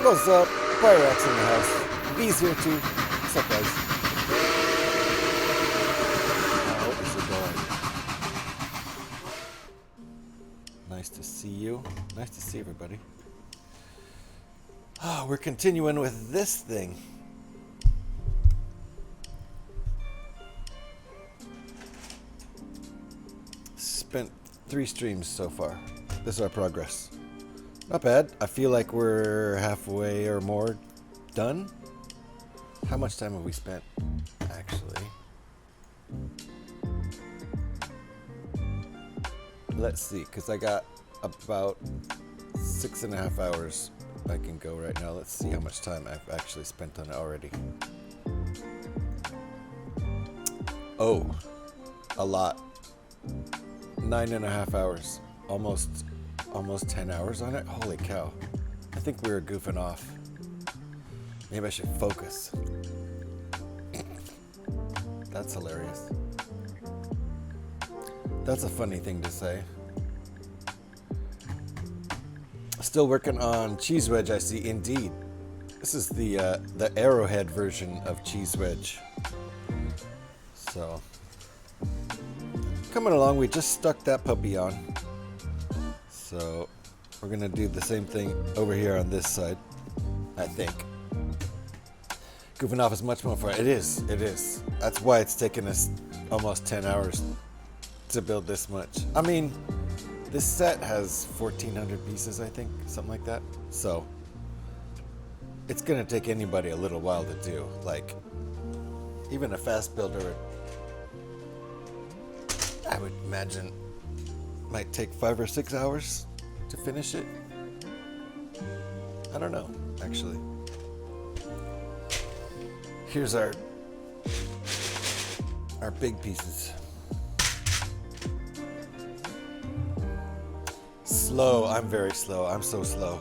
What's up? Pyrax in the house. B's here too. What's up, guys? How is it going? Nice to see you. Nice to see everybody. Oh, we're continuing with this thing. Spent 3 streams so far. This is our progress. Not bad. I feel like we're halfway or more done. How much time have we spent, actually? Let's see, because I got about 6.5 hours I can go right now. Let's see how much time I've actually spent on it already. Oh, a lot. 9.5 hours. Almost 10 hours on it? Holy cow. I think we were goofing off. Maybe I should focus. That's hilarious. That's a funny thing to say. Still working on Cheese Wedge, I see. Indeed. This is the Arrowhead version of Cheese Wedge. So, coming along, we just stuck that puppy on. So, we're going to do the same thing over here on this side, I think. Goofing off is much more fun. It is. That's why it's taken us almost 10 hours to build this much. I mean, this set has 1,400 pieces, I think, something like that. So, it's going to take anybody a little while to do. Like, even a fast builder, I would imagine, might take 5 or 6 hours to finish it. I don't know, actually. Here's our big pieces. Slow. I'm very slow. I'm so slow.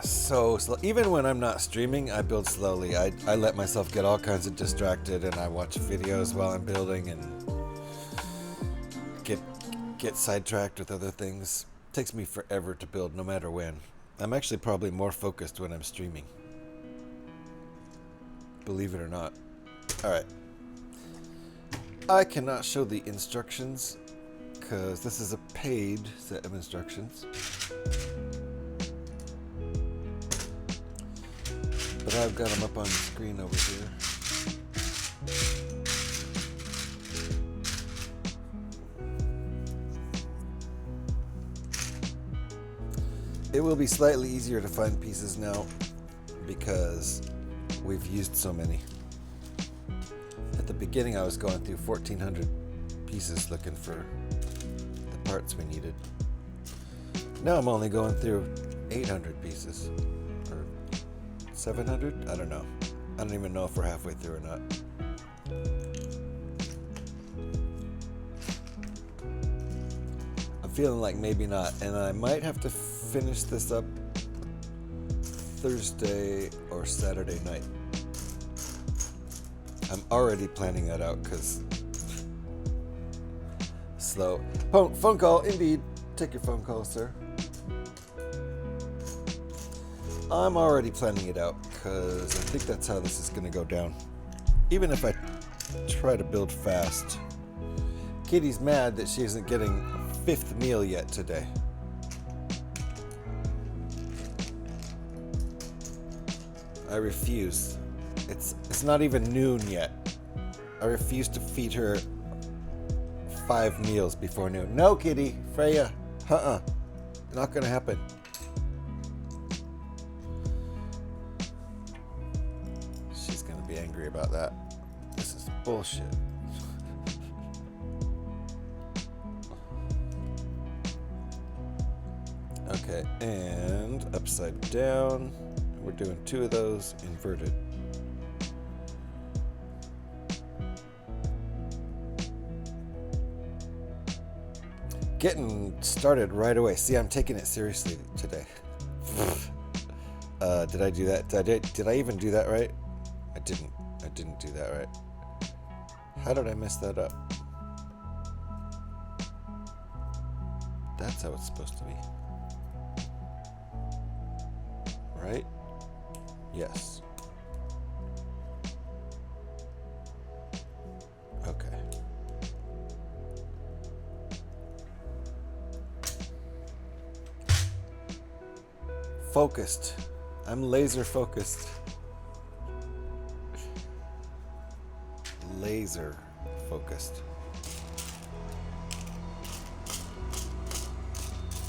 So slow. Even when I'm not streaming, I build slowly. I let myself get all kinds of distracted, and I watch videos while I'm building and get sidetracked with other things. It takes me forever to build, no matter when. I'm actually probably more focused when I'm streaming. Believe it or not. Alright. I cannot show the instructions because this is a paid set of instructions. But I've got them up on the screen over here. It will be slightly easier to find pieces now because we've used so many. At the beginning I was going through 1,400 pieces looking for the parts we needed. Now I'm only going through 800 pieces. Or 700? I don't know. I don't even know if we're halfway through or not. I'm feeling like maybe not, and I might have to finish this up Thursday or Saturday night. I'm already planning that out because slow. Phone call, indeed. Take your phone call, sir. I'm already planning it out because I think that's how this is going to go down. Even if I try to build fast. Kitty's mad that she isn't getting a 5th meal yet today. I refuse. It's not even noon yet. I refuse to feed her 5 meals before noon. No, Kitty, Freya, not gonna happen. She's gonna be angry about that. This is bullshit. Okay, and upside down. We're doing 2 of those inverted. Getting started right away. See, I'm taking it seriously today. Did I do that? Did I even do that right? I didn't do that right. How did I mess that up? That's how it's supposed to be. Right? Yes. Okay. Focused. I'm laser focused. Laser focused.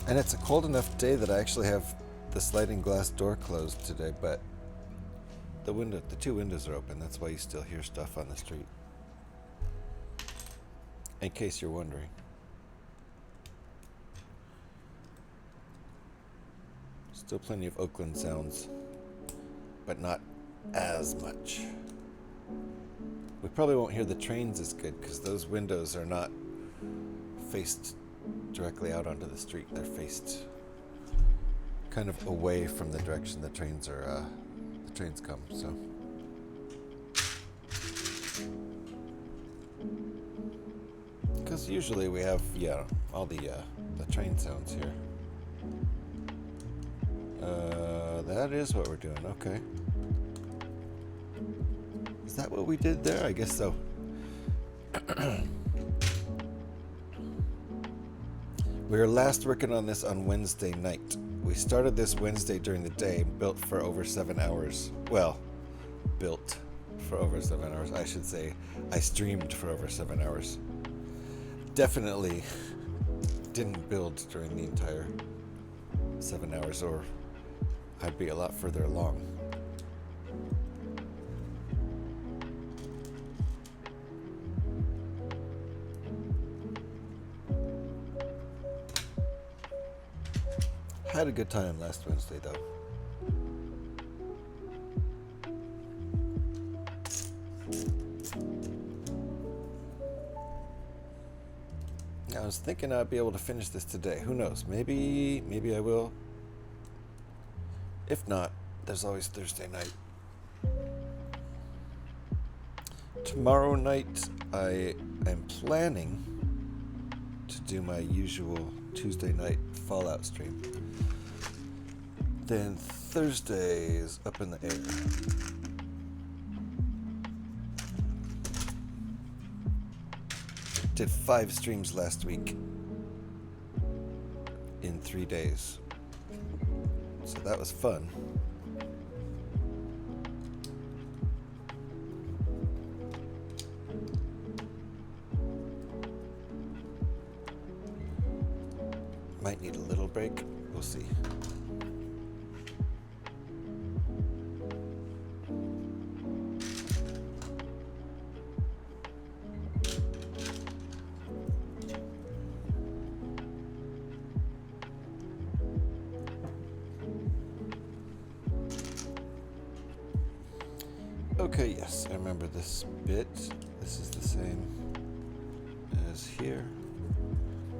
And it's a cold enough day that I actually have the sliding glass door closed today, but the 2 windows are open. That's why you still hear stuff on the street. In case you're wondering. Still plenty of Oakland sounds, but not as much. We probably won't hear the trains as good because those windows are not faced directly out onto the street. They're faced kind of away from the direction the trains come. So because usually we have all the train sounds here. That is what we're doing. Okay. Is that what we did there? I guess so. We were last working on this on Wednesday night. We started this Wednesday during the day, built for over 7 hours. Well, built for over 7 hours. I should say I streamed for over 7 hours. Definitely didn't build during the entire 7 hours, or I'd be a lot further along. Had a good time last Wednesday, though. I was thinking I'd be able to finish this today. Who knows? Maybe I will. If not, there's always Thursday night. Tomorrow night, I am planning to do my usual Tuesday night Fallout stream. Then Thursday is up in the air. Did 5 streams last week in 3 days. So that was fun. Might need a little break. We'll see. Okay, yes, I remember this bit. This is the same as here.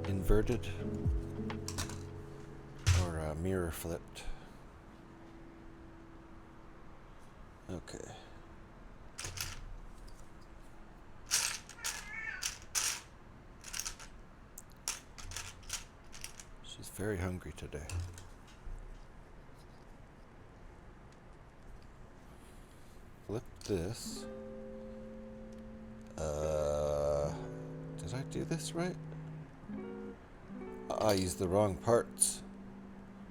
Inverted or mirror flipped. Okay. She's very hungry today. Flip this. Did I do this right? I used the wrong parts.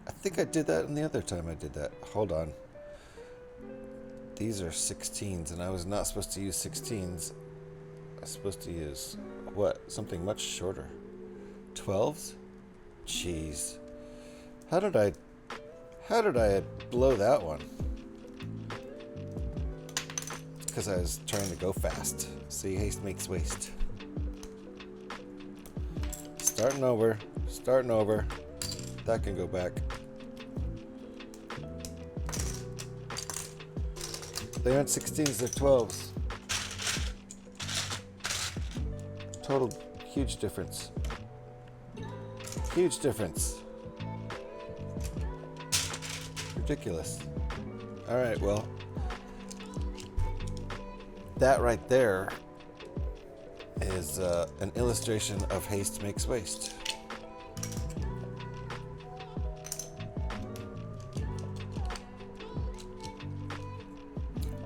I think I did that the other time I did that. Hold on. These are 16s, and I was not supposed to use 16s. I was supposed to use, what? Something much shorter. 12s? Jeez. How did I blow that one? Because I was trying to go fast. See, haste makes waste. Starting over. Starting over. That can go back. They aren't 16s, they're 12s. Total huge difference. Huge difference. Ridiculous. Alright, well. That right there is an illustration of haste makes waste.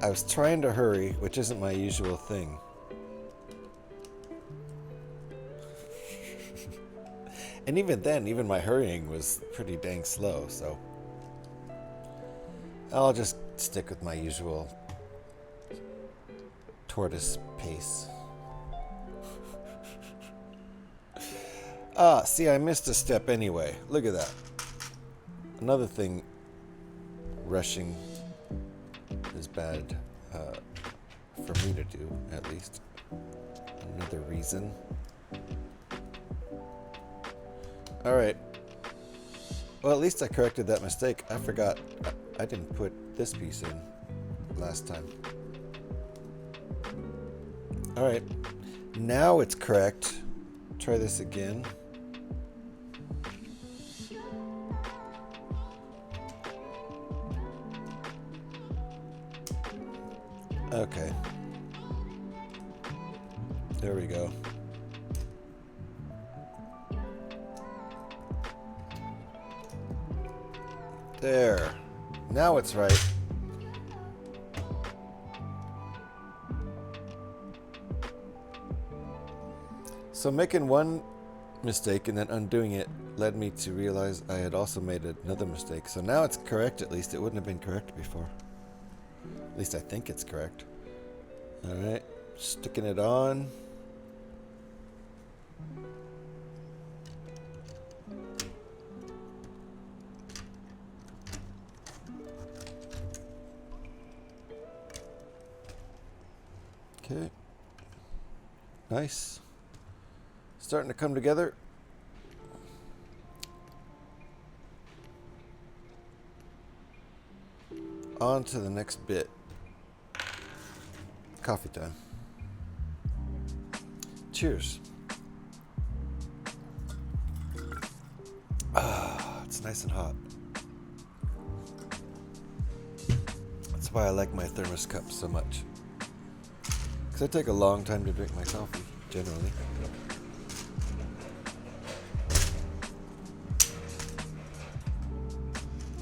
I was trying to hurry, which isn't my usual thing. And even then, even my hurrying was pretty dang slow, so I'll just stick with my usual tortoise pace. See, I missed a step anyway. Look at that. Another thing rushing is bad for me to do, at least. Another reason. Alright. Well, at least I corrected that mistake. I forgot. I didn't put this piece in last time. Alright. Now it's correct. Try this again. Okay. There we go. There. Now it's right. So making one mistake and then undoing it led me to realize I had also made another mistake. So now it's correct, at least. It wouldn't have been correct before. At least I think it's correct. Alright, sticking it on. Okay. Nice. Starting to come together. On to the next bit. Coffee time. Cheers. Ah, it's nice and hot. That's why I like my thermos cup so much. Because I take a long time to drink my coffee, generally.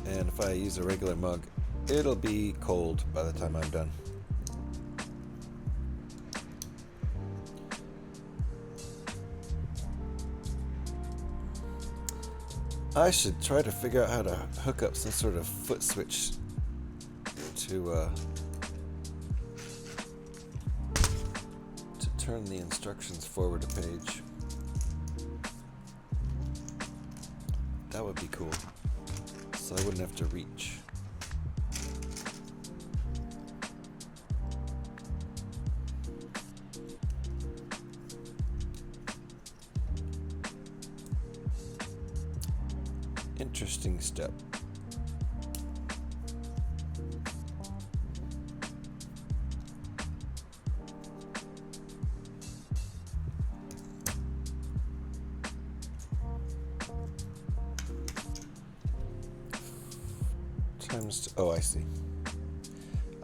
And if I use a regular mug, it'll be cold by the time I'm done. I should try to figure out how to hook up some sort of foot switch to turn the instructions forward a page. That would be cool. So I wouldn't have to reach. Interesting step. Oh, I see.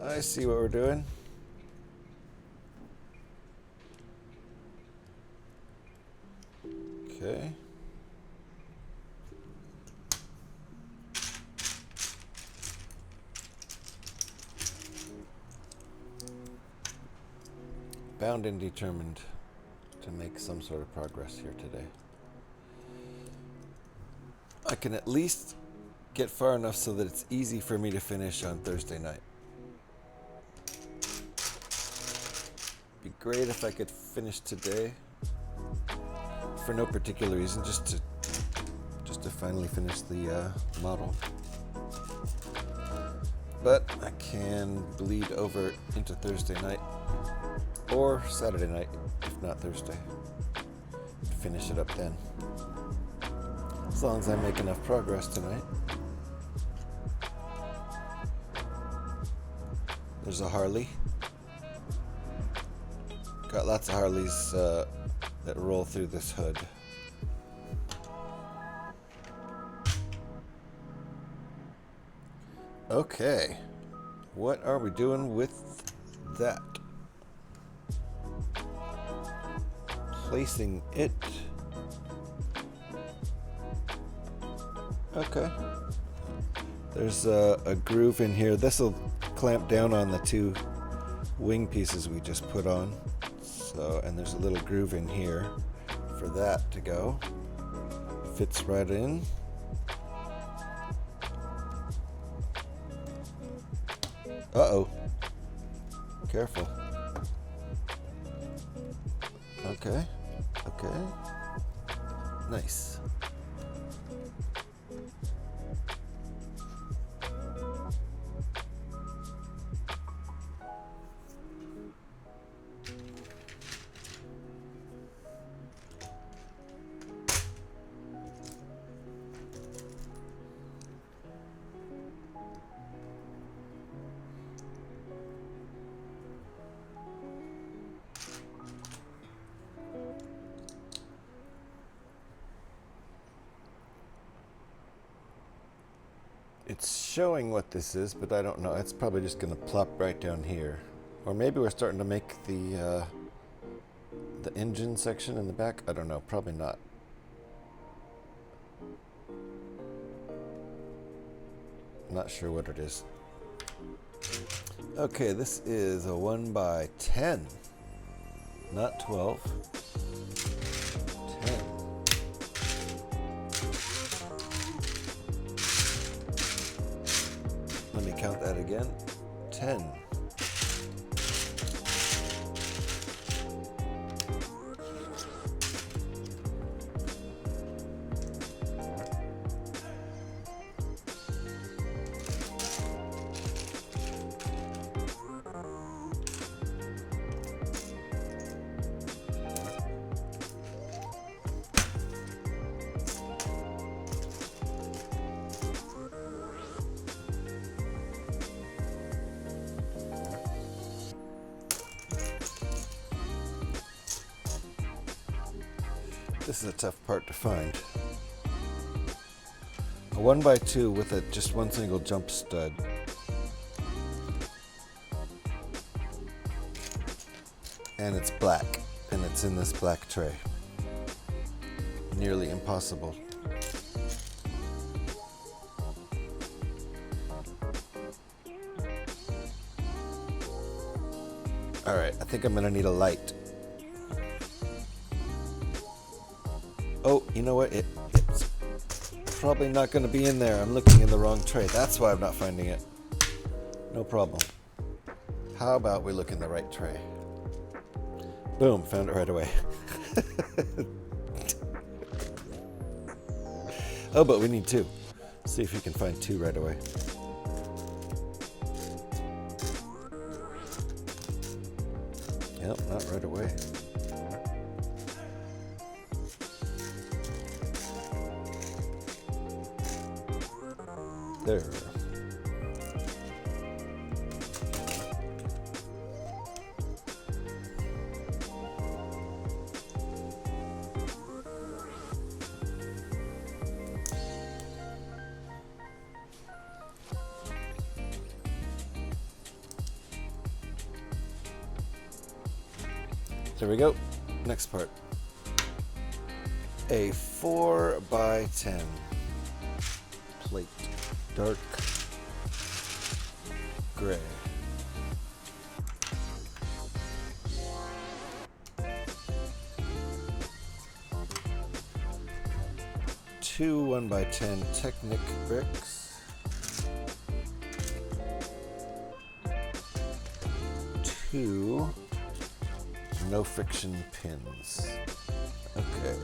I see what we're doing. Okay. Bound and determined to make some sort of progress here today. I can at least get far enough so that it's easy for me to finish on Thursday night. Be great if I could finish today, for no particular reason, just to finally finish the model. But I can bleed over into Thursday night or Saturday night, if not Thursday. Finish it up then, as long as I make enough progress tonight. There's a Harley. Got lots of Harleys that roll through this hood. Okay, what are we doing with that? Placing it. Okay. There's a groove in here. This will clamp down on the two wing pieces we just put on. So, and there's a little groove in here for that to go. Fits right in. Uh-oh. Careful. Okay. Okay. Nice. It's showing what this is, but I don't know. It's probably just going to plop right down here. Or maybe we're starting to make the engine section in the back. I don't know. Probably not. Not sure what it is. Okay, this is a 1x10. Not 12. 10. Let me count that again. 10. This is a tough part to find. A 1x2 with just one single jump stud. And it's black, and it's in this black tray. Nearly impossible. Alright, I think I'm gonna need a light. Oh, you know what? It's probably not going to be in there. I'm looking in the wrong tray. That's why I'm not finding it. No problem. How about we look in the right tray? Boom, found it right away. Oh, but we need 2. See if you can find 2 right away. Yep, not right away. There. There we go. Next part. A 4x10 plate. Dark gray. Two 1x10 Technic bricks. 2 no friction pins. Okay.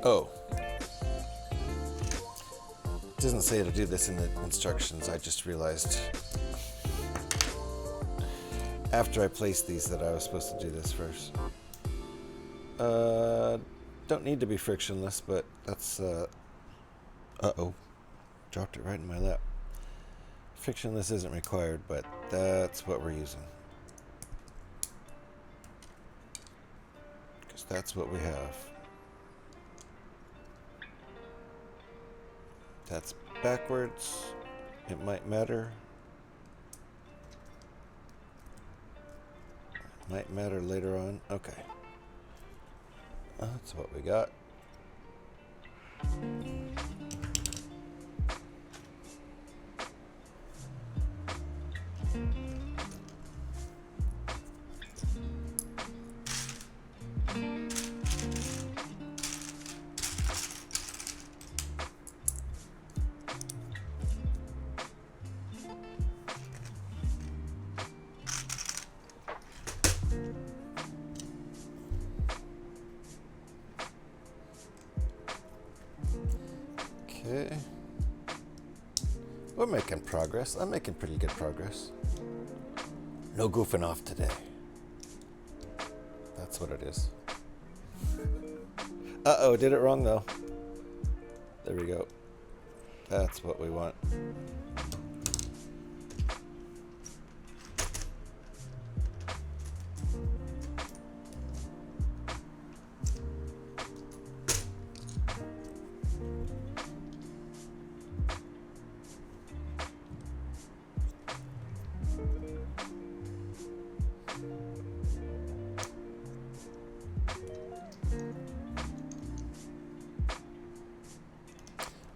Oh. It doesn't say to do this in the instructions. I just realized after I placed these that I was supposed to do this first. Don't need to be frictionless, but that's, uh-oh. Dropped it right in my lap. Frictionless isn't required, but that's what we're using. Because that's what we have. That's backwards. It might matter. Might matter later on. Okay. That's what we got. Okay. We're making progress. I'm making pretty good progress. No goofing off today. That's what it is. Uh-oh, did it wrong though. There we go. That's what we want.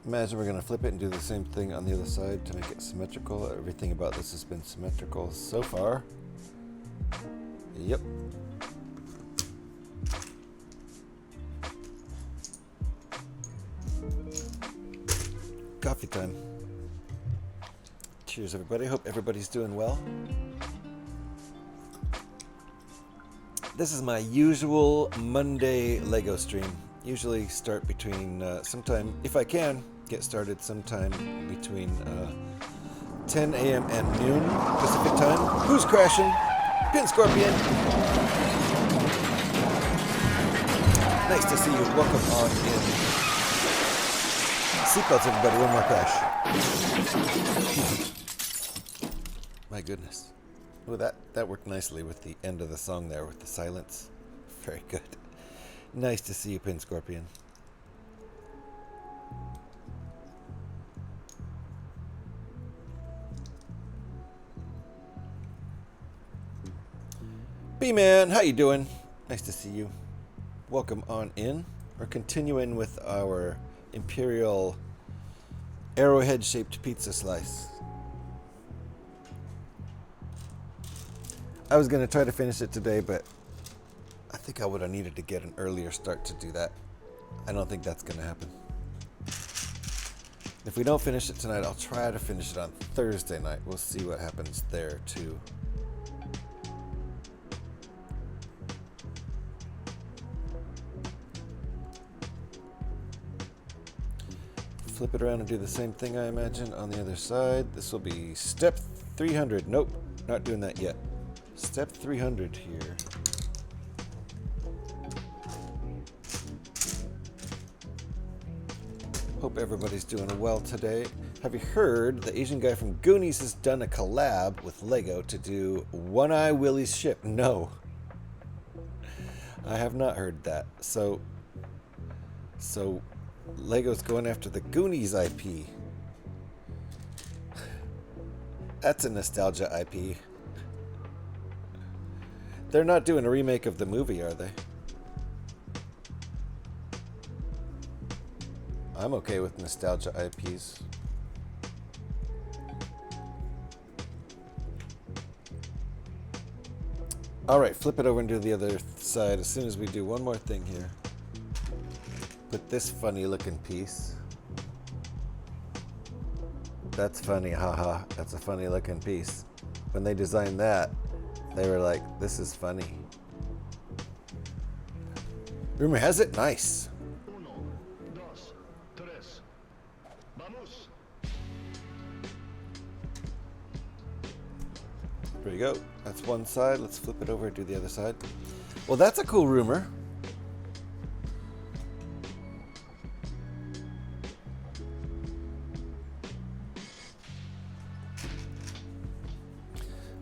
Imagine we're going to flip it and do the same thing on the other side to make it symmetrical. Everything about this has been symmetrical so far. Yep. Coffee time. Cheers, everybody. Hope everybody's doing well. This is my usual Monday Lego stream. Usually start between sometime, if I can, get started sometime between 10 a.m. and noon Pacific time. Who's crashing? Pin Scorpion. Nice to see you. Welcome on in. Seatbelts, everybody. One more crash. My goodness. Oh, that worked nicely with the end of the song there with the silence. Very good. Nice to see you, Pin Scorpion. B-Man, how you doing? Nice to see you. Welcome on in. We're continuing with our Imperial arrowhead-shaped pizza slice. I was going to try to finish it today, but I think I would have needed to get an earlier start to do that. I don't think that's going to happen. If we don't finish it tonight, I'll try to finish it on Thursday night. We'll see what happens there too. Flip it around and do the same thing, I imagine, on the other side. This will be step 300. Nope, not doing that yet. Step 300 here. Hope everybody's doing well today. Have you heard the Asian guy from Goonies has done a collab with Lego to do One Eye Willie's ship? No. I have not heard that. So Lego's going after the Goonies IP. That's a nostalgia IP. They're not doing a remake of the movie, are they? I'm okay with nostalgia IPs. All right, flip it over and do the other side as soon as we do one more thing here. Put this funny looking piece. That's funny, haha. That's a funny looking piece. When they designed that, they were like, this is funny. Rumor has it, nice. There you go. That's one side. Let's flip it over and do the other side. Well, that's a cool rumor.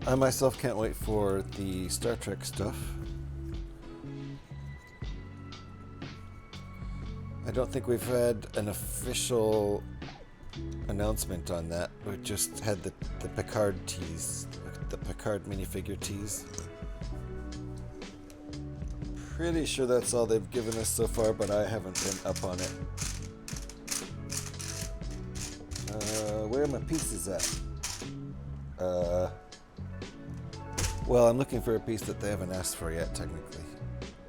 I myself can't wait for the Star Trek stuff. I don't think we've had an official announcement on that. We just had the Picard tease, the Picard minifigure tease. Pretty sure that's all they've given us so far, but I haven't been up on it. Where are my pieces at? Well, I'm looking for a piece that they haven't asked for yet, technically.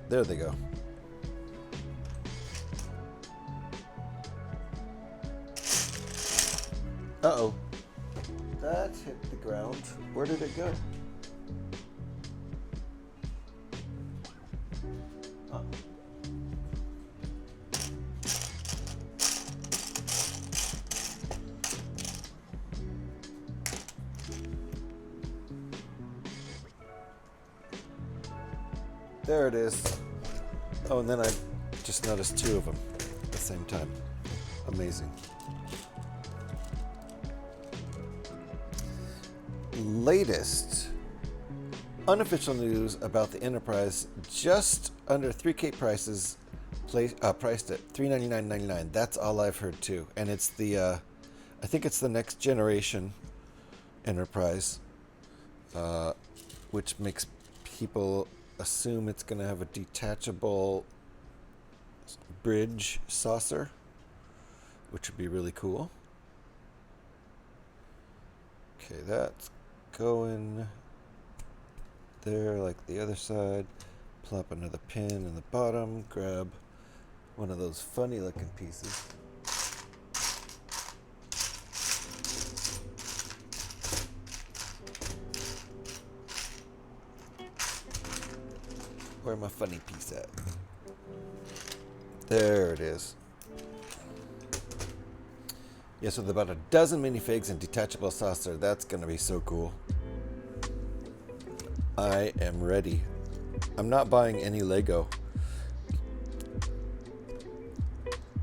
There they go. Uh-oh. That hit the ground. Where did it go? Oh. There it is. Oh, and then I just noticed two of them at the same time. Amazing. Latest unofficial news about the Enterprise, just under 3K prices, priced at $399.99. That's all I've heard too, and it's the I think it's the next generation Enterprise, which makes people assume it's going to have a detachable bridge saucer, which would be really cool. Okay, that's going there like the other side. Plop another pin in the bottom, grab one of those funny looking pieces. Where my funny piece at? There it is. Yes, with about a dozen minifigs and detachable saucer. That's going to be so cool. I am ready. I'm not buying any Lego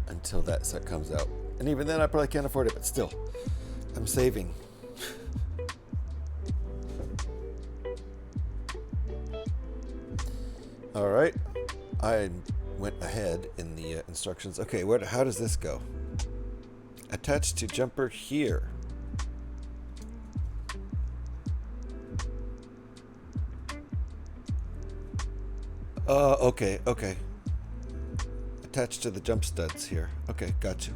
until that set comes out. And even then, I probably can't afford it, but still, I'm saving. All right. I went ahead in the instructions. Okay, how does this go? Attached to jumper here. Okay. Attached to the jump studs here. Okay, got you.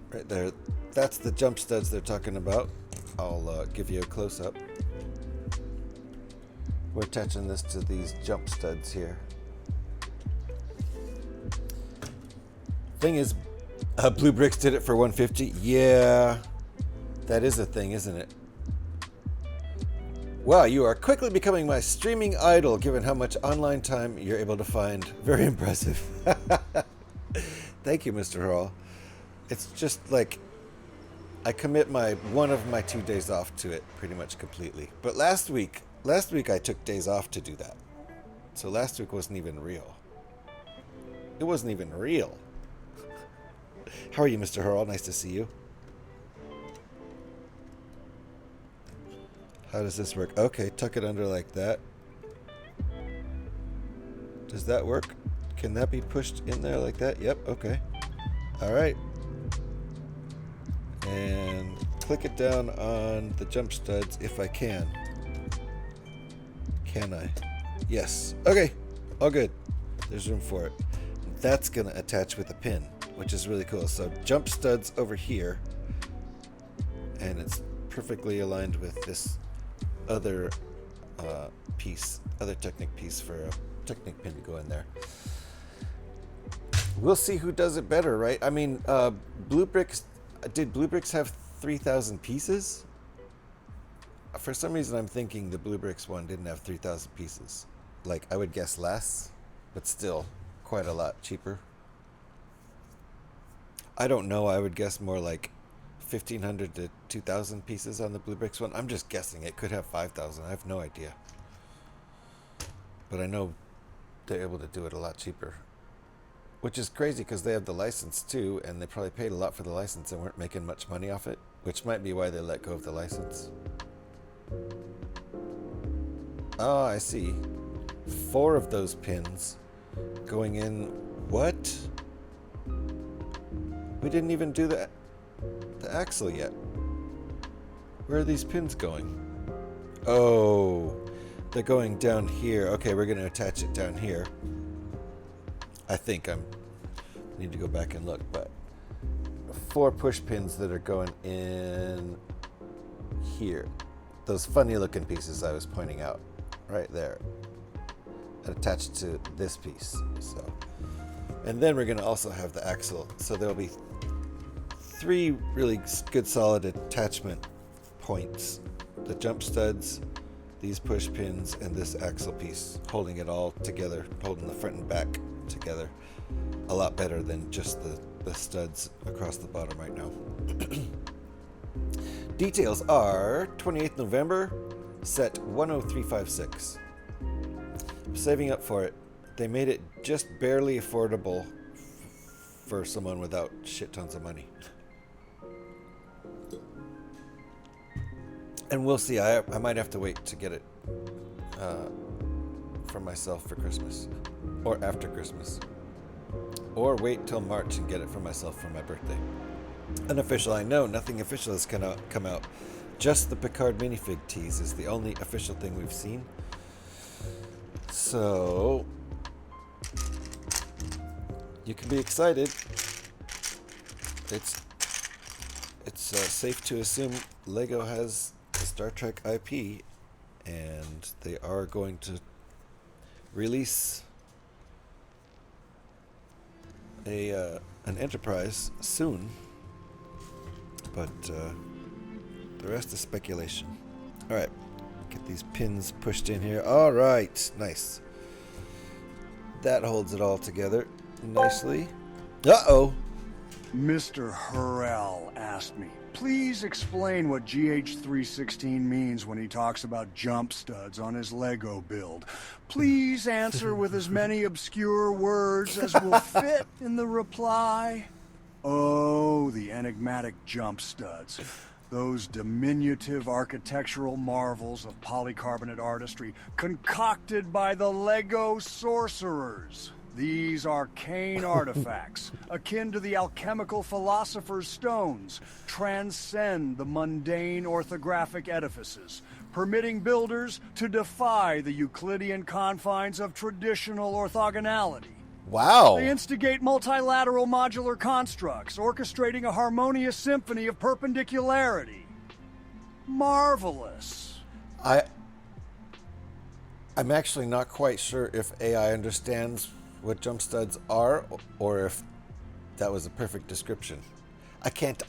Right there. That's the jump studs they're talking about. I'll give you a close-up. We're attaching this to these jump studs here. Thing is, Blue Bricks did it for 150. Yeah, that is a thing, isn't it? Wow, you are quickly becoming my streaming idol, given how much online time you're able to find. Very impressive. Thank you, Mr. Hurl. It's just like I commit one of my 2 days off to it pretty much completely. But last week I took days off to do that. So last week wasn't even real. It wasn't even real. How are you, Mr. Hurl? Nice to see you. How does this work? Okay, tuck it under like that. Does that work? Can that be pushed in there like that? Yep, okay. Alright. And click it down on the jump studs if I can. Can I? Yes. Okay, all good. There's room for it. That's going to attach with a pin, which is really cool. So jump studs over here. And it's perfectly aligned with this other piece, other Technic piece for a Technic pin to go in there. We'll see who does it better, right? I mean, Blue Bricks, did Blue Bricks have 3,000 pieces? For some reason, I'm thinking the Blue Bricks one didn't have 3,000 pieces. Like, I would guess less, but still quite a lot cheaper. I don't know. I would guess more like 1,500 to 2,000 pieces on the Blue Bricks one. I'm just guessing. It could have 5,000. I have no idea. But I know they're able to do it a lot cheaper. Which is crazy because they have the license too, and they probably paid a lot for the license and weren't making much money off it, which might be why they let go of the license. Oh, I see. 4 of those pins going in. What? We didn't even do the axle yet. Where are these pins going? Oh, they're going down here. Okay, we're going to attach it down here. I think I need to go back and look, but 4 push pins that are going in here. Those funny looking pieces I was pointing out right there. Attached to this piece. So, and then we're going to also have the axle. So there'll be 3 really good solid attachment points. The jump studs, these push pins, and this axle piece, holding it all together, holding the front and back together a lot better than just the studs across the bottom right now. Details are 28th November, set 10356. I'm saving up for it. They made it just barely affordable for someone without shit tons of money. And we'll see. I might have to wait to get it for myself for Christmas. Or after Christmas. Or wait till March and get it for myself for my birthday. Unofficial, I know. Nothing official has come out. Just the Picard minifig tease is the only official thing we've seen. So you can be excited. It's safe to assume LEGO has a Star Trek IP, and they are going to release an Enterprise soon. But the rest is speculation. All right, get these pins pushed in here. All right, nice. That holds it all together nicely. Uh-oh. Mr. Hurrell asked me, please explain what GH316 means when he talks about jump studs on his Lego build. Please answer with as many obscure words as will fit in the reply. Oh, the enigmatic jump studs. Those diminutive architectural marvels of polycarbonate artistry concocted by the Lego sorcerers. These arcane artifacts, akin to the alchemical philosopher's stones, transcend the mundane orthographic edifices, permitting builders to defy the Euclidean confines of traditional orthogonality. Wow. They instigate multilateral modular constructs, orchestrating a harmonious symphony of perpendicularity. Marvelous. I'm actually not quite sure if AI understands what jump studs are, or if That was a perfect description.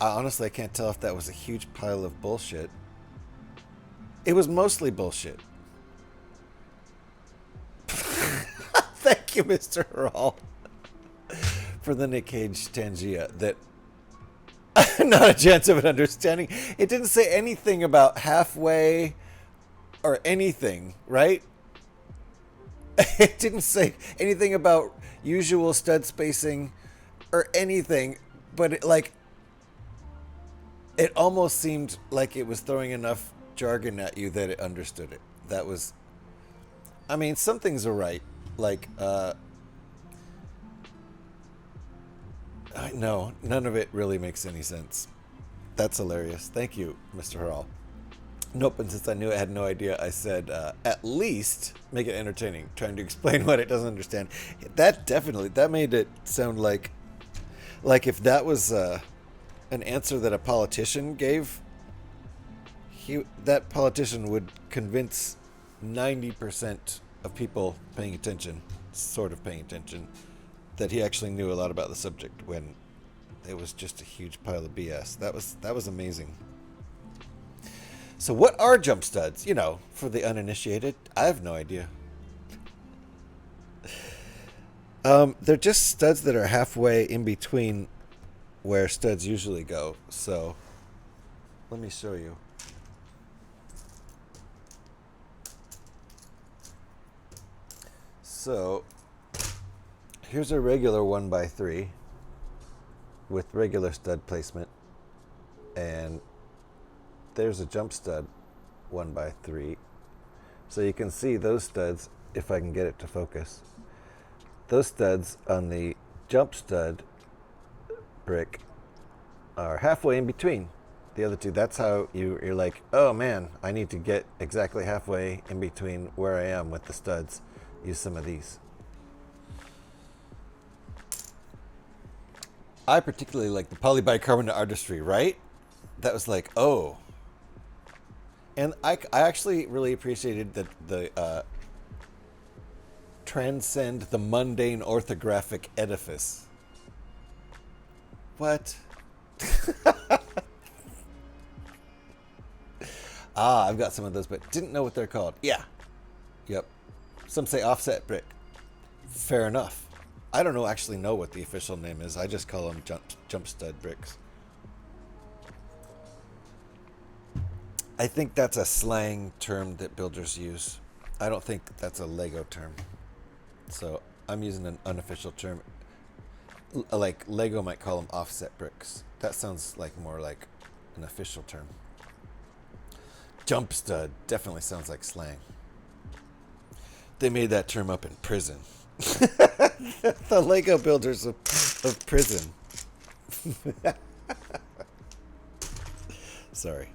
Honestly, I can't tell if that was a huge pile of bullshit. It was mostly bullshit. Thank you, Mr. Hurl, for the Nick Cage Tangia. That not a chance of an understanding. It didn't say anything about halfway or anything, right? It didn't say anything about usual stud spacing or anything, but it almost seemed like it was throwing enough jargon at you that it understood it. That was, I mean, some things are right. Like, no, none of it really makes any sense. That's hilarious. Thank you, Mr. Hurl. Nope, and since I knew I had no idea, I said, at least make it entertaining, trying to explain what it doesn't understand. That made it sound like if that was an answer that a politician gave, that politician would convince 90% of people paying attention, sort of paying attention, that he actually knew a lot about the subject when it was just a huge pile of BS. That was amazing. So what are jump studs? You know, for the uninitiated, I have no idea. They're just studs that are halfway in between where studs usually go. So let me show you. So here's a regular 1x3 with regular stud placement, and there's a jump stud 1x3. So you can see those studs, if I can get it to focus. Those studs on the jump stud brick are halfway in between the other two. That's how you're like, oh man, I need to get exactly halfway in between where I am with the studs. Use some of these. I particularly like the polybicarbonate artistry, right? That was like, oh. And I actually really appreciated the transcend the mundane orthographic edifice. What? I've got some of those, but didn't know what they're called. Yeah. Yep. Some say offset brick. Fair enough. I don't actually know what the official name is. I just call them jump stud bricks. I think that's a slang term that builders use. I don't think that's a Lego term. So I'm using an unofficial term. Like Lego might call them offset bricks. That sounds like more like an official term. Jump stud definitely sounds like slang. They made that term up in prison. The Lego builders of prison. Sorry.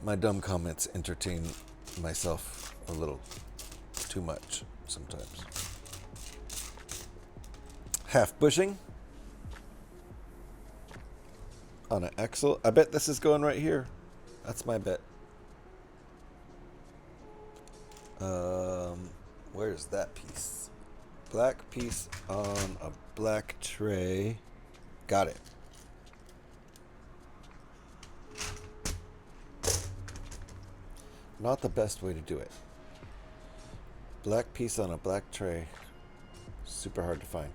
My dumb comments entertain myself a little too much sometimes. Half bushing on an axle. I bet this is going right here. That's my bet. Where's that piece? Black piece on a black tray. Got it. Not the best way to do it. Black piece on a black tray. Super hard to find.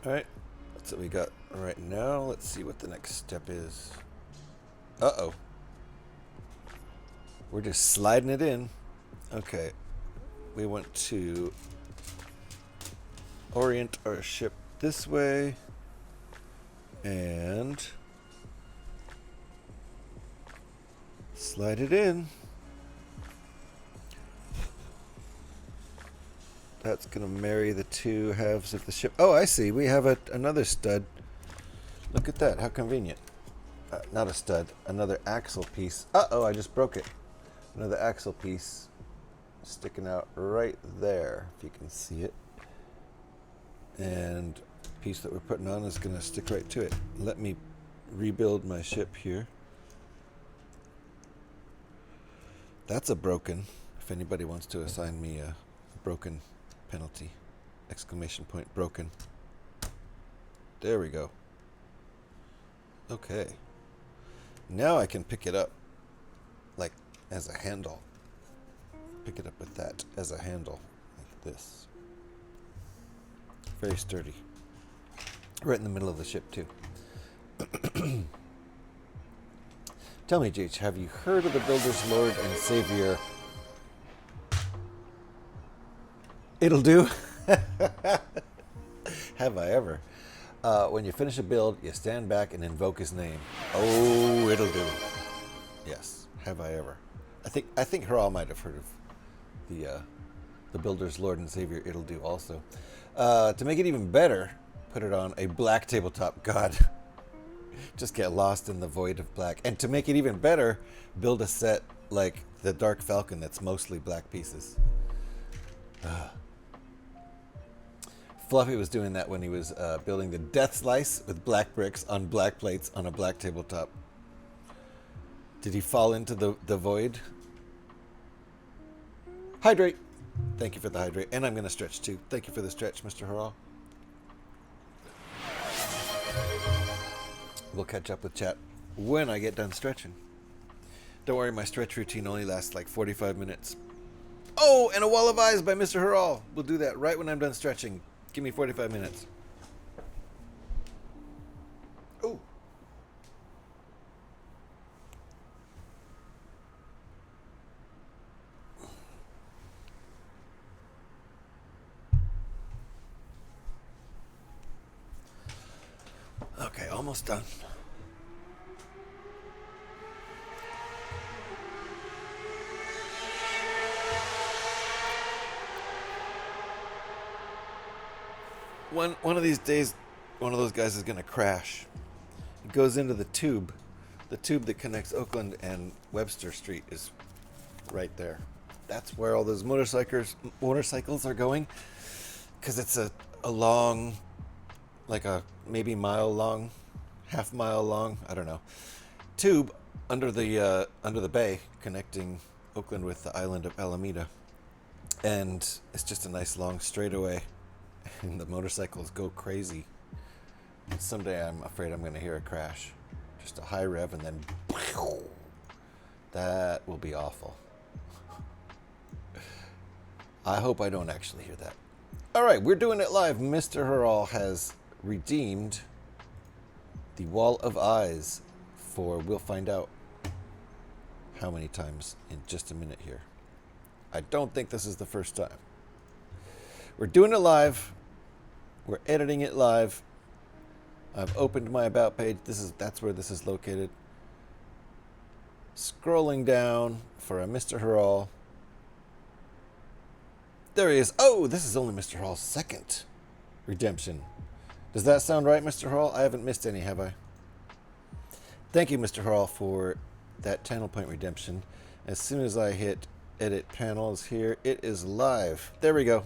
Alright, that's what we got right now. Let's see what the next step is. Uh-oh. We're just sliding it in. Okay. We want to orient our ship this way. And slide it in. That's going to marry the two halves of the ship. Oh, I see. We have another stud. Look at that. How convenient. Not a stud. Another axle piece. Uh-oh, I just broke it. Another axle piece sticking out right there, if you can see it. And the piece that we're putting on is going to stick right to it. Let me rebuild my ship here. That's a broken, if anybody wants to assign me a broken penalty. Exclamation point broken. There we go. Okay. Now I can pick it up like as a handle. Pick it up with that as a handle, like this. Very sturdy. Right in the middle of the ship, too. Tell me, JH, have you heard of the Builder's Lord and Savior? It'll do. Have I ever? When you finish a build, you stand back and invoke his name. Oh, it'll do. Yes, have I ever? I think Haral might have heard of the Builder's Lord and Savior. It'll do also. To make it even better, put it on a black tabletop. God, just get lost in the void of black. And to make it even better, build a set like the Dark Falcon that's mostly black pieces. Fluffy was doing that when he was building the Death Slice with black bricks on black plates on a black tabletop. Did he fall into the void? Hydrate. Thank you for the hydrate. And I'm going to stretch too. Thank you for the stretch, Mr. Haral. We'll catch up with chat when I get done stretching. Don't worry, my stretch routine only lasts like 45 minutes. Oh, and a wall of eyes by Mr. Haral. We'll do that right when I'm done stretching. Give me 45 minutes. Oh. Okay, almost done. One of these days, one of those guys is going to crash. It goes into the tube. The tube that connects Oakland and Webster Street is right there. That's where all those motorcycles are going. Because it's a long, like a maybe mile long, half mile long, I don't know, tube under the bay connecting Oakland with the island of Alameda. And it's just a nice long straightaway. And the motorcycles go crazy. And someday I'm afraid I'm going to hear a crash. Just a high rev and then... That will be awful. I hope I don't actually hear that. Alright, we're doing it live. Mr. Haral has redeemed the Wall of Eyes for... We'll find out how many times in just a minute here. I don't think this is the first time. We're doing it live. We're editing it live. I've opened my about page. That's where this is located. Scrolling down for a Mr. Haral. There he is. Oh, this is only Mr. Haral's second redemption. Does that sound right, Mr. Haral? I haven't missed any, have I? Thank you, Mr. Haral, for that channel point redemption. As soon as I hit edit panels here, it is live. There we go.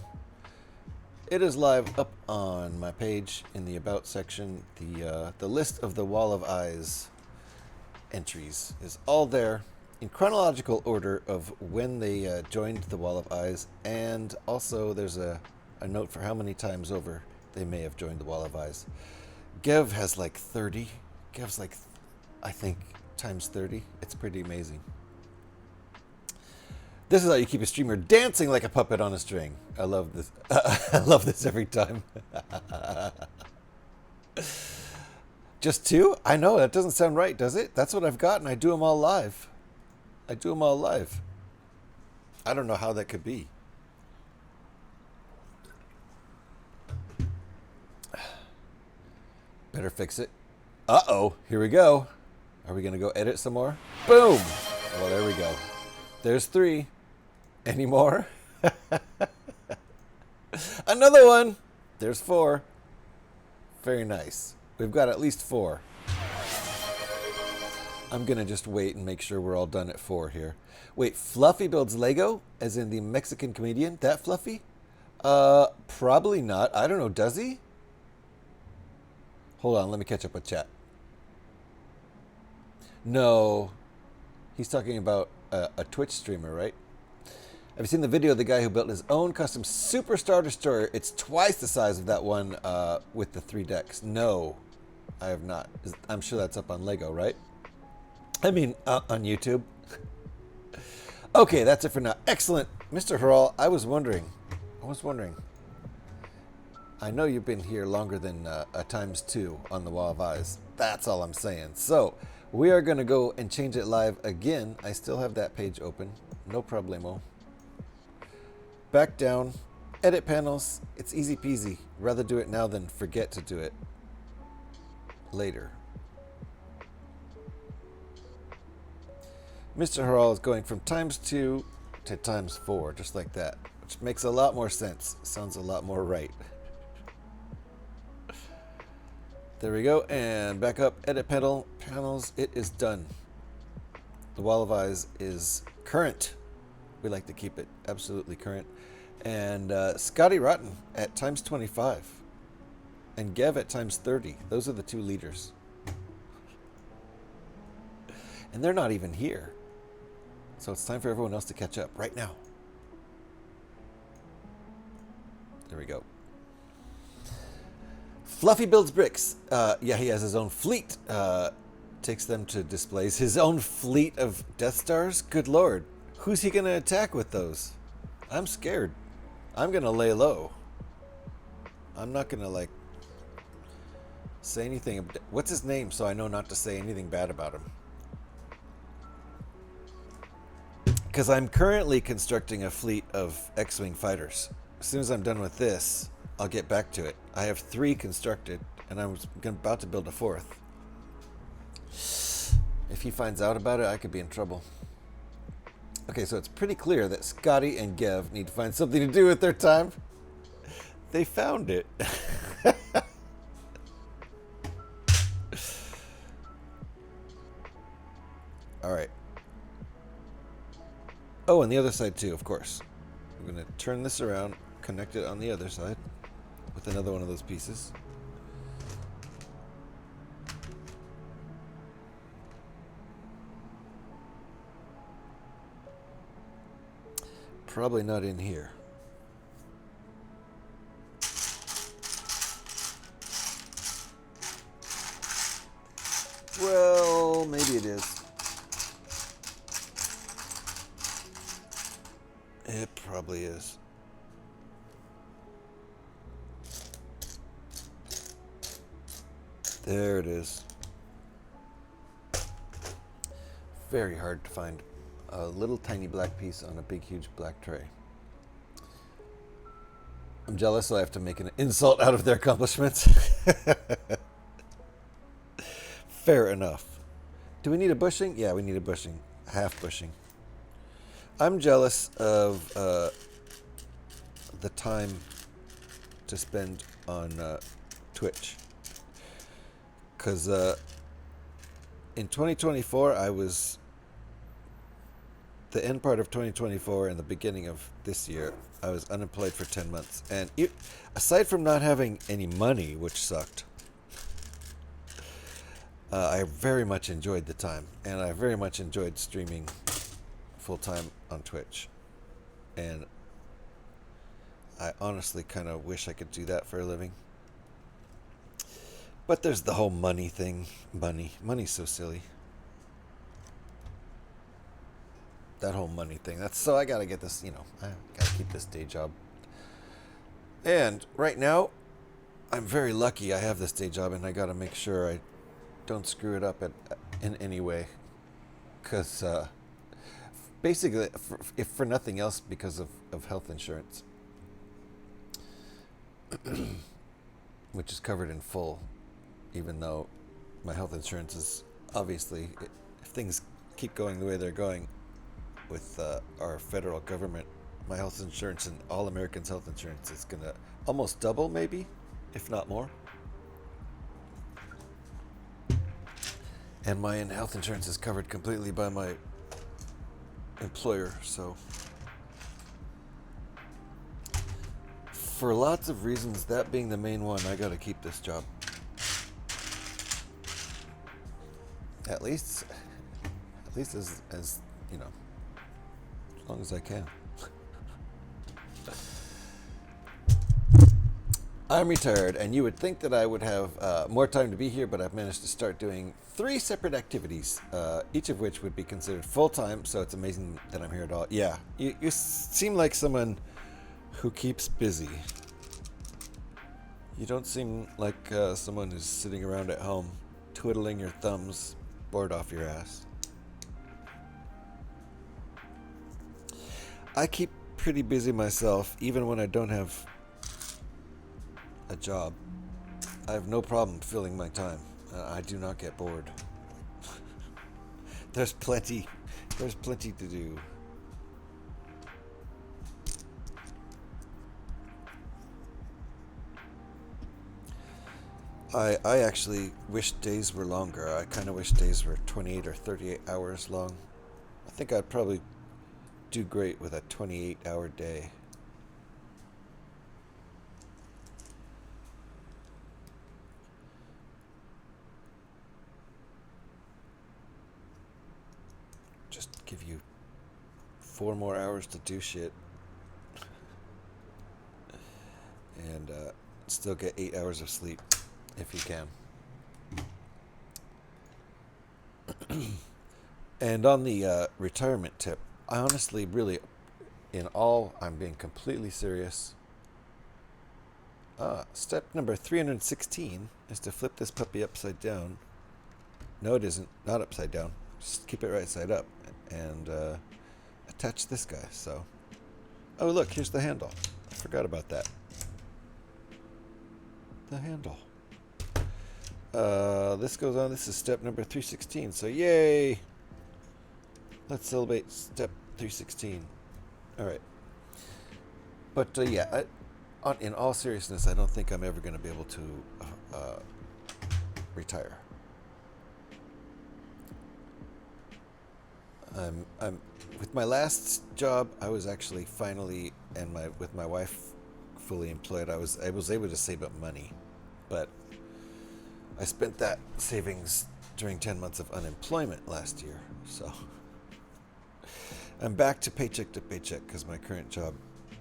It is live up on my page in the About section. The list of the Wall of Eyes entries is all there in chronological order of when they joined the Wall of Eyes, and also there's a note for how many times over they may have joined the Wall of Eyes. Gev has like 30. Gev's like, I think, times 30. It's pretty amazing. This is how you keep a streamer dancing like a puppet on a string. I love this. I love this every time. Just two? I know, that doesn't sound right, does it? That's what I've got, and I do them all live. I don't know how that could be. Better fix it. Uh-oh, here we go. Are we going to go edit some more? Boom! Well, there we go. There's 3. Any more? Another one. There's 4. Very nice. We've got at least 4. I'm going to just wait and make sure we're all done at 4 here. Wait, Fluffy builds Lego? As in the Mexican comedian? That Fluffy? Probably not. I don't know. Does he? Hold on. Let me catch up with chat. No. He's talking about a Twitch streamer, right? Have you seen the video of the guy who built his own custom Super Star Destroyer? It's twice the size of that one with the 3 decks. No, I have not. I'm sure that's up on Lego, right? I mean, on YouTube. Okay, that's it for now. Excellent. Mr. Harrell, I was wondering. I know you've been here longer than a ×2 on the Wall of Eyes. That's all I'm saying. So, we are going to go and change it live again. I still have that page open. No problemo. Back down. Edit panels. It's easy peasy. Rather do it now than forget to do it later. Mr. Harrell is going from ×2 to ×4, just like that. Which makes a lot more sense. Sounds a lot more right. There we go, and back up, edit panels, it is done. The Wall of Eyes is current. We like to keep it absolutely current. And Scotty Rotten at ×25. And Gev at ×30. Those are the 2 leaders. And they're not even here. So it's time for everyone else to catch up right now. There we go. Fluffy builds bricks. Yeah, he has his own fleet. Takes them to displays. His own fleet of Death Stars? Good lord. Who's he going to attack with those? I'm scared. I'm going to lay low. I'm not going to, like, say anything. What's his name so I know not to say anything bad about him? Because I'm currently constructing a fleet of X-Wing fighters. As soon as I'm done with this, I'll get back to it. I have 3 constructed, and I'm about to build a 4th. If he finds out about it, I could be in trouble. Okay, so it's pretty clear that Scotty and Gev need to find something to do with their time. They found it. All right. Oh, and the other side too, of course. I'm going to turn this around, connect it on the other side with another one of those pieces. Probably not in here. Well, maybe it is. It probably is. There it is. Very hard to find a little tiny black piece on a big huge black tray. I'm jealous, so I have to make an insult out of their accomplishments. Fair enough. Do we need a bushing? Yeah, we need a bushing. Half bushing. I'm jealous of the time to spend on Twitch. Because in 2024, I was... The end part of 2024 and the beginning of this year, I was unemployed for 10 months. And aside from not having any money, which sucked, I very much enjoyed the time. And I very much enjoyed streaming full-time on Twitch. And I honestly kind of wish I could do that for a living. But there's the whole money thing. Money's so silly. That whole money thing. So I gotta get this, I gotta keep this day job. And right now, I'm very lucky I have this day job, and I gotta make sure I don't screw it up in any way. Because basically, if for nothing else, because of health insurance, which is covered in full, even though my health insurance is obviously, if things keep going the way they're going with our federal government, my health insurance and all Americans' health insurance is going to almost double, maybe, if not more. And my health insurance is covered completely by my employer, so for lots of reasons, that being the main one, I got to keep this job. At least as long as I can. I'm retired, and you would think that I would have more time to be here, but I've managed to start doing 3 separate activities, each of which would be considered full-time, so it's amazing that I'm here at all. Yeah, you seem like someone who keeps busy. You don't seem like someone who's sitting around at home, twiddling your thumbs, bored off your ass. I keep pretty busy myself, even when I don't have a job. I have no problem filling my time. I do not get bored. There's plenty to do. I actually wish days were longer. I kind of wish days were 28 or 38 hours long. I think I'd probably do great with a 28-hour day. Just give you 4 more hours to do shit. And still get 8 hours of sleep. If you can. And on the retirement tip, I honestly, really, I'm being completely serious. Step number 316 is to flip this puppy upside down. No, it isn't. Not upside down. Just keep it right side up. And attach this guy, so. Oh, look, here's the handle. I forgot about that. The handle. This goes on. This is step number 316. So yay! Let's celebrate step 316. All right. But yeah, in all seriousness, I don't think I'm ever going to be able to retire. I'm with my last job. I was actually finally, and with my wife fully employed. I was able to save up money, but I spent that savings during 10 months of unemployment last year, so I'm back to paycheck because my current job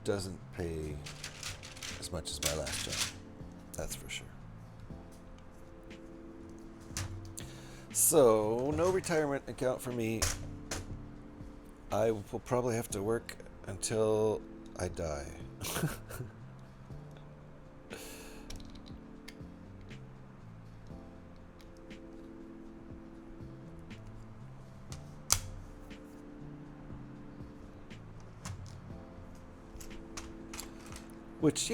doesn't pay as much as my last job. That's for sure. So, no retirement account for me. I will probably have to work until I die. Which,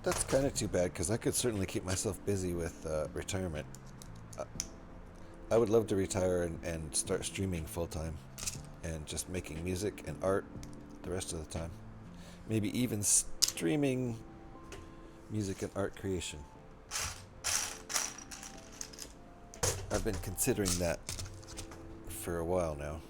that's kind of too bad, because I could certainly keep myself busy with retirement. I would love to retire and start streaming full-time and just making music and art the rest of the time. Maybe even streaming music and art creation. I've been considering that for a while now.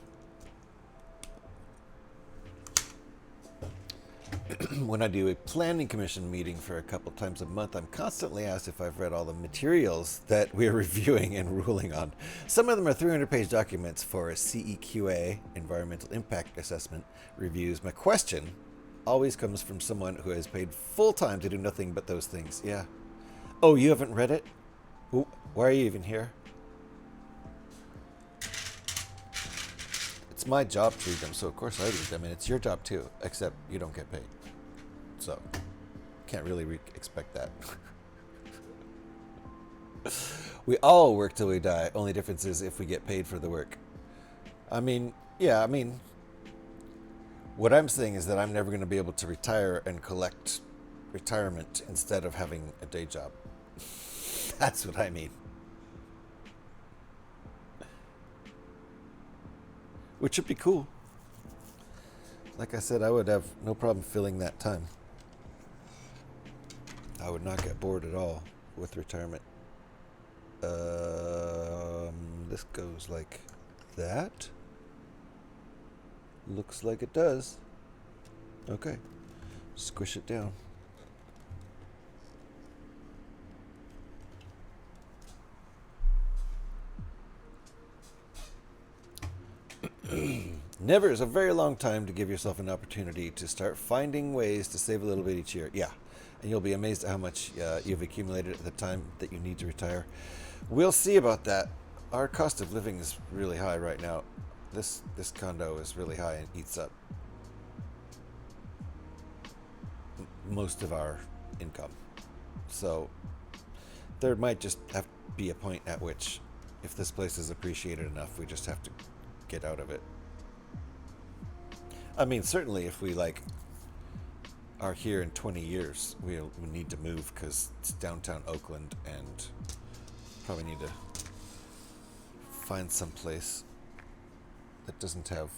When I do a planning commission meeting for a couple times a month, I'm constantly asked if I've read all the materials that we're reviewing and ruling on. Some of them are 300-page documents for a CEQA, Environmental Impact Assessment, reviews. My question always comes from someone who has paid full-time to do nothing but those things. Yeah. Oh, you haven't read it? Ooh, why are you even here? It's my job to read them, so of course I read them, and it's your job too, except you don't get paid. So, can't really expect that. We all work till we die. Only difference is if we get paid for the work. What I'm saying is that I'm never going to be able to retire and collect retirement instead of having a day job. That's what I mean. Which would be cool. Like I said, I would have no problem filling that time. I would not get bored at all with retirement. This goes like that. Looks like it does. Okay. Squish it down. Never is a very long time to give yourself an opportunity to start finding ways to save a little bit each year. Yeah. and you'll be amazed at how much you've accumulated at the time that you need to retire. We'll see about that. Our cost of living is really high right now. This condo is really high and eats up most of our income. So there might just have to be a point at which, if this place is appreciated enough, we just have to get out of it. I mean, certainly if we like are here in 20 years, we'll need to move because it's downtown Oakland and probably need to find some place that doesn't have,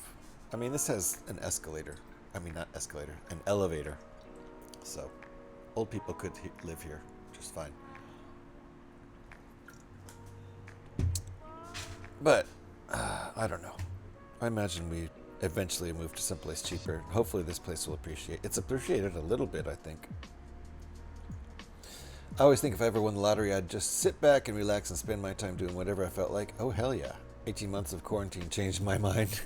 I mean, this has an escalator. I mean, not escalator, an elevator. So old people could live here just fine. But I don't know. I imagine we eventually move to someplace cheaper. Hopefully this place will appreciate. It's appreciated a little bit, I think. I always think if I ever won the lottery, I'd just sit back and relax and spend my time doing whatever I felt like. Oh, hell yeah. 18 months of quarantine changed my mind.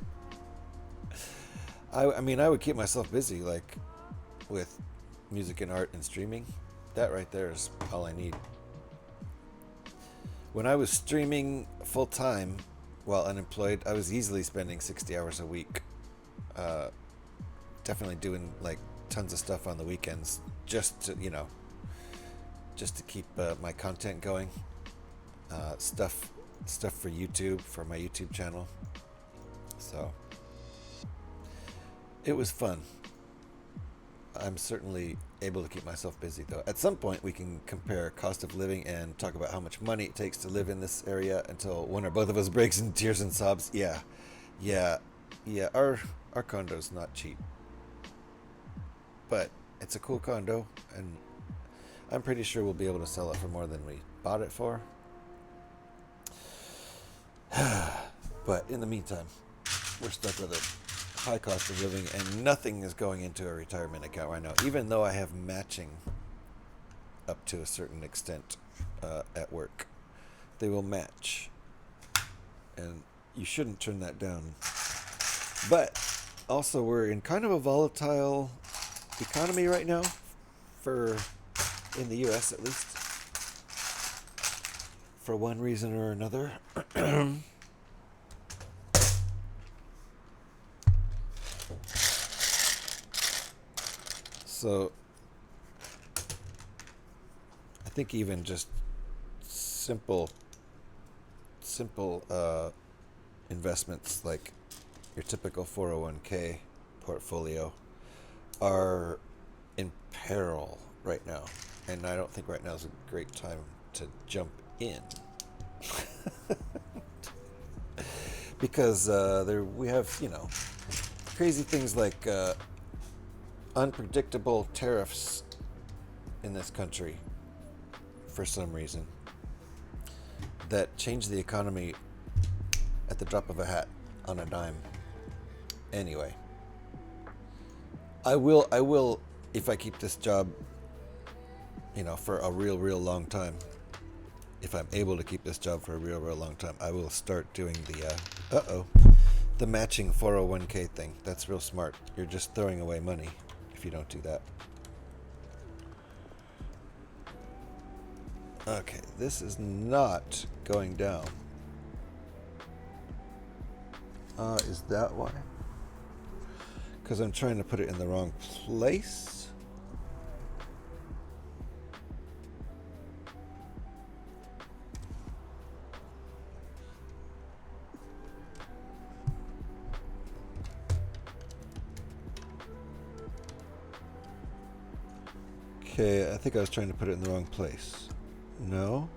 I mean, I would keep myself busy, like, with music and art and streaming. That right there is all I need. When I was streaming full-time while unemployed, I was easily spending 60 hours a week. Definitely doing, like, tons of stuff on the weekends just to, you know, just to keep my content going. Stuff for YouTube, for my YouTube channel. So it was fun. I'm certainly able to keep myself busy, though. At some point, we can compare cost of living and talk about how much money it takes to live in this area until one or both of us breaks into tears and sobs. Yeah. Our condo's not cheap, but it's a cool condo, and I'm pretty sure we'll be able to sell it for more than we bought it for. But in the meantime, we're stuck with a high cost of living, and nothing is going into a retirement account right now, even though I have matching up to a certain extent at work. They will match, and you shouldn't turn that down. But also, we're in kind of a volatile economy right now, in the US at least, for one reason or another. So I think even just simple investments like your typical 401k portfolio are in peril right now, and I don't think right now is a great time to jump in. Because we have, you know, crazy things like unpredictable tariffs in this country for some reason that change the economy at the drop of a hat on a dime. Anyway, I will if I keep this job, you know, for a real long time. If I'm able to keep this job for a real long time, I will start doing the matching 401k thing. That's real smart. You're just throwing away money if you don't do that. Okay, this is not going down. Is that why? Because I'm trying to put it in the wrong place? Okay, I think I was trying to put it in the wrong place. No?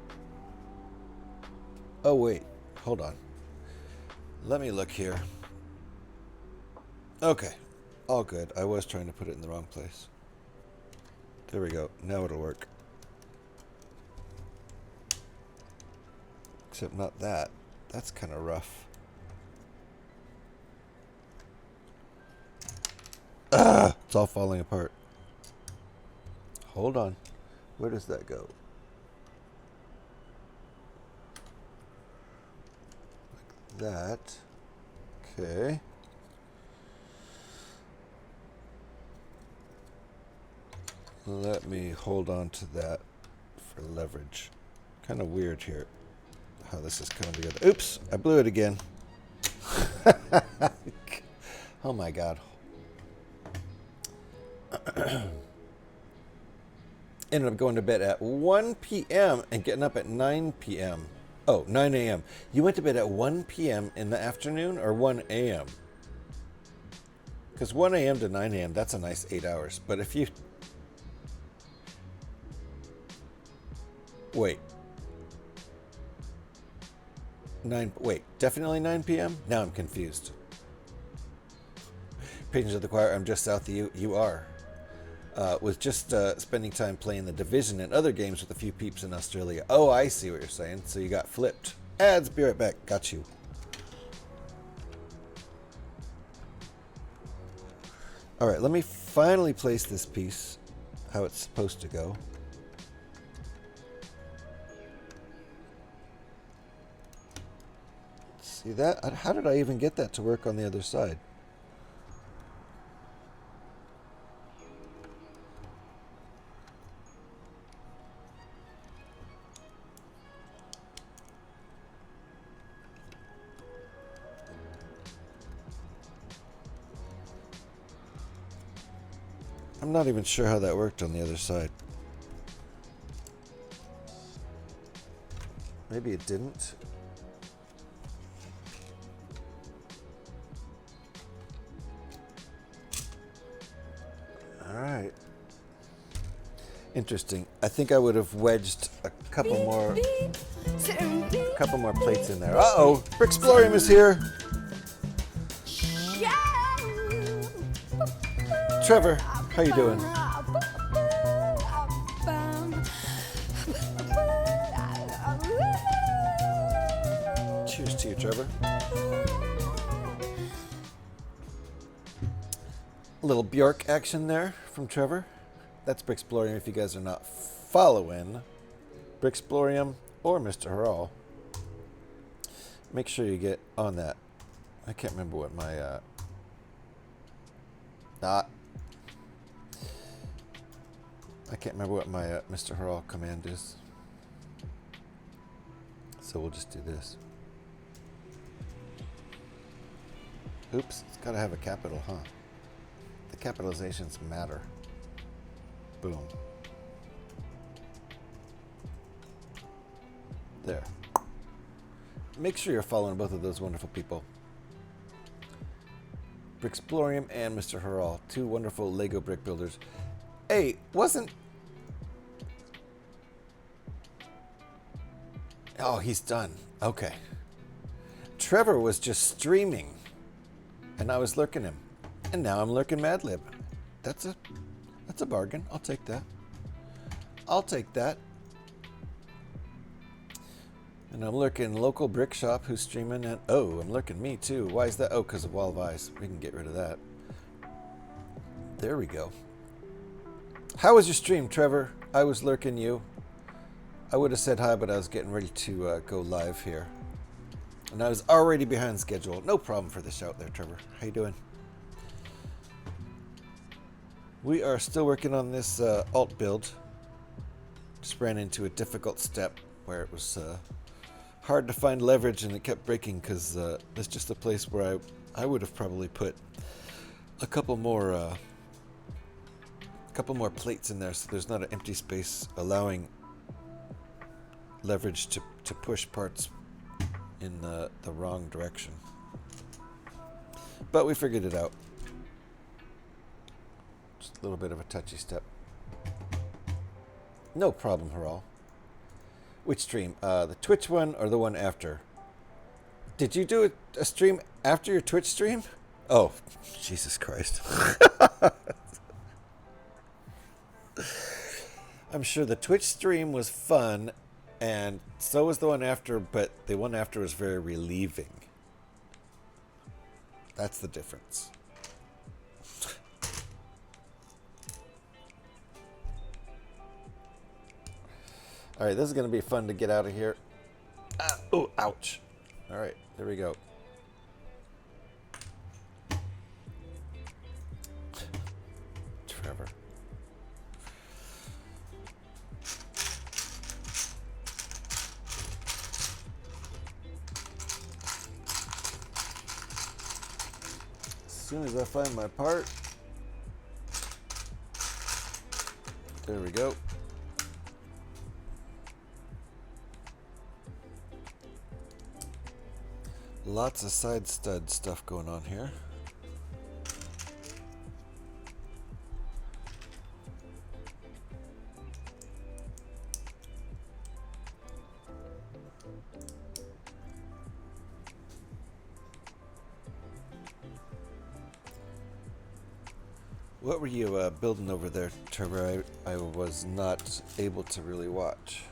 Oh, wait. Hold on. Let me look here. Okay. All good. I was trying to put it in the wrong place. There we go. Now it'll work. Except not that. That's kind of rough. Ah! It's all falling apart. Hold on. Where does that go? Like that. Okay. Let me hold on to that for leverage. Kind of weird here how this is coming together. Oops, I blew it again. Oh my god. Ended up going to bed at 1 p.m. and getting up at 9 p.m. Oh, 9 a.m. You went to bed at 1 p.m. in the afternoon or 1 a.m.? Because 1 a.m. to 9 a.m., that's a nice 8 hours. But if you... Wait. Wait, definitely 9 p.m.? Now I'm confused. Patrons of the choir, I'm just south of you. You are. Was just spending time playing The Division and other games with a few peeps in Australia. Oh, I see what you're saying. So you got flipped. Ads, be right back. Got you. All right, let me finally place this piece how it's supposed to go. See that? How did I even get that to work on the other side? I'm not even sure how that worked on the other side. Maybe it didn't. All right. Interesting. I think I would have wedged a couple more plates in there. Uh-oh! Brickbuilding is here! Trevor, how you doing? Cheers to you, Trevor. A little Bjork action there from Trevor. That's Brickbuilding if you guys are not following Brickbuilding or Mr. Harrell. Make sure you get on that. I can't remember what my I can't remember what my Mr. Harrell command is. So we'll just do this. Oops, it's got to have a capital, huh? The capitalizations matter. Boom. There. Make sure you're following both of those wonderful people. Brickbuilding and Mr. Harrell, two wonderful Lego brick builders. Hey, wasn't... Oh, he's done. Okay. Trevor was just streaming, and I was lurking him. And now I'm lurking Mad Lib. That's a bargain. I'll take that. I'll take that. And I'm lurking local brick shop who's streaming, and oh, I'm lurking me too. Why is that? Oh, because of Wall of Eyes. We can get rid of that. There we go. How was your stream, Trevor? I was lurking you. I would have said hi, but I was getting ready to go live here. And I was already behind schedule. No problem for the shout there, Trevor. How you doing? We are still working on this alt build. Just ran into a difficult step where it was hard to find leverage and it kept breaking because it's just a place where I would have probably put a couple more plates in there so there's not an empty space allowing leverage to push parts in the wrong direction. But we figured it out. Just a little bit of a touchy step. No problem, Harrell. Which stream? The Twitch one or the one after? Did you do a stream after your Twitch stream? Oh, Jesus Christ. I'm sure the Twitch stream was fun, and so was the one after, but the one after was very relieving. That's the difference. All right, this is going to be fun to get out of here. Oh, ouch. All right, there we go. Trevor. soon as I find my part. There we go. Lots of side stud stuff going on here. What were you building over there, Trevor? I was not able to really watch.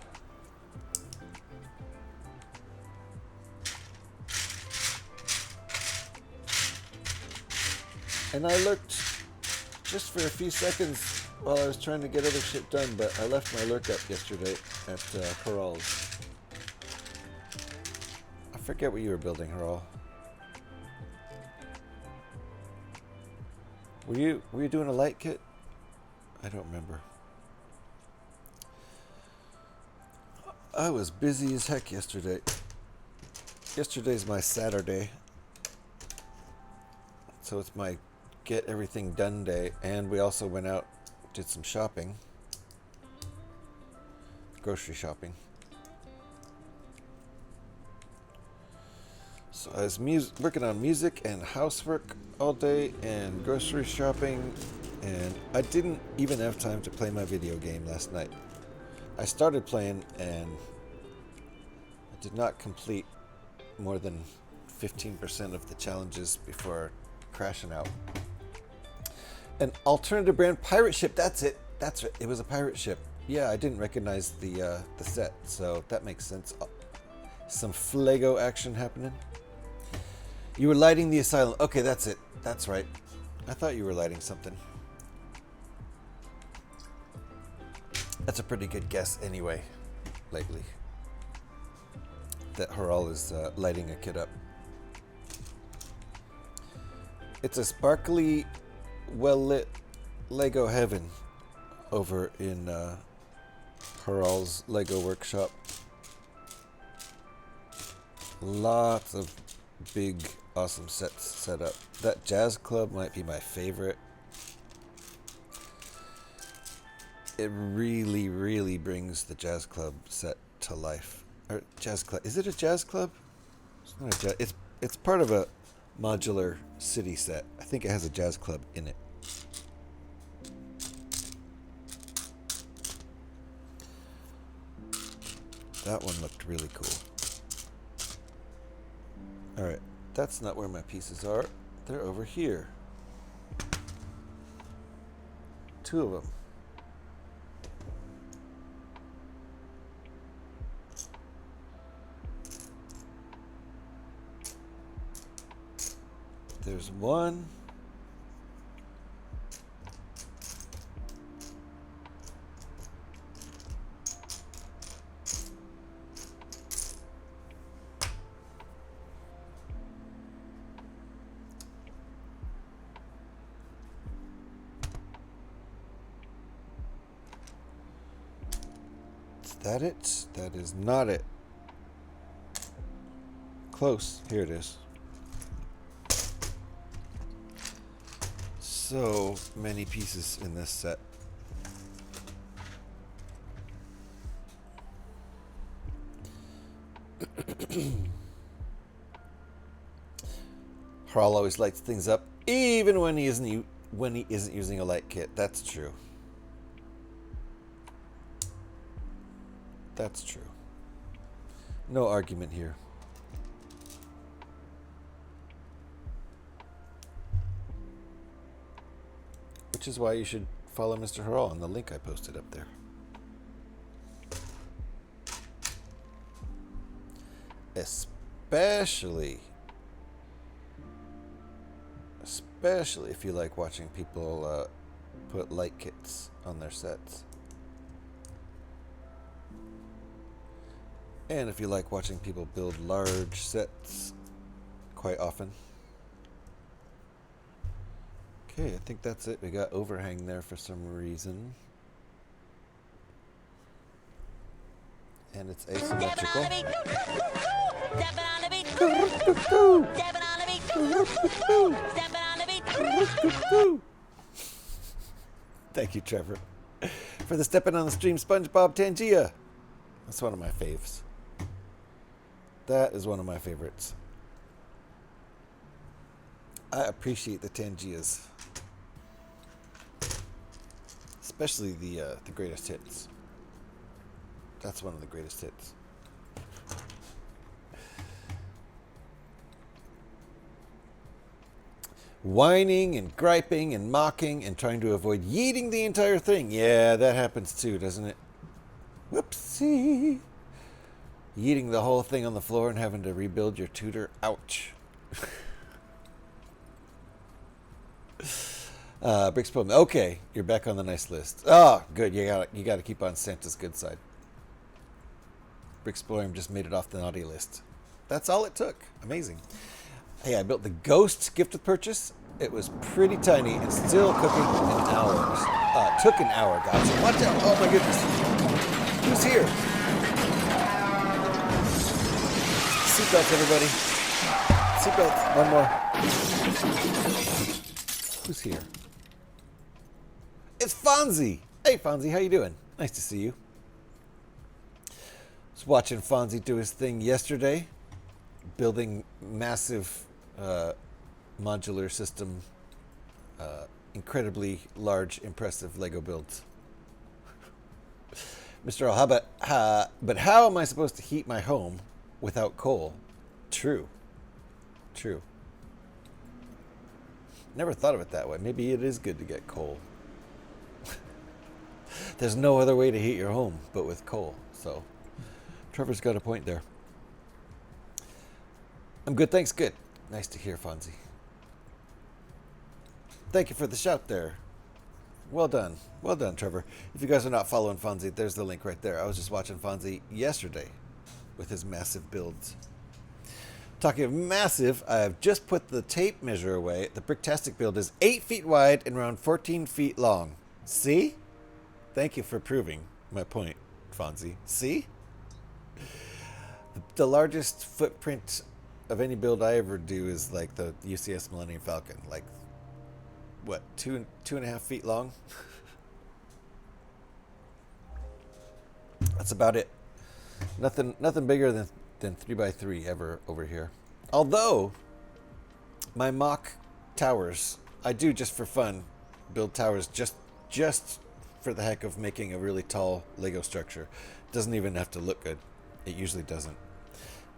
And I looked just for a few seconds while I was trying to get other shit done, but I left my lurk up yesterday at Haral's. I forget what you were building, Haral. Were you doing a light kit? I don't remember. I was busy as heck yesterday. Yesterday's my Saturday. So it's my get everything done day, and we also went out, did some shopping. Grocery shopping. So I was working on music and housework all day and grocery shopping, and I didn't even have time to play my video game last night. I started playing and I did not complete more than 15% of the challenges before crashing out. An alternative brand pirate ship, that's it. That's right, it was a pirate ship. Yeah, I didn't recognize the set, so that makes sense. Some Flego action happening. You were lighting the asylum. Okay, that's it. That's right. I thought you were lighting something. That's a pretty good guess anyway, lately. That Haral is lighting a kit up. It's a sparkly, well-lit Lego heaven over in Haral's Lego workshop. Lots of big, awesome sets set up. That Jazz Club might be my favorite. It really, really brings the Jazz Club set to life. Or Jazz Club. Is it a Jazz Club? It's not a jazz. It's part of a modular city set. I think it has a Jazz Club in it. That one looked really cool. Alright, that's not where my pieces are. They're over here. Two of them. There's one. Is that it? That is not it. Close. Here it is. So many pieces in this set. Harl always lights things up, even when he isn't using a light kit. That's true. That's true. No argument here. Which is why you should follow Mr. Harrell on the link I posted up there. Especially if you like watching people put light kits on their sets. And if you like watching people build large sets quite often. Okay, I think that's it. We got overhang there for some reason. And it's asymmetrical. Thank you, Trevor, for the stepping on the stream, SpongeBob Tangia. That's one of my faves. That is one of my favorites. I appreciate the Tangias, especially the greatest hits. That's one of the greatest hits. Whining and griping and mocking and trying to avoid yeeting the entire thing. Yeah, that happens too, doesn't it? Whoopsie. Yeeting the whole thing on the floor and having to rebuild your tutor. Ouch. Brickbuilding. Okay, you're back on the nice list. Oh, good. You got to keep on Santa's good side. Brickbuilding just made it off the naughty list. That's all it took. Amazing. Hey, I built the Ghost gift with purchase. It was pretty tiny and still cooking in hours. Took an hour, guys. Watch out. Oh, my goodness. Who's here? Seatbelts, everybody. Seatbelts. One more. Who's here? It's Fonzie. Hey, Fonzie. How you doing? Nice to see you. Was watching Fonzie do his thing yesterday. Building massive modular system, incredibly large, impressive Lego builds. Mr. Al, but how am I supposed to heat my home without coal? True. True. Never thought of it that way. Maybe it is good to get coal. There's no other way to heat your home but with coal. So Trevor's got a point there. I'm good, thanks. Good. Nice to hear, Fonzie. Thank you for the shout there. Well done. Well done, Trevor. If you guys are not following Fonzie, there's the link right there. I was just watching Fonzie yesterday with his massive builds. Talking of massive, I've just put the tape measure away. The Bricktastic build is 8 feet wide and around 14 feet long. See? Thank you for proving my point, Fonzie. See? The largest footprint of any build I ever do is like the UCS Millennium Falcon. Like, what, 2.5 feet long? That's about it. Nothing bigger than 3x3 ever over here. Although, my mock towers, I do just for fun, build towers just for the heck of making a really tall Lego structure. Doesn't even have to look good. It usually doesn't.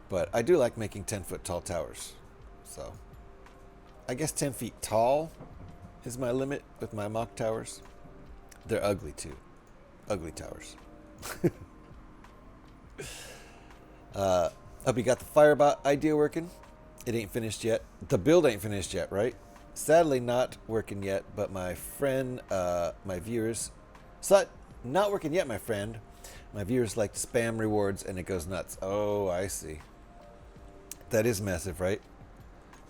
But I do like making 10-foot tall towers. So, I guess 10 feet tall is my limit with my mock towers. They're ugly too. Ugly towers. Hope you got the Firebot idea working. It ain't finished yet. The build ain't finished yet, right? Sadly not working yet, but my friend, my viewers... not working yet, my friend. My viewers like to spam rewards and it goes nuts. Oh, I see. That is massive, right?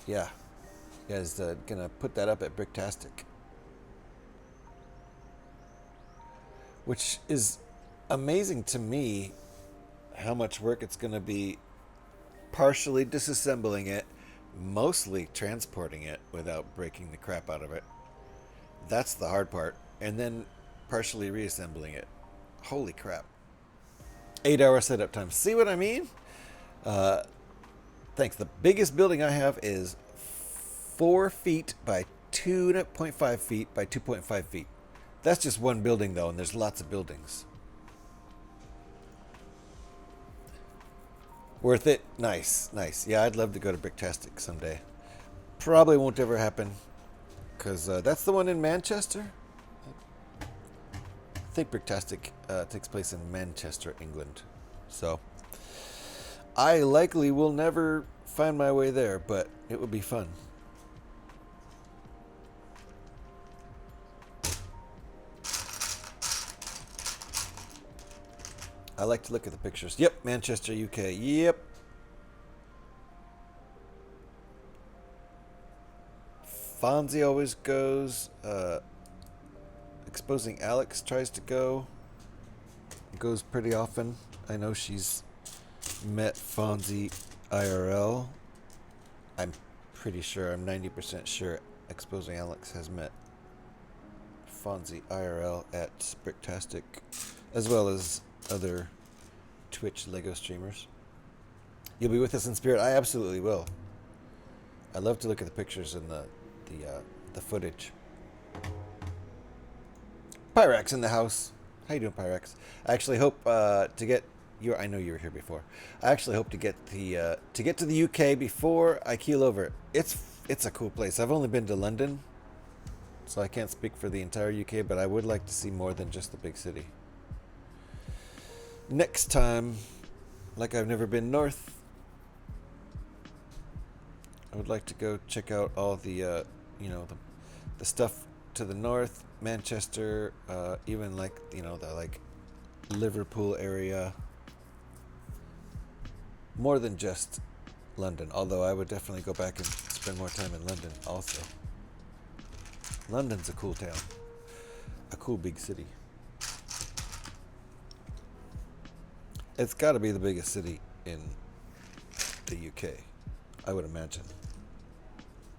Yeah. You guys gonna put that up at Bricktastic. Which is amazing to me how much work it's gonna be partially disassembling it, mostly transporting it without breaking the crap out of it. That's the hard part. And then partially reassembling it. Holy crap. 8-hour setup time. See what I mean? Thanks. The biggest building I have is 4 feet by 2.5 feet by 2.5 feet. That's just one building though, and there's lots of buildings. Worth it? Nice, nice. Yeah, I'd love to go to Bricktastic someday. Probably won't ever happen, because that's the one in Manchester? I think Bricktastic takes place in Manchester, England. So, I likely will never find my way there, but it would be fun. I like to look at the pictures. Yep, Manchester, UK. Yep. Fonzie always goes. Exposing Alex tries to go. Goes pretty often. I know she's met Fonzie IRL. I'm pretty sure, I'm 90% sure Exposing Alex has met Fonzie IRL at Bricktastic, as well as other Twitch Lego streamers. You'll be with us in spirit. I absolutely will. I love to look at the pictures and the footage. Pyrex in the house. How you doing, Pyrex? I actually hope to get you. I know you were here before. I actually hope to get to the UK before I keel over. It's a cool place. I've only been to London, so I can't speak for the entire UK, but I would like to see more than just the big city. Next time, like I've never been north, I would like to go check out all the the stuff to the north, Manchester, even like the like Liverpool area. More than just London, although I would definitely go back and spend more time in London also. London's a cool town, a cool big city. It's got to be the biggest city in the UK, I would imagine.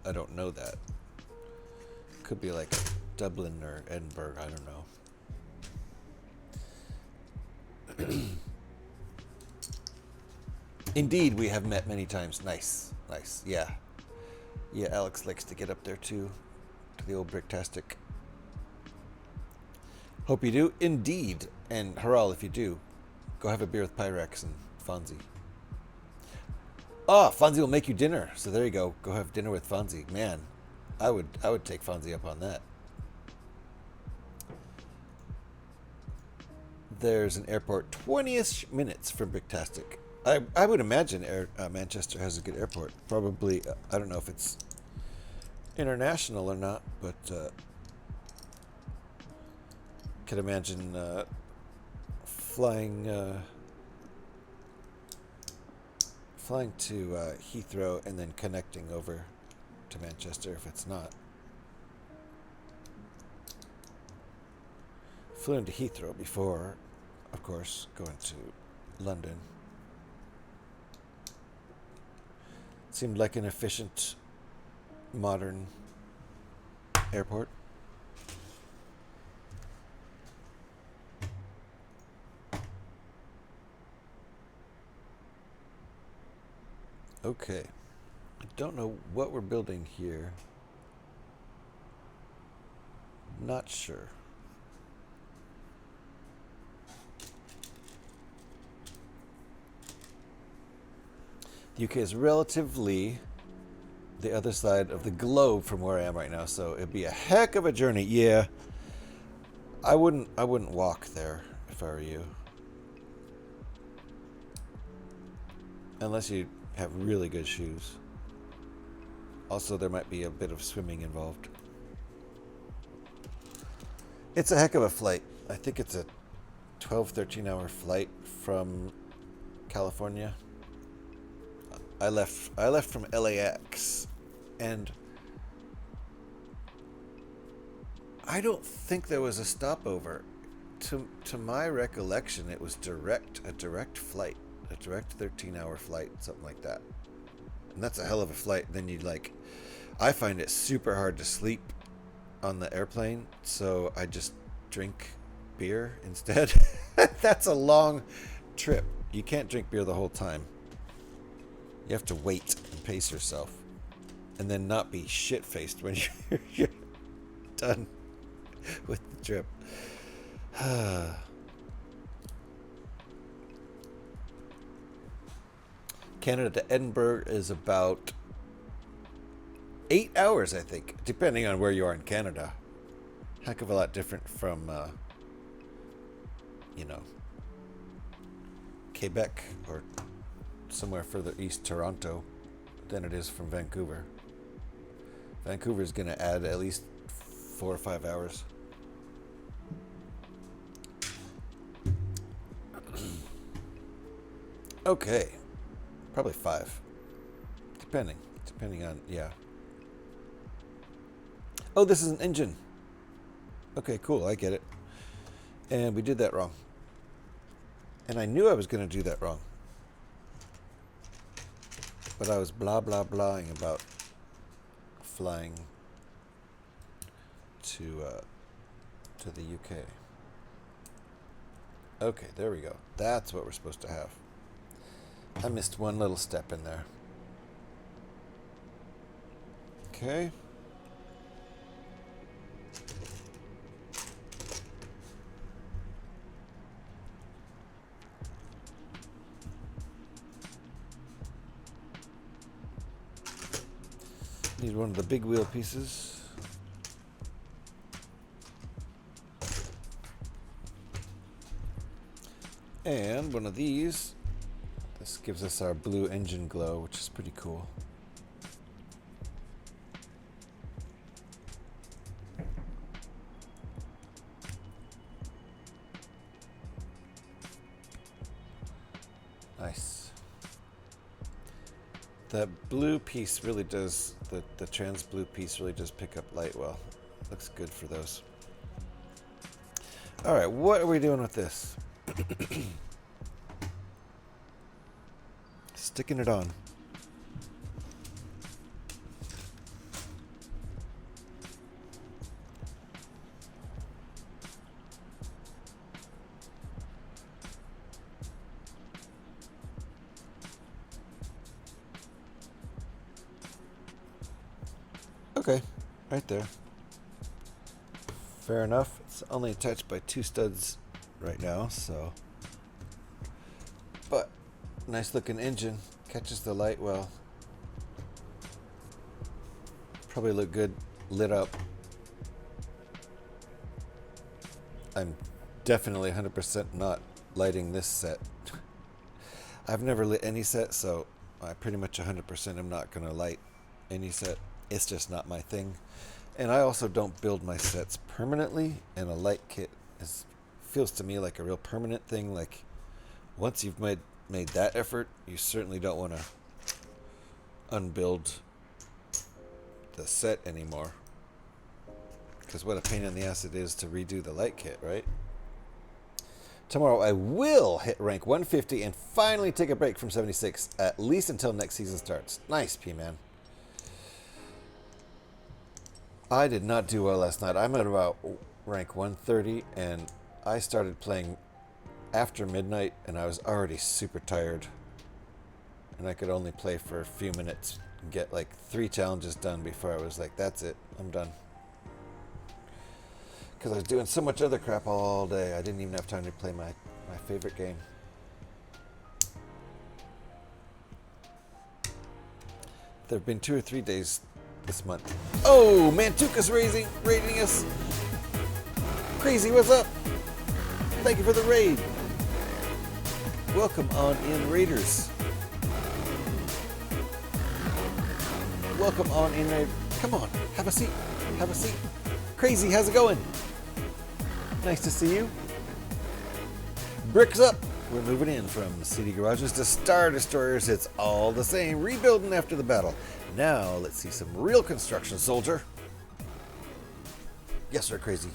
I don't know that. Could be like Dublin or Edinburgh, I don't know. Indeed, we have met many times. Nice, nice, yeah. Yeah, Alex likes to get up there too, to the old Bricktastic. Hope you do. Indeed, and Haral, if you do, go have a beer with Pyrex and Fonzie. Oh, Fonzie will make you dinner. So there you go. Go have dinner with Fonzie. Man, I would take Fonzie up on that. There's an airport 20-ish minutes from Bricktastic. I would imagine Manchester has a good airport. Probably, I don't know if it's international or not, but could imagine flying to Heathrow and then connecting over to Manchester if it's not. Flew into Heathrow before, of course, going to London. Seemed like an efficient, modern airport. Okay. I don't know what we're building here. Not sure. The UK is relatively the other side of the globe from where I am right now, so it'd be a heck of a journey. Yeah, I wouldn't walk there if I were you, unless you have really good shoes. Also, there might be a bit of swimming involved. It's a heck of a flight. I think it's a 12-13 hour flight from California. I left from LAX, and I don't think there was a stopover. To my recollection, it was a direct flight, a direct 13-hour flight, something like that. And that's a hell of a flight. Then I find it super hard to sleep on the airplane, so I just drink beer instead. That's a long trip. You can't drink beer the whole time. You have to wait and pace yourself, and then not be shit-faced when you're done with the trip. Canada to Edinburgh is about 8 hours, I think, depending on where you are in Canada. Heck of a lot different from, Quebec or somewhere further east, Toronto, than it is from Vancouver. Vancouver's going to add at least 4 or 5 hours. Okay, probably 5, depending on, yeah. Oh, this is an engine. Okay, cool, I get it. And we did that wrong. And I knew I was going to do that wrong. But I was blah, blah, blahing about flying to the UK. Okay, there we go. That's what we're supposed to have. I missed one little step in there. Okay. Need one of the big wheel pieces. And one of these. This gives us our blue engine glow, which is pretty cool. Nice. The blue piece really does, the trans blue piece really does pick up light well. Looks good for those. All right, what are we doing with this? Sticking it on. Okay, right there. Fair enough. It's only attached by 2 studs right now, so. But nice looking engine, catches the light well. Probably look good lit up. I'm definitely 100% not lighting this set. I've never lit any set, so I pretty much 100% am not going to light any set. It's just not my thing. And I also don't build my sets permanently, and a light kit feels to me like a real permanent thing. Like, once you've made that effort, you certainly don't want to unbuild the set anymore. Because what a pain in the ass it is to redo the light kit, right? Tomorrow I will hit rank 150 and finally take a break from 76, at least until next season starts. Nice, P-Man. I did not do well last night. I'm at about rank 130, and I started playing after midnight, and I was already super tired. And I could only play for a few minutes and get like 3 challenges done before I was like, that's it, I'm done. Because I was doing so much other crap all day, I didn't even have time to play my favorite game. There have been 2 or 3 days this month. Oh, Mantuka's raiding us. Crazy, what's up? Thank you for the raid. Welcome on in, Raiders. Welcome on in, Raiders. Come on, have a seat. Have a seat. Crazy, how's it going? Nice to see you. Bricks up. We're moving in from city garages to Star Destroyers. It's all the same. Rebuilding after the battle. Now, let's see some real construction, soldier. Yes, sir, Crazy.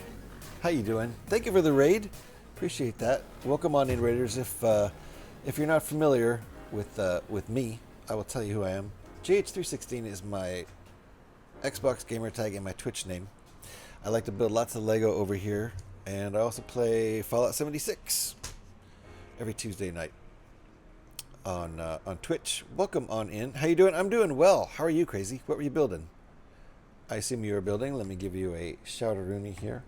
How you doing? Thank you for the raid. Appreciate that. Welcome on in, Raiders. If you're not familiar with me, I will tell you who I am. JH316 is my Xbox gamer tag and my Twitch name. I like to build lots of Lego over here, and I also play Fallout 76 every Tuesday night on Twitch. Welcome on in. How you doing? I'm doing well. How are you, Crazy? What were you building? I assume you were building. Let me give you a shout-a-rooney here.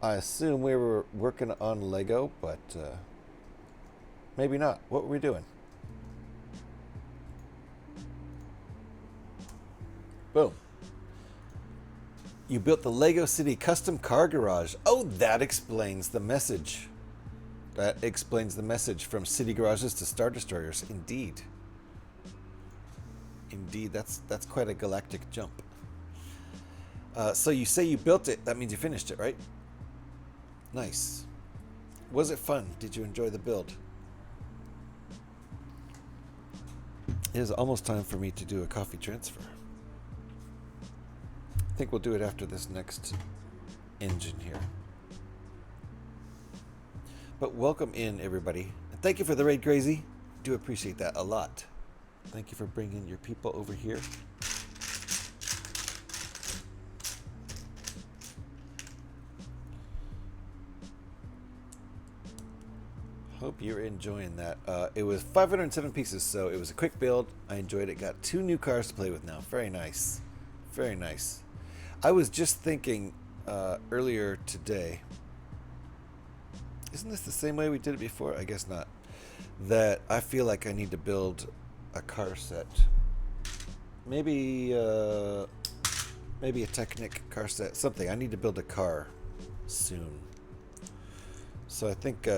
I assume we were working on Lego, but maybe not. What were we doing? Boom. You built the Lego City custom car garage. Oh, that explains the message. That explains the message from city garages to Star Destroyers. Indeed. Indeed, that's quite a galactic jump. So you say you built it. That means you finished it, right? Nice. Was it fun? Did you enjoy the build? It is almost time for me to do a coffee transfer. I think we'll do it after this next engine here. But welcome in, everybody. And thank you for the raid, Crazy. Do appreciate that a lot. Thank you for bringing your people over here. Hope you're enjoying that. It was 507 pieces, so it was a quick build. I enjoyed it. Got 2 new cars to play with now. Very nice. Very nice. I was just thinking earlier today, isn't this the same way we did it before? I guess not. That I feel like I need to build a car set. Maybe a Technic car set. Something. I need to build a car soon. So I think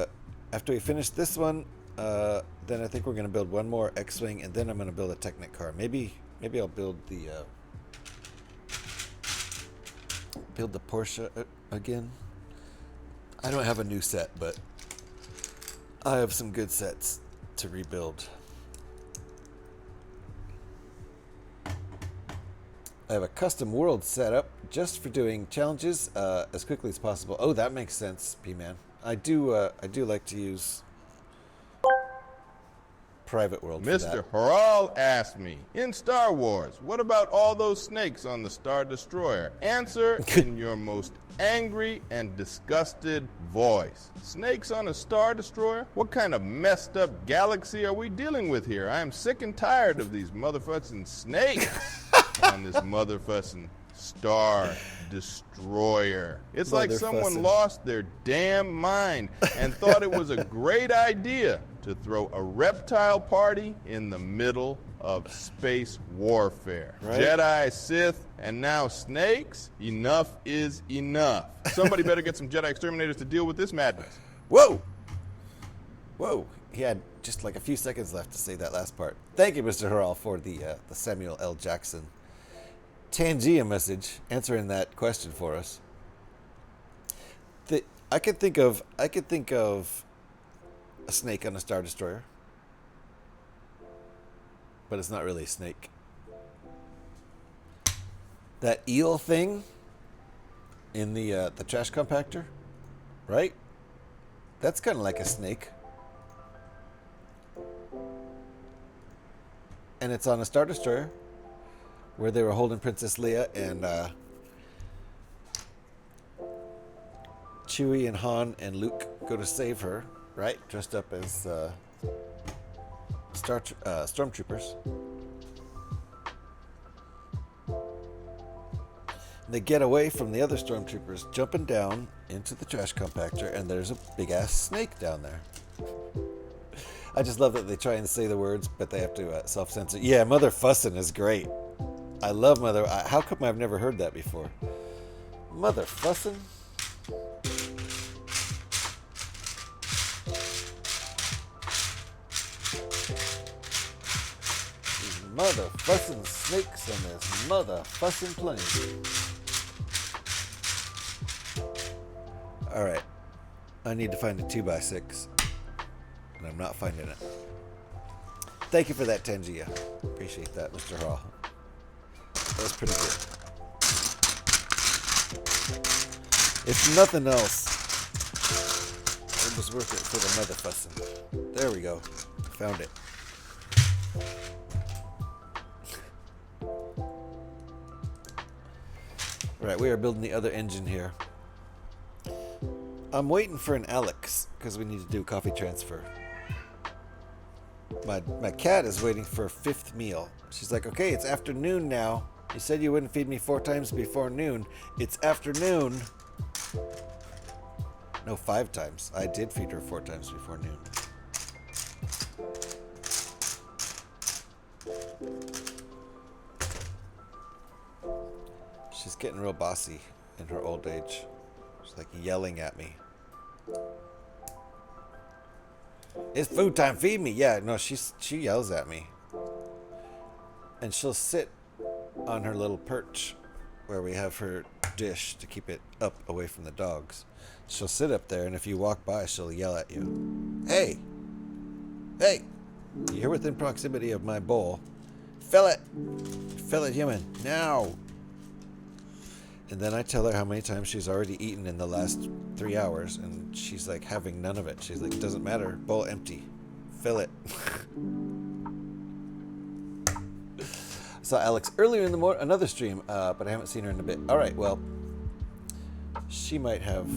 after we finish this one, then I think we're going to build one more X-Wing, and then I'm going to build a Technic car. Maybe I'll build the Porsche again. I don't have a new set, but I have some good sets to rebuild. I have a custom world set up just for doing challenges as quickly as possible. Oh, that makes sense, P-Man. I do like to use private world. Mr. Harral asked me, in Star Wars, what about all those snakes on the Star Destroyer? Answer in your most angry and disgusted voice. Snakes on a Star Destroyer? What kind of messed up galaxy are we dealing with here? I am sick and tired of these motherfucking snakes on this motherfucking Star Destroyer. It's like someone lost their damn mind and thought it was a great idea to throw a reptile party in the middle of space warfare. Right? Jedi, Sith, and now snakes? Enough is enough. Somebody better get some Jedi exterminators to deal with this madness. Whoa! Whoa. He had just like a few seconds left to say that last part. Thank you, Mr. Harral, for the Samuel L. Jackson Tangia message, answering that question for us. I could think of a snake on a Star Destroyer, but it's not really a snake. That eel thing in the trash compactor, right? That's kind of like a snake, and it's on a Star Destroyer, where they were holding Princess Leia, and Chewie and Han and Luke go to save her, right? Dressed up as stormtroopers. They get away from the other stormtroopers, jumping down into the trash compactor, and there's a big-ass snake down there. I just love that they try and say the words, but they have to self-censor. Yeah, Mother Fussin' is great. I love Mother... How come I've never heard that before? Mother Fussin'? These mother fussin' snakes on this mother fussin' plane. Alright. I need to find a 2x6. And I'm not finding it. Thank you for that, Tangia. Appreciate that, Mr. Hall. That was pretty good. If nothing else, it was worth it for the mother fussin'. There we go. Found it. Right, we are building the other engine here. I'm waiting for an Alex because we need to do coffee transfer. My cat is waiting for a 5th meal. She's like, okay, it's afternoon now. You said you wouldn't feed me 4 times before noon. It's afternoon. No, 5 times. I did feed her 4 times before noon. She's getting real bossy in her old age. She's like yelling at me. It's food time, feed me. Yeah, no, she yells at me. And she'll sit on her little perch where we have her dish to keep it up away from the dogs. She'll sit up there, and if you walk by, she'll yell at you. Hey! Hey! You're within proximity of my bowl. Fill it! Fill it, human. Now! And then I tell her how many times she's already eaten in the last 3 hours, and she's like having none of it. She's like, it doesn't matter. Bowl empty. Fill it. Saw Alex earlier in the morning, another stream, but I haven't seen her in a bit. All right, well, she might have,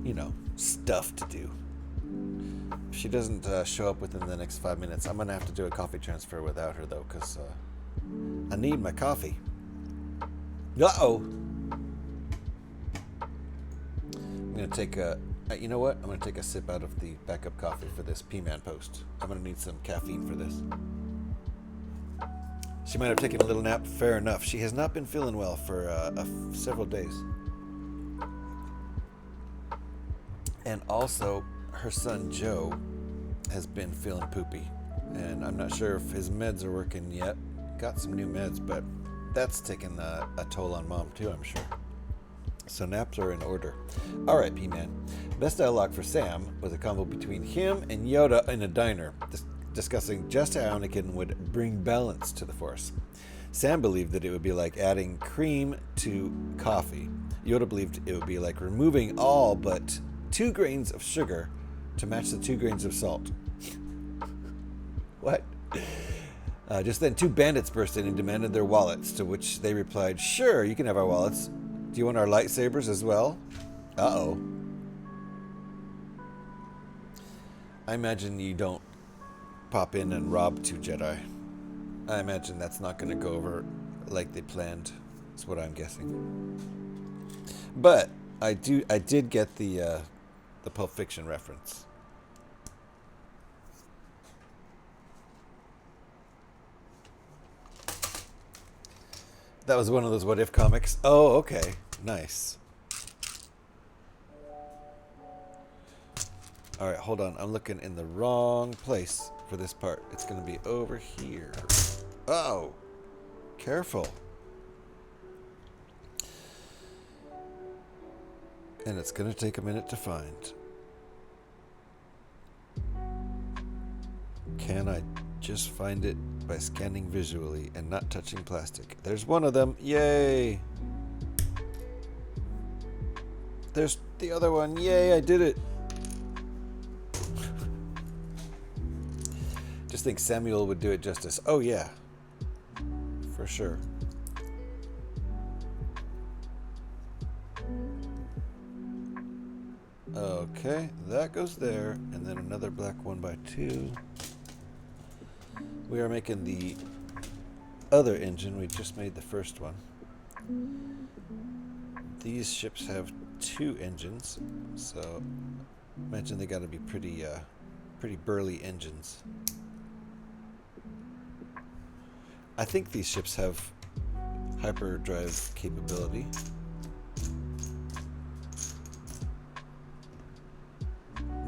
you know, stuff to do. She doesn't show up within the next 5 minutes. I'm gonna have to do a coffee transfer without her though, because I need my coffee. Uh-oh. I'm gonna take a, you know what? I'm gonna take a sip out of the backup coffee for this P-Man post. I'm gonna need some caffeine for this. She might have taken a little nap. Fair enough. She has not been feeling well for several days. And also, her son Joe has been feeling poopy, and I'm not sure if his meds are working yet. Got some new meds, but that's taken a toll on Mom too, I'm sure. So naps are in order. All right, P-Man. Best dialogue for Sam was a combo between him and Yoda in a diner, discussing just how Anakin would bring balance to the Force. Sam believed that it would be like adding cream to coffee. Yoda believed it would be like removing all but 2 grains of sugar to match the 2 grains of salt. What? Just then, 2 bandits burst in and demanded their wallets, to which they replied, "Sure, you can have our wallets. Do you want our lightsabers as well?" Uh-oh. I imagine you don't pop in and rob 2 Jedi. I imagine that's not going to go over like they planned. That's what I'm guessing. But I did get the Pulp Fiction reference. That was one of those What If comics. Oh, okay. Nice. All right, hold on. I'm looking in the wrong place for this part. It's going to be over here. Oh, careful. And it's going to take a minute to find. Can I just find it by scanning visually and not touching plastic? There's one of them. Yay! There's the other one. Yay, I did it. Just think Samuel would do it justice. Oh, yeah. For sure. Okay, that goes there. And then another black 1x2. We are making the other engine. We just made the first one. These ships have 2 engines, so imagine they got to be pretty burly engines. I think these ships have hyperdrive capability.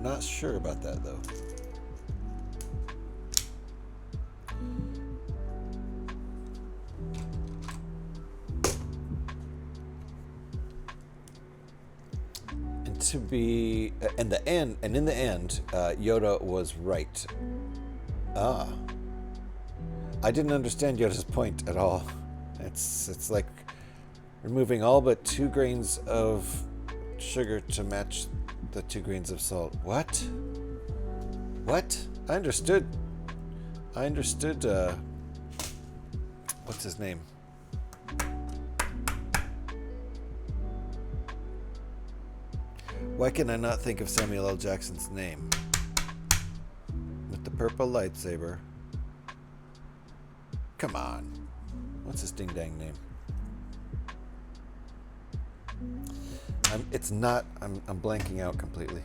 Not sure about that though. To be in the end, Yoda was right. Ah, I didn't understand Yoda's point at all. It's like removing all but 2 grains of sugar to match the 2 grains of salt. What? I understood. What's his name? Why can I not think of Samuel L. Jackson's name? With the purple lightsaber. Come on. What's his ding-dang name? I'm blanking out completely.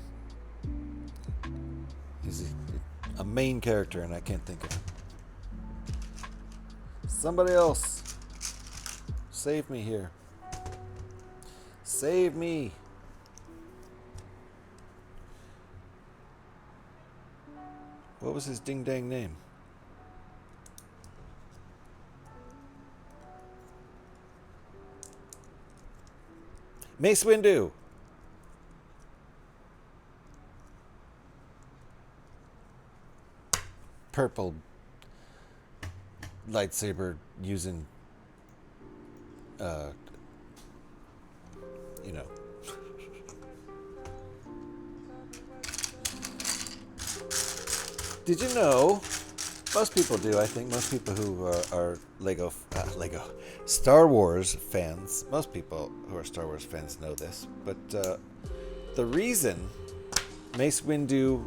He's a main character and I can't think of him. Somebody else. Save me here. Save me. What was his ding-dang name? Mace Windu! Purple lightsaber using, you know. Did you know? Most people do, I think. Most people who are Star Wars fans. Most people who are Star Wars fans know this. But the reason Mace Windu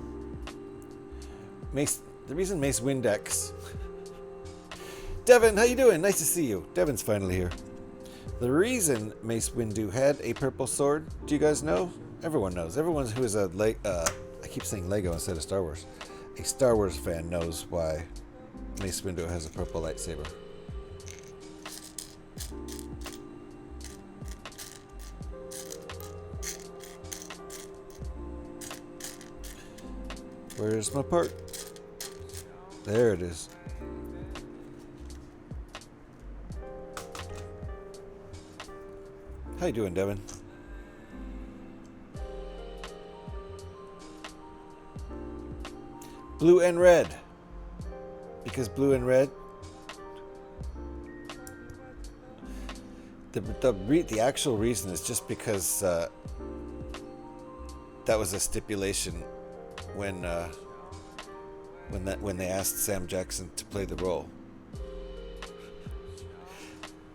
Mace Windex. Devin, how you doing? Nice to see you. Devin's finally here. The reason Mace Windu had a purple sword, do you guys know? Everyone knows. Everyone who is I keep saying Lego instead of Star Wars. A Star Wars fan knows why Mace Windu has a purple lightsaber. Where's my part? There it is. How you doing, Devin? Blue and red. Because blue and red. The actual reason is just because that was a stipulation when they asked Sam Jackson to play the role.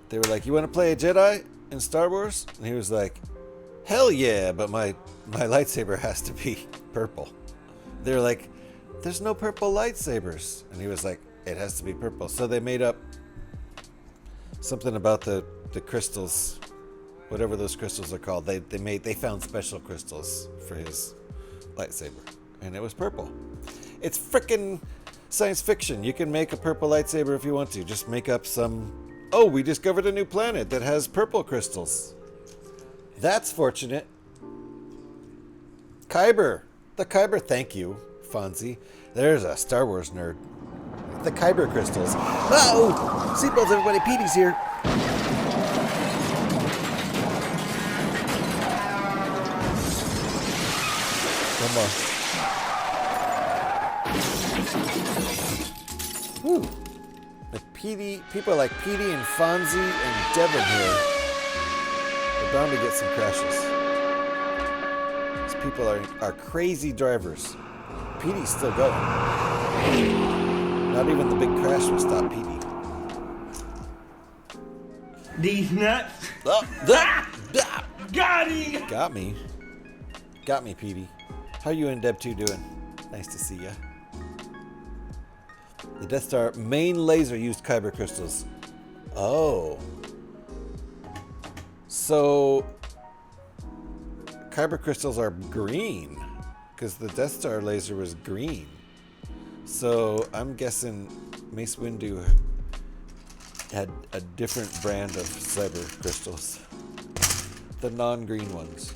They were like, "You want to play a Jedi in Star Wars?" And he was like, "Hell yeah, but my lightsaber has to be purple." They were like, "There's no purple lightsabers." And he was like, "It has to be purple." So they made up something about the crystals, whatever those crystals are called. They found special crystals for his lightsaber, and it was purple. It's frickin' science fiction. You can make a purple lightsaber if you want to. Just make up some, "Oh, we discovered a new planet that has purple crystals." That's fortunate. Kyber. The Kyber, thank you, Fonzie. There's a Star Wars nerd. The Kyber crystals. Uh-oh! Seatbelts, everybody. Petey's here. One more. Woo. People like Petey and Fonzie and Devin here are bound to get some crashes. These people are crazy drivers. Petey's still going. Not even the big crash will stop Petey. These nuts. Oh, Got him. Got me, Petey. How you and Deb 2 doing? Nice to see ya. The Death Star main laser used Kyber crystals. Oh. So Kyber crystals are green because the Death Star laser was green. So I'm guessing Mace Windu had a different brand of cyber crystals. The non-green ones.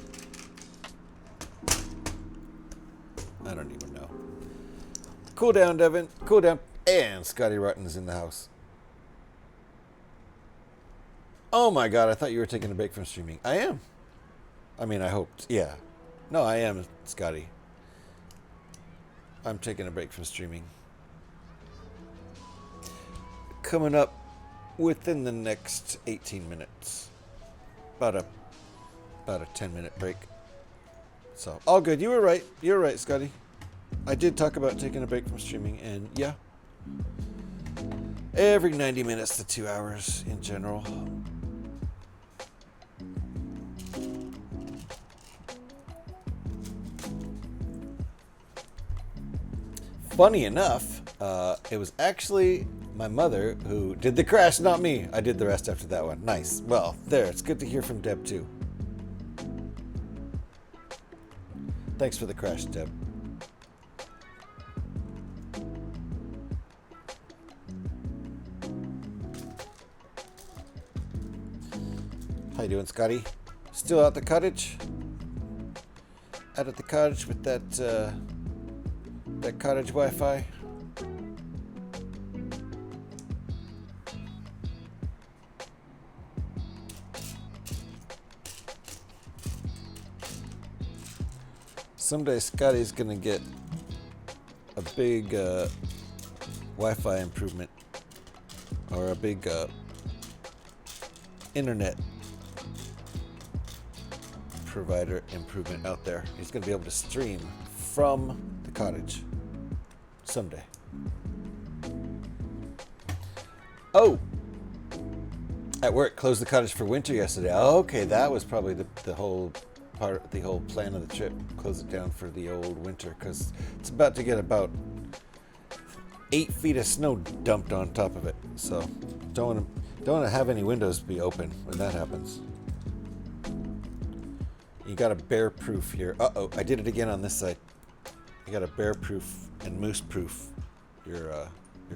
I don't even know. Cool down, Devin. Cool down. And Scotty Rutten's in the house. Oh my god, I thought you were taking a break from streaming. I am. I mean, I hoped. Yeah. No, I am, Scotty. I'm taking a break from streaming. Coming up within the next 18 minutes. About a 10-minute break. So, all good. You were right. You were right, Scotty. I did talk about taking a break from streaming, and yeah. Every 90 minutes to 2 hours in general. Funny enough, it was actually my mother who did the crash, not me. I did the rest after that one. Nice. Well, there. It's good to hear from Deb, too. Thanks for the crash, Deb. How you doing, Scotty? Still at the cottage? Out at the cottage with that that cottage Wi-Fi? Someday Scotty's gonna get a big Wi-Fi improvement or a big internet provider improvement out there. He's gonna be able to stream from the cottage someday. Oh, at work closed the cottage for winter yesterday. Okay, that was probably the whole part, the whole plan of the trip. Close it down for the old winter because it's about to get about 8 feet of snow dumped on top of it. So don't want to have any windows be open when that happens. You got to bear proof here. Uh-oh, I did it again on this side. You got to bear proof and moose proof your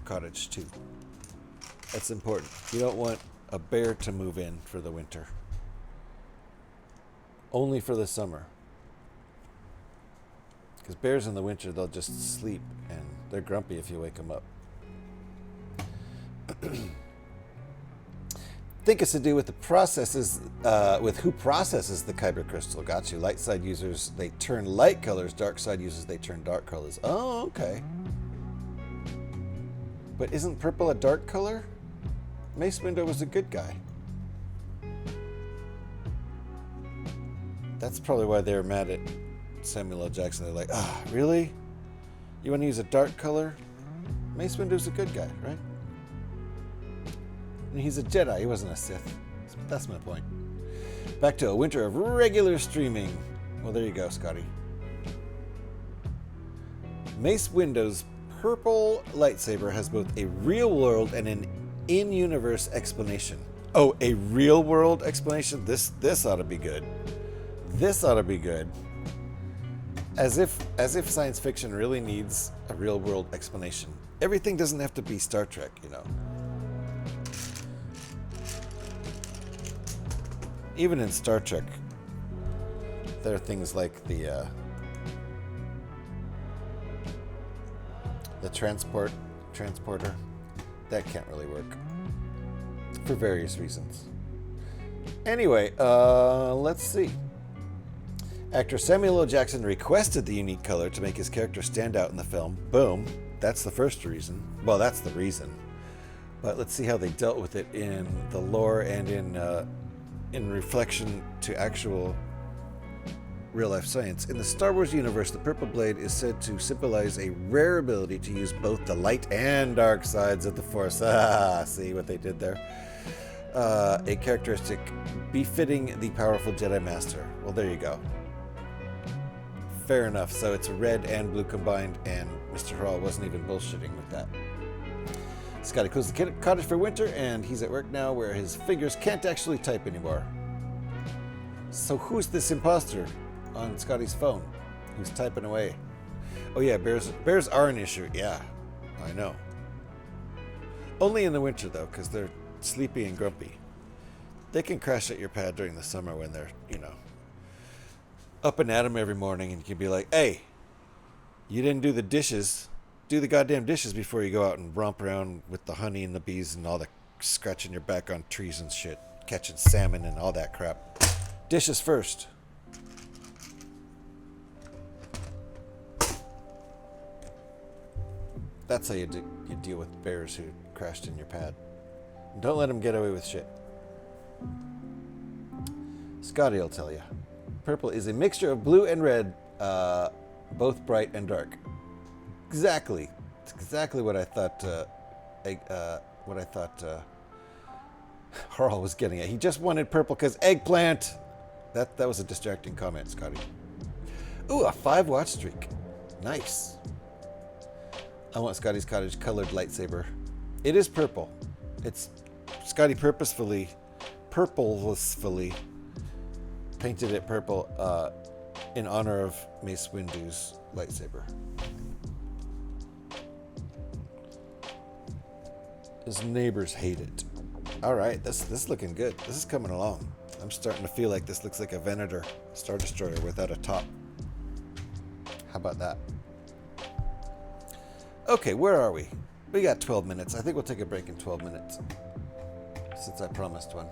cottage too. That's important. You don't want a bear to move in for the winter. Only for the summer. Because bears in the winter, they'll just sleep and they're grumpy if you wake them up. Think it's to do with the processes, with who processes the kyber crystal. Got you. Light side users, they turn light colors. Dark side users, they turn dark colors. Oh, okay. But isn't purple a dark color? Mace Windu was a good guy. That's probably why they were mad at Samuel L. Jackson. They're like, really? You want to use a dark color? Mace Windu's a good guy, right? And he's a Jedi. He wasn't a Sith. That's my point. Back to a winter of regular streaming. Well, there you go, Scotty. Mace Windu's purple lightsaber has both a real-world and an in-universe explanation. Oh, a real-world explanation? This ought to be good. This ought to be good. As if science fiction really needs a real-world explanation. Everything doesn't have to be Star Trek, you know. Even in Star Trek, there are things like the transporter. That can't really work for various reasons. Anyway, let's see. Actor Samuel L. Jackson requested the unique color to make his character stand out in the film. Boom. That's the first reason. Well, that's the reason. But let's see how they dealt with it in the lore and in reflection to actual real-life science. In the Star Wars universe, the purple blade is said to symbolize a rare ability to use both the light and dark sides of the Force. See what they did there? A characteristic befitting the powerful Jedi Master. Well, there you go. Fair enough. So it's red and blue combined, and Mr. Hurrell wasn't even bullshitting with that. Scotty closed the cottage for winter, and he's at work now where his fingers can't actually type anymore. So who's this imposter on Scotty's phone who's typing away? Oh yeah, bears are an issue. Yeah, I know. Only in the winter though, because they're sleepy and grumpy. They can crash at your pad during the summer when they're, you know, up and at 'em every morning, and you can be like, hey, you didn't do the dishes. Do the goddamn dishes before you go out and romp around with the honey and the bees and all the scratching your back on trees and shit, catching salmon and all that crap. Dishes first. That's how you deal with bears who crashed in your pad. Don't let them get away with shit. Scotty will tell you. Purple is a mixture of blue and red, both bright and dark. Exactly. It's exactly what I thought. Harl was getting at. He just wanted purple because eggplant. That was a distracting comment, Scotty. Ooh, a 5-watch streak. Nice. I want Scotty's cottage colored lightsaber. It is purple. It's Scotty purposefully painted it purple in honor of Mace Windu's lightsaber. His neighbors hate it. All right, this is looking good. This is coming along. I'm starting to feel like this looks like a Venator Star Destroyer without a top. How about that? Okay, where are we? We got 12 minutes. I think we'll take a break in 12 minutes, since I promised one.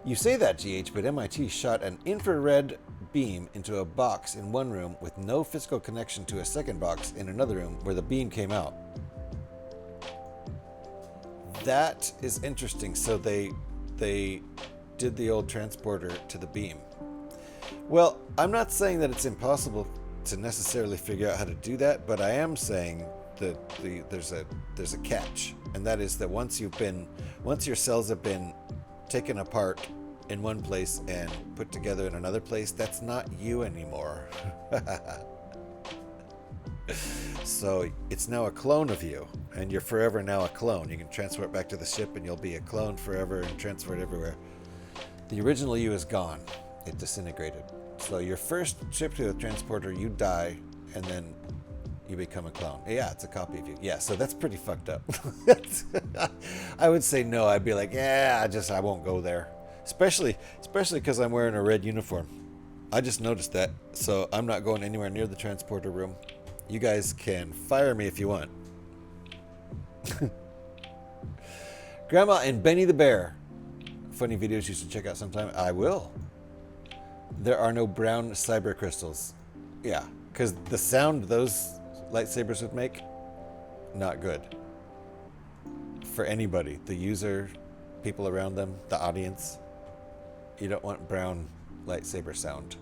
You say that, GH, but MIT shot an infrared beam into a box in one room with no physical connection to a second box in another room where the beam came out. That is interesting. So they did the old transporter to the beam. Well, I'm not saying that it's impossible to necessarily figure out how to do that, but I am saying that there's a catch, and that is that once your cells have been taken apart in one place and put together in another place, that's not you anymore. So it's now a clone of you, and you're forever now a clone. You can transfer it back to the ship, and you'll be a clone forever and transfer it everywhere. The original you is gone. It disintegrated. So your first trip to the transporter, you die, and then you become a clone. Yeah, it's a copy of you. Yeah, so that's pretty fucked up. I would say no. I'd be like, yeah, I won't go there. Especially because I'm wearing a red uniform. I just noticed that, so I'm not going anywhere near the transporter room. You guys can fire me if you want. Grandma and Benny the Bear. Funny videos you should check out sometime. I will. There are no brown cyber crystals. Yeah, because the sound those lightsabers would make, not good. For anybody. The user, people around them, the audience. You don't want brown lightsaber sound.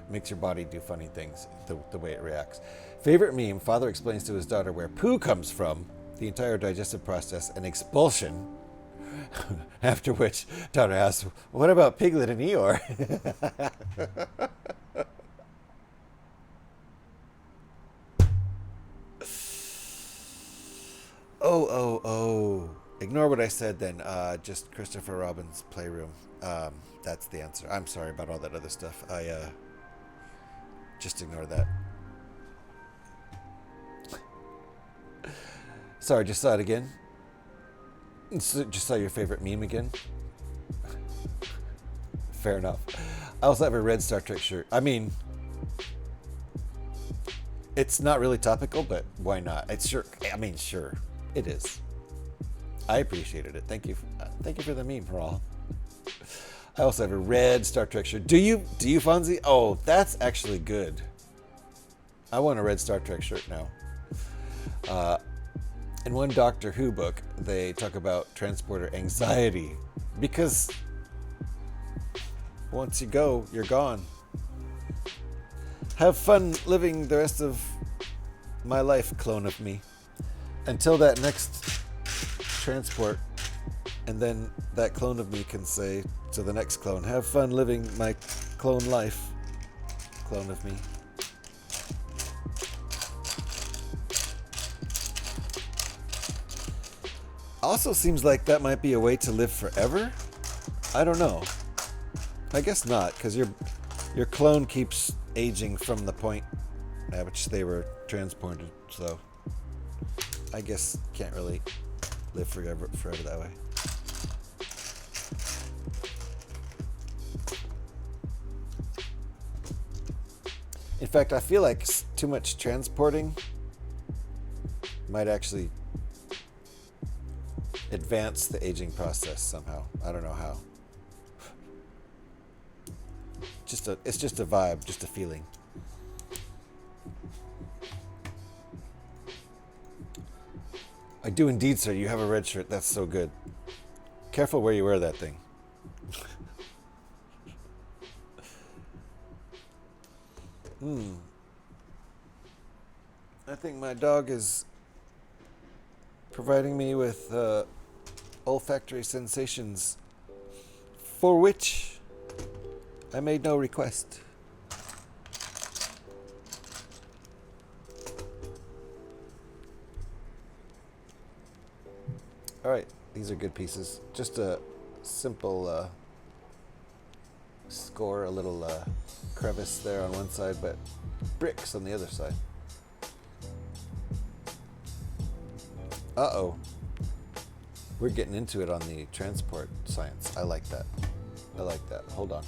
Makes your body do funny things, the way it reacts. Favorite meme, father explains to his daughter where poo comes from, the entire digestive process, and expulsion. After which, daughter asks, what about Piglet and Eeyore? Oh. Ignore what I said then. Just Christopher Robin's Playroom. That's the answer. I'm sorry about all that other stuff. Just ignore that. Sorry, just saw it again. Just saw your favorite meme again. Fair enough. I also have a red Star Trek shirt. I mean, it's not really topical, but why not? It's sure. I mean, sure, it is. I appreciated it. Thank you. Thank you for the meme, Raul. I also have a red Star Trek shirt. Do you, Fonzie? Oh, that's actually good. I want a red Star Trek shirt now. In one Doctor Who book, they talk about transporter anxiety because once you go, you're gone. Have fun living the rest of my life, clone of me, until that next transport, and then that clone of me can say to the next clone, have fun living my clone life, clone of me. Also seems like that might be a way to live forever. I don't know. I guess not, because your clone keeps aging from the point at which they were transported, so I guess can't really live forever that way. In fact, I feel like too much transporting might actually advance the aging process somehow. I don't know how. It's just a vibe, just a feeling. I do indeed, sir. You have a red shirt. That's so good. Careful where you wear that thing. I think my dog is providing me with olfactory sensations for which I made no request. All right, these are good pieces. Just a simple score, a little crevice there on one side, but bricks on the other side. Uh-oh. We're getting into it on the transport science. I like that. I like that. Hold on.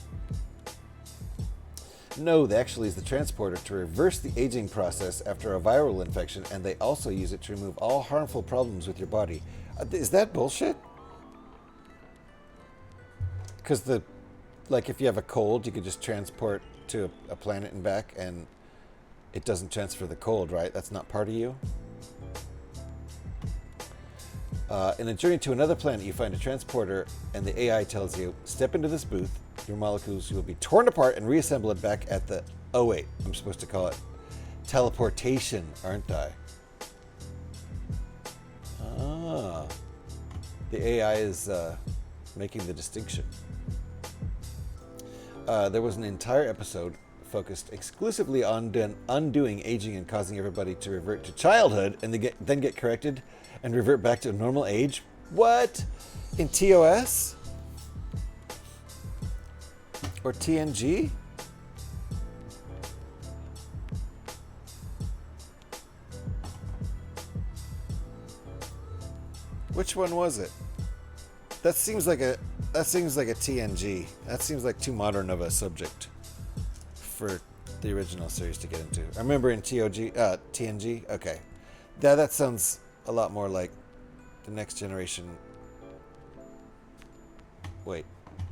No, they actually use the transporter to reverse the aging process after a viral infection, and they also use it to remove all harmful problems with your body. Is that bullshit? Because like if you have a cold, you could just transport to a planet and back, and it doesn't transfer the cold, right? That's not part of you. In a journey to another planet, you find a transporter, and the AI tells you, step into this booth, your molecules will be torn apart and reassembled back at the... Oh wait, I'm supposed to call it teleportation, aren't I? Ah. The AI is making the distinction. There was an entire episode focused exclusively on undoing aging and causing everybody to revert to childhood and then get corrected and revert back to a normal age? What? In TOS? Or TNG? Which one was it? That seems like a TNG. That seems like too modern of a subject for the original series to get into. I remember in TNG. Okay, that sounds a lot more like the Next Generation. Wait,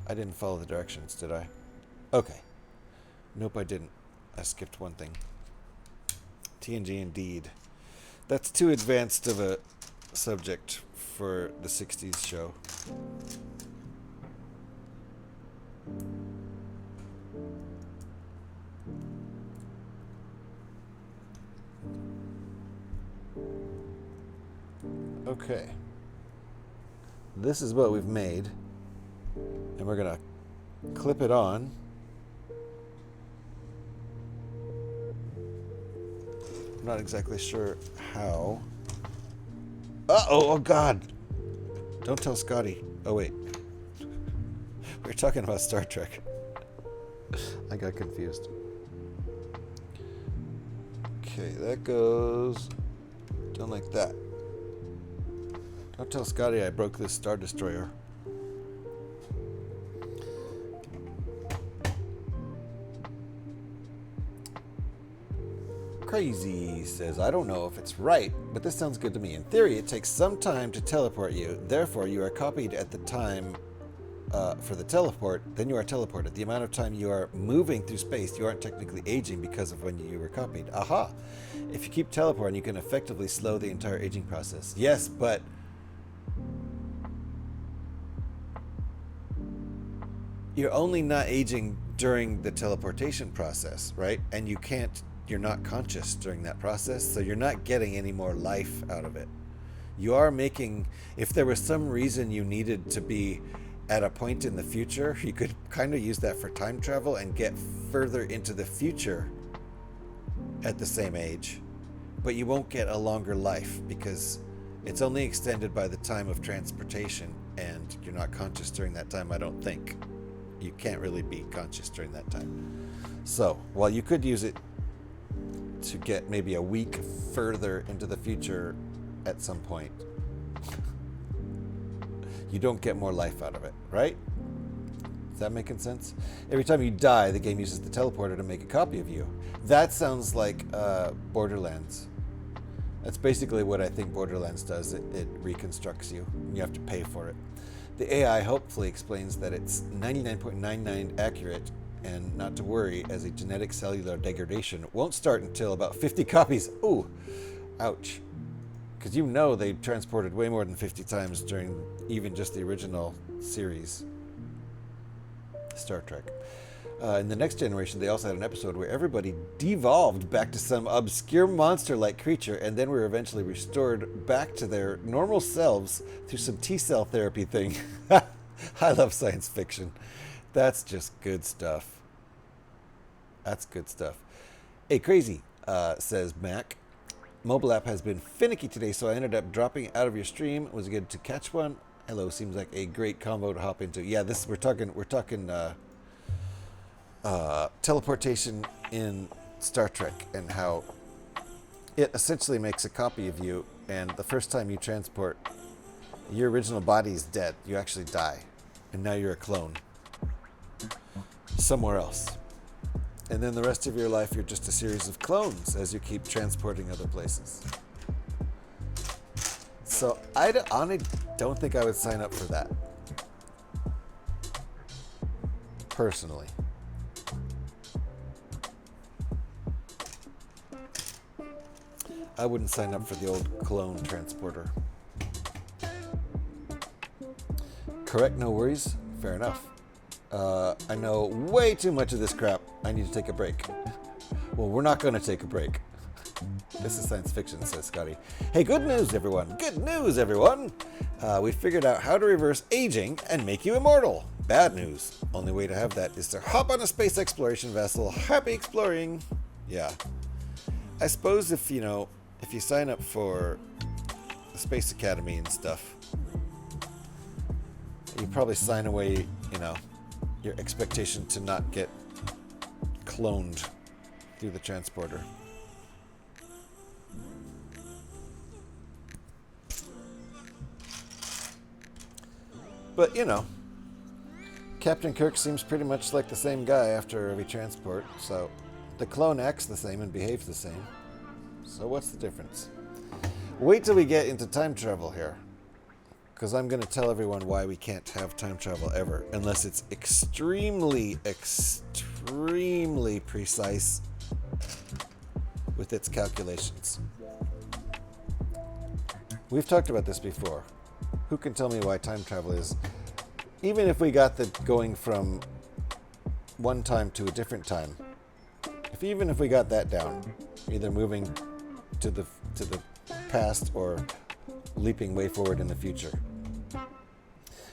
I didn't follow the directions, did I? Okay. Nope, I didn't. I skipped one thing. TNG indeed. That's too advanced of a subject for the 60s show. Okay. This is what we've made. And we're going to clip it on. I'm not exactly sure how. Oh God. Don't tell Scotty. Oh, wait. We're talking about Star Trek. I got confused. Okay, that goes down like that. Don't tell Scotty I broke this Star Destroyer. Crazy says, I don't know if it's right, but this sounds good to me. In theory, it takes some time to teleport you. Therefore, you are copied at the time for the teleport. Then you are teleported. The amount of time you are moving through space, you aren't technically aging because of when you were copied. Aha! If you keep teleporting, you can effectively slow the entire aging process. Yes, but you're only not aging during the teleportation process, right? And you're not conscious during that process, so you're not getting any more life out of it. You are making, if there was some reason you needed to be at a point in the future, you could kind of use that for time travel and get further into the future at the same age, but you won't get a longer life because it's only extended by the time of transportation, and you're not conscious during that time. I don't think you can't really be conscious during that time. So while you could use it to get maybe a week further into the future at some point, you don't get more life out of it, right? Is that making sense? Every time you die, the game uses the teleporter to make a copy of you. That sounds like Borderlands. That's basically what I think Borderlands does. It reconstructs you, and you have to pay for it. The AI hopefully explains that it's 99.99 accurate and not to worry, as a genetic cellular degradation won't start until about 50 copies. Ooh, ouch. Because you know they transported way more than 50 times during even just the original series, Star Trek. In the Next Generation, they also had an episode where everybody devolved back to some obscure monster-like creature, and then were eventually restored back to their normal selves through some T-cell therapy thing. I love science fiction. That's just good stuff. That's good stuff. Hey, Crazy, says Mac. Mobile app has been finicky today, so I ended up dropping out of your stream. Was it good to catch one? Hello, seems like a great combo to hop into. Yeah, we're talking teleportation in Star Trek, and how it essentially makes a copy of you, and the first time you transport, your original body is dead. You actually die, and now you're a clone somewhere else. And then the rest of your life, you're just a series of clones as you keep transporting other places. So I don't think I would sign up for that, personally. I wouldn't sign up for the old clone transporter. Correct, no worries. Fair enough. I know way too much of this crap. I need to take a break. Well, we're not going to take a break. This is science fiction, says Scotty. Hey, good news, everyone. Good news, everyone. We figured out how to reverse aging and make you immortal. Bad news. Only way to have that is to hop on a space exploration vessel. Happy exploring. Yeah. I suppose if you sign up for the Space Academy and stuff, you probably sign away, your expectation to not get cloned through the transporter. But, Captain Kirk seems pretty much like the same guy after every transport, so the clone acts the same and behaves the same. So what's the difference? Wait till we get into time travel here, because I'm going to tell everyone why we can't have time travel ever, unless it's extremely, extremely precise with its calculations. We've talked about this before. Who can tell me why time travel is, even if we got the going from one time to a different time, even if we got that down, either moving to the past or leaping way forward in the future.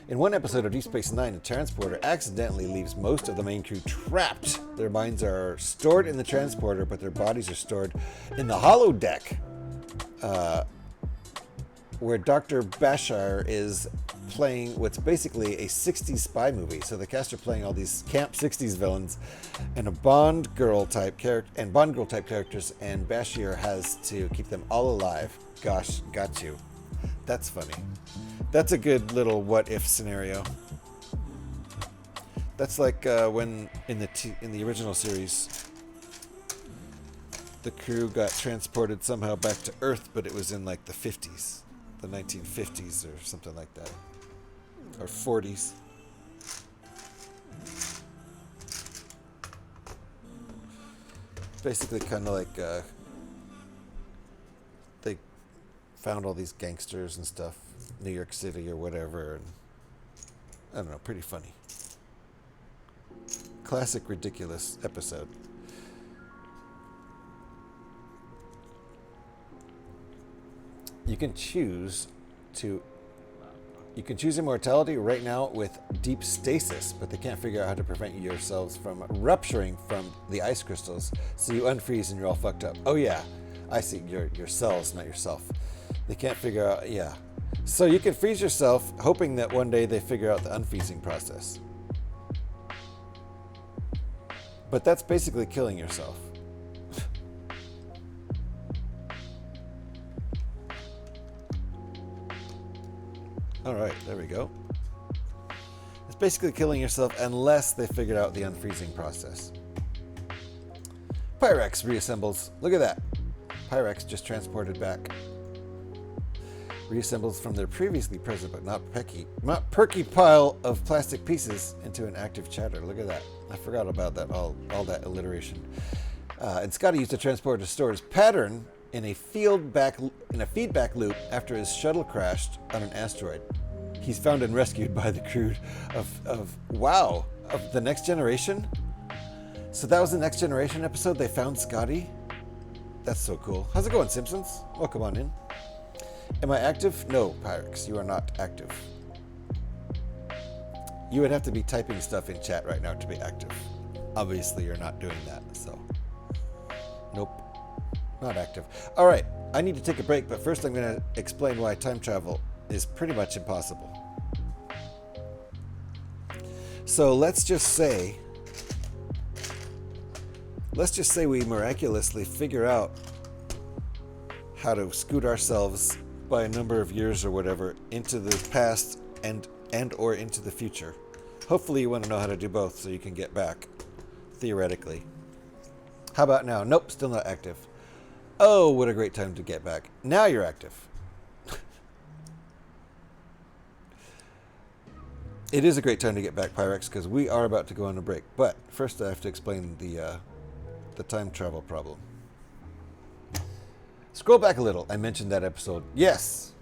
In one episode of Deep Space Nine, a transporter accidentally leaves most of the main crew trapped. Their minds are stored in the transporter, but their bodies are stored in the holodeck, where Dr. Bashar is playing what's basically a 60s spy movie. So the cast are playing all these camp 60s villains and Bond girl type characters, and Bashir has to keep them all alive. Gosh, got you. That's funny. That's a good little what if scenario. That's like when in the original series, the crew got transported somehow back to Earth, but it was in like the 50s. The 1950s or something like that. Or 40s. Basically kind of like they found all these gangsters and stuff, New York City or whatever, and I don't know, pretty funny. Classic ridiculous episode. You can choose immortality right now with deep stasis, but they can't figure out how to prevent yourselves from rupturing from the ice crystals, so you unfreeze and you're all fucked up. Oh yeah, I see, your cells, not yourself. They can't figure out, yeah. So you can freeze yourself, hoping that one day they figure out the unfreezing process. But that's basically killing yourself. Alright, there we go. It's basically killing yourself unless they figured out the unfreezing process. Pyrex reassembles. Look at that. Pyrex just transported back. Reassembles from their previously present but not perky pile of plastic pieces into an active chatter. Look at that. I forgot about that, all that alliteration. And Scotty used a transporter to store his pattern in a feedback loop after his shuttle crashed on an asteroid. He's found and rescued by the crew of the Next Generation. So that was the Next Generation episode. They found Scotty. That's so cool. How's it going, Simpsons? Welcome on in. Am I active? No, Pyrex, you are not active. You would have to be typing stuff in chat right now to be active. Obviously, you're not doing that, so nope. Not active. All right, I need to take a break, but first I'm going to explain why time travel is pretty much impossible. So let's just say we miraculously figure out how to scoot ourselves by a number of years or whatever into the past and or into the future. Hopefully you want to know how to do both so you can get back, theoretically. How about now? Nope, still not active. Oh, what a great time to get back. Now you're active. It is a great time to get back, Pyrex, because we are about to go on a break. But first I have to explain the time travel problem. Scroll back a little. I mentioned that episode. Yes.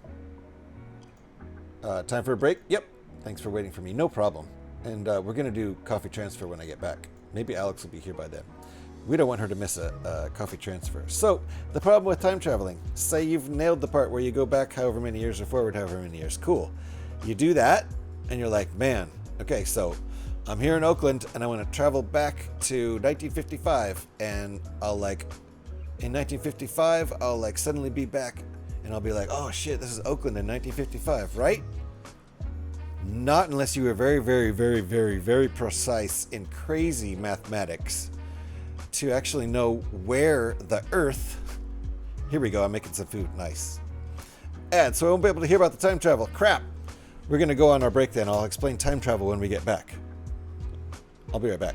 Time for a break? Yep. Thanks for waiting for me. No problem. And we're going to do coffee transfer when I get back. Maybe Alex will be here by then. We don't want her to miss a coffee transfer. So, the problem with time traveling. Say you've nailed the part where you go back however many years or forward however many years. Cool. You do that, and you're like, man, Okay, so I'm here in Oakland and I want to travel back to 1955, and I'll like, in 1955, I'll like suddenly be back and I'll be like, oh shit, this is Oakland in 1955, right? Not unless you were very, very, very, very, very precise in crazy mathematics to actually know where the Earth. Here we go, I'm making some food, nice. And so I won't be able to hear about the time travel. Crap! We're gonna go on our break then. I'll explain time travel when we get back. I'll be right back.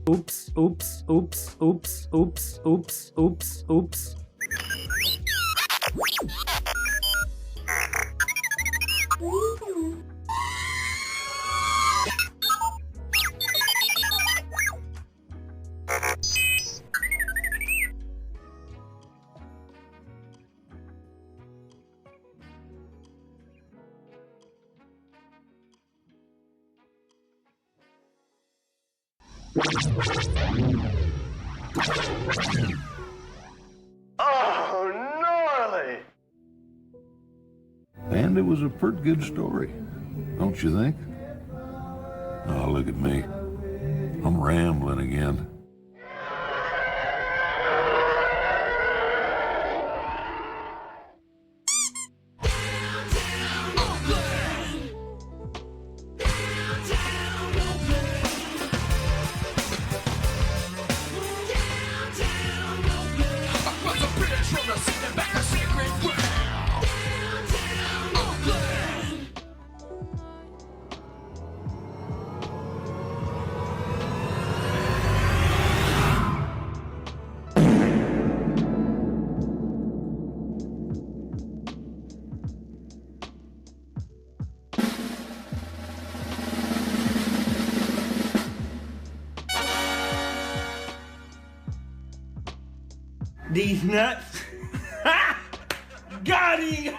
Oops, oops, oops, oops, oops, oops, oops, oops. Oh, gnarly! And it was a pretty good story, don't you think? Oh, look at me. I'm rambling again. These nuts. Ha! Got him!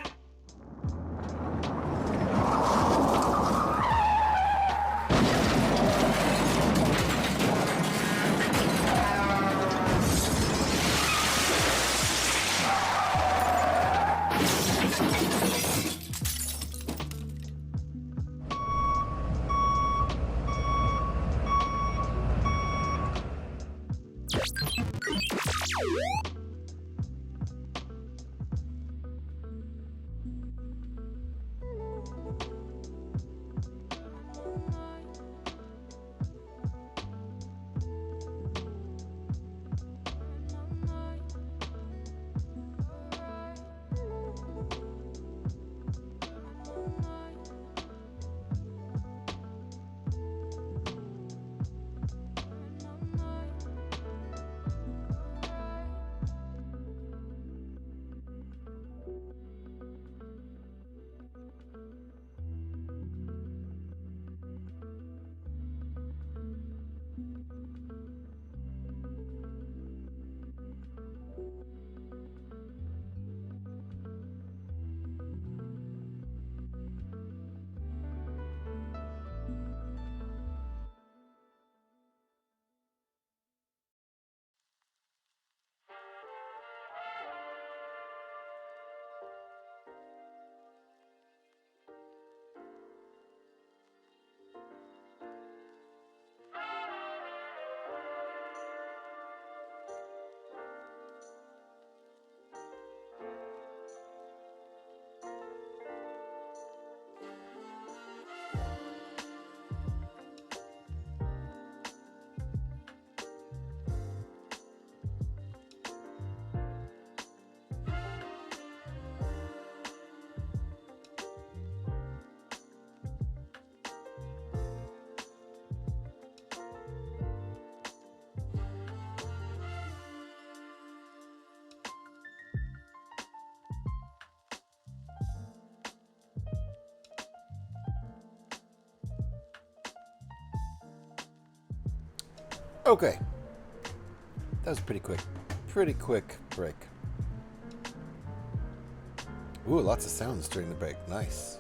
Okay. That was pretty quick. Pretty quick break. Ooh, lots of sounds during the break. Nice.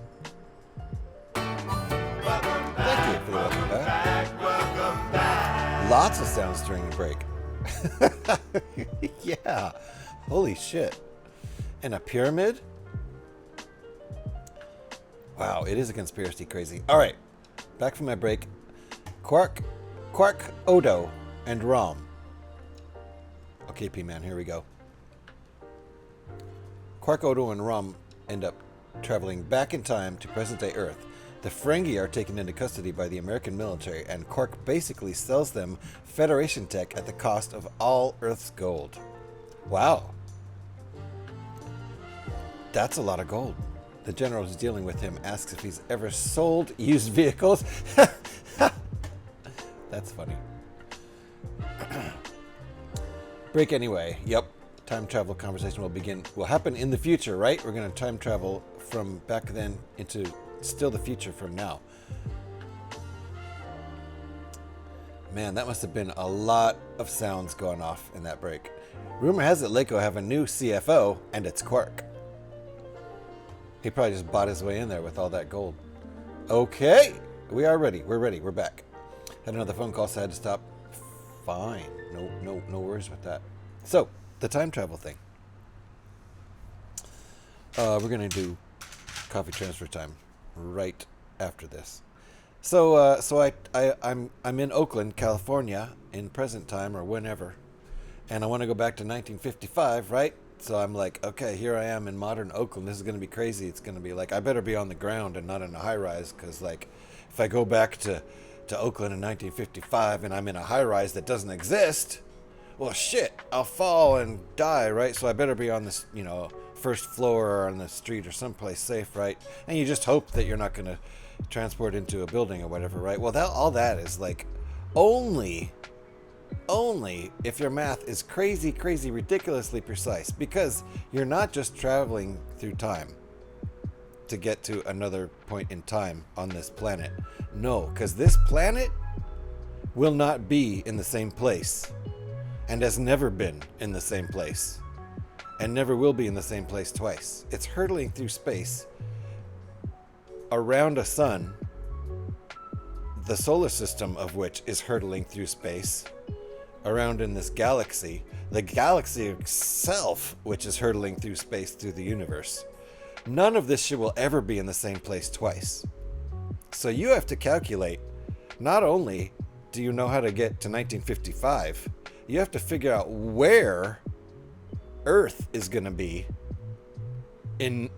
Thank you for the welcome back. Lots of sounds during the break. Yeah. Holy shit. And a pyramid? Wow, it is a conspiracy crazy. All right. Back from my break. Quark, Odo, and Rom. Okay, P-Man, here we go. Quark, Odo, and Rom end up traveling back in time to present-day Earth. The Ferengi are taken into custody by the American military, and Quark basically sells them Federation tech at the cost of all Earth's gold. Wow. That's a lot of gold. The general who's dealing with him asks if he's ever sold used vehicles. That's funny. Break anyway. Yep. Time travel conversation will happen in the future, right? We're going to time travel from back then into still the future from now. Man, that must have been a lot of sounds going off in that break. Rumor has it Lego have a new CFO, and it's Quark. He probably just bought his way in there with all that gold. Okay, we are ready. We're ready. We're back. Had another phone call, so I had to stop. Fine. No worries with that. So, the time travel thing. We're gonna do coffee transfer time right after this. So I'm in Oakland, California, in present time or whenever, and I want to go back to 1955, right? So I'm like, okay, here I am in modern Oakland. This is gonna be crazy. It's gonna be like, I better be on the ground and not in a high rise, because like, if I go back to Oakland in 1955 and I'm in a high rise that doesn't exist, well, shit, I'll fall and die, right? So I better be on this, first floor or on the street or someplace safe, right? And you just hope that you're not going to transport into a building or whatever, right? Well, all that is like only if your math is crazy, ridiculously precise, because you're not just traveling through time to get to another point in time on this planet. No, because this planet will not be in the same place, and has never been in the same place, and never will be in the same place twice. It's hurtling through space around a sun, the solar system of which is hurtling through space around in this galaxy, the galaxy itself, which is hurtling through space through the universe. None of this shit will ever be in the same place twice. So you have to calculate, not only do you know how to get to 1955, you have to figure out where Earth is going to be where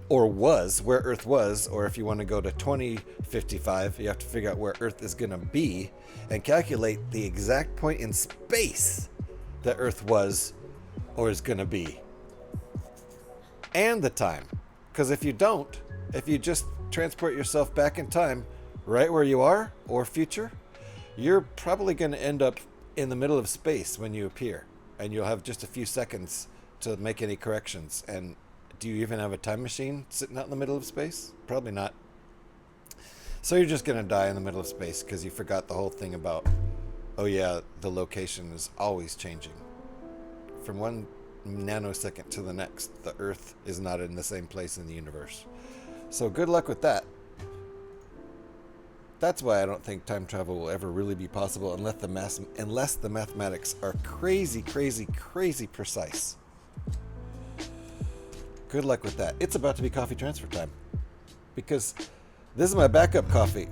Earth was, or if you want to go to 2055, you have to figure out where Earth is going to be and calculate the exact point in space that Earth was or is going to be. And the time. Because if you just transport yourself back in time, right where you are, or future, you're probably going to end up in the middle of space when you appear. And you'll have just a few seconds to make any corrections. And do you even have a time machine sitting out in the middle of space? Probably not. So you're just going to die in the middle of space because you forgot the whole thing about, oh yeah, the location is always changing. From one nanosecond to the next, the Earth is not in the same place in the universe. So good luck with that. That's why I don't think time travel will ever really be possible unless the mathematics are crazy precise. Good luck with that. It's about to be coffee transfer time, because this is my backup coffee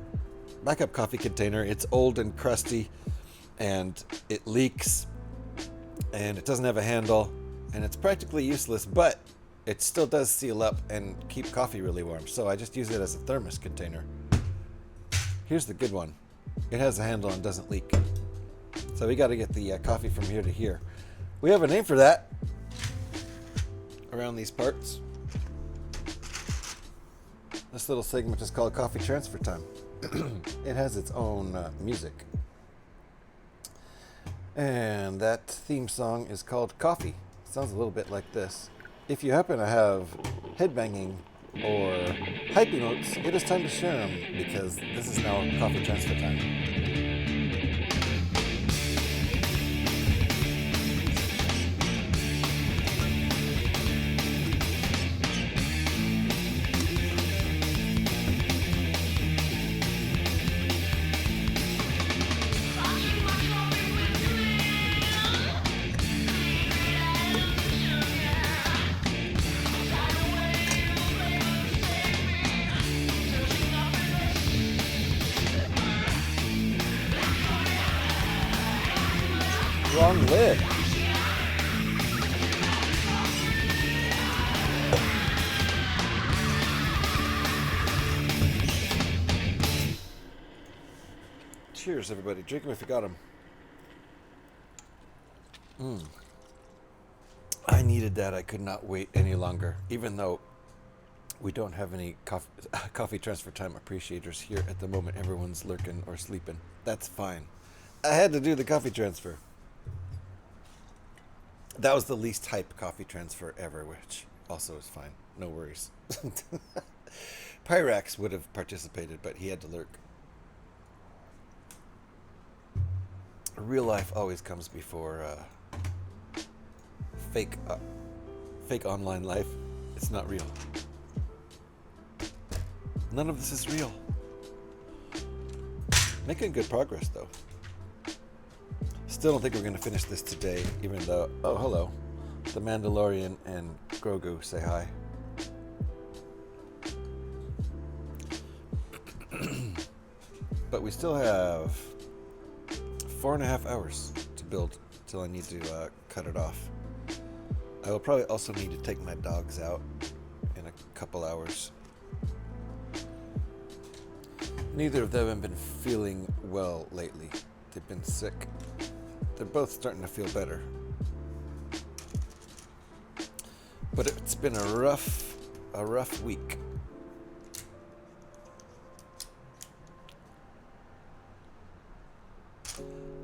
container. It's old and crusty, and it leaks, and it doesn't have a handle, and it's practically useless, but it still does seal up and keep coffee really warm. So I just use it as a thermos container. Here's the good one. It has a handle and doesn't leak. So we got to get the coffee from here to here. We have a name for that around these parts. This little segment is called Coffee Transfer Time. It has its own music. And that theme song is called Coffee. It sounds a little bit like this. If you happen to have headbanging or hype emotes, it is time to share them, because this is now coffee transfer time. Wrong lid. Cheers, everybody. Drink them if you got them. I needed that. I could not wait any longer, even though we don't have any coffee transfer time appreciators here at the moment. Everyone's lurking or sleeping. That's fine. I had to do the coffee transfer. That was the least hype coffee transfer ever, which also is fine. No worries. Pyrax would have participated, but he had to lurk. Real life always comes before fake online life. It's not real. None of this is real. Making good progress, though. Still don't think we're going to finish this today, even though... Oh, hello. The Mandalorian and Grogu say hi. But we still have 4.5 hours to build till I need to cut it off. I will probably also need to take my dogs out in a couple hours. Neither of them have been feeling well lately. They've been sick. They're both starting to feel better. But it's been a rough week.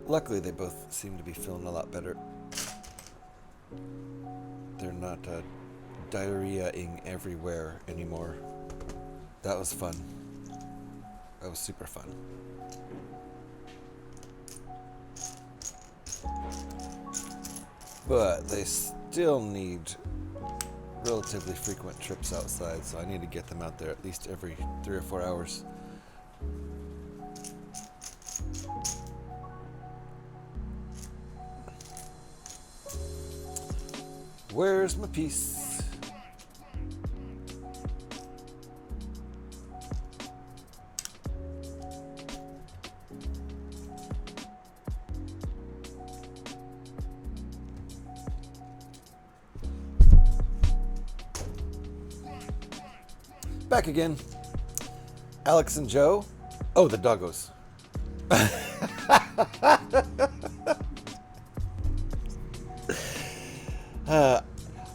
Luckily, they both seem to be feeling a lot better. They're not diarrhea-ing everywhere anymore. That was fun. That was super fun. But they still need relatively frequent trips outside, so I need to get them out there at least every 3 or 4 hours. Where's my piece? Back again. Alex and Joe. Oh, the doggos.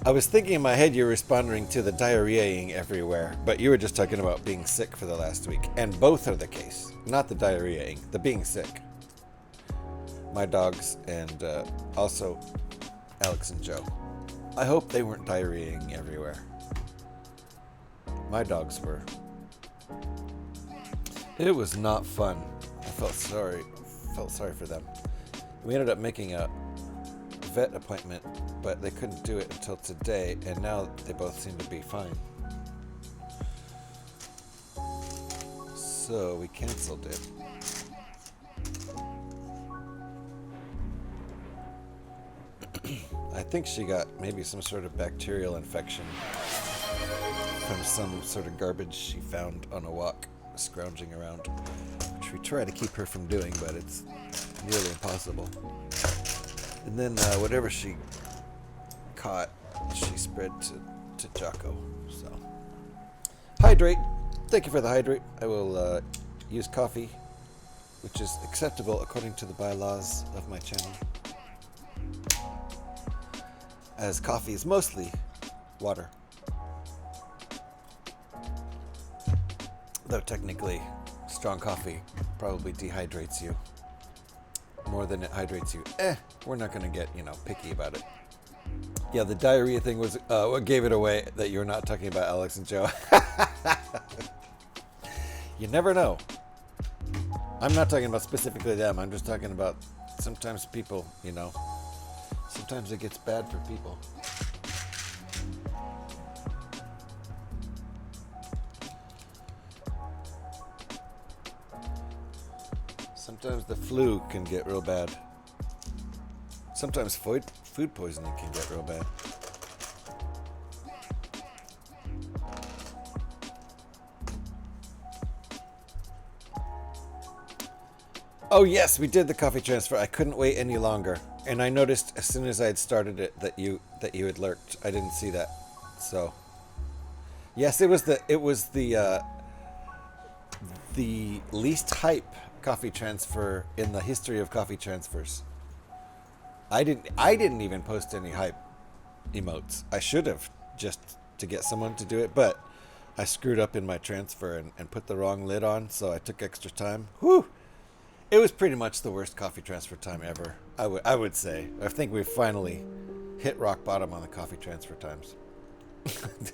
I was thinking in my head you were responding to the diarrheaing everywhere, but you were just talking about being sick for the last week. And both are the case. Not the diarrheaing, the being sick. My dogs and also Alex and Joe. I hope they weren't diarrheaing everywhere. My dogs were. It was not fun. I felt sorry for them. We ended up making a vet appointment, but they couldn't do it until today, and now they both seem to be fine. So we canceled it. I think she got maybe some sort of bacterial infection from some sort of garbage she found on a walk, scrounging around, which we try to keep her from doing, but it's nearly impossible. And then whatever she caught, she spread to Jocko. So, hydrate. Thank you for the hydrate. I will use coffee, which is acceptable according to the bylaws of my channel, as coffee is mostly water. Though technically, strong coffee probably dehydrates you more than it hydrates you. We're not going to get, picky about it. Yeah, the diarrhea thing was what gave it away that you're not talking about Alex and Joe. You never know. I'm not talking about specifically them. I'm just talking about sometimes people, sometimes it gets bad for people. Sometimes the flu can get real bad. Sometimes food poisoning can get real bad. Oh yes, we did the coffee transfer. I couldn't wait any longer. And I noticed as soon as I had started it that you had lurked. I didn't see that. So yes, it was the least hype coffee transfer in the history of coffee transfers. I didn't even post any hype emotes. I should have, just to get someone to do it, but I screwed up in my transfer and put the wrong lid on, so I took extra time. Whew! It was pretty much the worst coffee transfer time ever. I would say. I think we've finally hit rock bottom on the coffee transfer times. It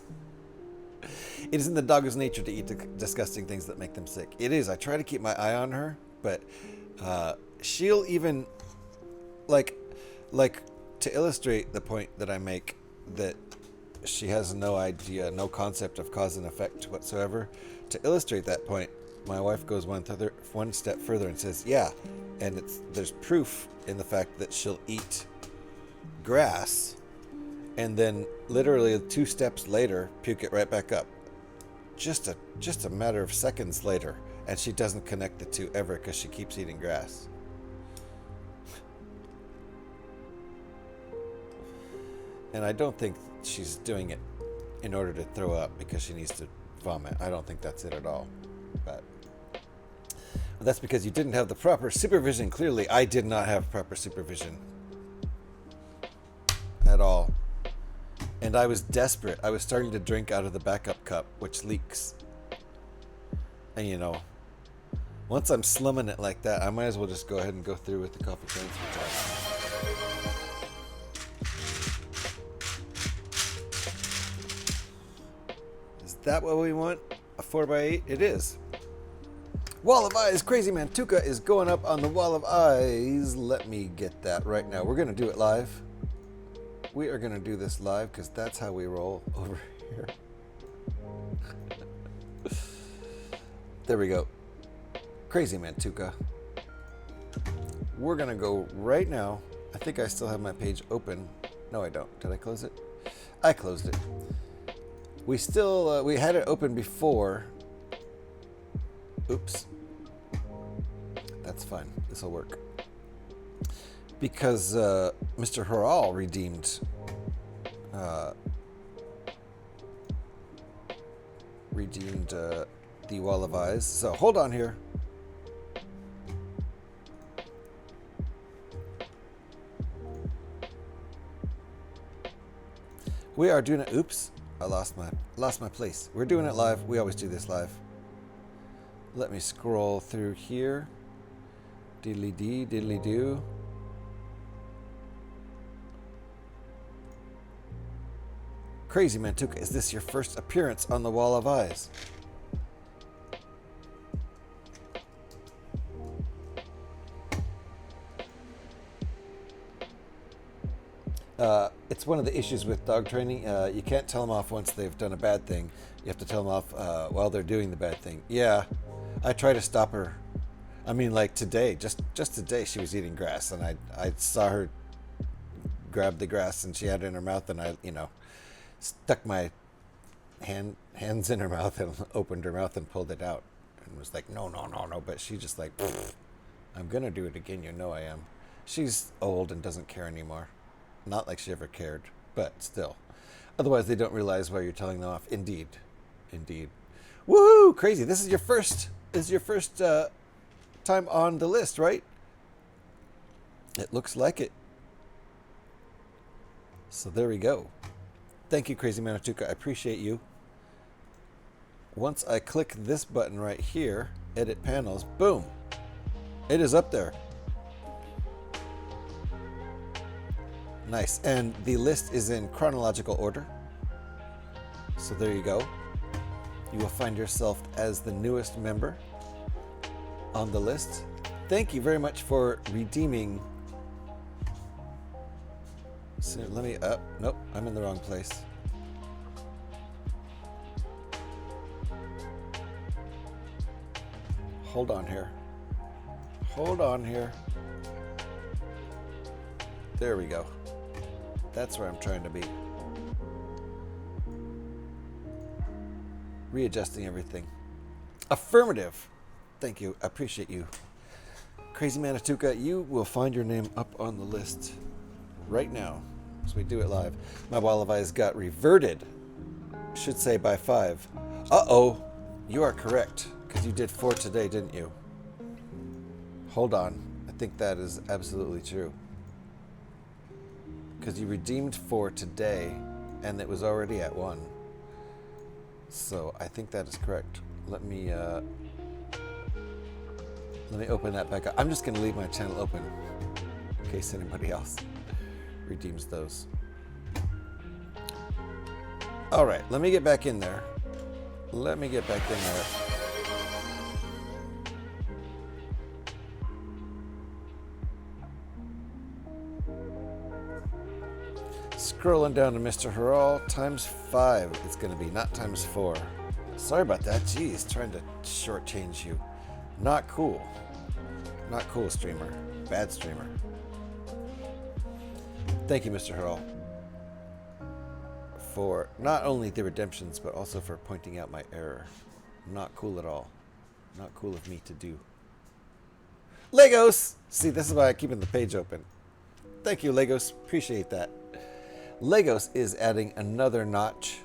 is in the dog's nature to eat disgusting things that make them sick. It is. I try to keep my eye on her, but she'll even like to illustrate the point that I make that she has no idea, no concept of cause and effect whatsoever. To illustrate that point, my wife goes one step further and says, "Yeah," and there's proof in the fact that she'll eat grass, and then literally 2 steps later, puke it right back up. Just a matter of seconds later, and she doesn't connect the two ever because she keeps eating grass. And I don't think she's doing it in order to throw up because she needs to vomit. I don't think that's it at all. But that's because you didn't have the proper supervision. Clearly, I did not have proper supervision at all. And I was desperate. I was starting to drink out of the backup cup, which leaks. And you know, once I'm slumming it like that, I might as well just go ahead and go through with the coffee transfer time. Is that what we want? A 4x8? It is. Wall of Eyes. Crazy Man Tuca is going up on the Wall of Eyes. Let me get that right now. We're going to do it live. We are going to do this live because that's how we roll over here. There we go. Crazy Man Tuca. We're going to go right now. I think I still have my page open. No, I don't. Did I close it? I closed it. We still, we had it open before. Oops. That's fine. This will work. Because Mr. Horal redeemed the Wall of Eyes. So hold on here. We are doing it. Oops, I lost my place. We're doing it live. We always do this live. Let me scroll through here. Diddly dee, diddly do. Crazy Man Tuca, is this your first appearance on the Wall of Eyes? It's one of the issues with dog training. You can't tell them off once they've done a bad thing. You have to tell them off while they're doing the bad thing. Yeah, I try to stop her. I mean, like today, just today, she was eating grass, and I saw her grab the grass, and she had it in her mouth, and I, stuck my hands in her mouth and opened her mouth and pulled it out, and was like, no. But she just like, I'm gonna do it again. You know I am. She's old and doesn't care anymore. Not like she ever cared, but still. Otherwise, they don't realize why you're telling them off. Indeed. Woohoo! Crazy. This is your first time on the list, right? It looks like it. So there we go. Thank you, Crazy Man Tuca. I appreciate you. Once I click this button right here, edit panels, boom. It is up there. Nice. And the list is in chronological order. So there you go. You will find yourself as the newest member on the list. Thank you very much for redeeming. So let me up. Nope, I'm in the wrong place. Hold on here. There we go. That's where I'm trying to be. Readjusting everything. Affirmative. Thank you. I appreciate you. Crazy Manituka, you will find your name up on the list right now. So we do it live. My wall of eyes got reverted. Should say by 5. Uh-oh. You are correct. Because you did 4 today, didn't you? Hold on. I think that is absolutely true. Because you redeemed 4 today, and it was already at 1. So I think that is correct. Let me open that back up. I'm just going to leave my channel open in case anybody else redeems those. All right, let me get back in there. Let me get back in there. Scrolling down to Mr. Harral, times 5 it's going to be, not times 4. Sorry about that. Jeez, trying to shortchange you. Not cool. Not cool, streamer. Bad streamer. Thank you, Mr. Harral, for not only the redemptions, but also for pointing out my error. Not cool at all. Not cool of me to do. Legos! See, this is why I'm keeping the page open. Thank you, Legos. Appreciate that. Legos is adding another notch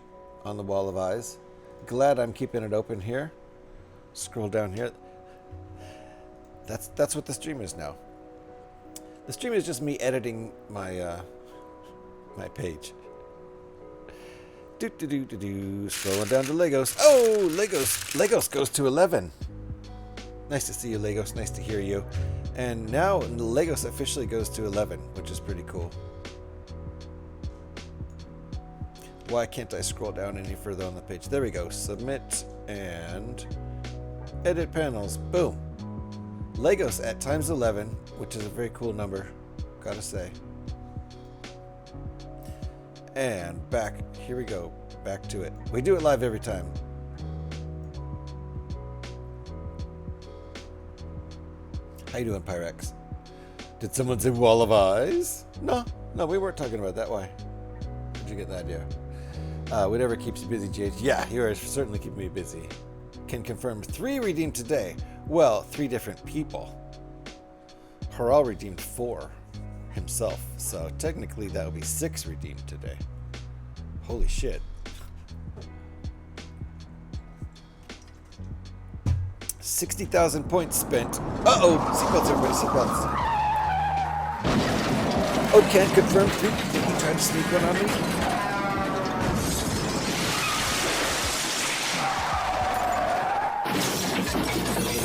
on the wall of eyes. Glad I'm keeping it open here. Scroll down here. That's what the stream is now. The stream is just me editing my my page. Scrolling down to Legos. Oh, Legos goes to 11. Nice to see you, Legos. Nice to hear you. And now Legos officially goes to 11, which is pretty cool. Why can't I scroll down any further on the page? There we go. Submit and edit panels. Boom. Legos at times 11, which is a very cool number, gotta say. And back. Here we go. Back to it. We do it live every time. How you doing, Pyrex? Did someone say wall of eyes? No, we weren't talking about that. Why? Where'd you get that idea? Whatever keeps you busy, JH. Yeah, you are certainly keeping me busy. Can confirm 3 redeemed today. Well, 3 different people. Harral redeemed 4 himself. So technically that would be 6 redeemed today. Holy shit. 60,000 points spent. Uh-oh. Seatbelts, everybody. Seatbelts. Oh, can't confirm. Did he try to sneak one on me?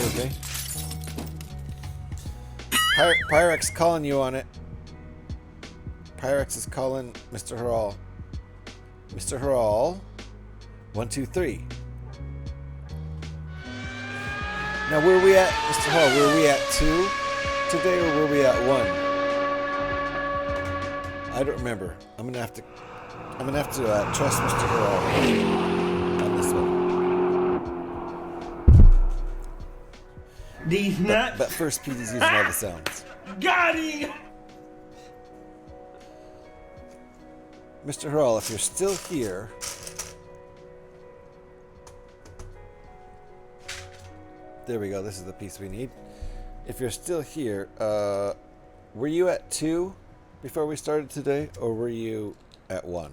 Okay. Pyrex calling you on it. Pyrex is calling Mr. Harral. Mr. Harral. 1, 2, 3. Now, where are we at, Mr. Harral? Were we at 2 today, or were we at 1? I don't remember. I'm gonna have to trust Mr. Harral on this one. These nuts. But first, Pete is using all the sounds. Got him. Mr. Harral, if you're still here, there we go. This is the piece we need. If you're still here, were you at 2 before we started today, or were you at 1?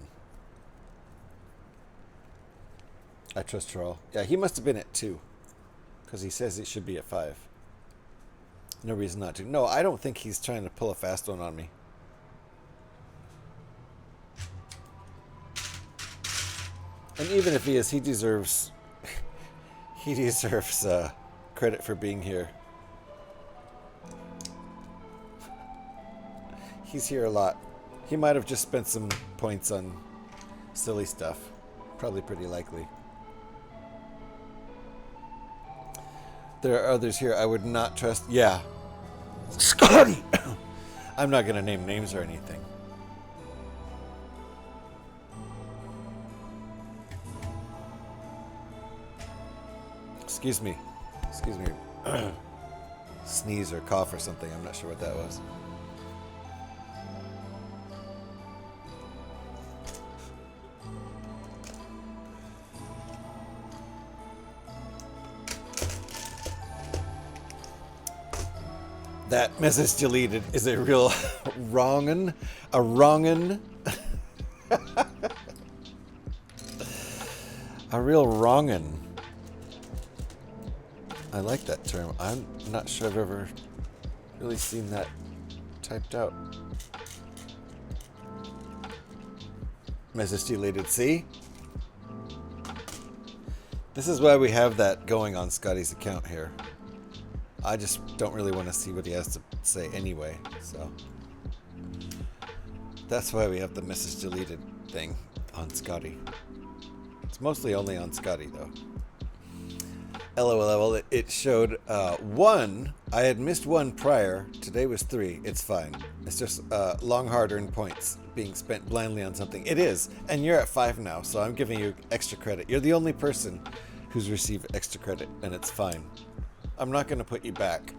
I trust Harral. Yeah, he must have been at 2. Because he says it should be at 5. No reason not to. No, I don't think he's trying to pull a fast one on me. And even if he is, he deserves credit for being here. He's here a lot. He might have just spent some points on silly stuff. Probably pretty likely. There are others here I would not trust. Yeah. Scotty! I'm not going to name names or anything. Excuse me. Excuse me. Sneeze or cough or something. I'm not sure what that was. That message deleted is a real wrongin'. A wrongin'. A real wrongin'. I like that term. I'm not sure I've ever really seen that typed out. Message deleted. See? This is why we have that going on Scotty's account here. I just don't really want to see what he has to say anyway, so that's why we have the message deleted thing on Scotty. It's mostly only on Scotty though. LOL, it showed one. I had missed one prior. Today was 3. It's fine. It's just long hard-earned points being spent blindly on something. It is, and you're at 5 now, so I'm giving you extra credit. You're the only person who's received extra credit, and it's fine. I'm not going to put you back.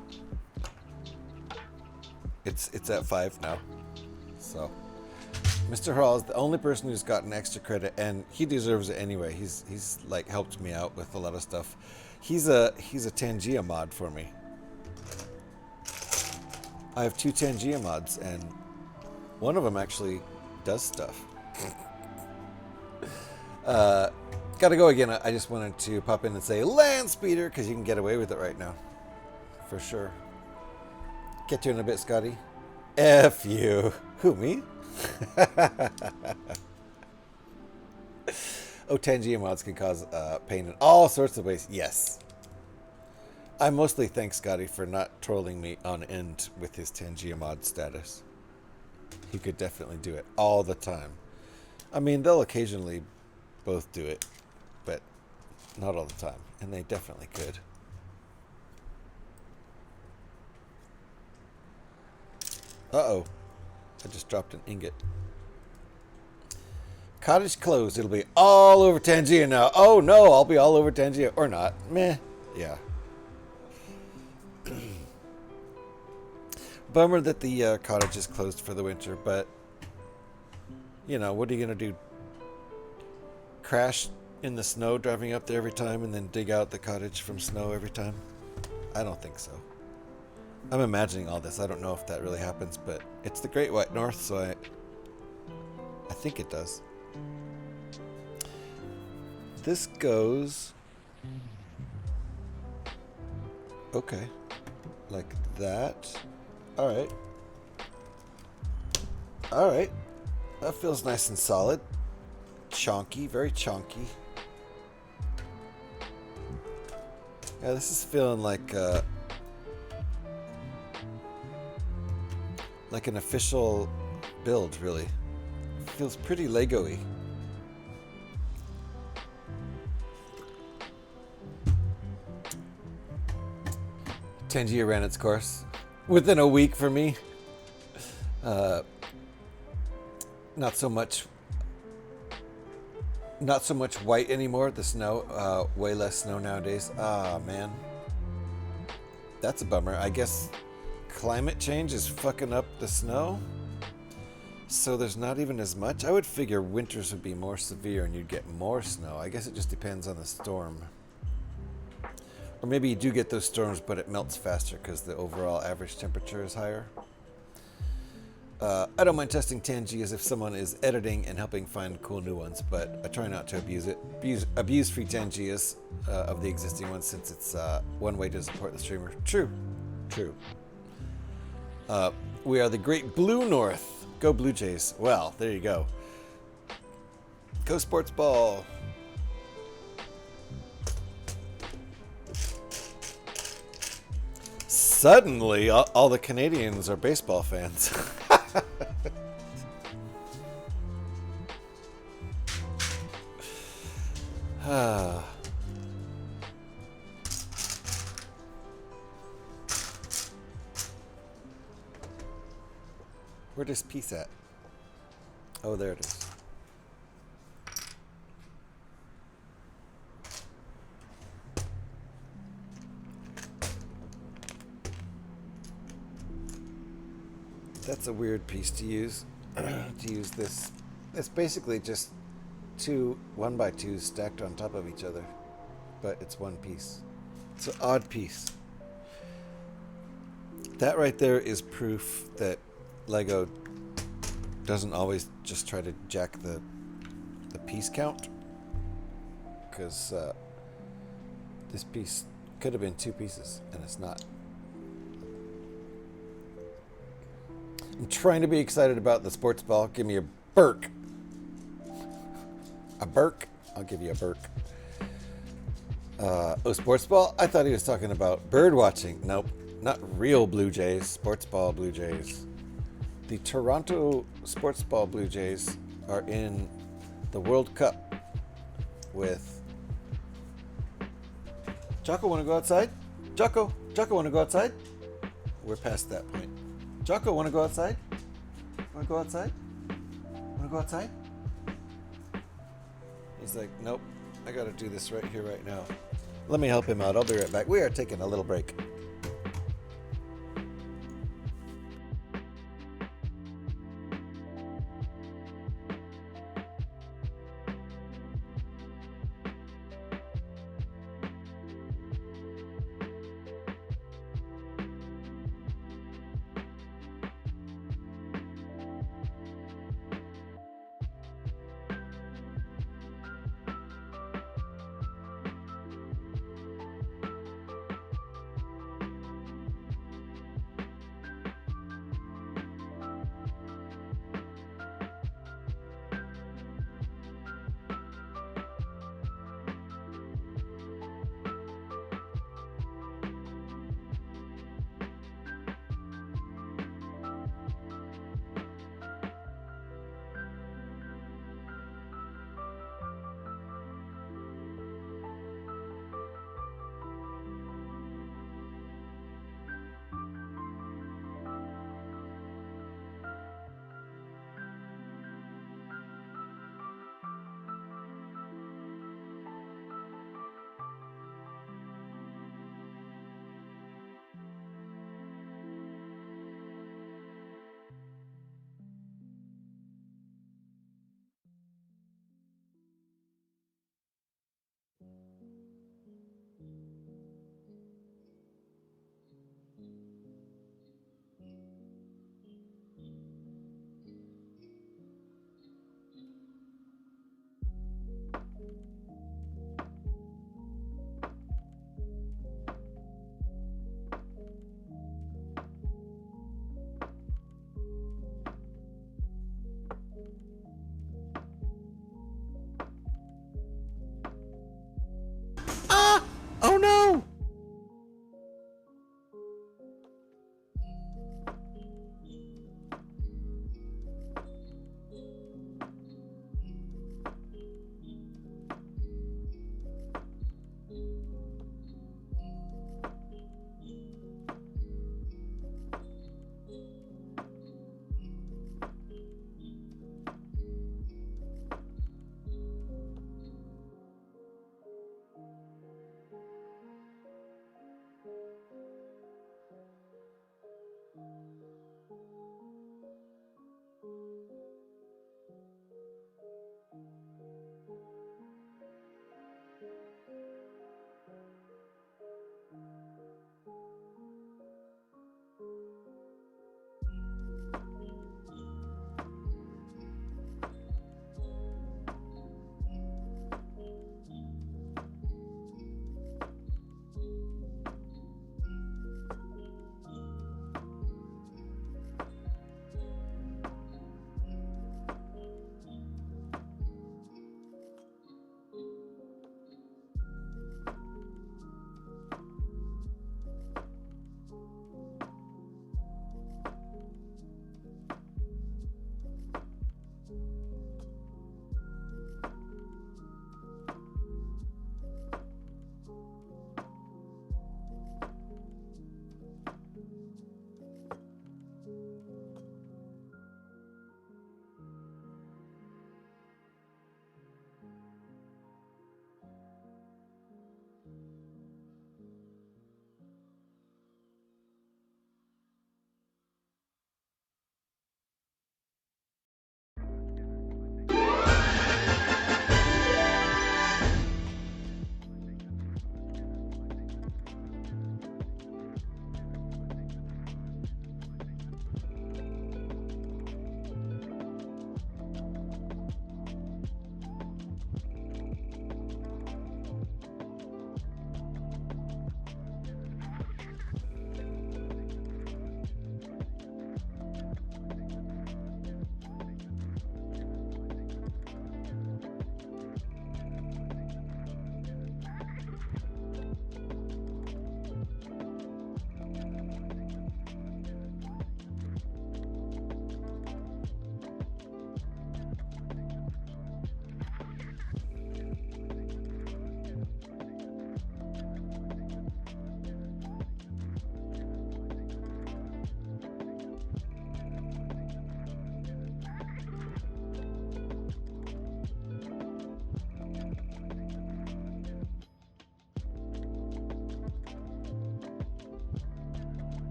It's at 5 now. So, Mr. Hall is the only person who's gotten extra credit, and he deserves it anyway. He's like helped me out with a lot of stuff. He's a Tangia mod for me. I have 2 Tangia mods, and one of them actually does stuff. Gotta go again. I just wanted to pop in and say land speeder because you can get away with it right now, for sure. Get you in a bit, Scotty. F you. Who, me? Oh, Tangia mods can cause pain in all sorts of ways. Yes. I mostly thank Scotty for not trolling me on end with his Tangia mod status. He could definitely do it all the time. I mean, they'll occasionally both do it, but not all the time. And they definitely could. Uh-oh. I just dropped an ingot. Cottage closed. It'll be all over Tangia now. Oh no, I'll be all over Tangia. Or not. Meh. Yeah. Bummer that the cottage is closed for the winter, but you know, what are you going to do? Crash in the snow driving up there every time and then dig out the cottage from snow every time? I don't think so. I'm imagining all this. I don't know if that really happens, but it's the Great White North, so I think it does. This goes... Okay. Like that. Alright. Alright. That feels nice and solid. Chonky. Very chonky. Yeah, this is feeling like an official build, really. Feels pretty Lego-y. Tangia ran its course within a week for me. Not so much white anymore. The snow, way less snow nowadays. Ah, man, that's a bummer. I guess climate change is fucking up the snow, so there's not even as much. I would figure winters would be more severe and you'd get more snow. I guess it just depends on the storm. Or maybe you do get those storms, but it melts faster because the overall average temperature is higher. I don't mind testing Tangias if someone is editing and helping find cool new ones, but I try not to abuse it. Abuse free Tangias of the existing ones, since it's one way to support the streamer. True. We are the Great Blue North. Go Blue Jays. Well, there you go. Go Sports Ball. Suddenly, all the Canadians are baseball fans. Where does peace at? Oh, there it is. That's a weird piece to use. To use this. It's basically just 2 1x2s stacked on top of each other, but it's one piece. It's an odd piece. That right there is proof that Lego doesn't always just try to jack the piece count. Because this piece could have been 2 pieces, and it's not. I'm trying to be excited about the sports ball. Give me a Burke. A Burke? I'll give you a Burke. Oh, sports ball? I thought he was talking about bird watching. Nope, not real Blue Jays. Sports ball Blue Jays. The Toronto sports ball Blue Jays are in the World Cup with... Jocko, want to go outside? Jocko, want to go outside? We're past that point. Jocko, want to go outside? Want to go outside? Want to go outside? He's like, nope, I got to do this right here, right now. Let me help him out. I'll be right back. We are taking a little break.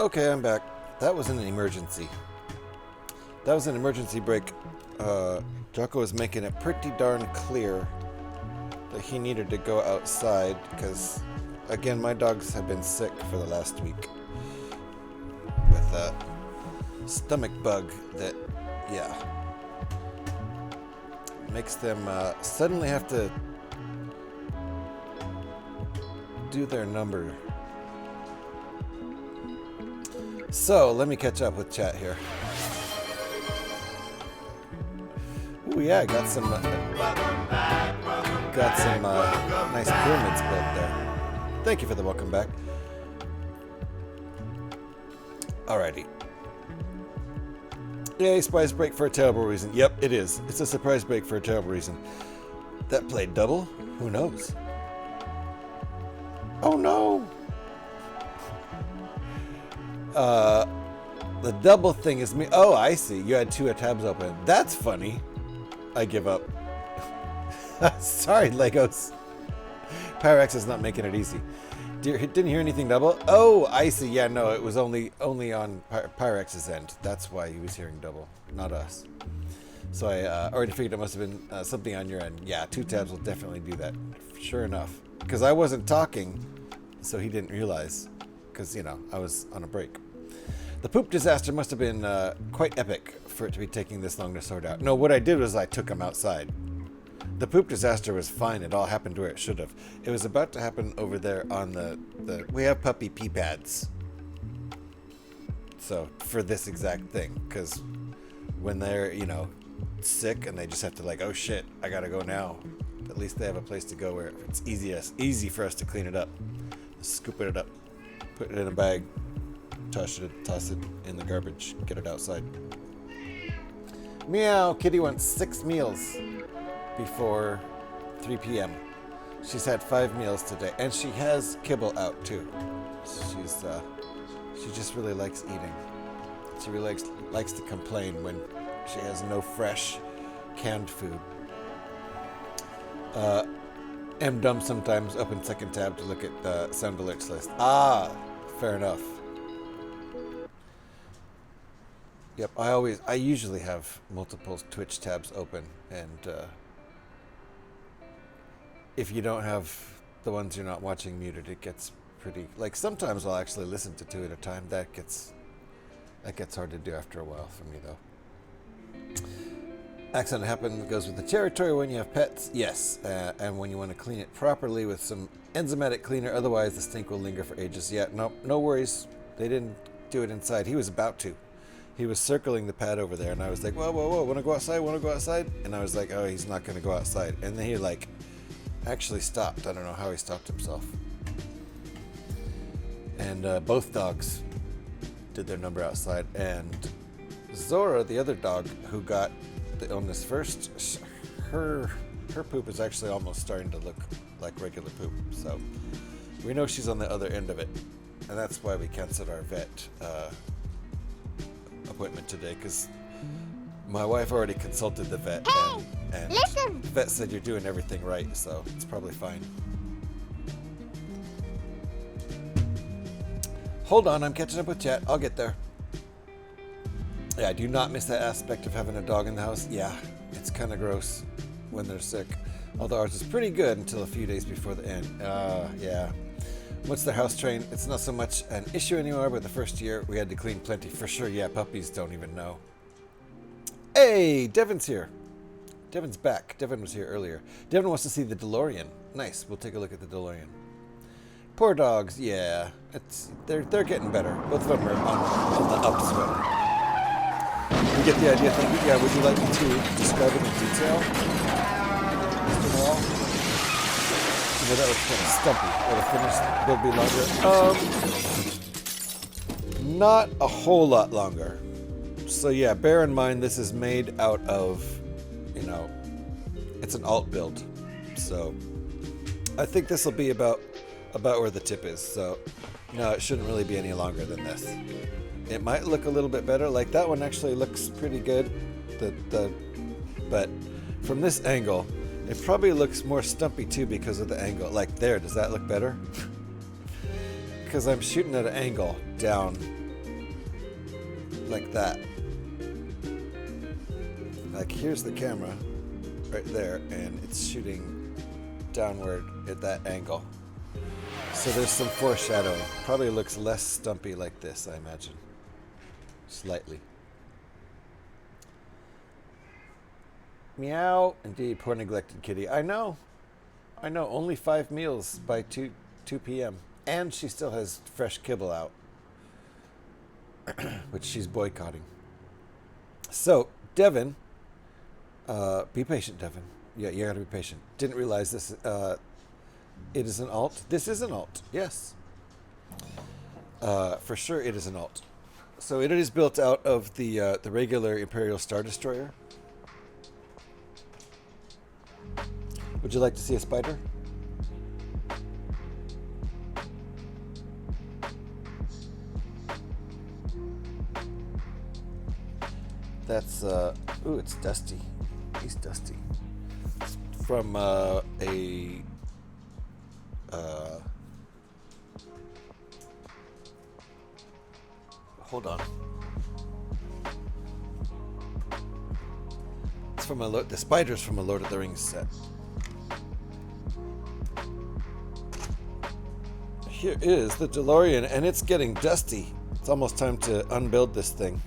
Okay, I'm back. That was an emergency. That was an emergency break. Jocko was making it pretty darn clear that he needed to go outside because, again, my dogs have been sick for the last week with a stomach bug that, yeah, makes them suddenly have to do their number. So let me catch up with chat here. Oh yeah, got some nice pyramids built there. Thank you for the welcome back. Alrighty. Yay, surprise break for a terrible reason. Yep, it is. It's a surprise break for a terrible reason. That played double? Who knows? Oh no! The double thing is me. Oh, I see. You had two tabs open. That's funny. I give up. Sorry, Legos. Pyrex is not making it easy. Didn't hear anything double? Oh, I see. Yeah, no, it was only on Pyrex's end. That's why he was hearing double, not us. So I already figured it must have been something on your end. Yeah, two tabs will definitely do that. Sure enough. Because I wasn't talking, so he didn't realize. Because, you know, I was on a break. The poop disaster must have been quite epic for it to be taking this long to sort out. No, what I did was I took him outside. The poop disaster was fine. It all happened where it should have. It was about to happen over there on the we have puppy pee pads. So, for this exact thing. Because when they're, you know, sick and they just have to like, oh shit, I gotta go now. At least they have a place to go where it's easy for us to clean it up. Scoop it up. Put it in a bag. Toss it in the garbage. Get it outside. Meow. Kitty wants 6 meals before 3 p.m. She's had 5 meals today, and she has kibble out too. She just really likes eating. She really likes to complain when she has no fresh canned food. Am dumb sometimes. Open second tab to look at the sound alerts list. Ah, fair enough. Yep, I usually have multiple Twitch tabs open, and if you don't have the ones you're not watching muted, it gets pretty, like sometimes I'll actually listen to 2 at a time. That gets hard to do after a while for me though. Accident happens goes with the territory when you have pets, yes, and when you want to clean it properly with some enzymatic cleaner, otherwise the stink will linger for ages. Yeah, no worries, they didn't do it inside. He was about to. He was circling the pad over there, and I was like, whoa, want to go outside? And I was like, oh, he's not going to go outside. And then he, like, actually stopped. I don't know how he stopped himself. And both dogs did their number outside. And Zora, the other dog who got the illness first, her poop is actually almost starting to look like regular poop. So we know she's on the other end of it. And that's why we canceled our vet appointment today, because my wife already consulted the vet, and the vet said you're doing everything right, so it's probably fine. Hold on, I'm catching up with chat. I'll get there. Yeah, I do not miss that aspect of having a dog in the house. Yeah, it's kind of gross when they're sick. Although ours is pretty good until a few days before the end. Yeah. Once they're house trained, it's not so much an issue anymore, but the first year we had to clean plenty. For sure, yeah, puppies don't even know. Hey, Devin's here. Devin's back. Devin was here earlier. Devin wants to see the DeLorean. Nice, we'll take a look at the DeLorean. Poor dogs, yeah. They're getting better. Both of them are on the upswing. You get the idea, thank you. Yeah, would you like me to describe it in detail, Mr. Noel? Yeah, that was kind of stumpy. Will the finished build be longer? Not a whole lot longer. So yeah, bear in mind this is made out of, you know, it's an alt build. So I think this will be about where the tip is. So no, it shouldn't really be any longer than this. It might look a little bit better. Like that one actually looks pretty good. But from this angle, it probably looks more stumpy too because of the angle. Like there, does that look better? Because I'm shooting at an angle down like that. Like here's the camera right there, and it's shooting downward at that angle. So there's some foreshadowing. Probably looks less stumpy like this, I imagine. Slightly. Meow. Indeed, poor neglected kitty. I know. Only 5 meals by 2 p.m. And she still has fresh kibble out, which she's boycotting. So, Devin, be patient, Devin. Yeah, you gotta be patient. Didn't realize this. It is an alt. This is an alt. Yes. For sure, it is an alt. So it is built out of the regular Imperial Star Destroyer. Would you like to see a spider? That's ooh, it's Dusty. He's Dusty. It's from hold on. It's from the spider's from a Lord of the Rings set. Here is the DeLorean, and it's getting dusty. It's almost time to unbuild this thing.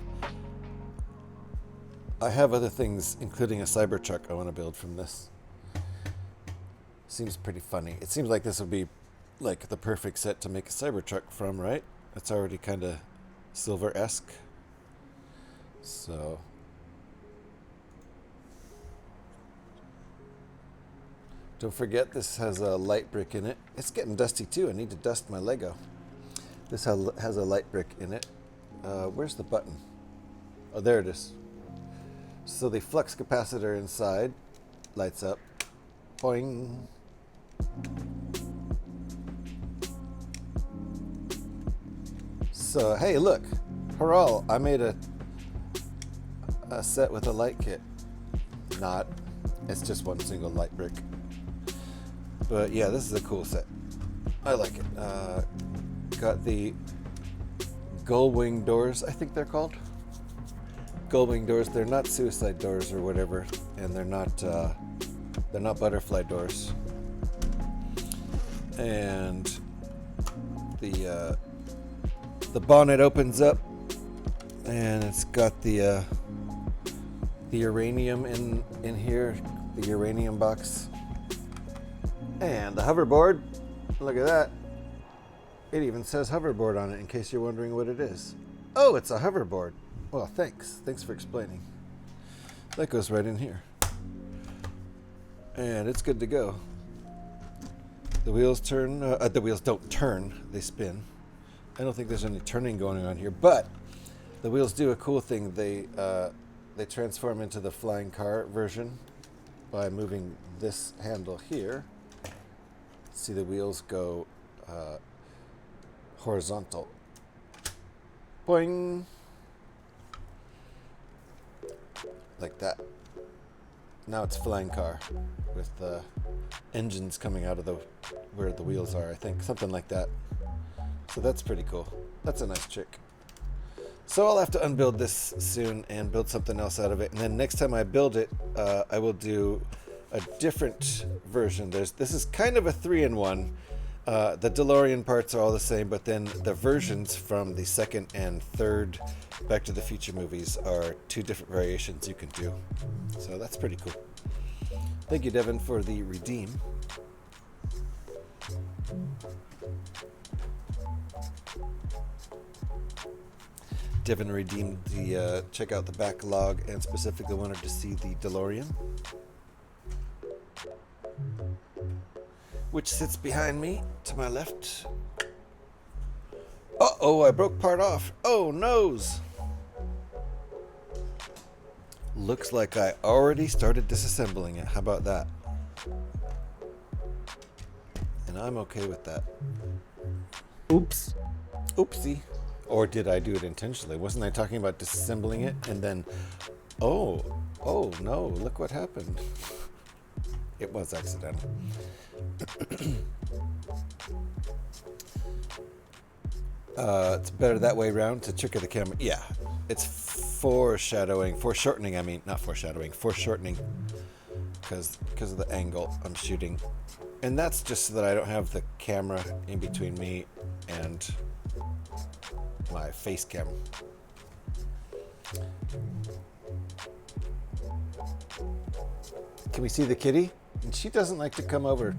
I have other things, including a Cybertruck I want to build from this. Seems pretty funny. It seems like this would be like the perfect set to make a Cybertruck from, right? It's already kind of silver-esque. So don't forget this has a light brick in it. It's getting dusty too. I need to dust my Lego. This has a light brick in it. Where's the button? Oh, there it is. So the flux capacitor inside lights up. Boing. So, hey, look. Hurrah, I made a set with a light kit. Not. It's just one single light brick. But yeah, this is a cool set. I like it. Got the gull wing doors, I think they're called. Gull wing doors. They're not suicide doors or whatever, and they're not butterfly doors. And the bonnet opens up, and it's got the uranium in here, the uranium box, and the hoverboard. Look at that. It even says hoverboard on it, in case you're wondering what it is. Oh, it's a hoverboard. Well, thanks. Thanks for explaining. That goes right in here. And it's good to go. The wheels turn. The wheels don't turn. They spin. I don't think there's any turning going on here, but the wheels do a cool thing. They transform into the flying car version by moving this handle here. See, the wheels go horizontal. Boing. Like that. Now it's flying car with the engines coming out of where the wheels are, I think. Something like that. So that's pretty cool. That's a nice trick. So I'll have to unbuild this soon and build something else out of it. And then next time I build it, I will do a different version. This is kind of a 3-in-1. The DeLorean parts are all the same, but then the versions from the second and third Back to the Future movies are 2 different variations you can do. So that's pretty cool. Thank you, Devin, for the redeem. Devin redeemed the check out the backlog and specifically wanted to see the DeLorean, which sits behind me to my left. Uh-oh, I broke part off. Oh, noes. Looks like I already started disassembling it. How about that? And I'm okay with that. Oops. Oopsie. Or did I do it intentionally? Wasn't I talking about disassembling it and then, oh no, look what happened. It was accidental. It's better that way around to trick of the camera. Yeah, It's foreshortening, I mean, not foreshadowing, foreshortening, because of the angle I'm shooting. And that's just so that I don't have the camera in between me and my face cam. Can we see the kitty? And she doesn't like to come over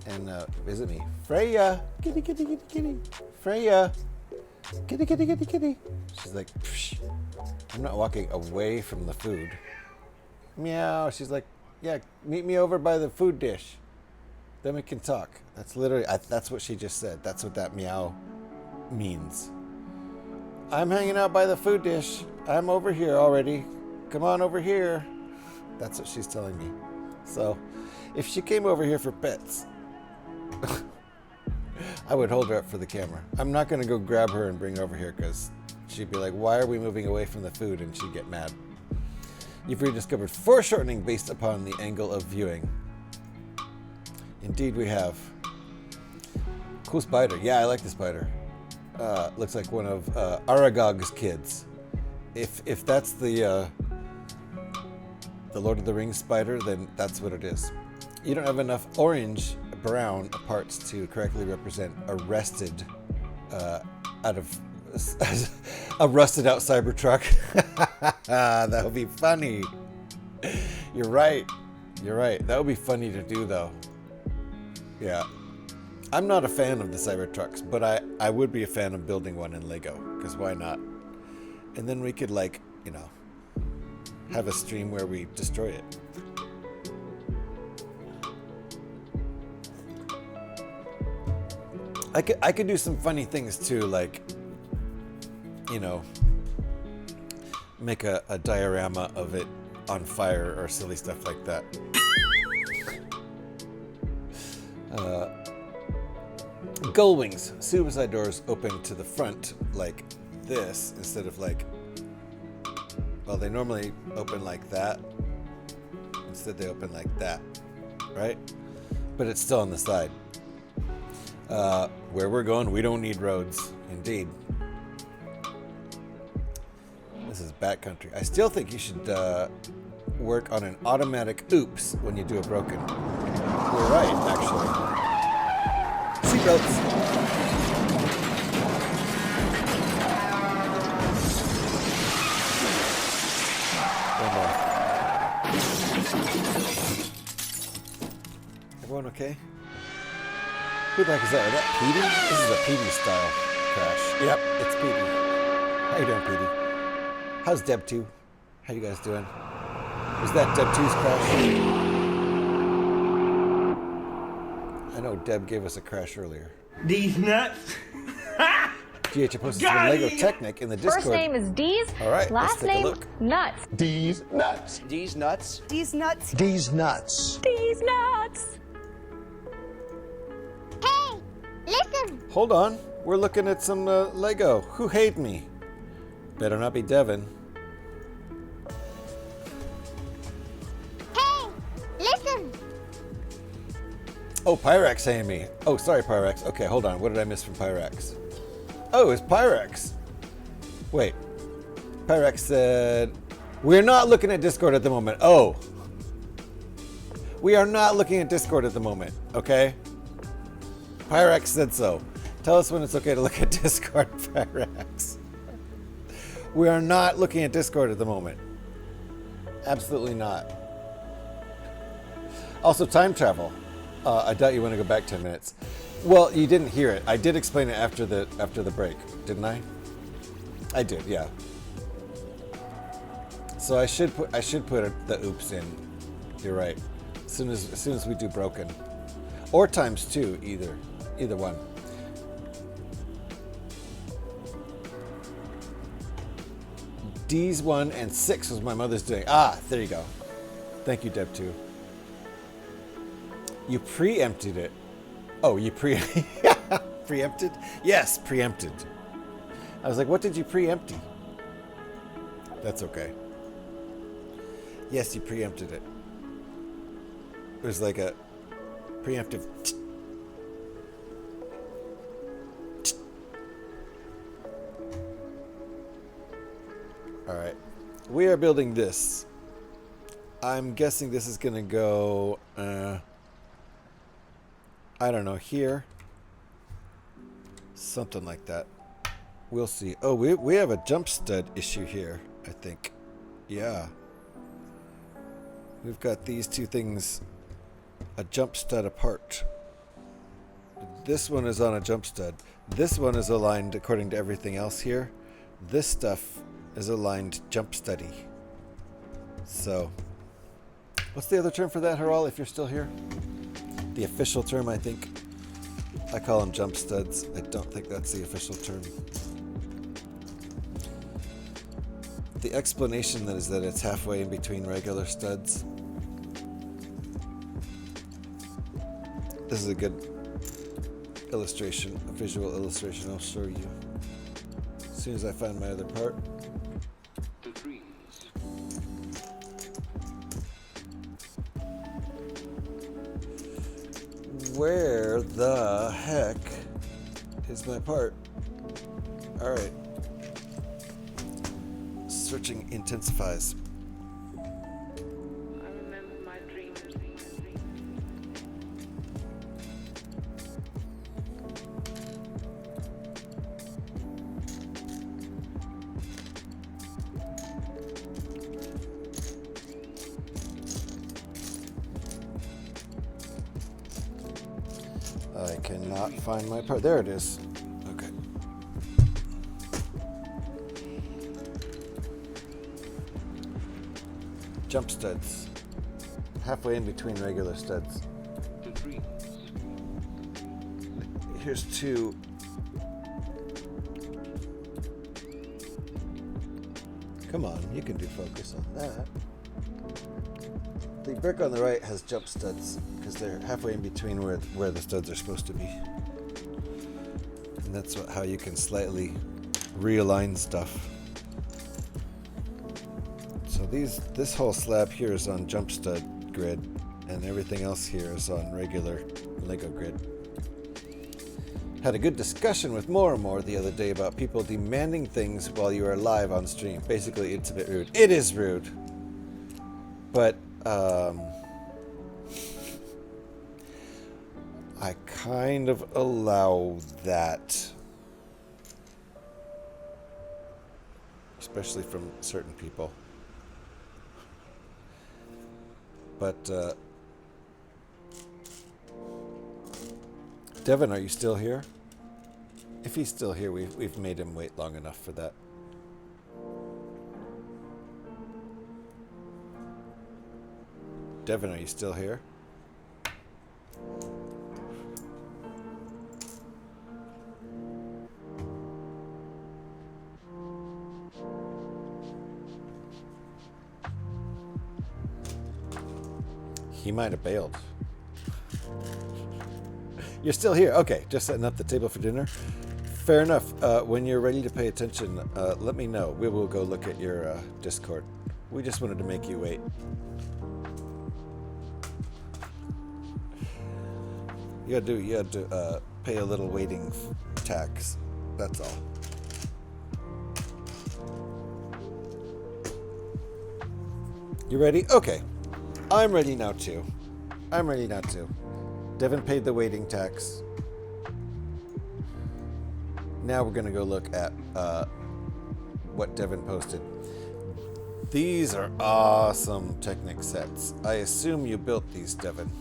and visit me. Freya! Kitty, kitty, kitty, kitty. Freya! Kitty, kitty, kitty, kitty. She's like, psh. I'm not walking away from the food. Meow. She's like, yeah, meet me over by the food dish. Then we can talk. That's literally, that's what she just said. That's what that meow means. I'm hanging out by the food dish. I'm over here already. Come on over here. That's what she's telling me. So, if she came over here for pets, I would hold her up for the camera. I'm not going to go grab her and bring her over here because she'd be like, why are we moving away from the food? And she'd get mad. You've rediscovered foreshortening based upon the angle of viewing. Indeed we have. Cool spider. Yeah, I like the spider. Looks like one of Aragog's kids. If that's the Lord of the Rings spider, then that's what it is. You don't have enough orange brown parts to correctly represent a rusted out Cybertruck. That would be funny. You're right. That would be funny to do though. Yeah. I'm not a fan of the Cybertrucks, but I would be a fan of building one in Lego, because why not? And then we could, like, you know, have a stream where we destroy it. I could do some funny things too, like, you know, make a diorama of it on fire or silly stuff like that. Gull wings. Suicide doors open to the front like this instead of like, well, they normally open like that. Instead they open like that, right? But it's still on the side. Where we're going, we don't need roads. Indeed. This is backcountry. I still think you should work on an automatic oops when you do a broken. You're right, actually. Seatbelts. Everyone okay? Who the heck is that? Is that Petey? This is a Petey style crash. Yep, it's Petey. How you doing, Petey? How's Deb 2? How you guys doing? Was that Deb 2's crash? I know Deb gave us a crash earlier. These nuts. GH posted some Lego Technic in the Discord. First name is D's. All right, last let's take a name look. Nuts. D's nuts. D's nuts. D's nuts. D's nuts. D's nuts. Hey, listen. Hold on. We're looking at some Lego. Who hate me? Better not be Devin. Hey, listen. Oh, Pyrex hating me. Oh, sorry, Pyrex. Okay, hold on. What did I miss from Pyrex? Oh, it's Pyrex. Wait. Pyrex said, we're not looking at Discord at the moment. Oh. We are not looking at Discord at the moment, okay? Pyrex said so. Tell us when it's okay to look at Discord, Pyrex. We are not looking at Discord at the moment. Absolutely not. Also, time travel. I doubt you want to go back 10 minutes. Well, you didn't hear it. I did explain it after the break, didn't I? I did, yeah. So I should put the oops in. You're right. As soon as we do broken, or times 2, either one. D's 1 and 6 was my mother's doing. Ah, there you go. Thank you, Deb 2. You preempted it. Oh, you preempted? Yes, preempted. I was like, what did you preempty? That's okay. Yes, you preempted it. It was like a preemptive. we are building this. I'm guessing this is gonna go, I don't know, here. Something like that. We'll see. Oh, we have a jump stud issue here, I think. Yeah. We've got these two things a jump stud apart. This one is on a jump stud. This one is aligned according to everything else here. This stuff is aligned jump studdy. So, what's the other term for that, Haral, if you're still here? The official term, I think. I call them jump studs. I don't think that's the official term. The explanation is that it's halfway in between regular studs. This is a good illustration, a visual illustration I'll show you as soon as I find my other part. Where the heck is my part? Alright. Searching intensifies. I remember my dreams. I cannot find my part. There it is. Okay. Jump studs. Halfway in between regular studs. Here's two. Come on, you can do focus on that. The brick on the right has jump studs because they're halfway in between where the studs are supposed to be. And that's how you can slightly realign stuff. So this whole slab here is on jump stud grid, and everything else here is on regular Lego grid. Had a good discussion with More and More the other day about people demanding things while you are live on stream. Basically, it's a bit rude. It is rude. But I kind of allow that. Especially from certain people. But Devin, are you still here? If he's still here, we've made him wait long enough for that. Devin, are you still here? He might have bailed. You're still here. Okay, just setting up the table for dinner. Fair enough. When you're ready to pay attention, let me know. We will go look at your Discord. We just wanted to make you wait. You had to pay a little waiting tax. That's all. You ready? Okay. I'm ready now too. Devin paid the waiting tax. Now we're gonna go look at what Devin posted. These are awesome Technic sets. I assume you built these, Devin.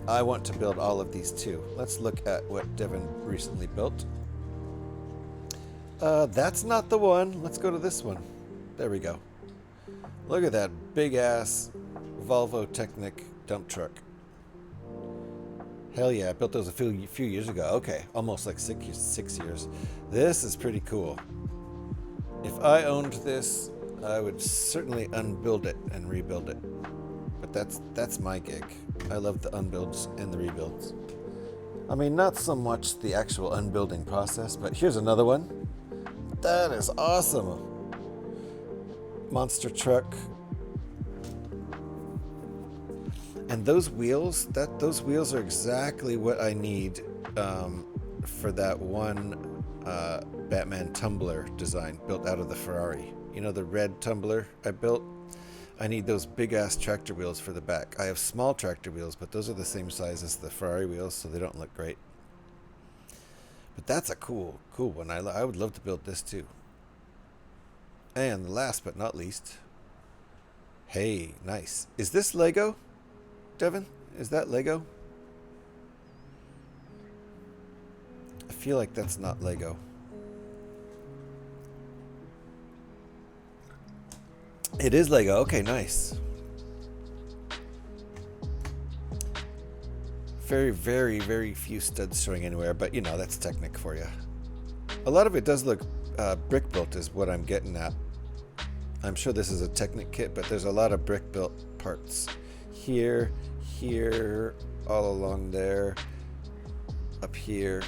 I want to build all of these too. Let's look at what Devin recently built. That's not the one. Let's go to this one. There we go. Look at that big ass Volvo Technic dump truck. Hell yeah, I built those a few years ago. Okay, almost like 6 years. This is pretty cool. If I owned this, I would certainly unbuild it and rebuild it. But that's my gig. I love the unbuilds and the rebuilds. I mean, not so much the actual unbuilding process, but here's another one. That is awesome. Monster truck. And those wheels are exactly what I need for that one Batman tumbler design built out of the Ferrari. You know, the red tumbler I built? I need those big-ass tractor wheels for the back. I have small tractor wheels, but those are the same size as the Ferrari wheels, so they don't look great. But that's a cool one. I would love to build this too. And last but not least, hey, nice. Is this Lego, Devin? Is that Lego? I feel like that's not Lego. It is Lego. Okay, nice. Very, very, very few studs showing anywhere, but you know, that's Technic for you. A lot of it does look brick built is what I'm getting at. I'm sure this is a Technic kit, but there's a lot of brick built parts. Here, all along there, up here.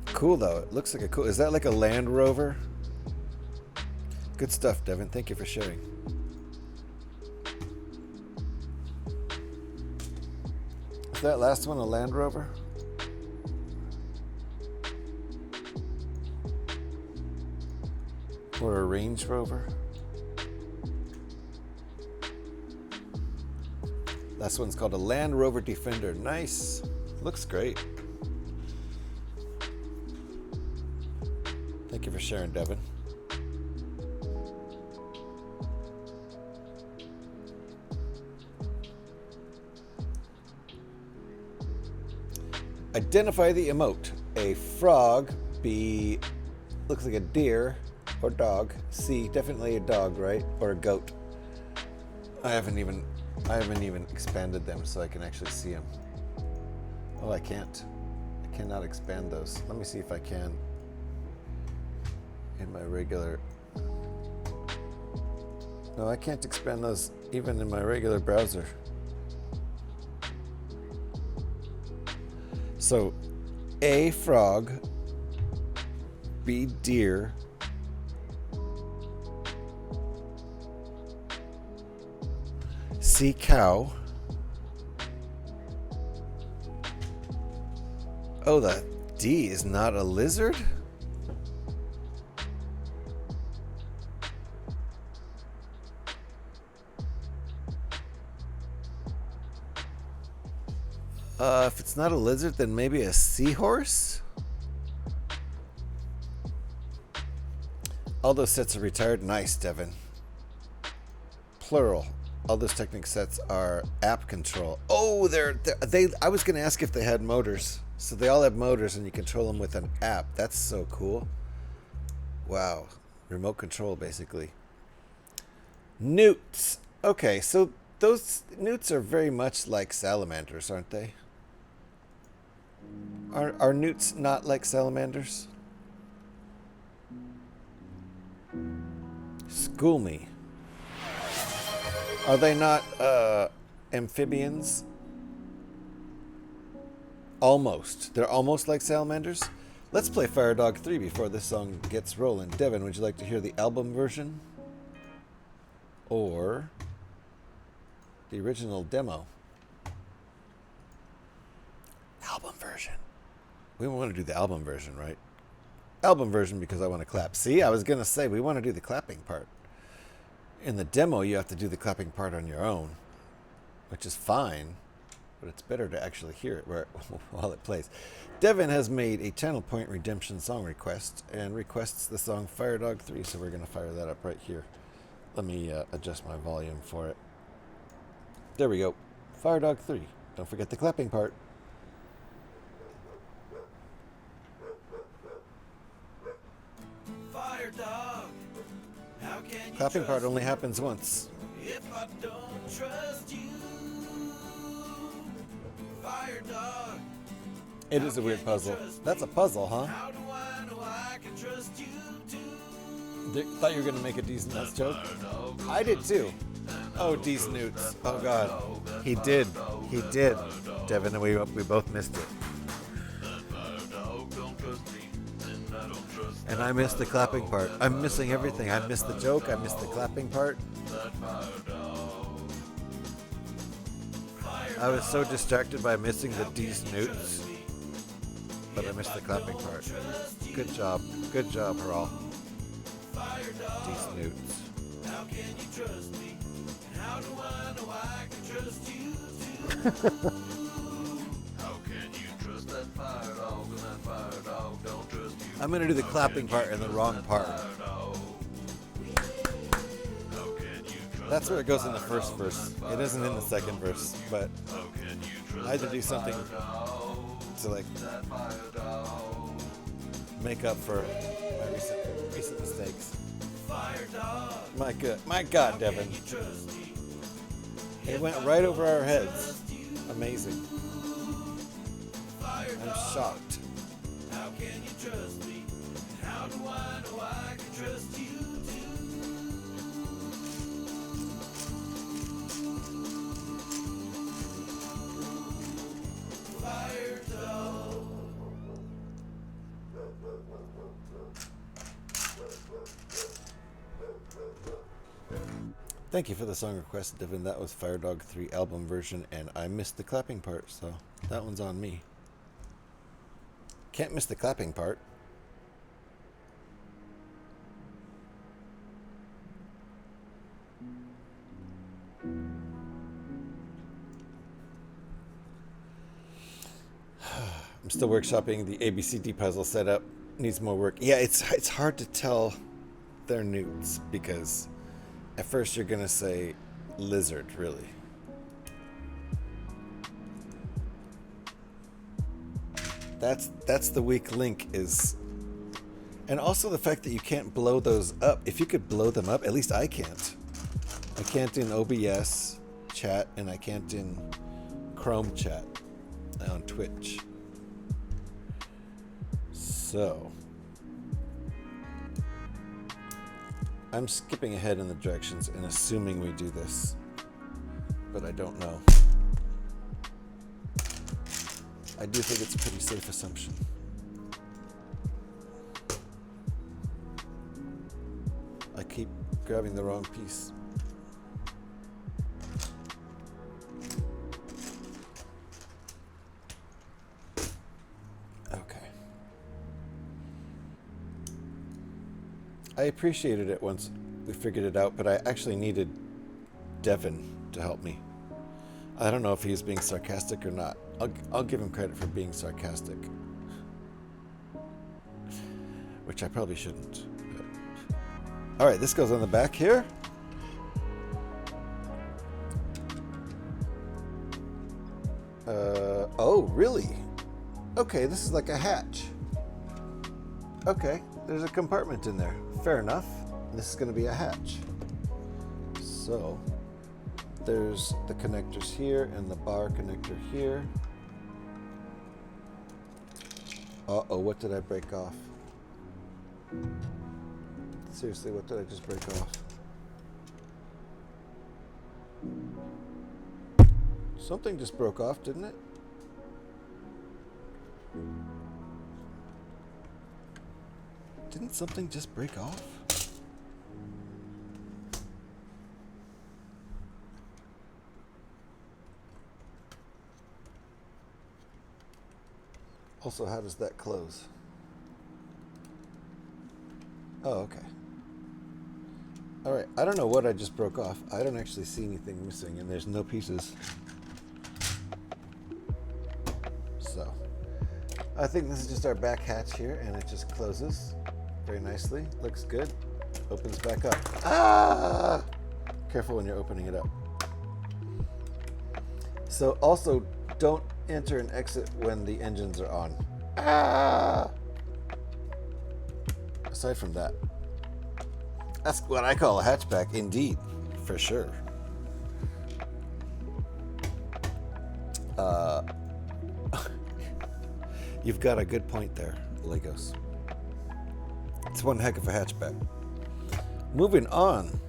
Cool though, it looks like a cool, is that like a Land Rover? Good stuff, Devin. Thank you for sharing. Is that last one a Land Rover? Or a Range Rover? Last one's called a Land Rover Defender. Nice. Looks great. Thank you for sharing, Devin. Identify the emote. A frog. B. Looks like a deer or dog. C. Definitely a dog, right? Or a goat. I haven't even expanded them so I can actually see them. Oh, I can't. I cannot expand those. Let me see if I can. In my regular. No, I can't expand those even in my regular browser. So, A, frog, B, deer, C, cow. Oh, the D is not a lizard? If it's not a lizard, then maybe a seahorse? All those sets are retired. Nice, Devin. Plural. All those Technic sets are app control. Oh, I was going to ask if they had motors. So they all have motors and you control them with an app. That's so cool. Wow. Remote control, basically. Newts. Okay, so those newts are very much like salamanders, aren't they? Are newts not like salamanders? School me. Are they not amphibians? Almost. They're almost like salamanders. Let's play Fire Dog 3 before this song gets rolling. Devin, would you like to hear the album version? Or the original demo? Album version. We want to do the album version, right? Album version because I want to clap. See, I was going to say we want to do the clapping part. In the demo, you have to do the clapping part on your own, which is fine, but it's better to actually hear it while it plays. Devin has made a Channel Point Redemption song request and requests the song Fire Dog 3, so we're going to fire that up right here. Let me adjust my volume for it. There we go. Fire Dog 3. Don't forget the clapping part. Fire Dog, how can you Clapping part only happens once. if I don't trust you? Fire Dog. It is a weird puzzle. That's a puzzle, huh? How do I know I can trust you too? Thought you were going to make a D's Nuts joke. I did too. Oh, D's Newts. Oh, God. He did. He did. Devin, and we both missed it. And I missed the clapping part. I'm missing everything. I missed the joke. I missed the clapping part. I was so distracted by missing the D's Newts. But I missed the clapping part. Good job. Good job, Haral. These newts. How can you trust me? And how do I know I can trust you too? How can you trust that fire dog when that fire dog don't trust you? I'm gonna do the clapping part in the wrong part. That's where it goes in the first verse. It isn't in the second verse, but I had to do something to like make up for my recent mistakes. My God, Devin. It went right over our heads. Amazing. I'm shocked. How can you trust me? And how do I know I can trust you too? Fire dog. Thank you for the song request, Devin. That was Fire Dog 3 album version, and I missed the clapping part, so that one's on me. Can't miss the clapping part. I'm still workshopping the ABCD puzzle setup. Needs more work. Yeah, it's hard to tell they're newts because at first you're gonna say lizard, really. That's the weak link is, and also the fact that you can't blow those up. If you could blow them up, at least I can't. I can't in OBS chat, and I can't in Chrome chat on Twitch. So I'm skipping ahead in the directions and assuming we do this, but I don't know. I do think it's a pretty safe assumption. I keep grabbing the wrong piece. Okay. I appreciated it once we figured it out, but I actually needed Devin to help me. I don't know if he was being sarcastic or not. I'll give him credit for being sarcastic, which I probably shouldn't. All right, this goes on the back here. Oh, really? Okay, this is like a hatch. Okay, there's a compartment in there. Fair enough. This is going to be a hatch. So there's the connectors here and the bar connector here. Uh-oh, what did I break off? Seriously, what did I just break off? Something just broke off, didn't it? Didn't something just break off? Also, how does that close? Oh, okay. All right, I don't know what I just broke off. I don't actually see anything missing, and there's no pieces. So, I think this is just our back hatch here, and it just closes very nicely. Looks good. Opens back up. Ah! Careful when you're opening it up. So, also, don't enter and exit when the engines are on. Ah! Aside from that, that's what I call a hatchback, indeed, for sure. You've got a good point there, Legos. It's one heck of a hatchback. Moving on.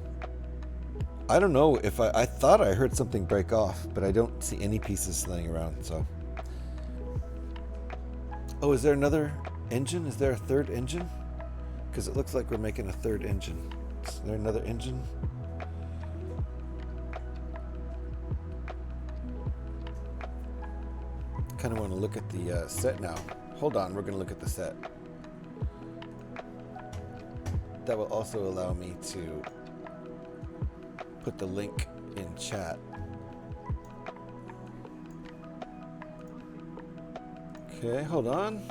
I don't know if I thought I heard something break off, but I don't see any pieces laying around, so. Oh, is there another engine? Is there a third engine? Because it looks like we're making a third engine. Is there another engine? Kind of want to look at the set now. Hold on, we're going to look at the set. that will also allow me to put the link in chat. Okay, hold on.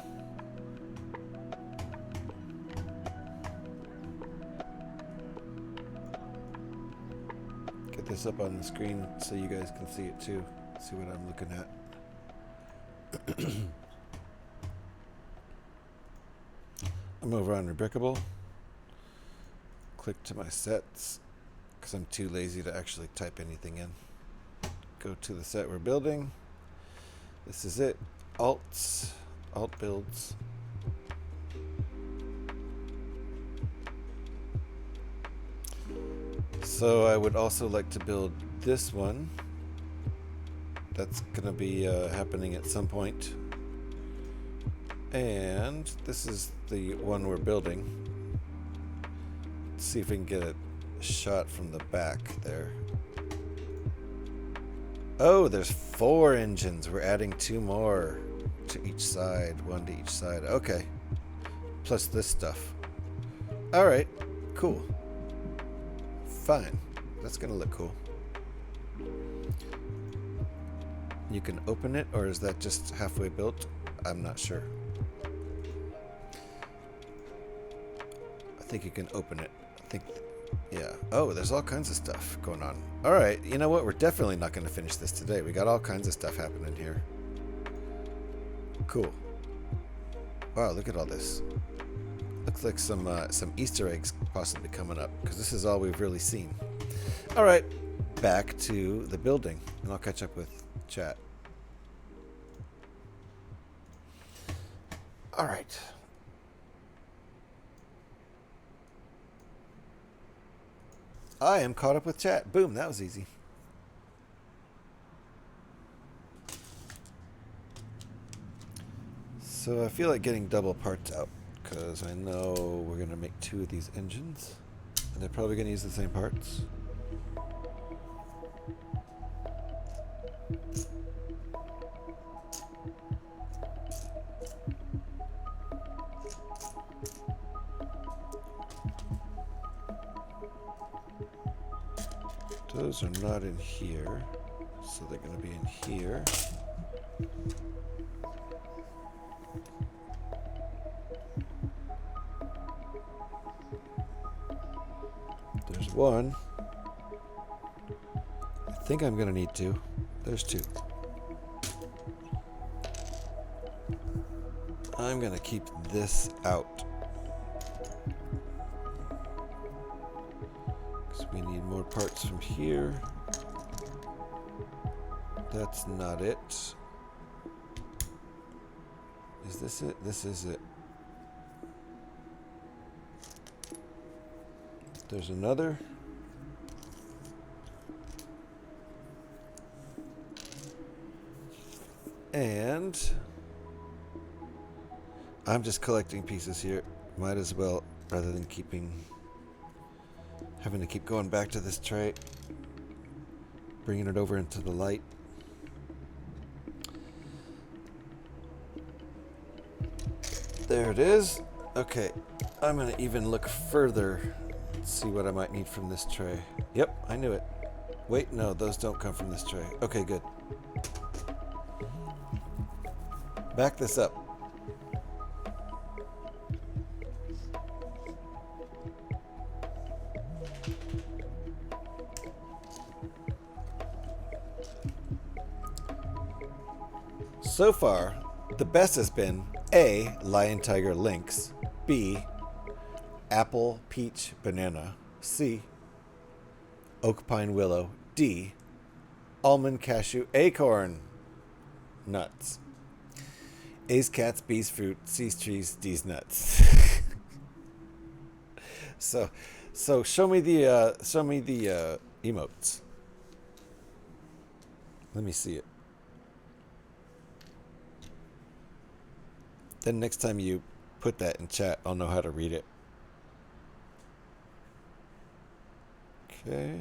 Get this up on the screen so you guys can see it too. See what I'm looking at. I'm over on Rebrickable. Click to my sets because I'm too lazy to actually type anything in. Go to the set we're building. This is it. Alt builds. So I would also like to build this one. That's gonna be happening at some point. And this is the one we're building. Let's see if we can get a shot from the back there. Oh, there's 4 engines. We're adding 2 more to each side, 1 to each side. Okay. Plus this stuff. All right, cool. Fine. That's gonna look cool. You can open it, or is that just halfway built? I'm not sure. I think you can open it. I think, yeah. Oh, there's all kinds of stuff going on. All right, you know what? We're definitely not going to finish this today. We got all kinds of stuff happening here. Cool. Wow, look at all this. Looks like some Easter eggs possibly coming up, because this is all we've really seen. All right, back to the building, and I'll catch up with chat. All right. I am caught up with chat. Boom, that was easy. So I feel like getting double parts out because I know we're going to make 2 of these engines and they're probably going to use the same parts. Those are not in here, so they're going to be in here. There's 1. I think I'm going to need 2. There's 2. I'm going to keep this out. We need more parts from here. That's not it. Is this it? This is it. There's another. And I'm just collecting pieces here. Might as well, rather than having to keep going back to this tray, bringing it over into the light. There it is. Okay, I'm gonna even look further, see what I might need from this tray. Yep, I knew it. Wait, no, those don't come from this tray. Okay, good. Back this up. So far, the best has been A, Lion, Tiger, Lynx, B, Apple, Peach, Banana, C, Oak, Pine, Willow, D, Almond, Cashew, Acorn, Nuts. A's cats, B's fruit, C's trees, D's nuts. So show me the emotes. Let me see it. Then next time you put that in chat, I'll know how to read it. Okay.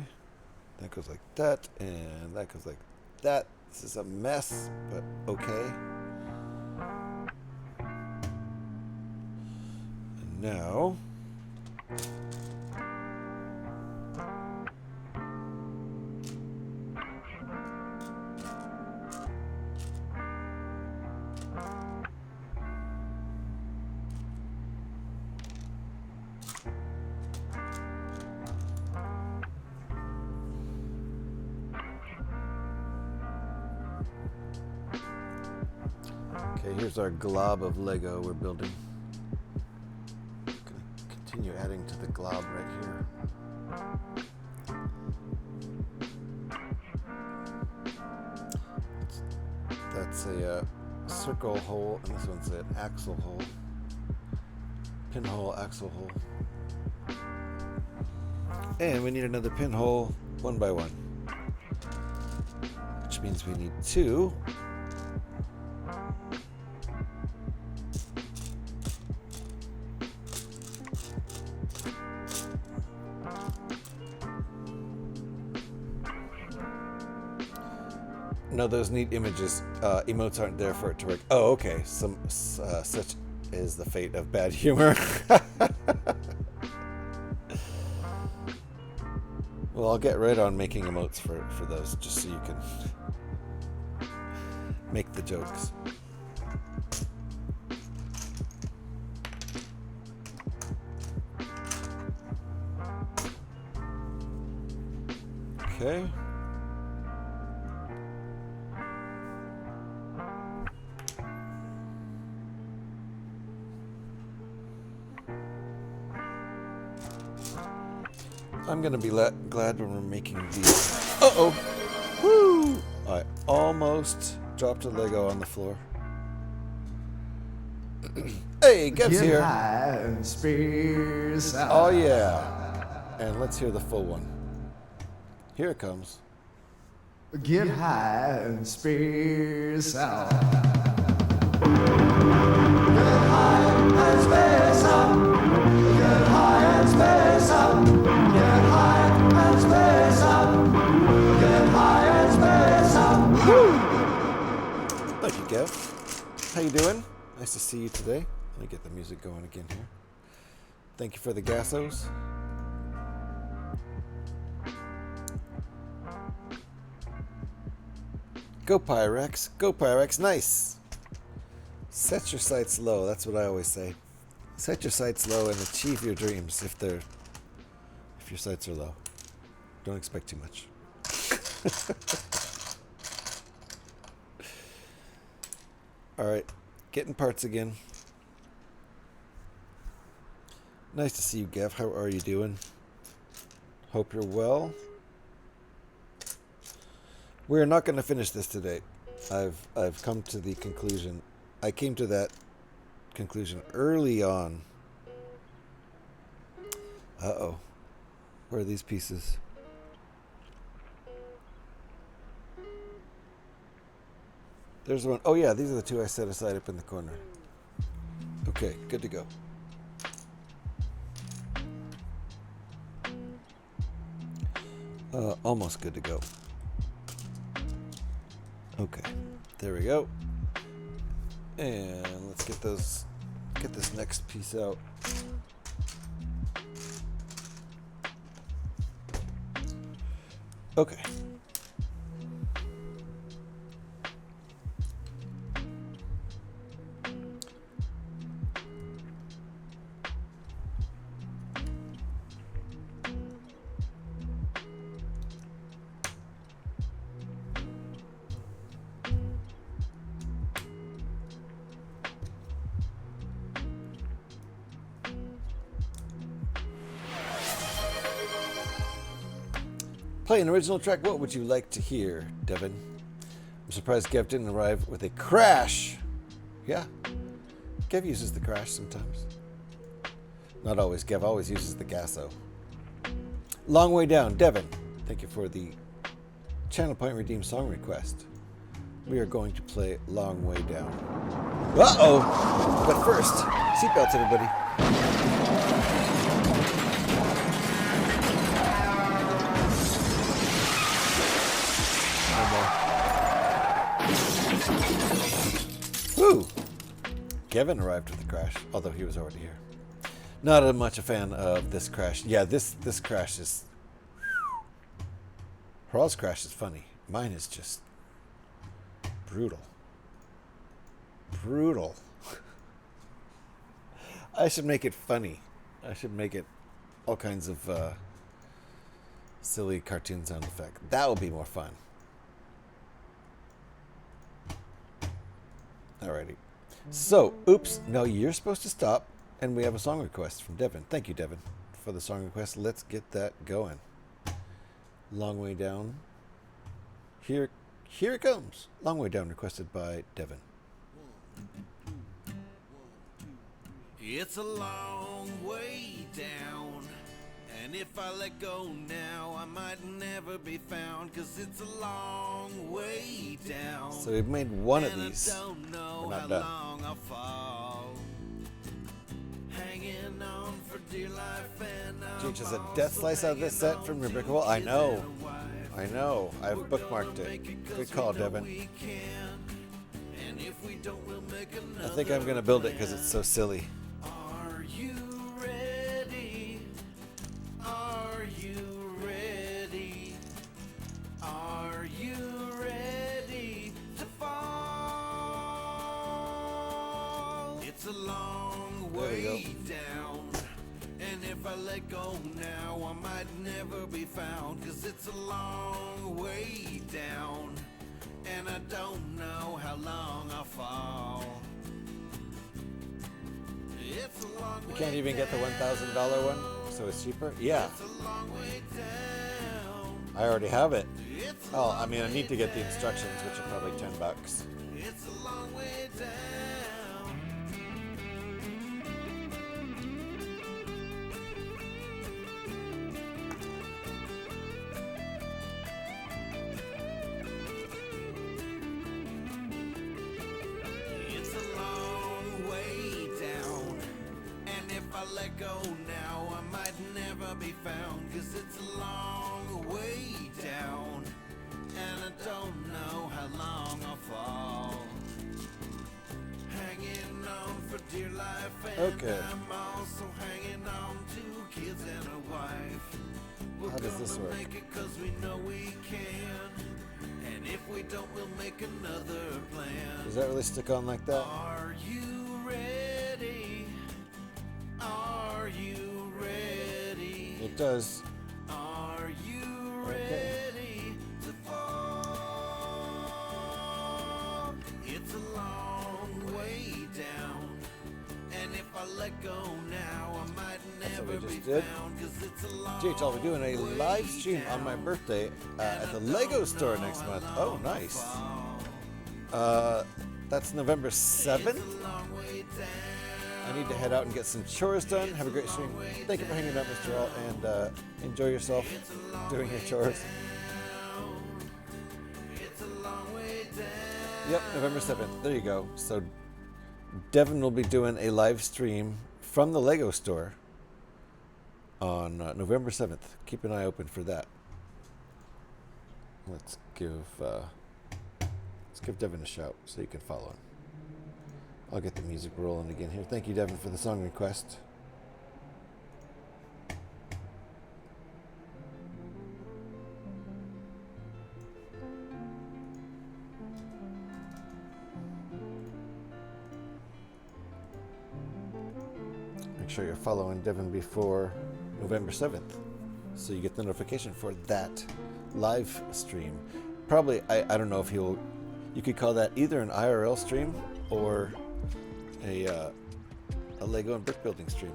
That goes like that, and that goes like that. This is a mess, but okay. And now, Okay, here's our glob of Lego we're building. Gonna continue adding to the glob right here. That's a circle hole, and this one's an axle hole. Pinhole, axle hole. And we need another pinhole, one by one. Which means we need two. No, those neat images, emotes aren't there for it to work. Oh, okay. Such is the fate of bad humor. Well, I'll get right on making emotes for those, just so you can make the jokes. Okay. I'm gonna be glad when we're making these. Uh-oh! Woo! I almost dropped a Lego on the floor. Hey, Gev's here. High and space out. Oh yeah. And let's hear the full one. Here it comes. Get high and space out. Thank you, Gev. How you doing? Nice to see you today. Let me get the music going again here. Thank you for the gassos. Go Pyrex. Go Pyrex. Nice. Set your sights low. That's what I always say. Set your sights low and achieve your dreams if your sights are low. Don't expect too much. All right, getting parts again. Nice to see you, Gev. How are you doing? Hope you're well. We're not going to finish this today. I've come to the conclusion. I came to that conclusion early on. Uh-oh. Where are these pieces? There's one. Oh yeah, these are the two I set aside up in the corner. Okay, good to go. Almost good to go. Okay, there we go. And let's get this next piece out. Okay. Play an original track. What would you like to hear, Devin? I'm surprised Gev didn't arrive with a crash. Yeah, Gev uses the crash sometimes. Not always. Gev always uses the gasso. Long Way Down. Devin, thank you for the Channel Point Redeem song request. We are going to play Long Way Down. Uh-oh! But first, seatbelts, everybody. Woo! Kevin arrived with the crash, although he was already here. Not as much a fan of this crash. Yeah, this crash is... Haral's crash is funny. Mine is just brutal. Brutal. I should make it funny. I should make it all kinds of silly cartoon sound effect. That would be more fun. Alrighty. So, oops. No, you're supposed to stop. And we have a song request from Devin. Thank you, Devin, for the song request. Let's get that going. Long Way Down. Here it comes. Long Way Down, requested by Devin. It's a long way down, and if I let go now, I might never be found, 'cause it's a long way down. So we've made one of and these. I don't know We're not how done. long I'll fall. Hanging on for dear life, and Geez, is a death slice out of this set from your Brickable? I know. I know. I've bookmarked it. Good call, Devin. I think I'm going to build it because it's so silly. Are you ready? Are you ready? Are you ready to fall? It's a long way down, and if I let go now, I might never be found, 'cause it's a long way down, and I don't know how long I'll fall. It's a long We way can't even get the $1,000 one, so it's cheaper? Yeah. It's a long way down. I already have it. Oh, I mean, I need to get the instructions, which are probably $10. It's a long way down. It's a long way down, and if I let go now, I might never be found, 'cause it's a long way down, and I don't know how long I'll fall. Hanging on for dear life, and Okay. I'm also hanging on to kids and a wife. We're How does this gonna work? make it 'cause we know we can, and if we don't, we'll make another plan. Does that really stick on like that? Are you ready? Are you ready? It does. Are you Okay. ready to fall? It's a long way down, and if I let go now, I might what we never be just did. found, 'cause it's a long GH, I'll be doing a live stream on my birthday at the Lego store next month. Oh, nice. That's November 7th. I need to head out and get some chores done. Have a great stream. Thank you for hanging out, Mr. All, and enjoy yourself doing your chores. Yep, November 7th. There you go. So Devin will be doing a live stream from the Lego store on November 7th. Keep an eye open for that. Let's give Devin a shout so you can follow him. I'll get the music rolling again here. Thank you, Devin, for the song request. Make sure you're following Devin before November 7th so you get the notification for that live stream. Probably, I don't know if you could call that either an IRL stream or a Lego and Brickbuilding stream.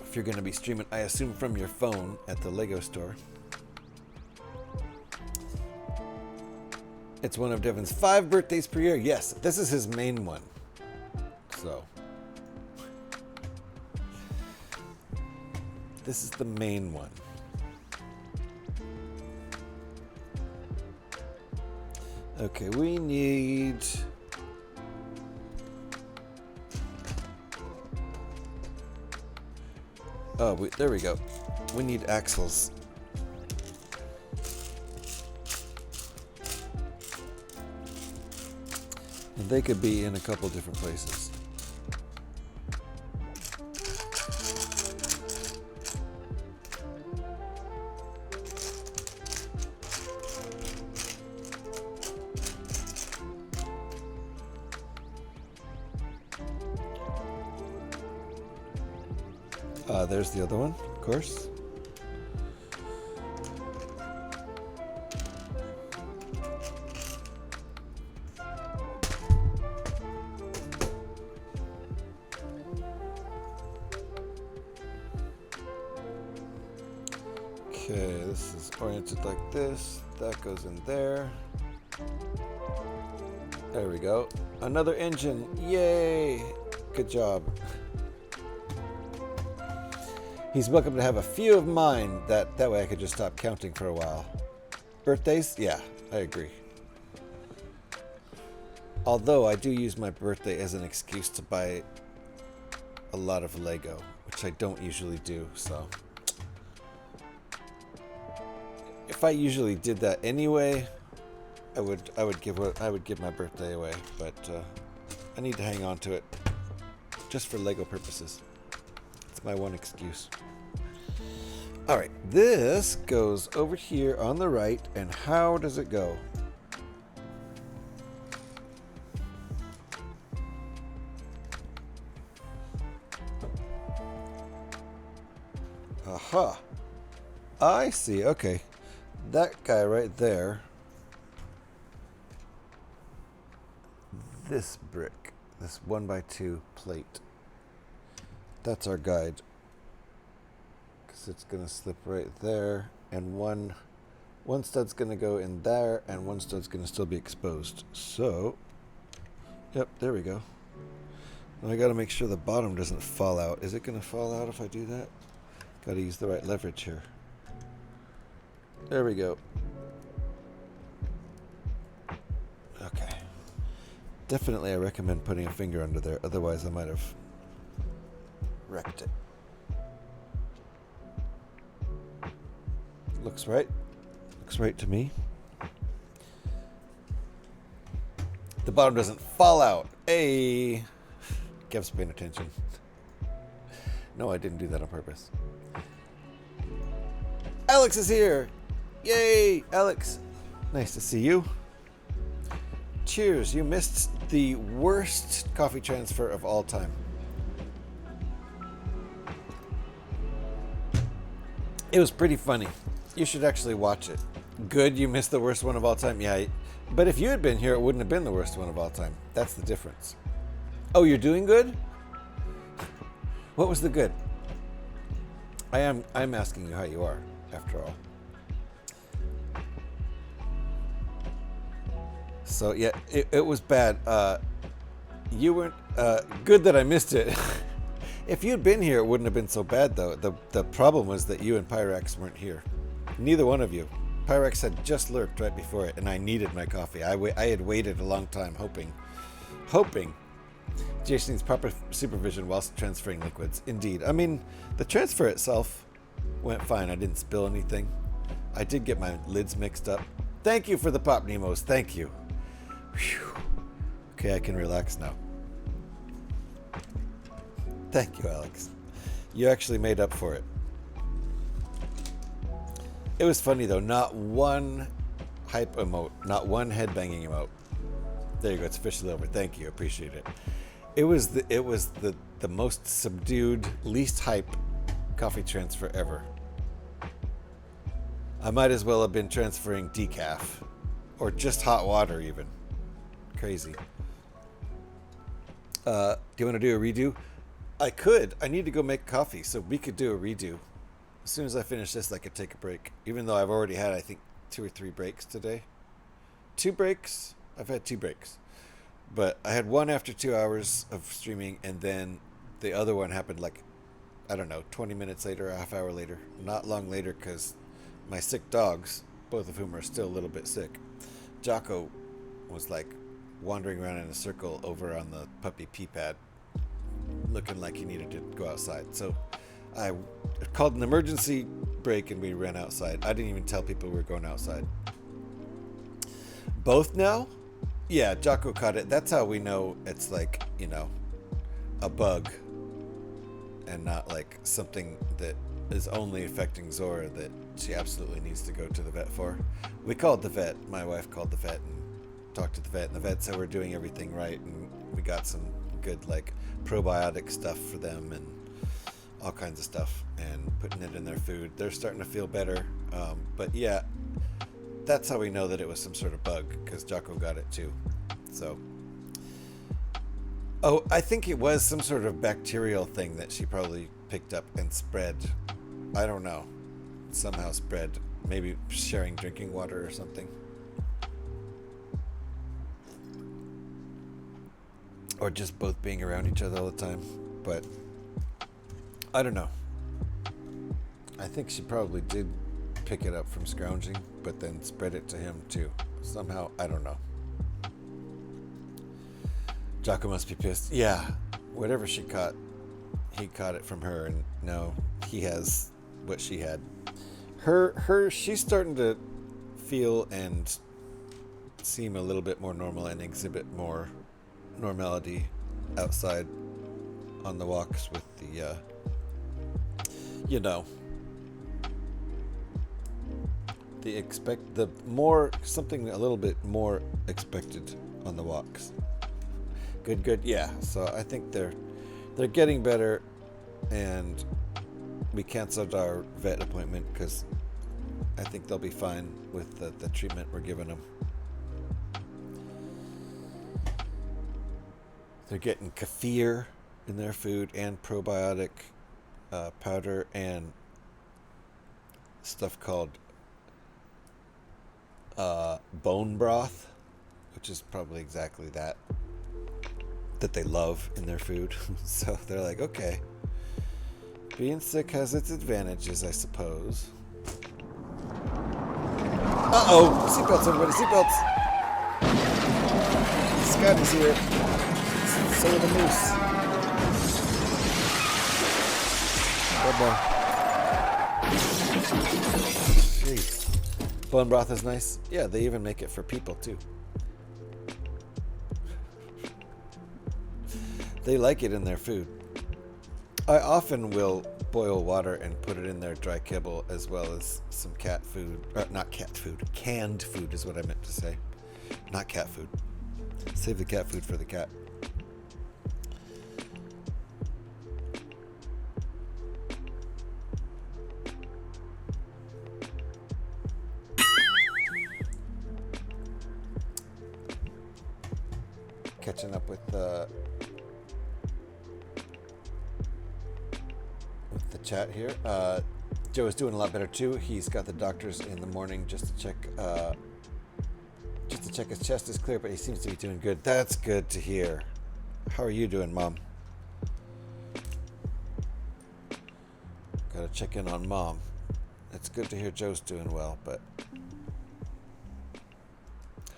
If you're going to be streaming, I assume from your phone at the Lego store. It's one of Devin's 5 birthdays per year. Yes, this is his main one. So, this is the main one. Okay, we need... Oh, there we go. We need axles. And they could be in a couple different places. There's the other one, of course. Okay, this is oriented like this. That goes in there. There we go. Another engine. Yay! Good job. He's welcome to have a few of mine. That way I could just stop counting for a while. Birthdays? Yeah, I agree. Although I do use my birthday as an excuse to buy a lot of Lego, which I don't usually do, so. If I usually did that anyway, I would give my birthday away, but I need to hang on to it just for Lego purposes. It's my one excuse. All right, this goes over here on the right, and how does it go? Aha. I see. Okay. That guy right there. This brick. This 1x2 plate. That's our guide. Because it's going to slip right there. And one stud's going to go in there. And one stud's going to still be exposed. So. Yep. There we go. And I got to make sure the bottom doesn't fall out. Is it going to fall out if I do that? Got to use the right leverage here. There we go. Okay. Definitely I recommend putting a finger under there, otherwise I might have wrecked it. Looks right. Looks right to me. The bottom doesn't fall out. Hey! Kev's paying attention. No, I didn't do that on purpose. Alex is here! Yay, Alex. Nice to see you. Cheers, you missed the worst coffee transfer of all time. It was pretty funny. You should actually watch it. Good, you missed the worst one of all time? Yeah, but if you had been here, it wouldn't have been the worst one of all time. That's the difference. Oh, you're doing good? What was the good? I'm asking you how you are, after all. So yeah, it was bad. You weren't good that I missed it. If you'd been here, it wouldn't have been so bad though. The problem was that you and Pyrex weren't here. Neither one of you. Pyrex had just lurked right before it, and I needed my coffee. I had waited a long time, hoping. Jason needs proper supervision whilst transferring liquids. Indeed. I mean, the transfer itself went fine. I didn't spill anything. I did get my lids mixed up. Thank you for the Pop Nemos. Thank you. Whew. Okay, I can relax now. Thank you, Alex. You actually made up for it. It was funny though. Not one hype emote. Not one headbanging emote. There you go. It's officially over. Thank you. Appreciate it. It was the most subdued, least hype coffee transfer ever. I might as well have been transferring decaf, or just hot water even. Crazy. Do you want to do a redo? I could. I need to go make coffee, so we could do a redo. As soon as I finish this, I could take a break. Even though I've already had, I think, 2 or 3 breaks today. 2 breaks? I've had 2 breaks. But I had one after 2 hours of streaming, and then the other one happened like, I don't know, 20 minutes later, a half hour later. Not long later, because my sick dogs, both of whom are still a little bit sick, Jocko was like wandering around in a circle over on the puppy pee pad, looking like he needed to go outside. So I called an emergency break and we ran outside. I didn't even tell people we were going outside. Both now? Yeah, Jocko caught it. That's how we know it's like, you know, a bug and not like something that is only affecting Zora that she absolutely needs to go to the vet for. We called the vet. My wife called the vet and talked to the vet, and the vet said we're doing everything right, and we got some good like probiotic stuff for them, and all kinds of stuff and putting it in their food. They're starting to feel better. But yeah, that's how we know that it was some sort of bug, because Jocko got it too. So, oh, I think it was some sort of bacterial thing that she probably picked up and spread. I don't know. Somehow spread. Maybe sharing drinking water or something. Or just both being around each other all the time. But I don't know. I think she probably did pick it up from scrounging, but then spread it to him too. Somehow, I don't know. Jocko must be pissed. Yeah, whatever she caught, he caught it from her, and now he has what she had. She's starting to feel and seem a little bit more normal and exhibit more normality outside on the walks with the, something a little bit more expected on the walks. Good. Yeah. So I think they're getting better, and we canceled our vet appointment because I think they'll be fine with the treatment we're giving them. They're getting kefir in their food and probiotic powder and stuff called bone broth, which is probably exactly that they love in their food. So they're like, okay, being sick has its advantages, I suppose. Uh-oh, seatbelts, everybody, seatbelts. Scotty's here. So are the moose. Jeez. Bone broth is nice. Yeah, they even make it for people too. They like it in their food. I often will boil water and put it in their dry kibble, as well as some cat food. Not cat food. Canned food is what I meant to say. Not cat food. Save the cat food for the cat. Catching up with the chat here. Joe is doing a lot better too. He's got the doctors in the morning just to check his chest is clear, but he seems to be doing good. That's good to hear. How are you doing, Mom? Gotta check in on Mom. It's good to hear Joe's doing well, but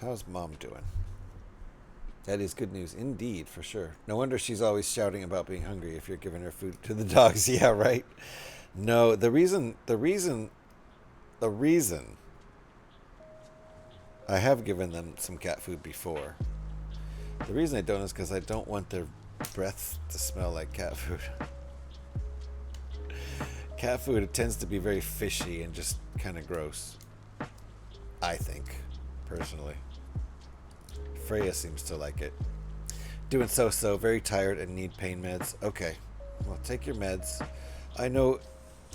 how's Mom doing? That is good news indeed, for sure. No wonder she's always shouting about being hungry if you're giving her food to the dogs. Yeah, right? No, the reason I have given them some cat food before. The reason I don't is because I don't want their breath to smell like cat food. Cat food tends to be very fishy and just kind of gross. I think, personally. Freya seems to like it. Doing so, very tired and need pain meds. Okay, well, take your meds. I know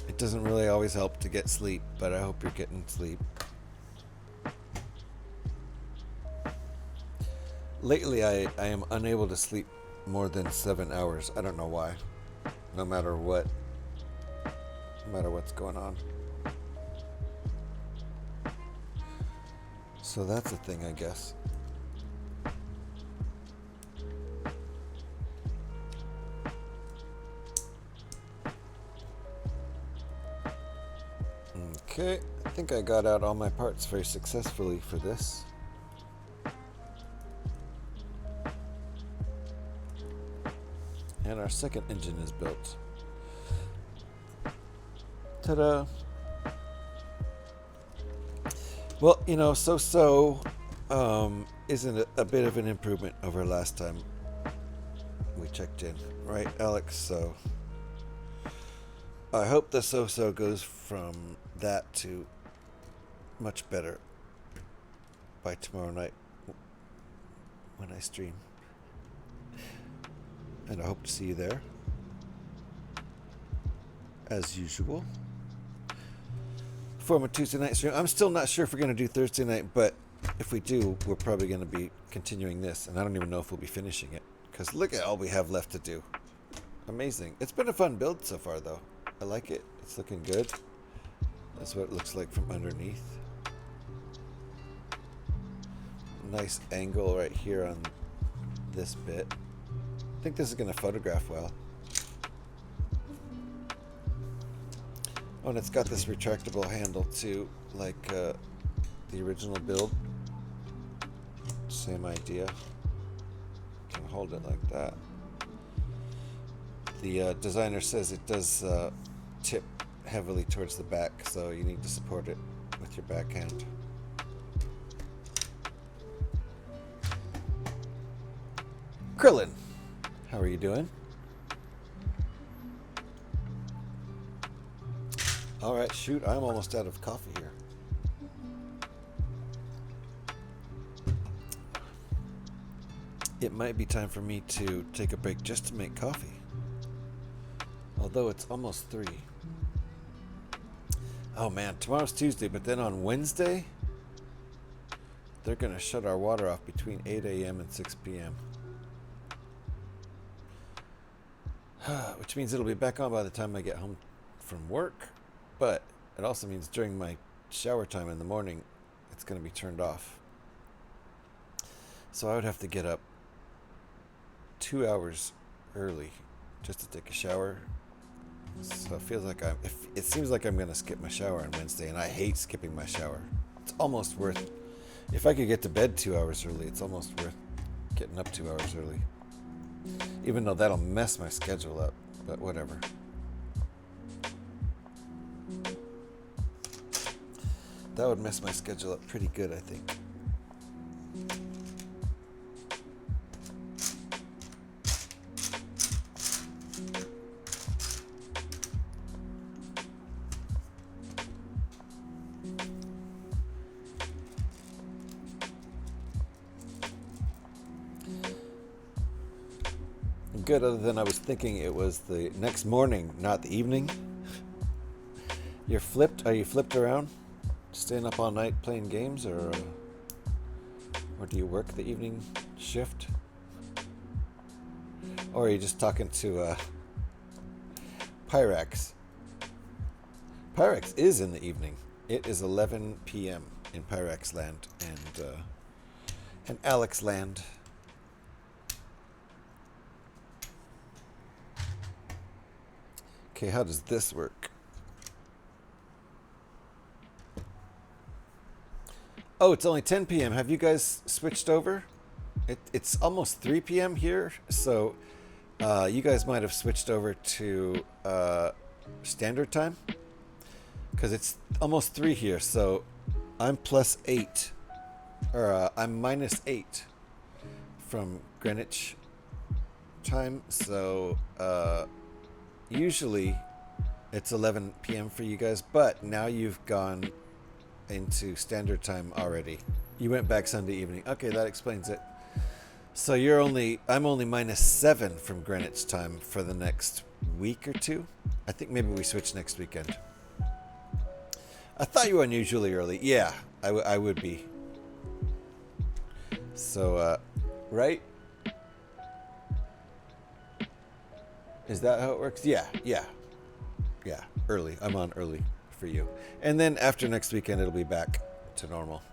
it doesn't really always help to get sleep, but I hope you're getting sleep. Lately, I am unable to sleep more than 7 hours. I don't know why. No matter what's going on. So that's a thing, I guess. Okay, I think I got out all my parts very successfully for this. And our second engine is built. Ta-da! Well, isn't a bit of an improvement over last time we checked in, right, Alex? So I hope the so-so goes from that to much better by tomorrow night when I stream. And I hope to see you there. as usual. For my Tuesday night stream. I'm still not sure if we're going to do Thursday night, but if we do, we're probably going to be continuing this, and I don't even know if we'll be finishing it, because look at all we have left to do. Amazing. It's been a fun build so far, though. I like it. It's looking good. That's what it looks like from underneath. Nice angle right here on this bit. I think this is going to photograph well. Oh, and it's got this retractable handle too, like the original build. Same idea. Can hold it like that. The designer says it does tip heavily towards the back, so you need to support it with your backhand. Krillin, how are you doing? Alright, shoot, I'm almost out of coffee here. It might be time for me to take a break just to make coffee. Although it's almost 3. Oh man, tomorrow's Tuesday, but then on Wednesday, they're going to shut our water off between 8 a.m. and 6 p.m. Which means it'll be back on by the time I get home from work. But it also means during my shower time in the morning, it's going to be turned off. So I would have to get up 2 hours early just to take a shower. So it feels like it seems like I'm going to skip my shower on Wednesday, and I hate skipping my shower. It's almost worth, if I could get to bed 2 hours early, it's almost worth getting up 2 hours early. Even though that'll mess my schedule up, but whatever. That would mess my schedule up pretty good, I think. Good, other than I was thinking it was the next morning, not the evening. You're flipped? Are you flipped around? Staying up all night playing games, or do you work the evening shift? Or are you just talking to Pyrex? Pyrex is in the evening. It is 11 p.m. in Pyrex land and Alex land. Okay, how does this work? Oh, it's only 10 p.m. Have you guys switched over? It's almost 3 p.m. here, so you guys might have switched over to standard time, because it's almost 3 here, so I'm +8, or I'm -8 from Greenwich time, so usually it's 11 p.m. for you guys, but now you've gone into standard time already. You went back Sunday evening. Okay, that explains it. So I'm only -7 from Greenwich time for the next week or two. I think maybe we switch next weekend. I thought you were unusually early. Yeah, I would be. So, right? Is that how it works? Yeah. Early. I'm on early for you. And then after next weekend, it'll be back to normal.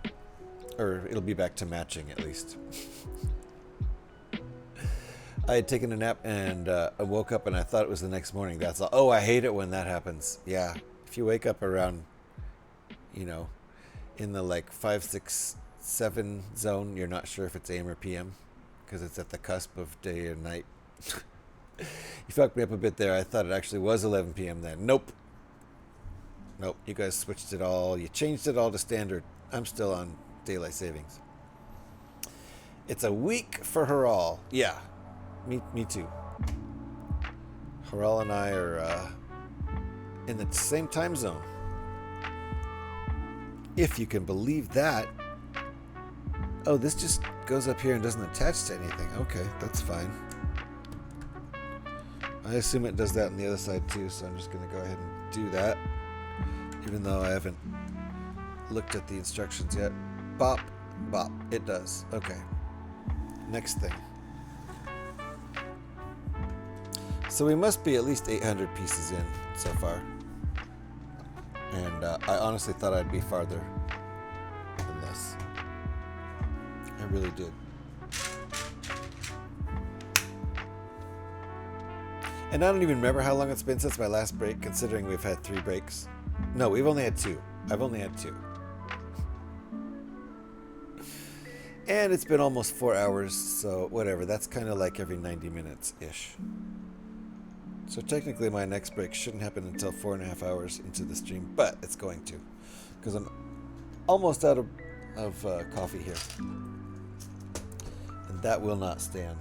Or it'll be back to matching, at least. I had taken a nap, and I woke up, and I thought it was the next morning. That's all. Oh, I hate it when that happens. Yeah. If you wake up around, in the like 5, 6, 7 zone, you're not sure if it's AM or PM, because it's at the cusp of day or night. You fucked me up a bit there. I thought it actually was 11 p.m. then. Nope. You guys switched it all. You changed it all to standard. I'm still on daylight savings. It's a week for Haral. Yeah, me too. Haral and I are in the same time zone. If you can believe that. Oh, this just goes up here and doesn't attach to anything. Okay, that's fine. I assume it does that on the other side too, so I'm just going to go ahead and do that. Even though I haven't looked at the instructions yet. Bop, bop. It does. Okay. Next thing. So we must be at least 800 pieces in so far. And I honestly thought I'd be farther than this. I really did. And I don't even remember how long it's been since my last break, considering we've had 3 breaks. No, we've only had 2. I've only had 2. And it's been almost 4 hours, so whatever. That's kind of like every 90 minutes-ish. So technically my next break shouldn't happen until 4.5 hours into the stream, but it's going to. Because I'm almost out of coffee here. And that will not stand.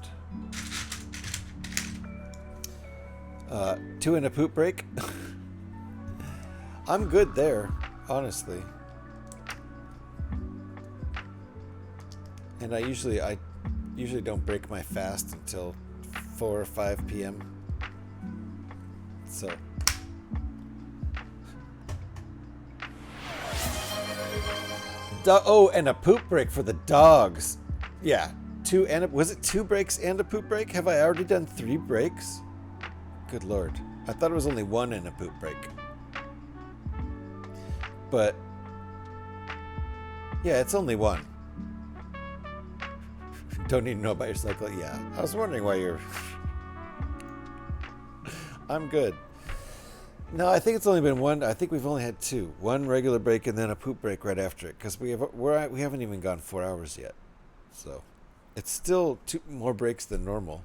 2 and a poop break. I'm good there, honestly. And I usually don't break my fast until 4 or 5 p.m. So oh, and a poop break for the dogs. Yeah, 2 and was it 2 breaks and a poop break? Have I already done 3 breaks? Good Lord. I thought it was only 1 and a poop break. But yeah, it's only 1. Don't need to know about your cycle. Yeah, I was wondering why you're... I'm good. No, I think it's only been 1. I think we've only had 2. 1 regular break and then a poop break right after it. Because we haven't even gone 4 hours yet. So it's still 2 more breaks than normal.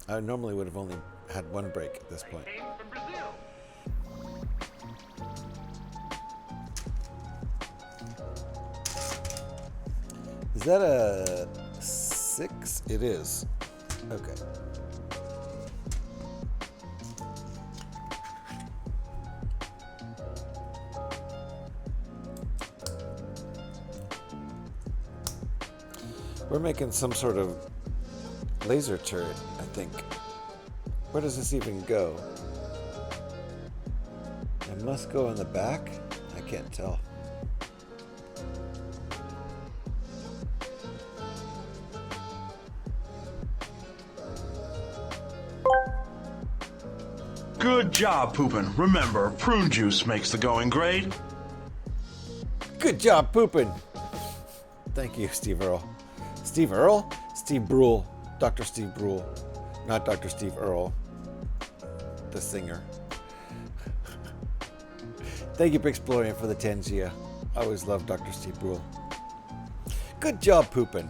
I normally would have only had 1 break at this point. Is that a 6? It is. Okay. We're making some sort of laser turret, I think. Where does this even go? It must go in the back? I can't tell. Good job, Poopin'. Remember, prune juice makes the going great. Good job, Poopin'. Thank you, Steve Earle. Steve Earle? Steve Brule. Dr. Steve Brule. Not Dr. Steve Earle. The singer. Thank you, Brickbuilding, for the 10 Gia. I always love Dr. Steve Brule. Good job, Poopin'.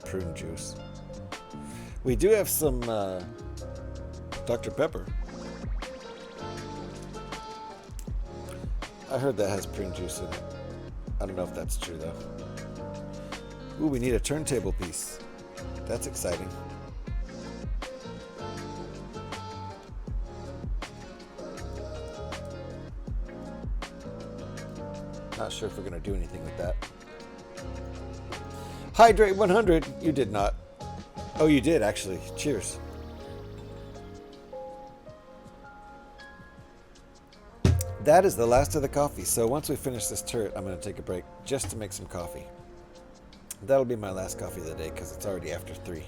Prune juice. We do have some Dr. Pepper. I heard that has prune juice in it. I don't know if that's true, though. Ooh, we need a turntable piece. That's exciting. Not sure if we're going to do anything with that. Hydrate 100. You did not. Oh, you did, actually. Cheers. That is the last of the coffee. So once we finish this turret, I'm going to take a break just to make some coffee. That'll be my last coffee of the day because it's already after 3.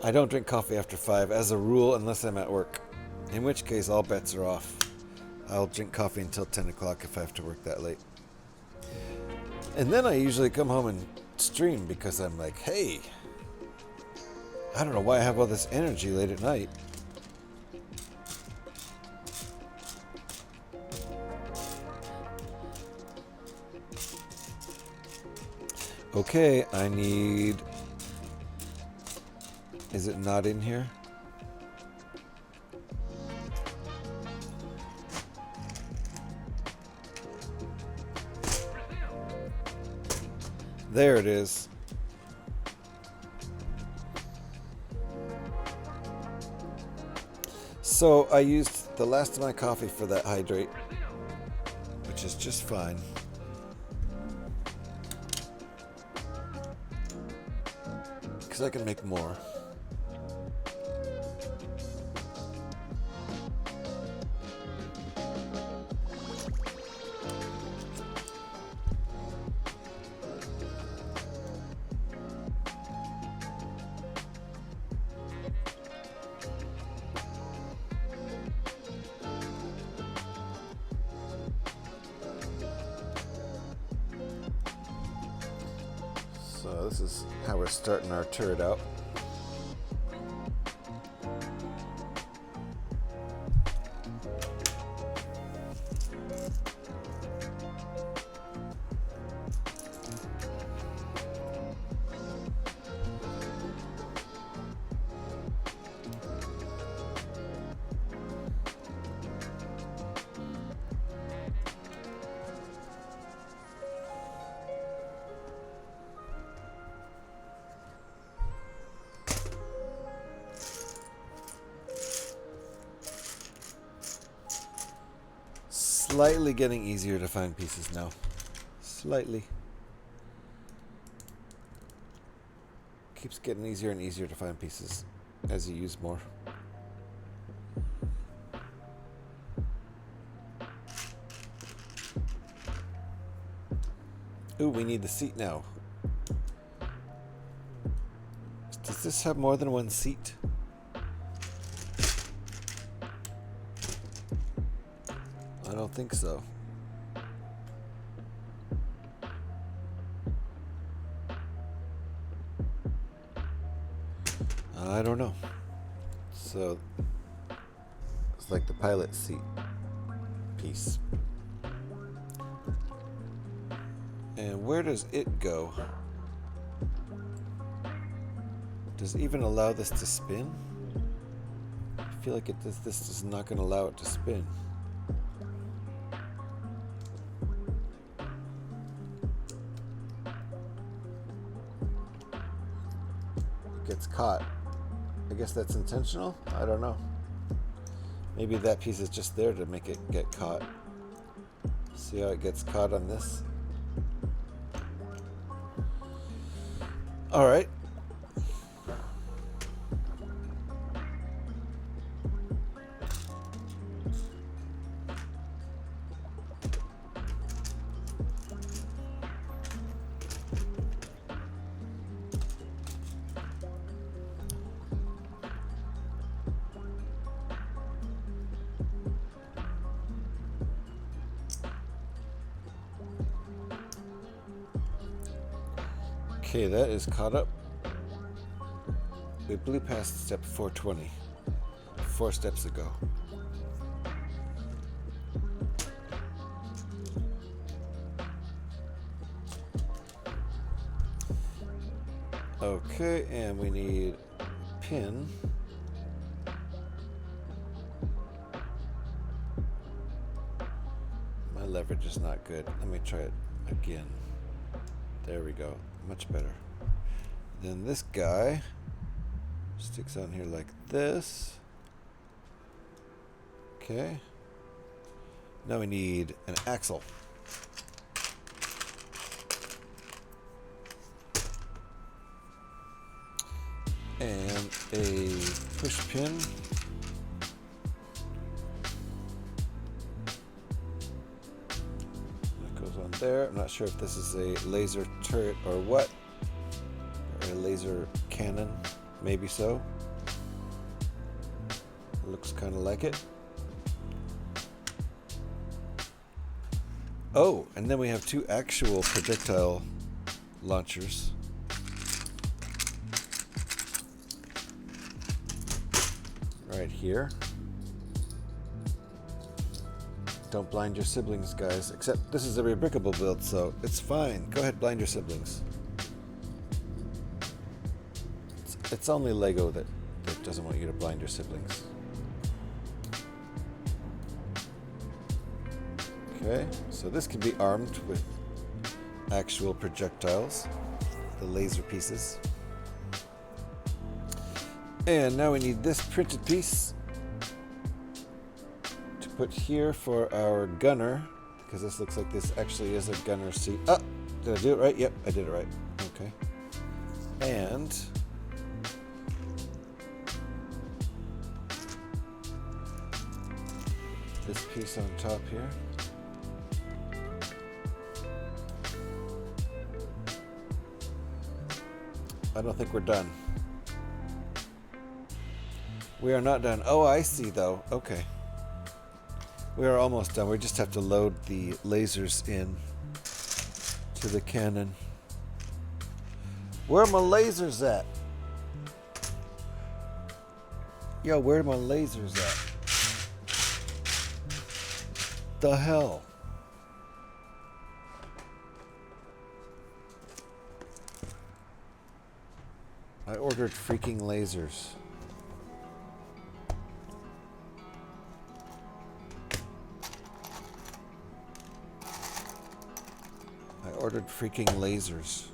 I don't drink coffee after 5 as a rule unless I'm at work. In which case, all bets are off. I'll drink coffee until 10 o'clock if I have to work that late. And then I usually come home and stream because I'm like, hey, I don't know why I have all this energy late at night. Okay, I need... Is it not in here? There it is. So I used the last of my coffee for that hydrate, which is just fine. Because I can make more. So this is how we're starting our turret out. Slightly getting easier to find pieces now. Slightly. Keeps getting easier and easier to find pieces as you use more. Ooh, we need the seat now. Does this have more than one seat? I don't think so. I don't know. So it's like the pilot seat piece. And where does it go? Does it even allow this to spin? I feel like this is not going to allow it to spin. Gets caught. I guess that's intentional? I don't know. Maybe that piece is just there to make it get caught. See how it gets caught on this? Alright. Okay, that is caught up. We blew past step 420 4 steps ago. Okay, and we need a pin. My leverage is not good. Let me try it again. There we go. Much better. Then this guy sticks on here like this. Okay. Now we need an axle. And a push pin. There. I'm not sure if this is a laser turret or what, or a laser cannon, maybe so. Looks kind of like it. Oh, and then we have 2 actual projectile launchers. Right here. Don't blind your siblings, guys. Except this is a rebrickable build, so it's fine. Go ahead, blind your siblings. It's only Lego that doesn't want you to blind your siblings. Okay, so this can be armed with actual projectiles, the laser pieces. And now we need this printed piece put here for our gunner, because this looks like this actually is a gunner seat. Oh, did I do it right? Yep, I did it right. Okay. And this piece on top here. I don't think we're done. We are not done. Oh, I see though. Okay. We are almost done. We just have to load the lasers in to the cannon. Where are my lasers at? Yo, where are my lasers at? The hell? I ordered freaking lasers. I ordered freaking lasers.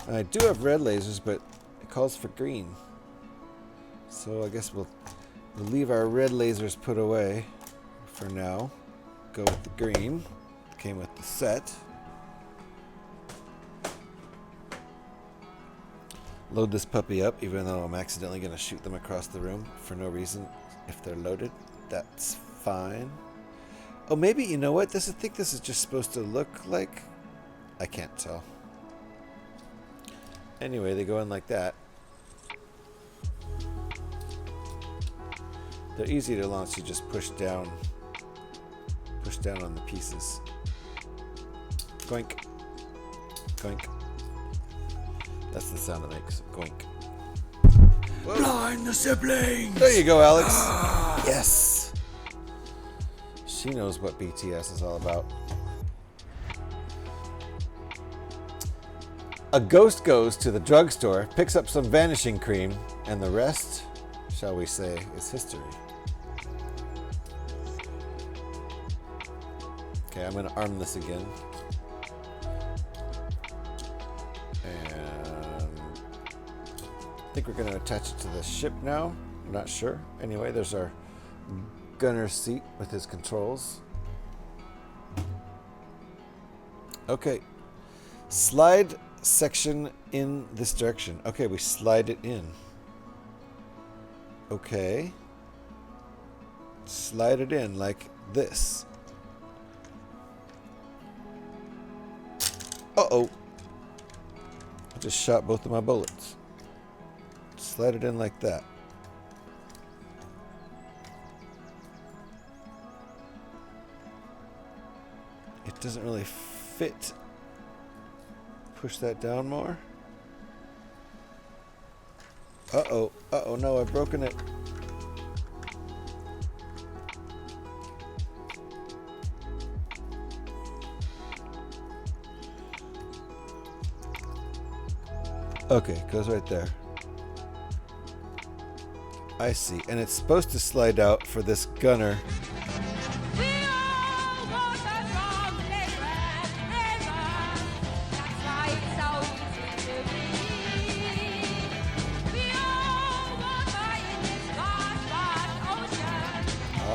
And I do have red lasers, but it calls for green. So I guess we'll leave our red lasers put away for now. Go with the green. Came with the set. Load this puppy up, even though I'm accidentally going to shoot them across the room for no reason. If they're loaded, that's fine. Oh, maybe, you know what? I think this is just supposed to look like... I can't tell. Anyway, they go in like that. They're easy to launch. You just push down on the pieces. Goink. Goink. That's the sound it makes. Goink. Whoa. Blind the siblings! There you go, Alex. Yes. She knows what BTS is all about. A ghost goes to the drugstore, picks up some vanishing cream, and the rest, shall we say, is history. Okay, I'm going to arm this again. And I think we're going to attach it to the ship now. I'm not sure. Anyway, there's our gunner seat with his controls. Okay. Slide section in this direction. Okay, we slide it in. Okay. Slide it in like this. Uh-oh. I just shot both of my bullets. Slide it in like that. It doesn't really fit. Push that down more. Uh-oh. Uh-oh, no, I've broken it. Okay, goes right there. I see. And it's supposed to slide out for this gunner.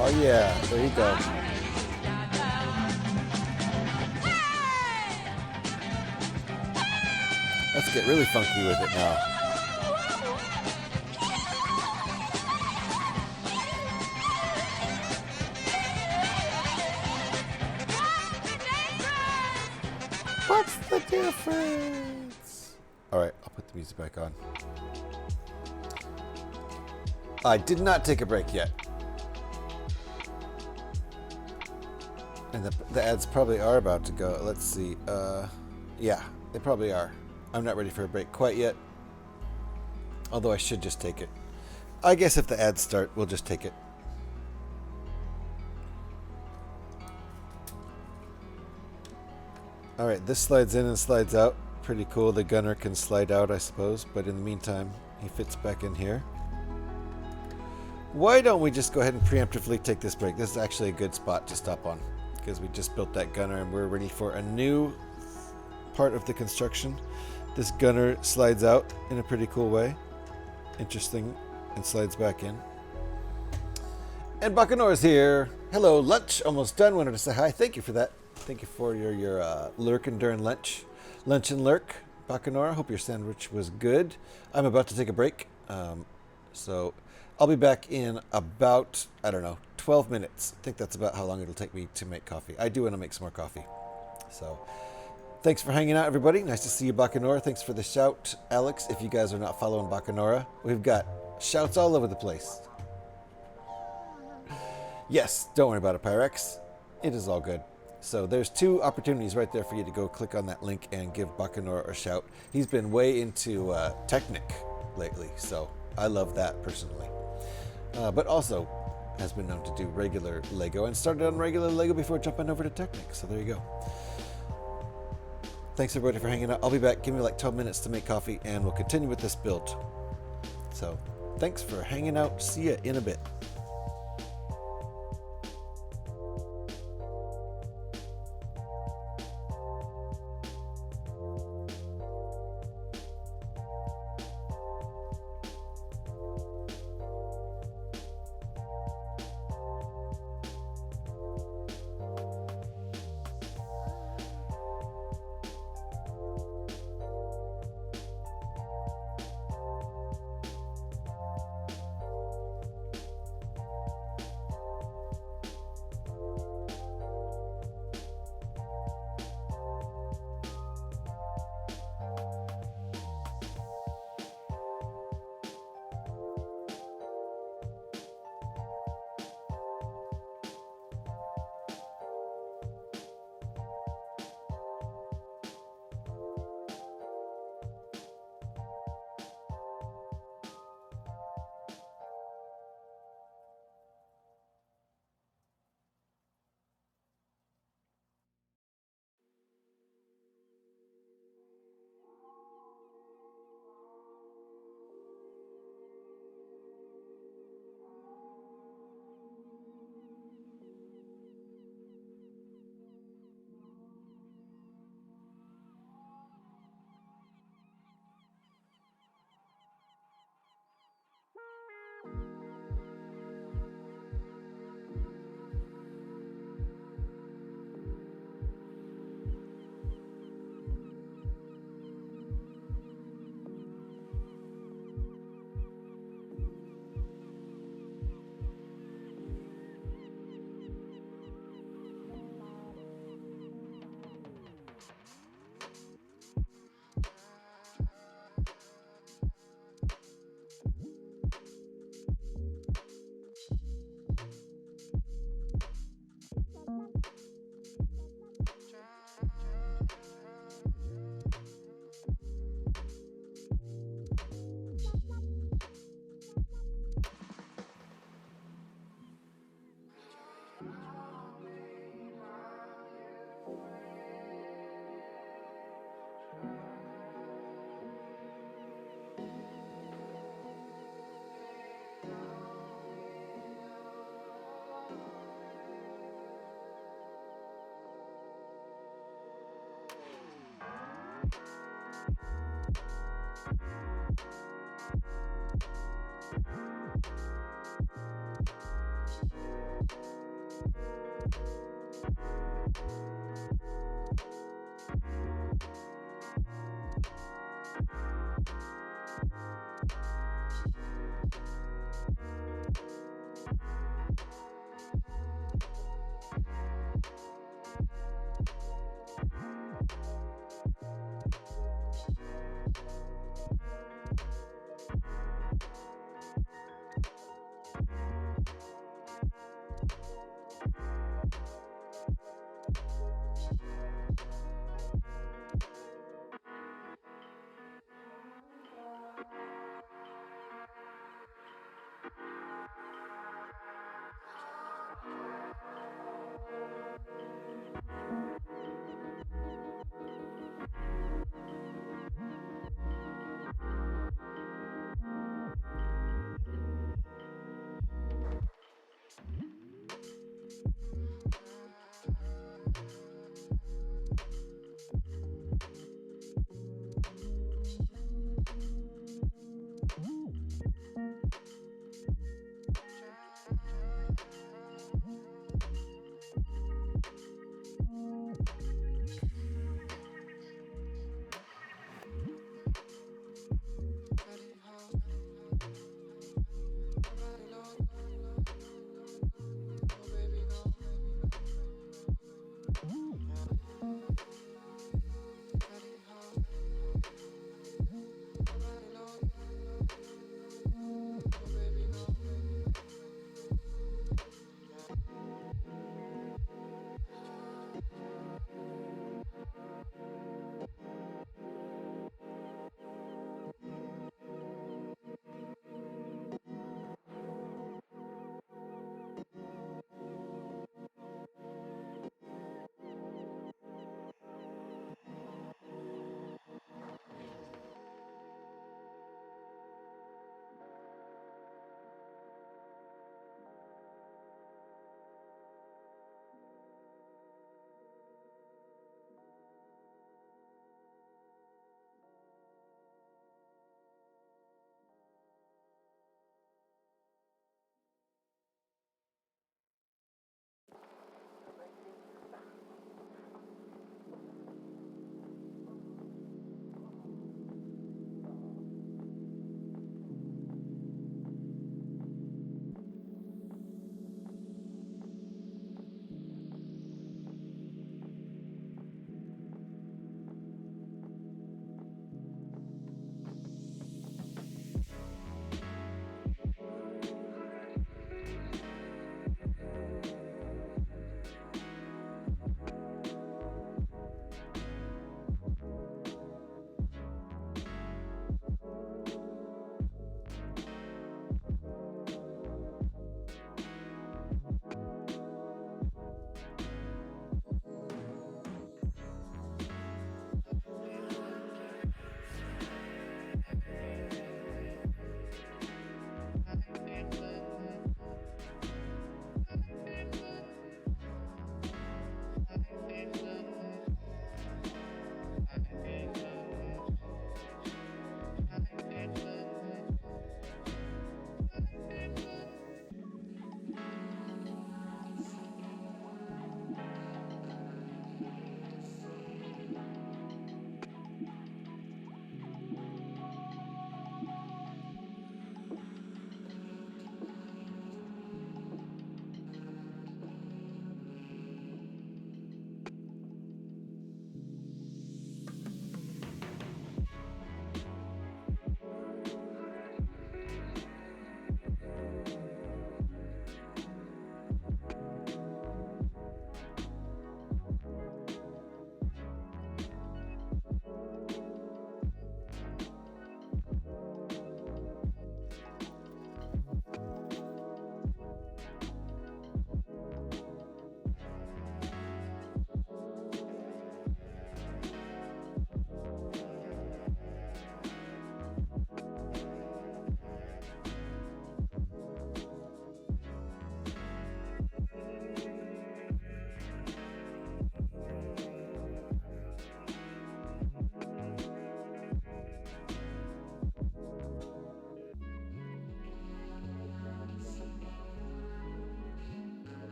Oh yeah, there you go. Let's get really funky with it now. What's the difference? Alright, I'll put the music back on. I did not take a break yet. And the ads probably are about to go. Let's see. Yeah, they probably are. I'm not ready for a break quite yet. Although I should just take it. I guess if the ads start, we'll just take it. Alright, this slides in and slides out. Pretty cool. The gunner can slide out, I suppose. But in the meantime, he fits back in here. Why don't we just go ahead and preemptively take this break? This is actually a good spot to stop on. Because we just built that gunner and we're ready for a new part of the construction. This gunner slides out in a pretty cool way. Interesting. And slides back in. And Baccanora's here. Hello, lunch. Almost done. Wanted to say hi. Thank you for that. Thank you for your lurking during lunch. Lunch and lurk. Baccanora, hope your sandwich was good. I'm about to take a break. So I'll be back in about, I don't know, 12 minutes. I think that's about how long it'll take me to make coffee. I do want to make some more coffee. So thanks for hanging out, everybody. Nice to see you, Baccanora. Thanks for the shout, Alex. If you guys are not following Baccanora, we've got shouts all over the place. Yes, don't worry about it, Pyrex. It is all good. So there's 2 opportunities right there for you to go click on that link and give Bacanor a shout. He's been way into Technic lately, so I love that personally. But also has been known to do regular Lego and started on regular Lego before jumping over to Technic. So there you go. Thanks everybody for hanging out. I'll be back. Give me like 12 minutes to make coffee and we'll continue with this build. So thanks for hanging out. See ya in a bit.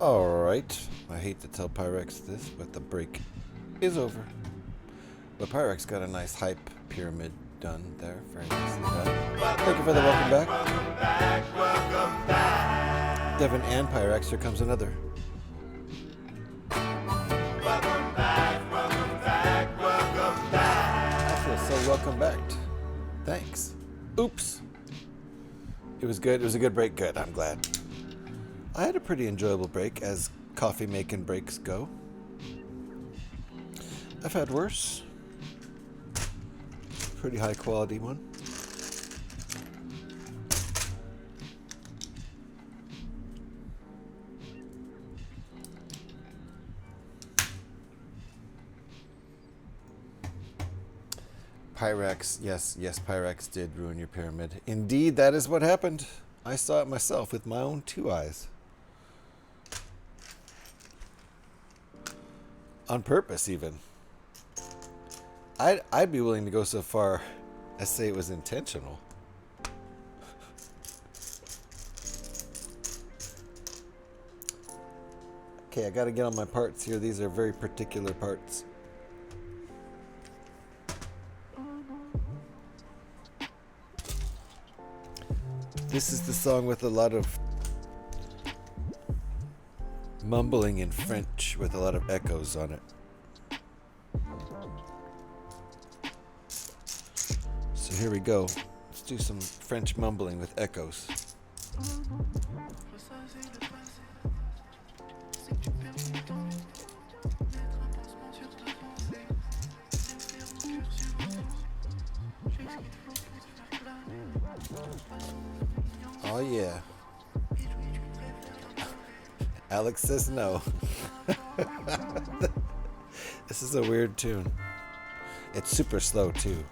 Alright. I hate to tell Pyrex this, but the break is over. But Pyrex got a nice hype pyramid done there. Very nicely done. Thank you for the welcome back. Devin and Pyrex, here comes another. I feel so welcome back. Thanks. Oops. It was good. It was a good break. Good. I'm glad. I had a pretty enjoyable break as coffee making breaks go. I've had worse. Pretty high quality one. Pyrex, yes, Pyrex did ruin your pyramid. Indeed, that is what happened. I saw it myself with my own 2 eyes. On purpose, even. I'd be willing to go so far as say it was intentional. Okay, I gotta get on my parts here. These are very particular parts. This is the song with a lot of mumbling in French with a lot of echoes on it. So here we go. Let's do some French mumbling with echoes. Oh yeah. Alex says no. This is a weird tune. It's super slow too.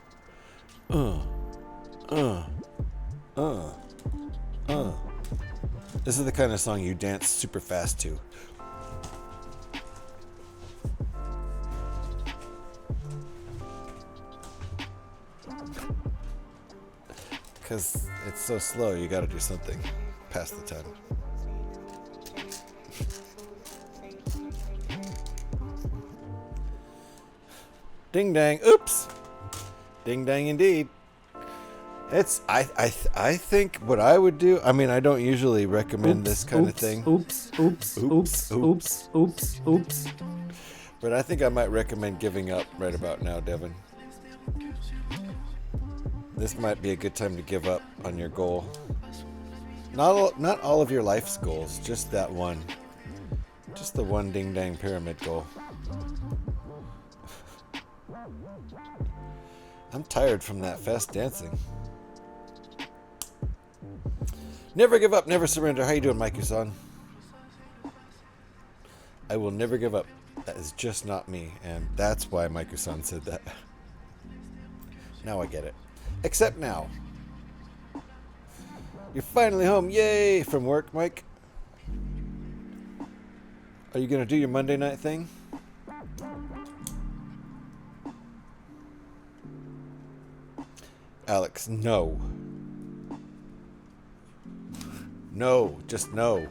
This is the kind of song you dance super fast to. Because it's so slow, you gotta do something past the time. Ding dang, oops. Ding dang indeed. I think what I would do, I mean, I don't usually recommend this kind of thing. Oops. But I think I might recommend giving up right about now, Devin. This might be a good time to give up on your goal. Not all of your life's goals, just that one. Just the one ding dang pyramid goal. I'm tired from that fast dancing. Never give up, never surrender. How you doing, Mikey-san? I will never give up. That is just not me, and that's why Mikey-san said that. Now I get it. Except now. You're finally home. Yay! From work, Mike. Are you going to do your Monday night thing? Alex, no. No, just no.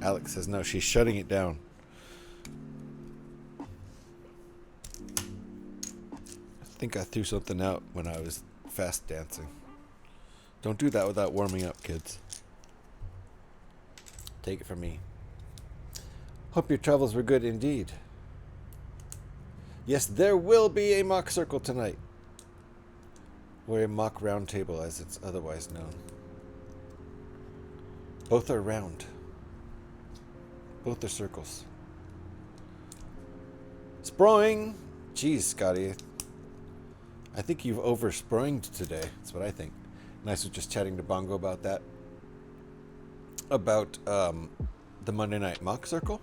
Alex says no. She's shutting it down. I think I threw something out when I was fast dancing. Don't do that without warming up, kids. Take it from me. Hope your travels were good indeed. Yes, there will be a mock circle tonight. Or a mock round table, as it's otherwise known. Both are round. Both are circles. Sproing! Jeez, Scotty. I think you've over-sproinged today. That's what I think. Nice was just chatting to Bongo about that. About the Monday night mock circle.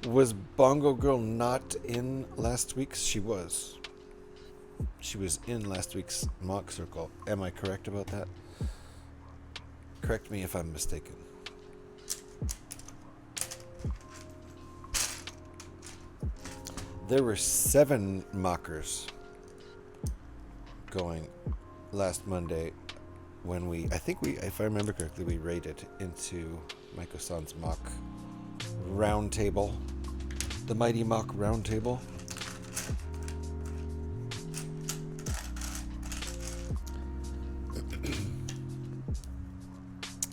Was Bongo Girl not in last week's? She was. She was in last week's mock circle. Am I correct about that? Correct me if I'm mistaken. There were 7 mockers going last Monday when if I remember correctly, we raided into Maiko-san's mock round table. The Mighty Mock round table.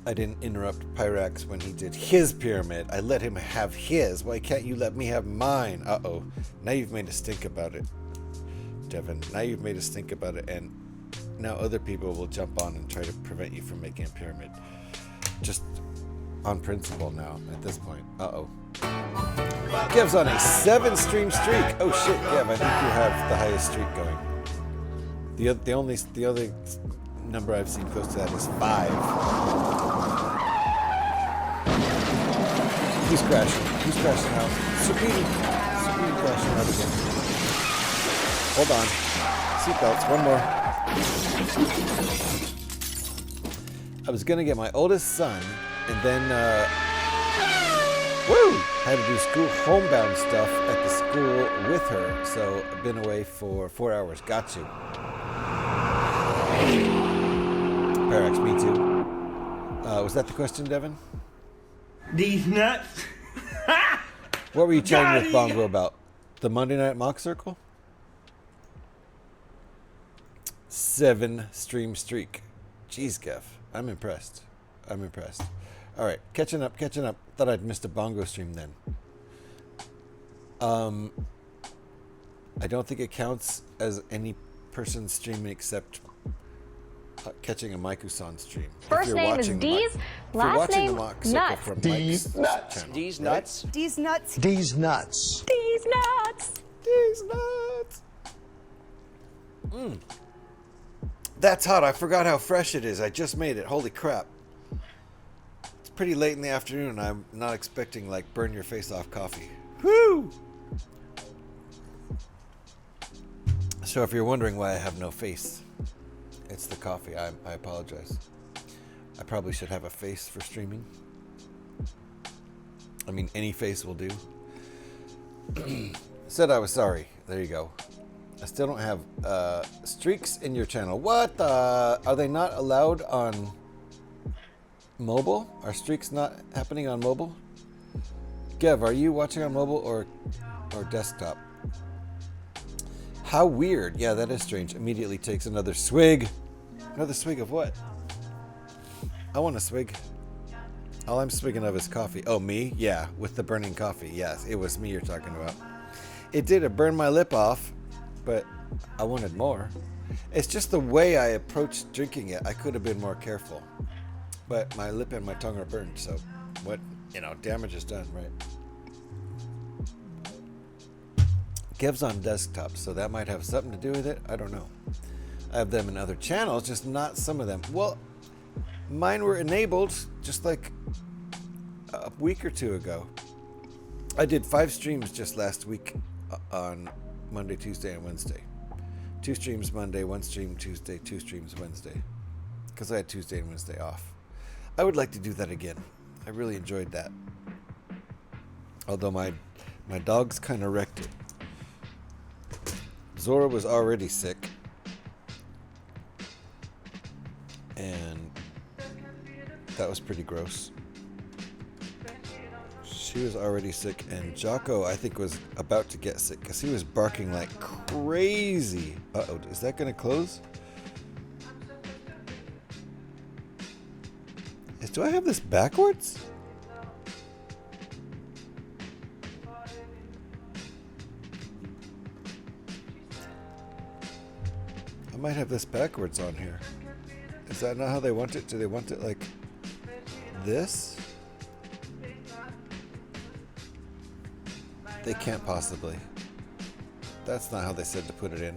I didn't interrupt Pyrax when he did his pyramid. I let him have his. Why can't you let me have mine? Uh-oh. Now you've made us think about it, Devin. Now you've made us think about it, and now other people will jump on and try to prevent you from making a pyramid. Just on principle now, at this point. Uh-oh. Gev's on a 7-stream streak. Oh shit, Gev, I think you have the highest streak going. The other number I've seen close to that is 5. He's crashing. He's crashing out. Speedy crashing out again. Hold on. Seatbelts. One more. I was gonna get my oldest son, and then had to do school homebound stuff at the school with her. So I've been away for 4 hours. Got you. Parax, me too. Was that the question, Devin? These nuts. What were you chatting with Bongo about? The Monday Night Mock Circle? 7-stream streak. Jeez, Kev. I'm impressed. All right, catching up. Thought I'd missed a Bongo stream then. I don't think it counts as any person streaming except catching a Maiku-san stream. First name is D's, last name Nuts. D's nuts. D's nuts. D's nuts. D's nuts. D's nuts. D's nuts. That's hot. I forgot how fresh it is. I just made it. Holy crap. It's pretty late in the afternoon. I'm not expecting like burn your face off coffee. Woo! So if you're wondering why I have no face, it's the coffee. I apologize. I probably should have a face for streaming. I mean, any face will do. Said I was sorry. There you go. I still don't have streaks in your channel. What? Are they not allowed on mobile? Are streaks not happening on mobile? Gev, are you watching on mobile or desktop? How weird. Yeah, that is strange. Immediately takes another swig. Another swig of what? I want a swig. All I'm swigging of is coffee. Oh, me? Yeah, with the burning coffee. Yes, it was me you're talking about. It did. It burned my lip off, but I wanted more. It's just the way I approached drinking it. I could have been more careful. But my lip and my tongue are burned, so what, damage is done, right? Gev's on desktop, so that might have something to do with it. I don't know. I have them in other channels, just not some of them. Well, mine were enabled just like a week or two ago. I did 5 streams just last week on Monday, Tuesday, and Wednesday. 2 streams Monday, 1 stream Tuesday, 2 streams Wednesday. Because I had Tuesday and Wednesday off. I would like to do that again. I really enjoyed that. Although my dogs kind of wrecked it. Zora was already sick. And that was pretty gross. She was already sick, and Jocko, I think, was about to get sick because he was barking like crazy. Uh-oh, is that going to close? Do I have this backwards? I might have this backwards on here. Is that not how they want it? Do they want it like this? They can't possibly. That's not how they said to put it in.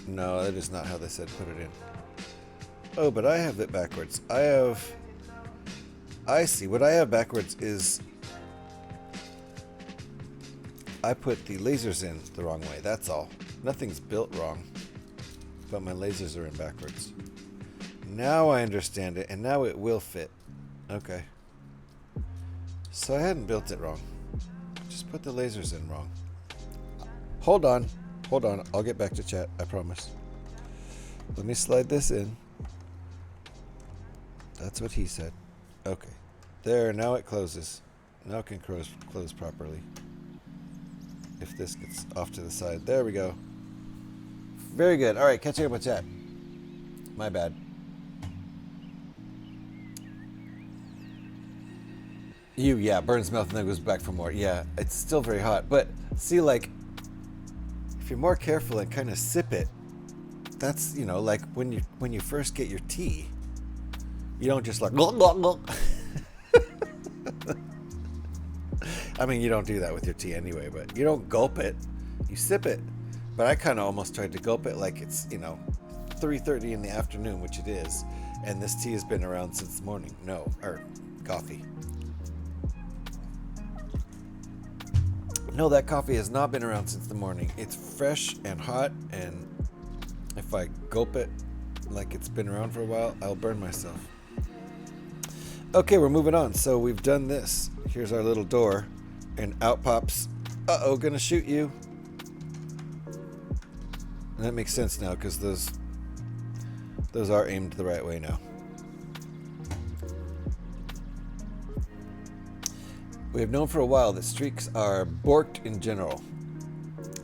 No, that is not how they said put it in. Oh, but I have it backwards. I see. What I have backwards is I put the lasers in the wrong way. That's all. Nothing's built wrong. But my lasers are in backwards. Now I understand it, and now it will fit. Okay. So I hadn't built it wrong. Just put the lasers in wrong. Hold on. Hold on. I'll get back to chat. I promise. Let me slide this in. That's what he said. Okay. There, now it closes. Now it can close properly. If this gets off to the side. There we go. Very good. All right, catching up with chat. My bad. Yeah, burns mouth and then goes back for more. Yeah, it's still very hot. But see, like, if you're more careful and kind of sip it, that's, you know, like when you first get your tea, you don't just like glug, glug, glug. I mean, you don't do that with your tea anyway, but you don't gulp it, you sip it. But I kind of almost tried to gulp it like it's, you know, 3:30 in the afternoon, which it is, and this tea has been around since morning. No, or coffee. No, that coffee has not been around since the morning. It's fresh and hot, and if I gulp it like it's been around for a while, I'll burn myself. Okay, we're moving on. So we've done this. Here's our little door, and out pops, uh-oh, gonna shoot you. And that makes sense now, because those are aimed the right way now. We have known for a while that streaks are borked in general.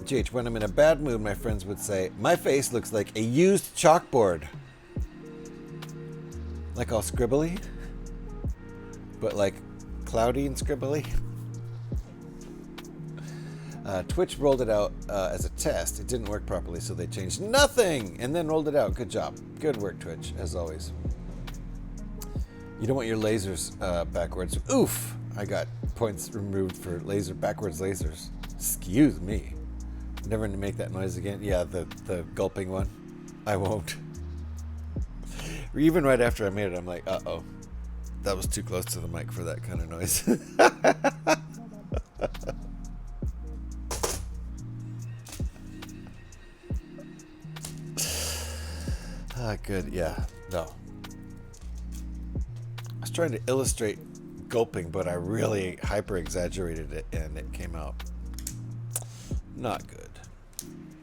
GH, when I'm in a bad mood, my friends would say, my face looks like a used chalkboard. Like all scribbly, but like cloudy and scribbly. Twitch rolled it out as a test. It didn't work properly, so they changed nothing and then rolled it out. Good job. Good work, Twitch, as always. You don't want your lasers backwards. Oof! I got points removed for backwards lasers. Excuse me. Never to make that noise again. Yeah, the gulping one. I won't. Even right after I made it, I'm like, uh-oh. That was too close to the mic for that kind of noise. Good, yeah, no. I was trying to illustrate gulping, but I really hyper-exaggerated it, and it came out not good.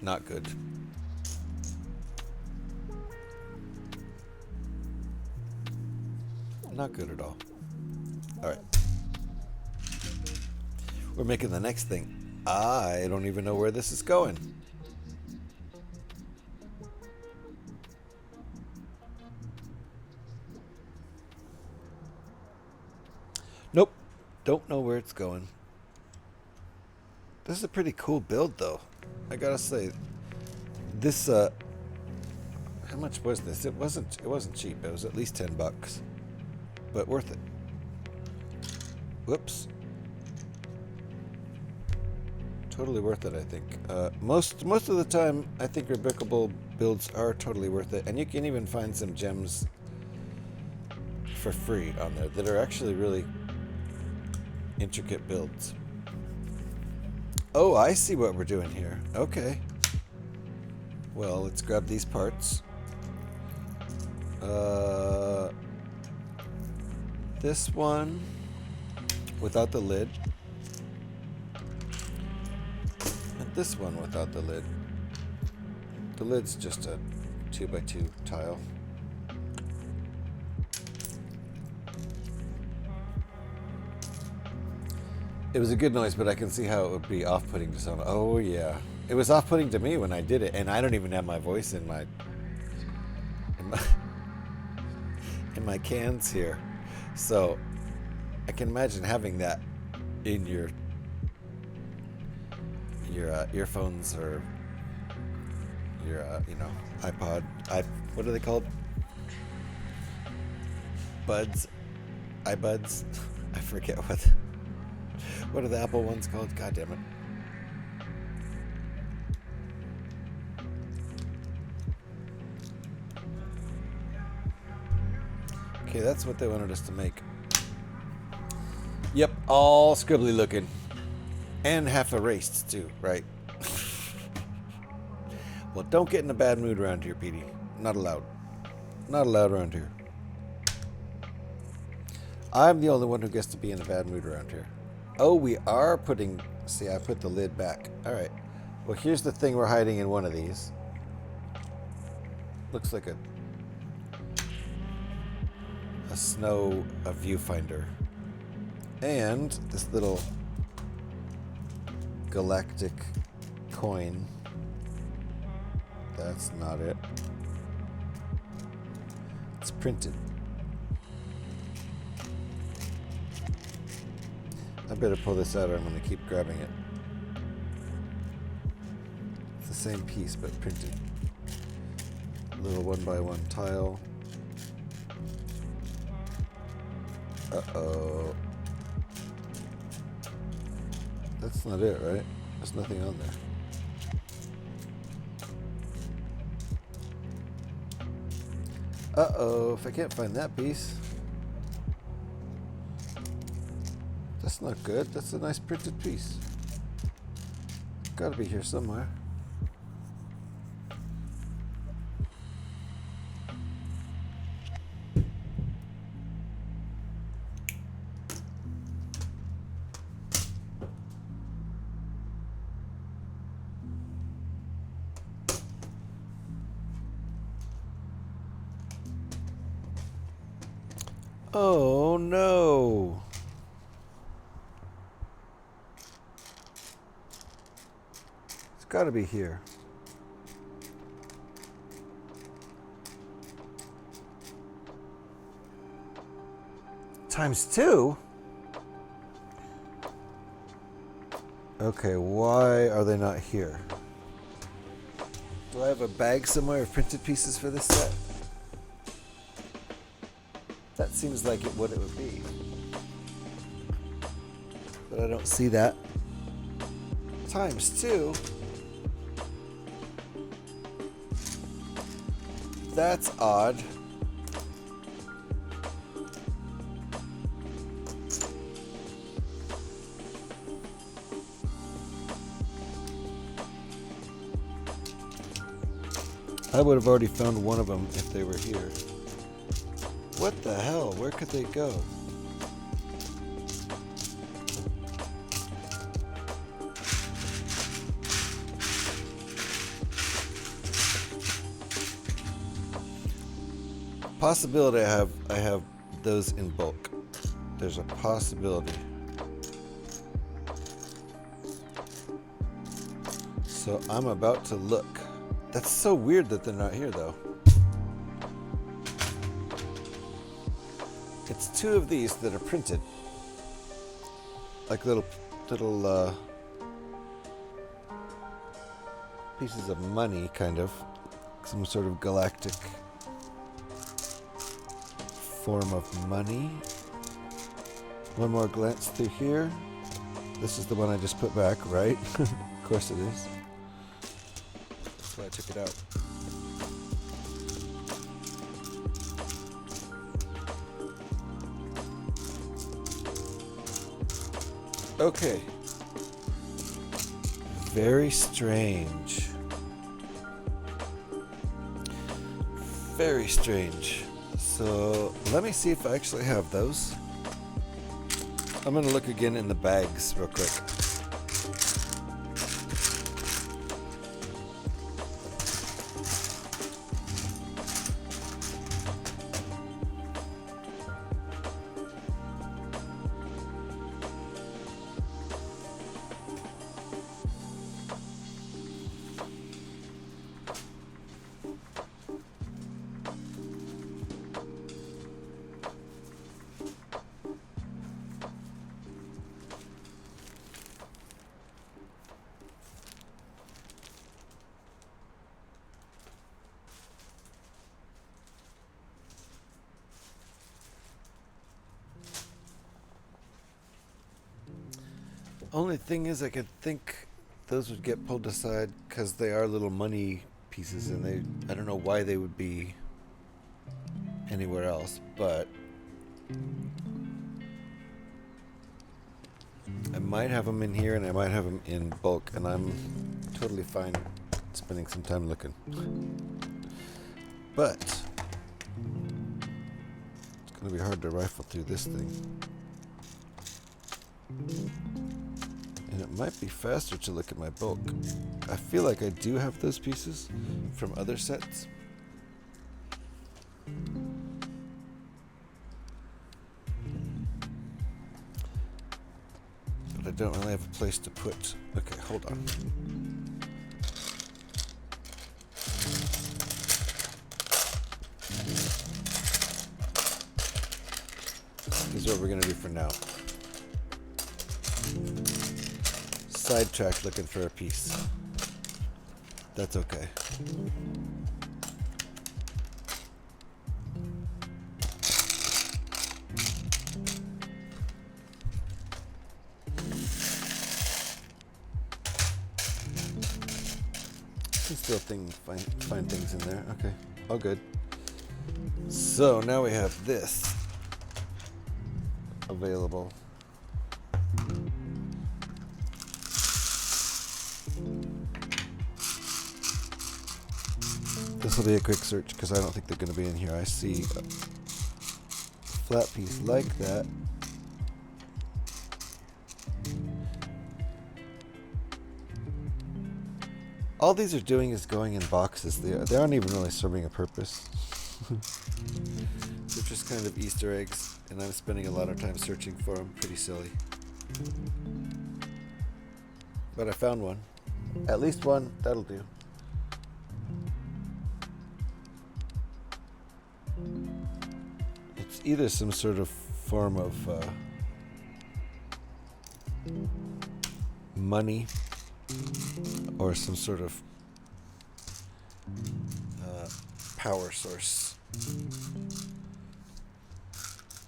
Not good. Not good at all. All right. We're making the next thing. I don't even know where this is going. Nope. Don't know where it's going. This is a pretty cool build, though. I gotta say, this, how much was this? It wasn't cheap. It was at least $10, but worth it. Whoops. Totally worth it, I think. Most of the time, I think Rebrickable builds are totally worth it, and you can even find some gems for free on there that are actually really intricate builds. Oh, I see what we're doing here. Okay. Well, let's grab these parts. This one without the lid. And this one without the lid. The lid's just a 2x2 tile. It was a good noise, but I can see how it would be off-putting to someone. Oh, yeah. It was off-putting to me when I did it, and I don't even have my voice in my cans here. So I can imagine having that in your earphones or your iPod. What are they called? Buds? iBuds? I forget what are the Apple ones called? God damn it. Okay, that's what they wanted us to make. Yep, all scribbly looking. And half erased too, right? Well, don't get in a bad mood around here, Petey. Not allowed. Not allowed around here. I'm the only one who gets to be in a bad mood around here. Oh, we are putting... See, I put the lid back. All right. Well, here's the thing we're hiding in one of these. Looks like a... a snow viewfinder. And this little galactic coin. That's not it. It's printed. I better pull this out or I'm going to keep grabbing it. It's the same piece but printed. Little 1x1 tile. Uh-oh. That's not it, right? There's nothing on there. Uh-oh, if I can't find that piece. That's not good. That's a nice printed piece. Gotta be here somewhere. Oh no! It's gotta be here. ×2? Okay, why are they not here? Do I have a bag somewhere of printed pieces for this set? That seems like what it would be. But I don't see that. ×2? That's odd. I would have already found one of them if they were here. What the hell? Where could they go? Possibility I have those in bulk. There's a possibility. So I'm about to look. That's so weird that they're not here though. It's two of these that are printed. Like little pieces of money, kind of. Some sort of galactic form of money. One more glance through here. This is the one I just put back, right? Of course it is. That's why I took it out. Okay. Very strange. Very strange. So let me see if I actually have those. I'm gonna look again in the bags real quick. Only thing is, I could think those would get pulled aside because they are little money pieces, and I don't know why they would be anywhere else, but I might have them in here and I might have them in bulk, and I'm totally fine spending some time looking. But it's going to be hard to rifle through this thing. And it might be faster to look at my bulk. I feel like I do have those pieces from other sets. I don't really have a place to put. Okay, hold on. Here's what we're gonna do for now. Sidetracked looking for a piece. That's okay. Can still find things in there. Okay, all good. So now we have this available. This will be a quick search because I don't think they're going to be in here. I see a flat piece like that. All these are doing is going in boxes. They aren't even really serving a purpose. They're just kind of Easter eggs, and I'm spending a lot of time searching for them. Pretty silly. But I found one. At least one. That'll do. It's either some sort of form of money or some sort of power source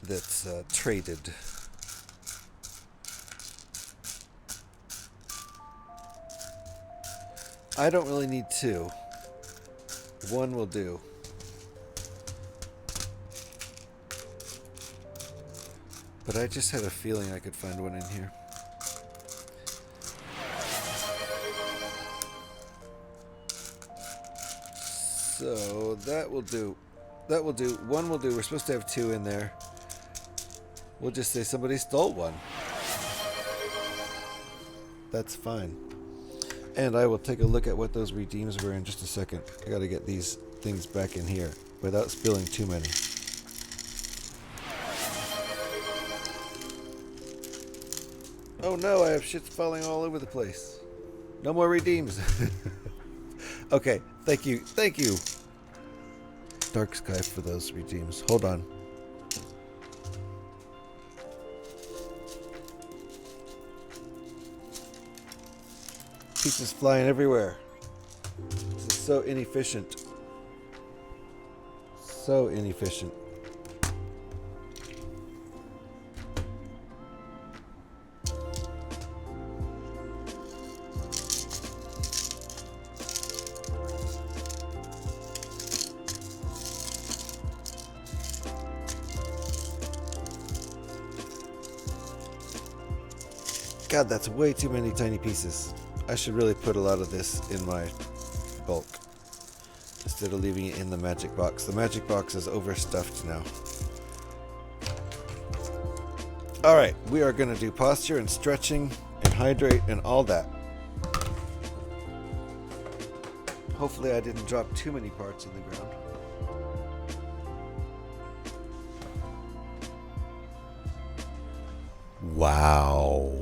that's traded. I don't really need two. One will do. But I just had a feeling I could find one in here. So that will do. That will do. One will do. We're supposed to have two in there. We'll just say somebody stole one. That's fine. And I will take a look at what those redeems were in just a second. I gotta get these things back in here without spilling too many. Oh no, I have shit falling all over the place. No more redeems. Okay, thank you. Thank you. Dark Sky for those redeems. Hold on. Pieces flying everywhere. This is so inefficient. So inefficient. God, that's way too many tiny pieces. I should really put a lot of this in my bulk instead of leaving it in the magic box. The magic box is overstuffed now. Alright, we are going to do posture and stretching and hydrate and all that. Hopefully I didn't drop too many parts on the ground. Wow.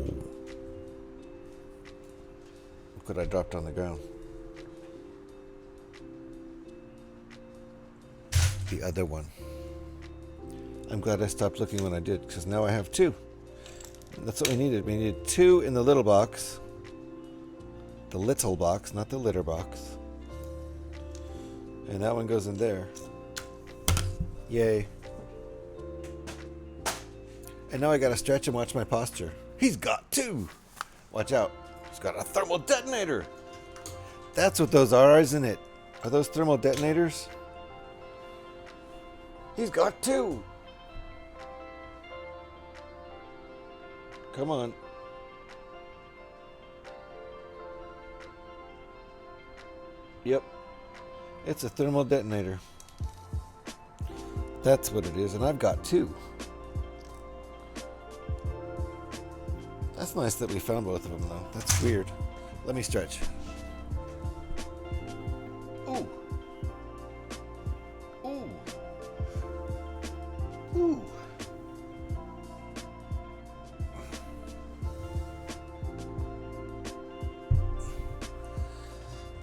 Look what I dropped on the ground. The other one. I'm glad I stopped looking when I did, because now I have two. That's what we needed. We needed two in the little box. The little box, not the litter box. And that one goes in there. Yay. And now I gotta stretch and watch my posture. He's got two! Watch out. He's got a thermal detonator! That's what those are, isn't it? Are those thermal detonators? He's got two! Come on. Yep. It's a thermal detonator. That's what it is, and I've got two. That's nice that we found both of them, though. That's weird. Let me stretch. Ooh. Ooh. Ooh.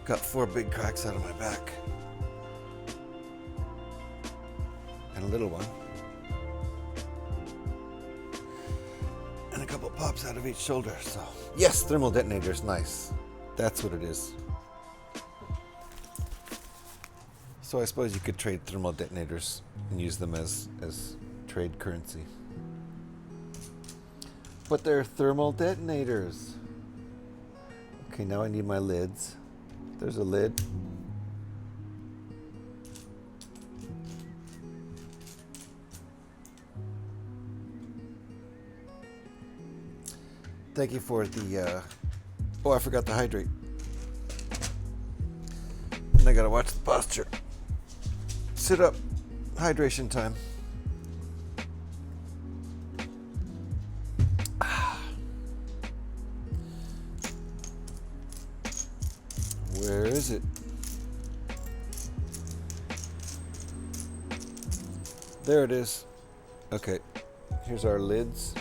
Got 4 big cracks out of my back. And a little one. And a couple pops out of each shoulder, so. Yes, thermal detonators, nice. That's what it is. So I suppose you could trade thermal detonators and use them as trade currency. But they're thermal detonators. Okay, now I need my lids. There's a lid. Thank you for the, oh, I forgot to hydrate. And I gotta watch the posture. Sit up. Hydration time. Where is it? There it is. Okay, here's our lids.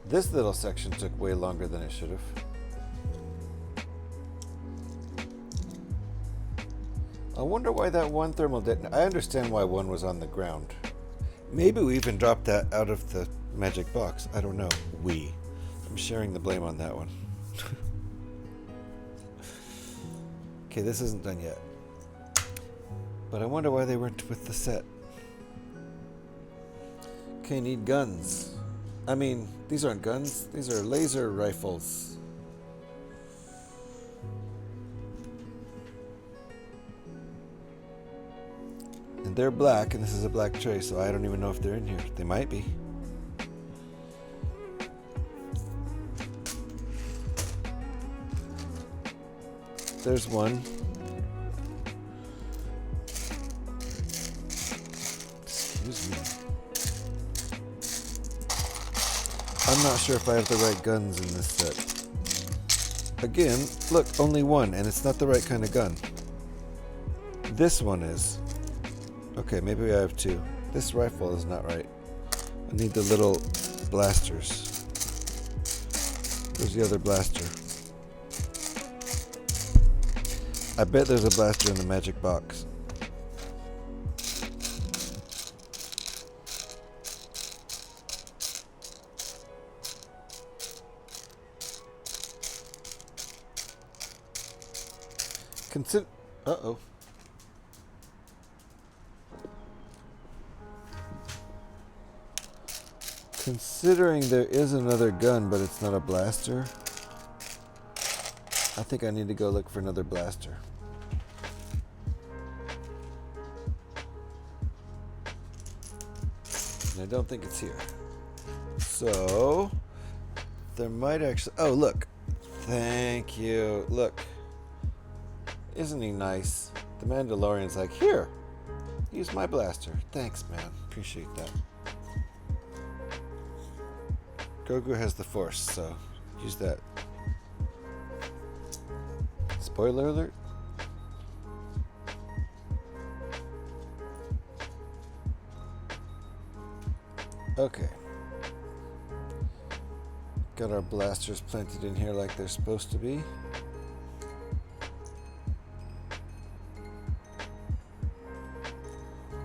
This little section took way longer than it should have. I wonder why that one thermal detonator. I understand why one was on the ground. Maybe we even dropped that out of the magic box. I don't know. I'm sharing the blame on that one. Okay, this isn't done yet. But I wonder why they weren't with the set. Okay, need guns. I mean, these aren't guns. These are laser rifles. And they're black, and this is a black tray, so I don't even know if they're in here. They might be. There's one. Excuse me. I'm not sure if I have the right guns in this set. Again, look, only one, and it's not the right kind of gun. This one is. Okay, maybe I have 2. This rifle is not right. I need the little blasters. Where's the other blaster? I bet there's a blaster in the magic box. Uh-oh. Considering there is another gun, but it's not a blaster, I think I need to go look for another blaster. And I don't think it's here. So, there might actually... Oh, look. Thank you. Look. Isn't he nice? The Mandalorian's like, here, use my blaster. Thanks, man. Appreciate that. Grogu has the Force, so use that. Spoiler alert. Okay. Got our blasters planted in here like they're supposed to be.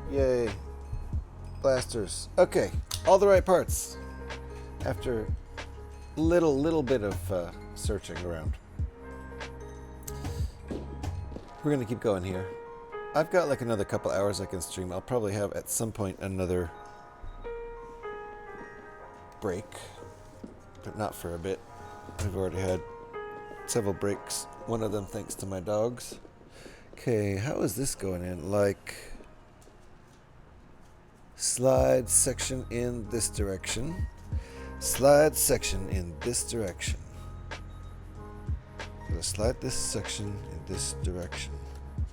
Yay. Blasters. Okay. All the right parts. After little bit of searching around. We're going to keep going here. I've got like another couple hours I can stream. I'll probably have at some point another break. But not for a bit. We've already had several breaks. One of them thanks to my dogs. Okay, how is this going in? Like... slide section in this direction. Slide section in this direction. Gotta slide this section in this direction.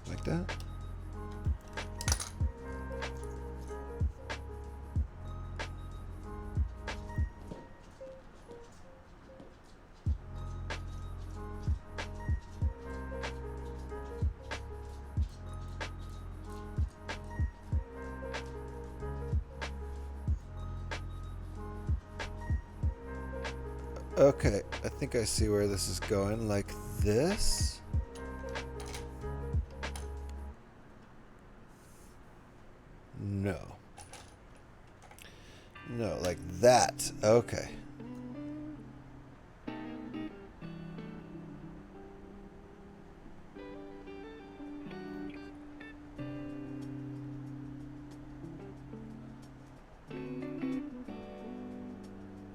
Like that. Okay, I think I see where this is going, like this. No, like that. Okay.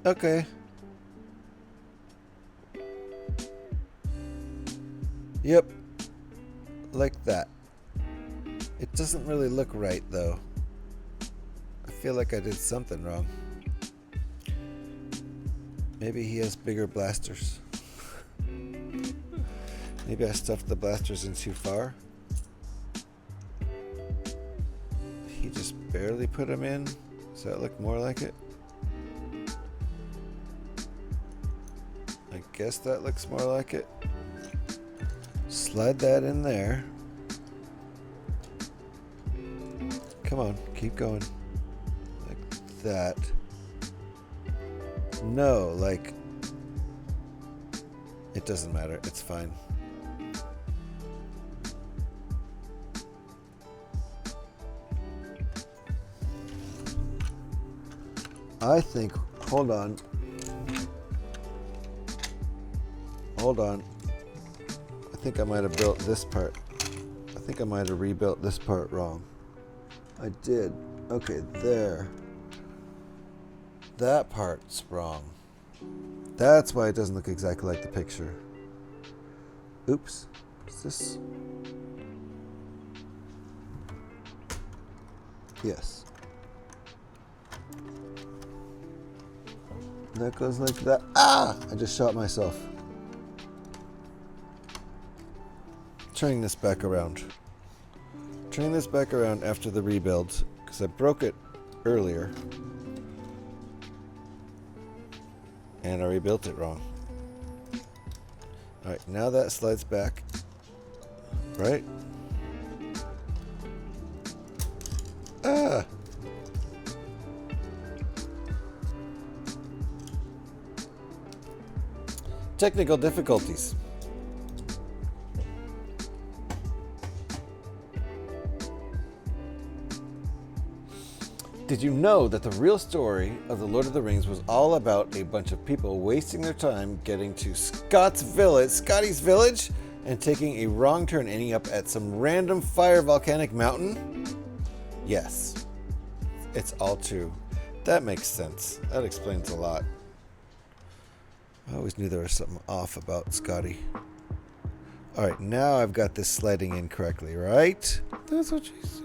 Okay. Yep. Like that. It doesn't really look right, though. I feel like I did something wrong. Maybe he has bigger blasters. Maybe I stuffed the blasters in too far. He just barely put them in. Does that look more like it? I guess that looks more like it. Slide that in there. Come on, keep going. Like that. No, like... It doesn't matter, it's fine. I think, hold on. Hold on. I think I might have built this part. I think I might have rebuilt this part wrong. I did. Okay, there. That part's wrong. That's why it doesn't look exactly like the picture. Oops. Is this? Yes. That goes like that. Ah! I just shot myself. Turning this back around. Turning this back around after the rebuild, because I broke it earlier. And I rebuilt it wrong. Alright, now that slides back. Right? Ah! Technical difficulties. Did you know that the real story of The Lord of the Rings was all about a bunch of people wasting their time getting to Scotty's village, and taking a wrong turn ending up at some random fire volcanic mountain? Yes. It's all true. That makes sense. That explains a lot. I always knew there was something off about Scotty. Alright, now I've got this sliding in correctly, right? That's what she said.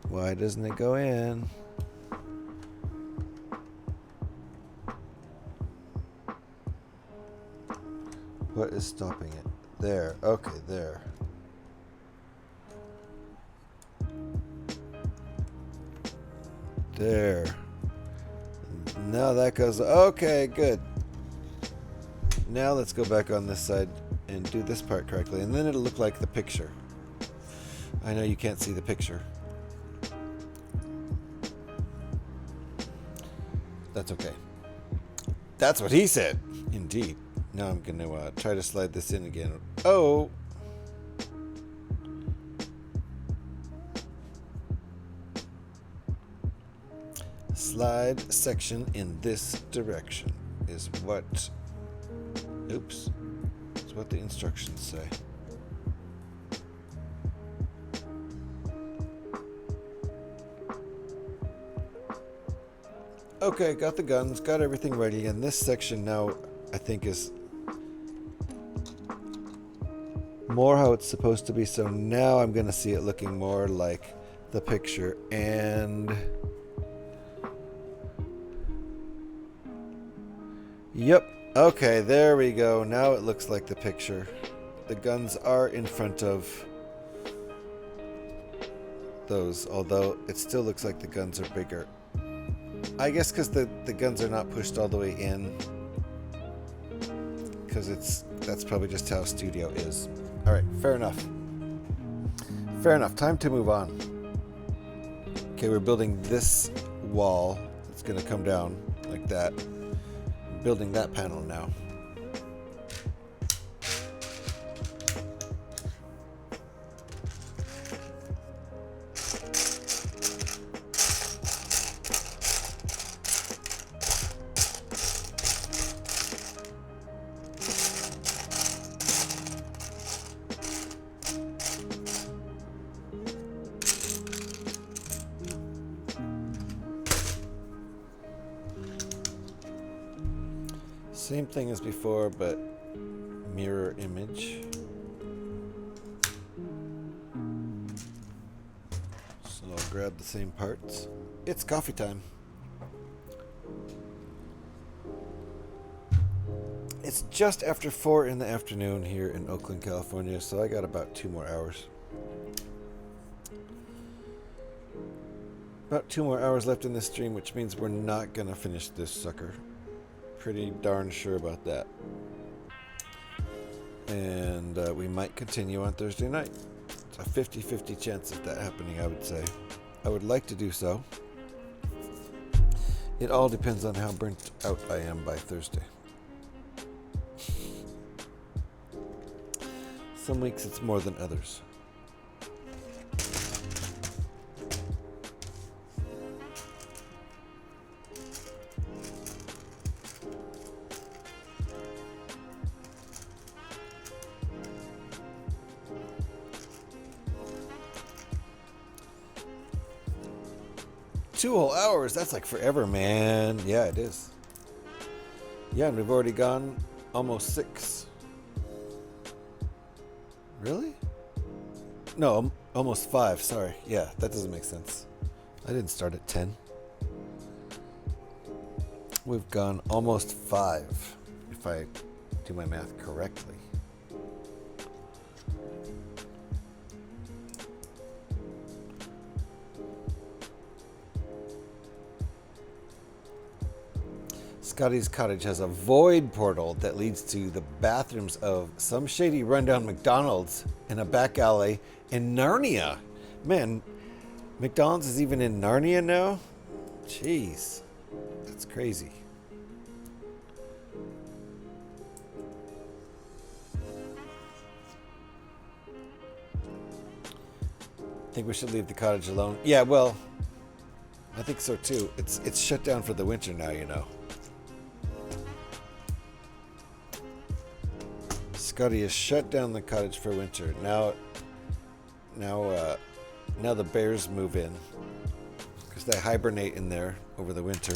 Why doesn't it go in? What is stopping it? There. Okay, there. There. Now that goes... Okay, good. Now let's go back on this side and do this part correctly. And then it'll look like the picture. I know you can't see the picture. That's okay. That's what he said. Indeed. Now I'm going to try to slide this in again. Oh! Slide section in this direction is what... Oops. It's what the instructions say. Okay, got the guns, got everything ready, and this section now, I think, is more how it's supposed to be, so now I'm going to see it looking more like the picture, and... Yep, okay, there we go, now it looks like the picture. The guns are in front of those, although it still looks like the guns are bigger. I guess because the guns are not pushed all the way in. Because that's probably just how Studio is. Alright, fair enough. Fair enough, time to move on. Okay, we're building this wall. It's going to come down like that. I'm building that panel now. Same thing as before, but mirror image. So I'll grab the same parts. It's coffee time. It's just after 4 in the afternoon here in Oakland, California, so I got about 2 more hours. About 2 more hours left in this stream, which means we're not gonna finish this sucker. Pretty darn sure about that. And we might continue on Thursday night. It's a 50-50 chance of that happening, I would say. I would like to do so. It all depends on how burnt out I am by Thursday. Some weeks it's more than others. Two whole hours, that's like forever, man. Yeah, it is. Yeah, and we've already gone almost 6. Really? No, almost 5, sorry. Yeah, that doesn't make sense. I didn't start at 10. We've gone almost 5, if I do my math correctly. Scotty's cottage has a void portal that leads to the bathrooms of some shady rundown McDonald's in a back alley in Narnia. Man, McDonald's is even in Narnia now? Jeez, that's crazy. Think we should leave the cottage alone? Yeah, well, I think so too. It's shut down for the winter now, you know. Scotty has shut down the cottage for winter. Now the bears move in because they hibernate in there over the winter.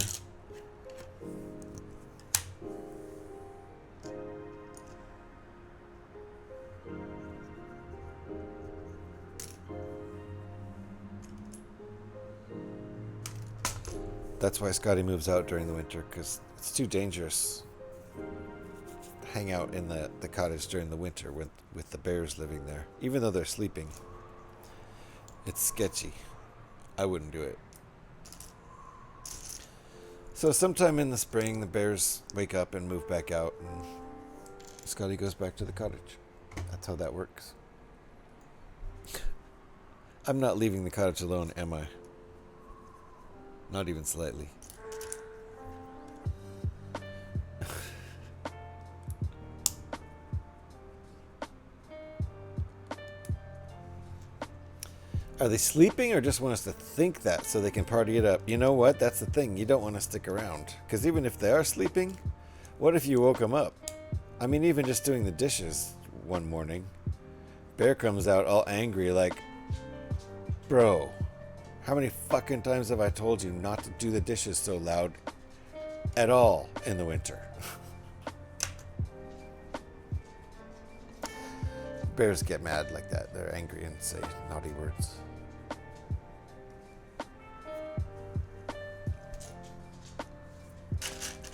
That's why Scotty moves out during the winter, because it's too dangerous. Hang out in the cottage during the winter with the bears living there, even though they're sleeping. It's sketchy. I wouldn't do it. So sometime in the spring, the bears wake up and move back out, and Scotty goes back to the cottage. That's how that works. I'm not leaving the cottage alone, am I? Not even slightly. Are they sleeping or just want us to think that so they can party it up? You know what? That's the thing. You don't want to stick around. Because even if they are sleeping, what if you woke them up? I mean, even just doing the dishes one morning, Bear comes out all angry like, bro, how many fucking times have I told you not to do the dishes so loud at all in the winter? Bears get mad like that. They're angry and say naughty words.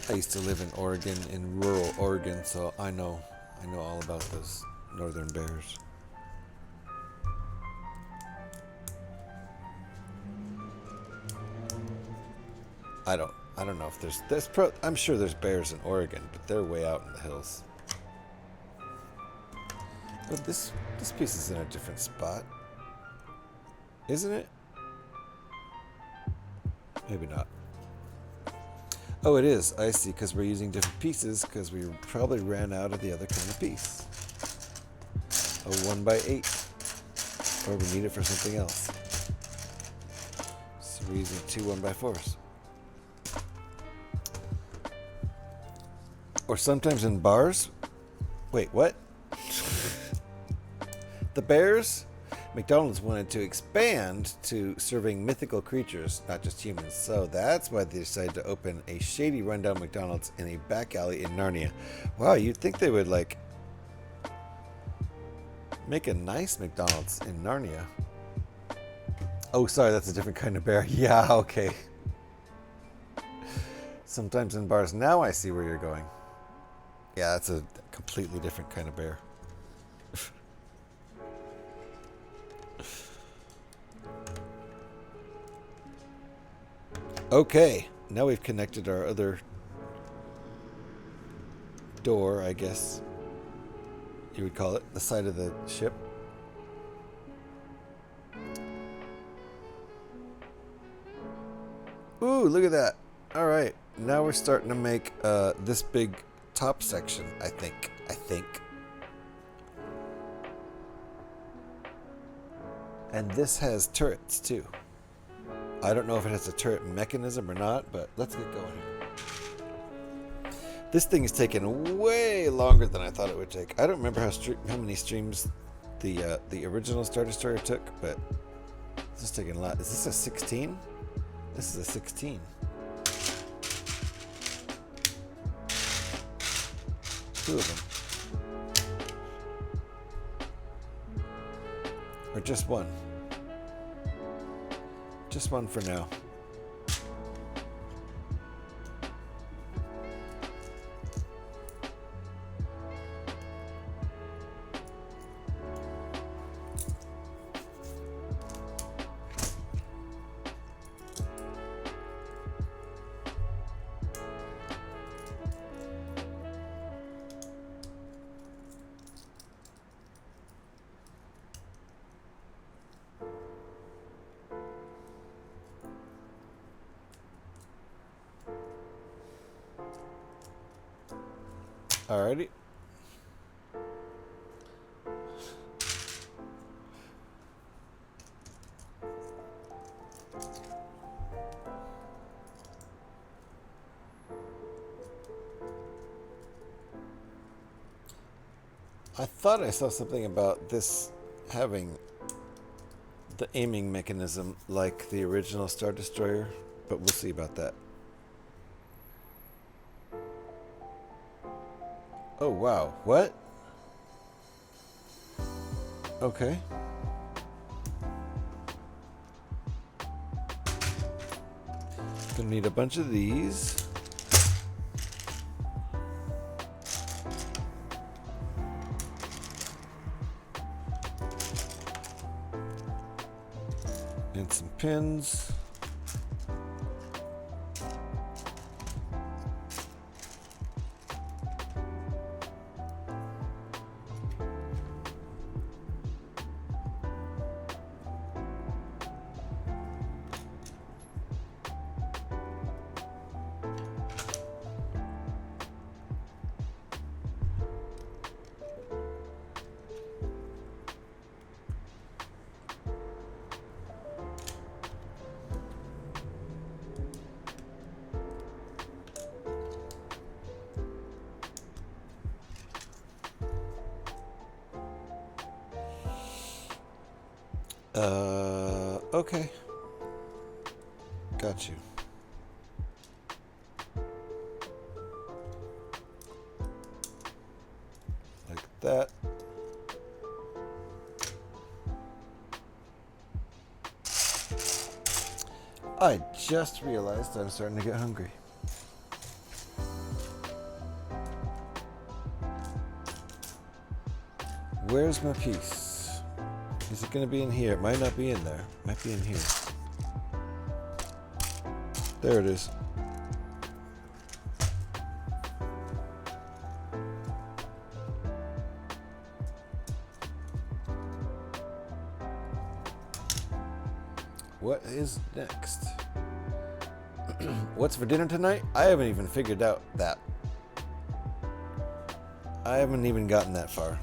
I used to live in Oregon, in rural Oregon, so I know all about those northern bears. I don't know if I'm sure there's bears in Oregon, but they're way out in the hills. But this piece is in a different spot, isn't it? Maybe not. Oh, it is. I see, because we're using different pieces, because we probably ran out of the other kind of piece. A 1x8. Or we need it for something else. So we're using 2 1x4s. Or sometimes in bars. Wait, what? The bears McDonald's wanted to expand to serving mythical creatures, not just humans. So that's why they decided to open a shady rundown McDonald's in a back alley in Narnia. Wow, you'd think they would like make a nice McDonald's in Narnia. Oh, sorry, that's a different kind of bear. Yeah, okay. Sometimes in bars. Now I see where you're going. Yeah, that's a completely different kind of bear. Okay, now we've connected our other door, I guess you would call it, the side of the ship. Ooh, look at that. All right, now we're starting to make this big top section, I think. And this has turrets too. I don't know if it has a turret mechanism or not, but let's get going here. This thing is taking way longer than I thought it would take. I don't remember how many streams the original Star Destroyer took, but this is taking a lot. Is this a 16? This is a 16. Two of them. Or just one? Just one for now. Alrighty. I thought I saw something about this having the aiming mechanism like the original Star Destroyer, but we'll see about that. Oh, wow. What? Okay. Gonna need a bunch of these. And some pins. Okay. Got you. Like that. I just realized I'm starting to get hungry. Where's my piece? Is it going to be in here? It might not be in there. It might be in here. There it is. What is next? What's for dinner tonight? I haven't even figured out that. I haven't even gotten that far.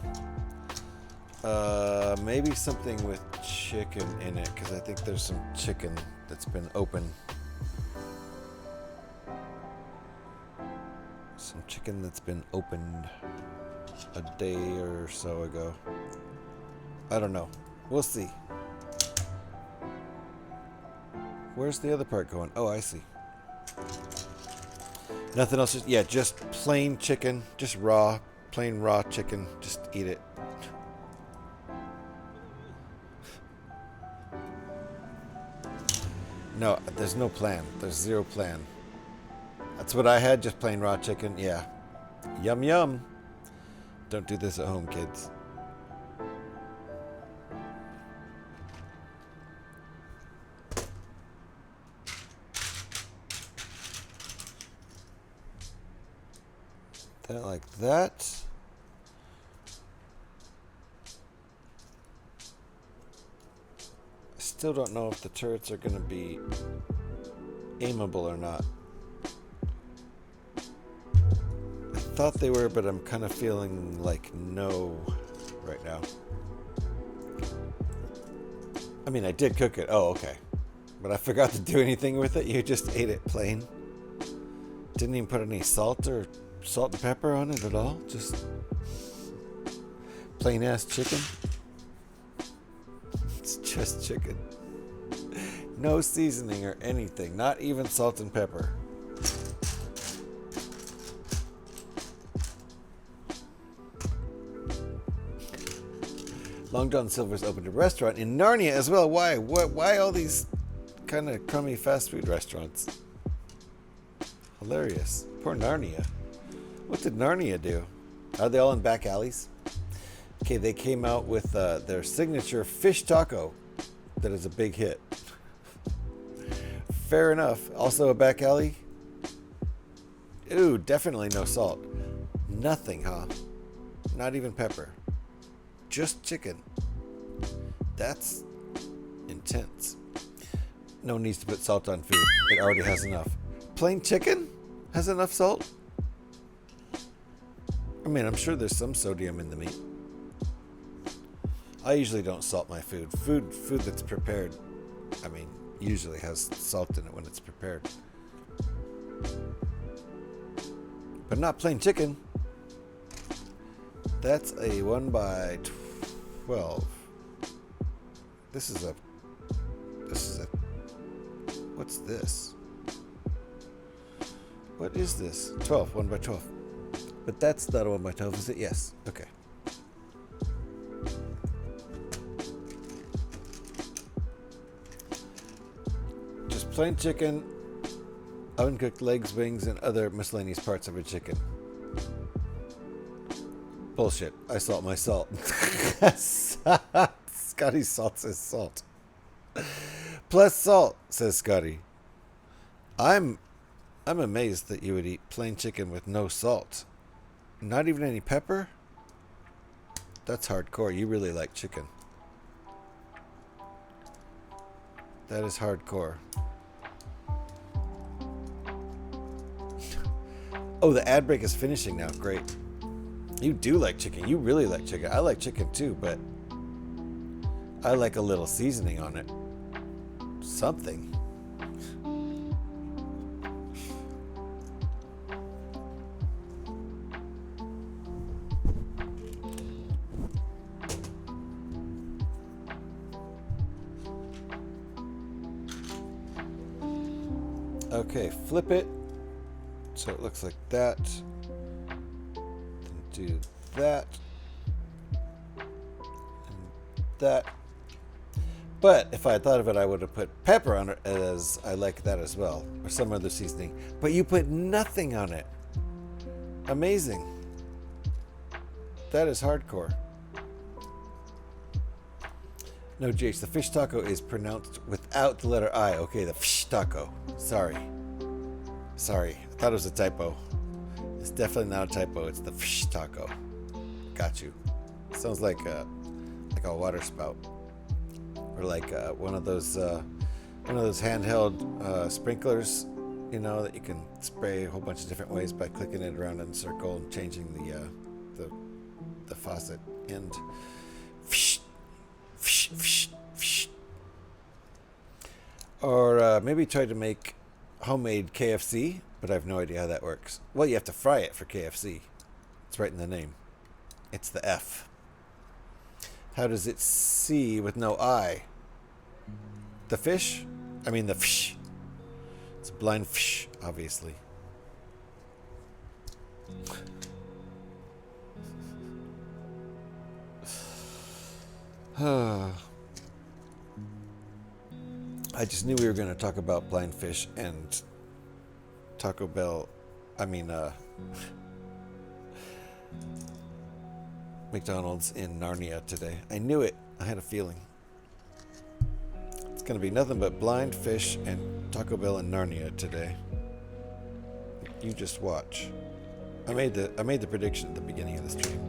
Maybe something with chicken in it, because I think there's some chicken that's been open. Some chicken that's been opened a day or so ago. I don't know. We'll see. Where's the other part going? Oh, I see. Nothing else. Yeah, just plain chicken. Just raw. Plain raw chicken. Just eat it. No, there's no plan. There's zero plan. That's what I had, just plain raw chicken. Yeah. Yum, yum. Don't do this at home, kids. That like that. I still don't know if the turrets are going to be aimable or not. I thought they were, but I'm kind of feeling like no right now. I mean, I did cook it. Oh, okay. But I forgot to do anything with it. You just ate it plain. Didn't even put any salt and pepper on it at all. Just plain ass chicken. It's just chicken. No seasoning or anything. Not even salt and pepper. Long John Silver's opened a restaurant in Narnia as well. Why? Why all these kind of crummy fast food restaurants? Hilarious. Poor Narnia. What did Narnia do? Are they all in back alleys? Okay, they came out with their signature fish taco that is a big hit. Fair enough. Also a back alley? Ooh, definitely no salt. Nothing, huh? Not even pepper. Just chicken. That's intense. No needs to put salt on food. It already has enough. Plain chicken has enough salt? I mean, I'm sure there's some sodium in the meat. I usually don't salt my food. Food that's prepared, I mean, usually has salt in it when it's prepared. But not plain chicken. That's a 1 by 12. This is a, what's this? What is this? 12, 1 by 12. But that's not a 1 by 12, is it? Yes. Okay. Just plain chicken, oven-cooked legs, wings, and other miscellaneous parts of a chicken. Bullshit. I salt my salt. Scotty Salt says salt. Plus salt, says Scotty. I'm amazed that you would eat plain chicken with no salt. Not even any pepper? That's hardcore. You really like chicken. That is hardcore. Oh, the ad break is finishing now. Great. You do like chicken. You really like chicken. I like chicken too, but I like a little seasoning on it. Something. Okay, flip it so it looks like that. Then do that and that. But if I had thought of it, I would have put pepper on it, as I like that as well, or some other seasoning. But you put nothing on it. Amazing. That is hardcore. No, Jace, the fish taco is pronounced without the letter I. Okay, the fish taco. Sorry. I thought it was a typo. It's definitely not a typo. It's the fish taco. Got you. Sounds like a water spout, or like one of those handheld sprinklers, you know, that you can spray a whole bunch of different ways by clicking it around in a circle and changing the faucet end. Fish. Or maybe try to make homemade KFC, but I have no idea how that works. Well, you have to fry it for KFC. It's right in the name. It's the F. How does it see with no eye? The fish? I mean the fish. It's a blind fish, obviously. I just knew we were going to talk about blind fish and Taco Bell. I mean, McDonald's in Narnia today. I knew it. I had a feeling. It's going to be nothing but blind fish and Taco Bell in Narnia today. You just watch. I made the prediction at the beginning of the stream.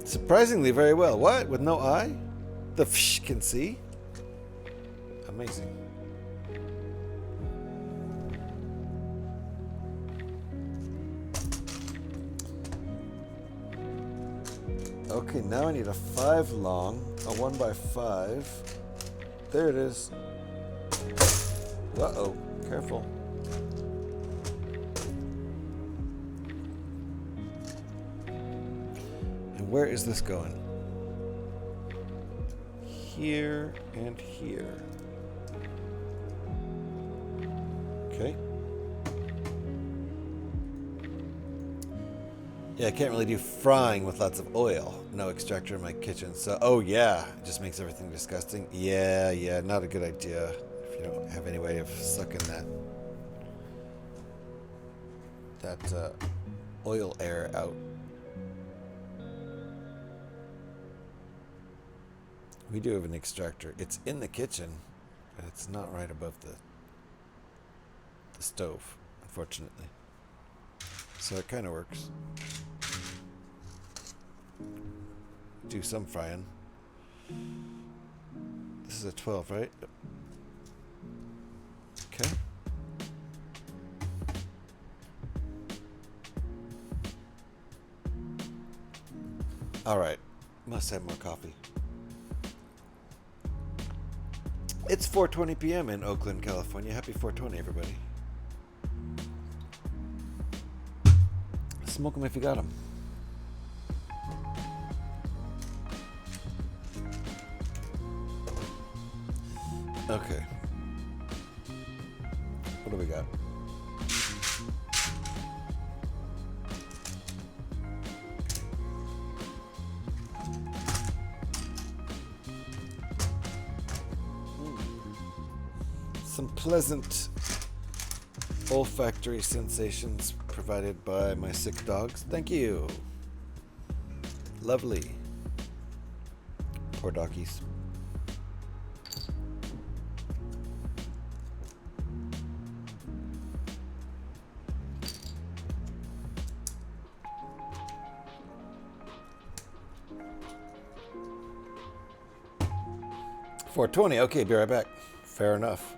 Surprisingly very well. What? With no eye? The fish can see? Amazing. Okay, now I need a 5 long, a 1x5. There it is. Uh-oh, careful. And where is this going? Here and here. Okay. Yeah, I can't really do frying with lots of oil. No extractor in my kitchen. So, oh yeah, it just makes everything disgusting. Yeah, not a good idea if you don't have any way of sucking that oil air out. We do have an extractor. It's in the kitchen, but it's not right above the stove, unfortunately. So it kind of works. Do some frying. This is a 12, right? Okay. All right. Must have more coffee. It's 4:20 p.m. in Oakland, California. Happy 420, everybody. Smoke them if you got them. Okay. What do we got? Some pleasant olfactory sensations provided by my sick dogs. Thank you. Lovely. Poor doggies. $4.20. Okay, be right back. Fair enough.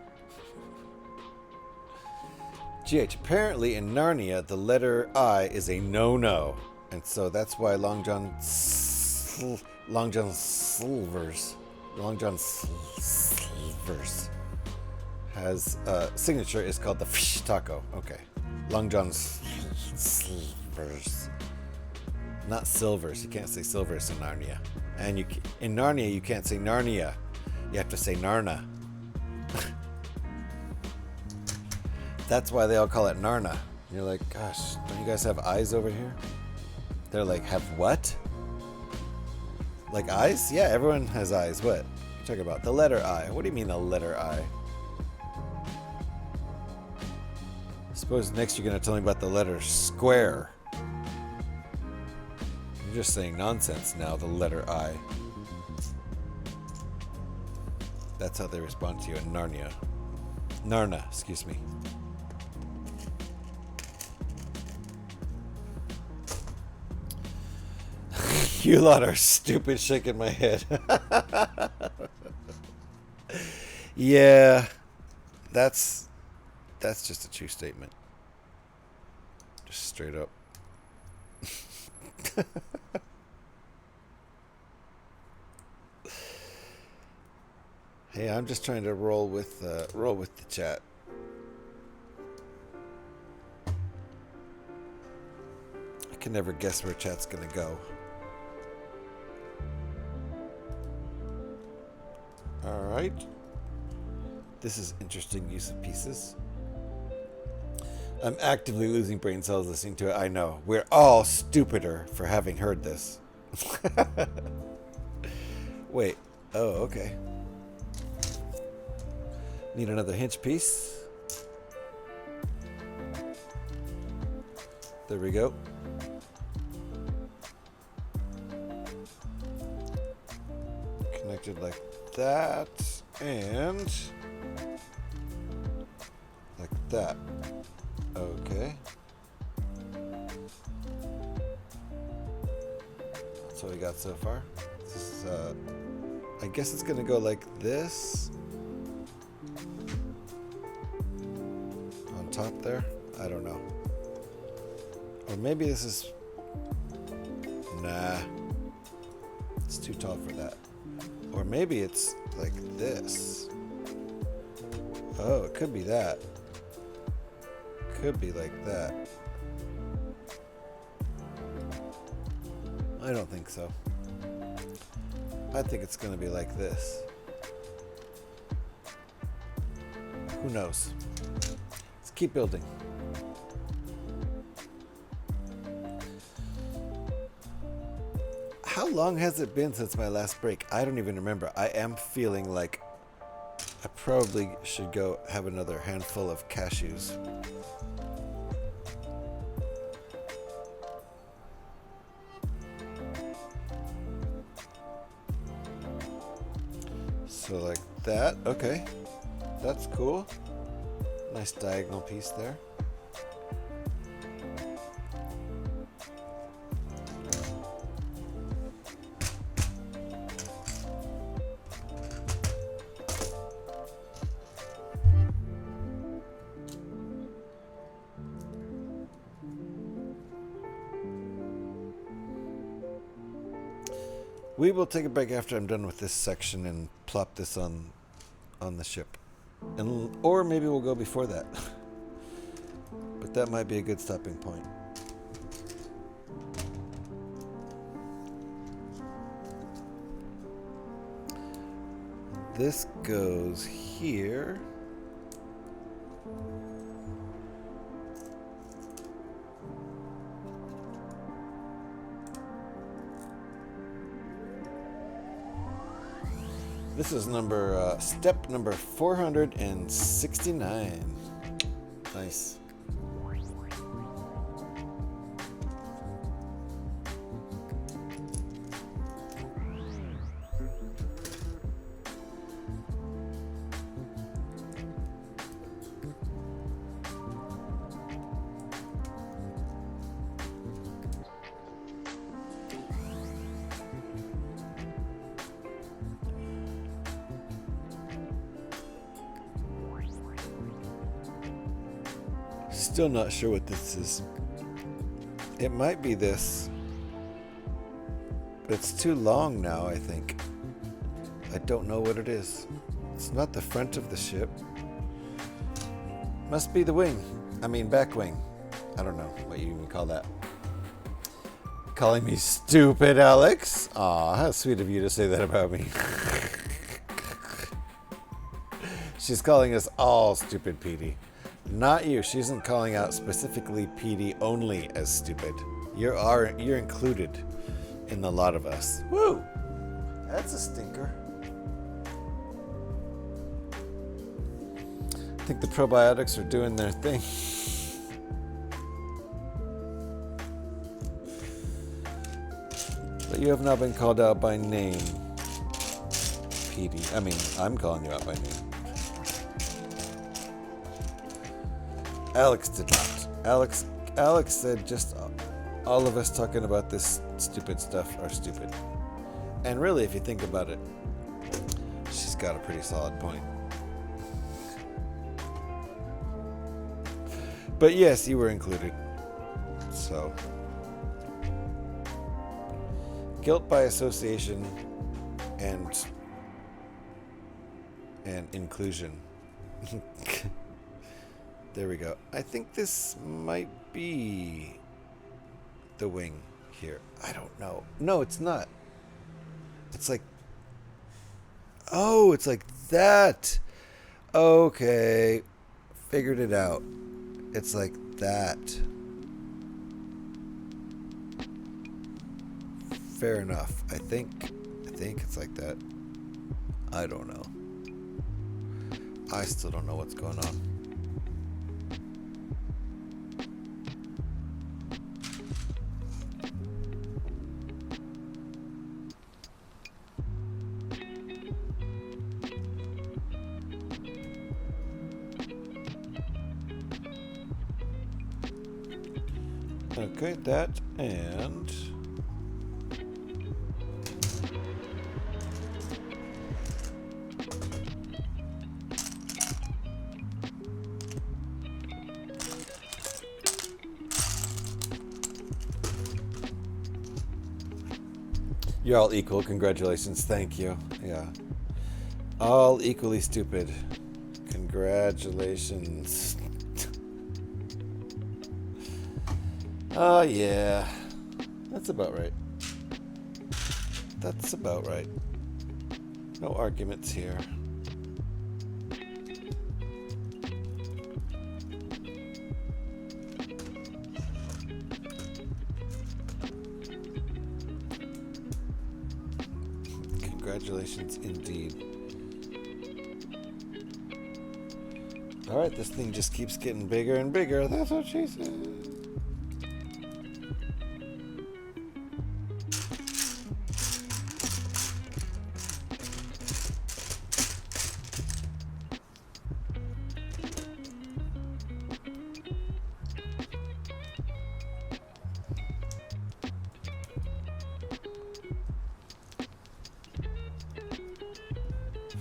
GH, apparently in Narnia, the letter I is a no-no. And so that's why Long John Silver's has signature is called the fish taco. Okay. Long John Silver's. Not Silvers. You can't say Silvers in Narnia. And in Narnia, you can't say Narnia. You have to say Narna. That's why they all call it Narna. And you're like, gosh, don't you guys have eyes over here? They're like, have what? Like eyes? Yeah, everyone has eyes. What? You're talking about the letter I. What do you mean the letter I? I suppose next you're going to tell me about the letter square. You're just saying nonsense now, the letter I. That's how they respond to you in Narnia. Narna, excuse me. You lot are stupid, shaking my head. Yeah, that's just a true statement. Just straight up. Hey, I'm just trying to roll with the chat. can never guess where chat's gonna go. Alright. This is interesting use of pieces. I'm actively losing brain cells listening to it. I know. We're all stupider for having heard this. Wait. Oh, okay. Need another hinge piece. There we go. Connected like that. And like that. Okay. That's what we got so far. This is, I guess it's gonna go like this. On top there? I don't know. Or maybe this is... Nah. It's too tall for that. Or maybe it's like this. Oh, it could be that. Could be like that. I don't think so. I think it's going to be like this. Who knows? Let's keep building. How long has it been since my last break? I don't even remember. I am feeling like I probably should go have another handful of cashews. So like that. Okay. That's cool. Nice diagonal piece there. We will take a break after I'm done with this section and plop this on the ship. And or maybe we'll go before that. But that might be a good stopping point. This goes here. This is step number 469. Nice. Still not sure what this is. It might be this. But it's too long now, I think. I don't know what it is. It's not the front of the ship. Must be the wing. I mean, back wing. I don't know what you even call that. Calling me stupid, Alex? Aw, how sweet of you to say that about me. She's calling us all stupid, Petey. Not you. She isn't calling out specifically PD only as stupid. You're included in the lot of us. Woo! That's a stinker. I think the probiotics are doing their thing. But you have not been called out by name, PD. I mean, I'm calling you out by name. Alex did not. Alex said just all of us talking about this stupid stuff are stupid. And really, if you think about it, she's got a pretty solid point. But yes, you were included. So, guilt by association and inclusion. There we go. I think this might be the wing here. I don't know. No, it's not. It's like... Oh, it's like that. Okay. Figured it out. It's like that. Fair enough. I think it's like that. I don't know. I still don't know what's going on. Okay, that and... You're all equal. Congratulations. Thank you. Yeah. All equally stupid. Congratulations. Oh, yeah. That's about right. That's about right. No arguments here. Congratulations indeed. Alright, this thing just keeps getting bigger and bigger. That's what she said.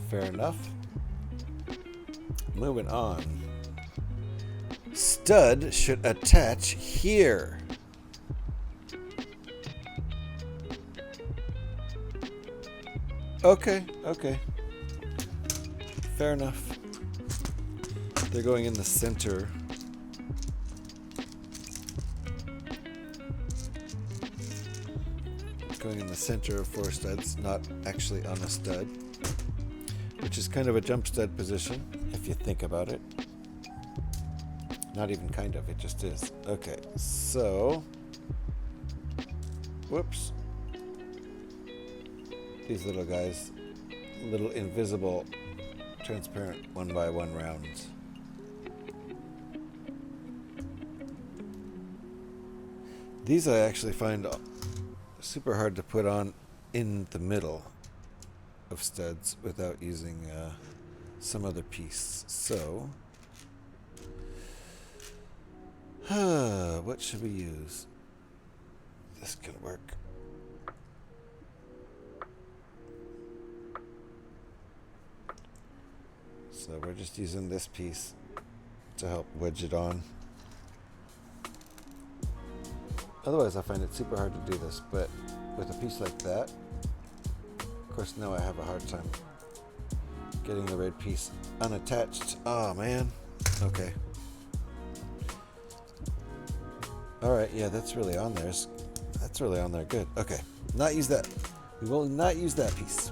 Fair enough. Moving on. Stud should attach here. Okay, okay. Fair enough. They're going in the center. Going in the center of 4 studs, not actually on a stud. Which is kind of a jump stud position, if you think about it. Not even kind of, it just is. Okay, so... Whoops. These little guys, little invisible, transparent 1x1 rounds. These I actually find super hard to put on in the middle of studs without using some other piece. So, what should we use? This can work. So we're just using this piece to help wedge it on. Otherwise I find it super hard to do this, but with a piece like that, of course, now I have a hard time getting the red piece unattached. Oh, man. Okay. Alright, yeah, that's really on there. That's really on there. Good. Okay. Not use that. We will not use that piece.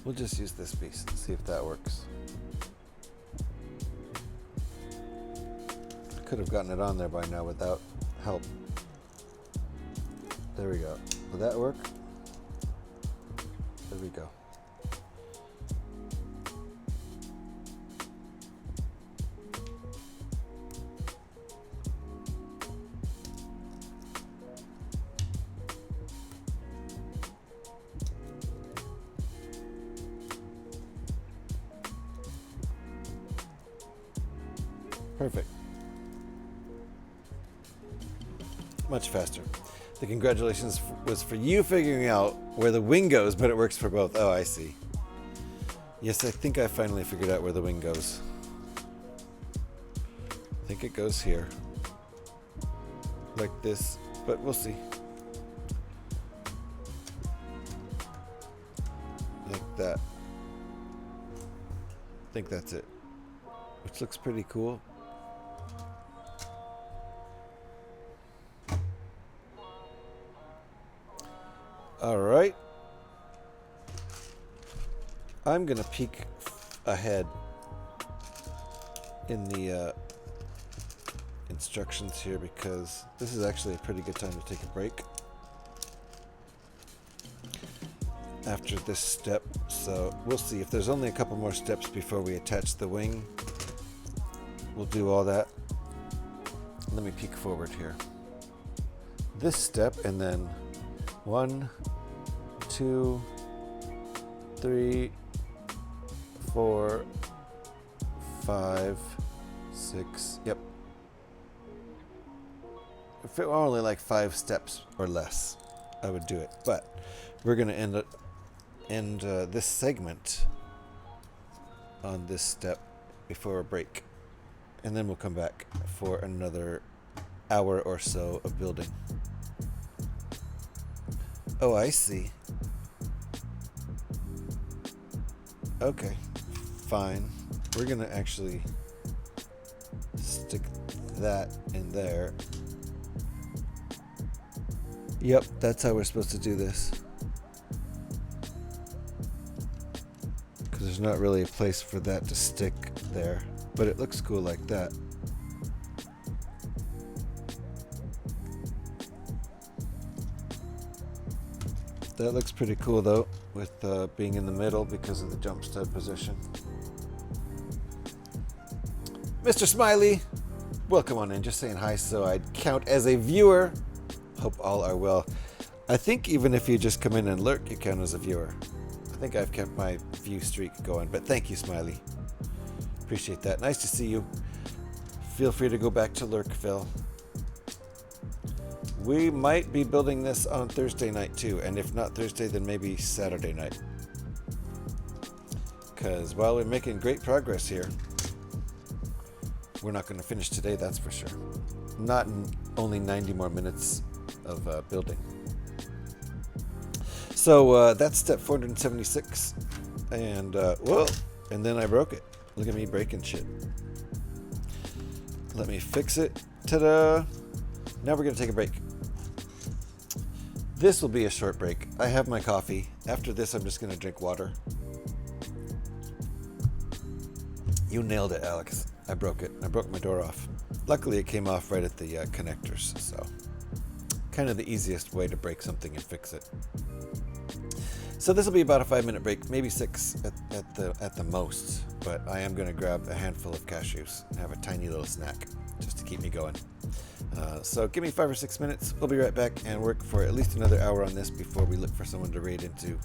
We'll just use this piece and see if that works. I could have gotten it on there by now without help. There we go. Will that work? There we go. Perfect. Much faster. The congratulations was for you figuring out where the wing goes, but it works for both. Oh, I see. Yes, I think I finally figured out where the wing goes. I think it goes here. Like this, but we'll see. like that. I think that's it. Which looks pretty cool. Alright. I'm gonna peek ahead in the instructions here because this is actually a pretty good time to take a break after this step. So we'll see. If there's only a couple more steps before we attach the wing, we'll do all that. Let me peek forward here. This step, and then 1, 2, 3, 4, 5, 6. Yep. If it were only like 5 steps or less, I would do it. But we're going to end this segment on this step before a break. And then we'll come back for another hour or so of building. Oh, I see. Okay, fine. We're gonna actually stick that in there. Yep, that's how we're supposed to do this. Because there's not really a place for that to stick there, but it looks cool like that. That looks pretty cool though, with being in the middle because of the jump stud position. Mr. Smiley, welcome on in. Just saying hi so I'd count as a viewer. Hope all are well. I think even if you just come in and lurk, you count as a viewer. I think I've kept my view streak going, but thank you, Smiley. Appreciate that. Nice to see you. Feel free to go back to lurk, Phil. We might be building this on Thursday night too, and if not Thursday, then maybe Saturday night. Because while we're making great progress here, we're not going to finish today, that's for sure. Not in only 90 more minutes of building. So that's step 476, and whoa, and then I broke it. Look at me breaking shit. Let me fix it. Ta-da! Now we're going to take a break. This will be a short break. I have my coffee. After this, I'm just going to drink water. You nailed it, Alex. I broke it. I broke my door off. Luckily, it came off right at the connectors, so kind of the easiest way to break something and fix it. So this will be about a 5-minute break, maybe 6 at the most. But I am going to grab a handful of cashews and have a tiny little snack just to keep me going. So give me 5 or 6 minutes. We'll be right back and work for at least another hour on this before we look for someone to raid into.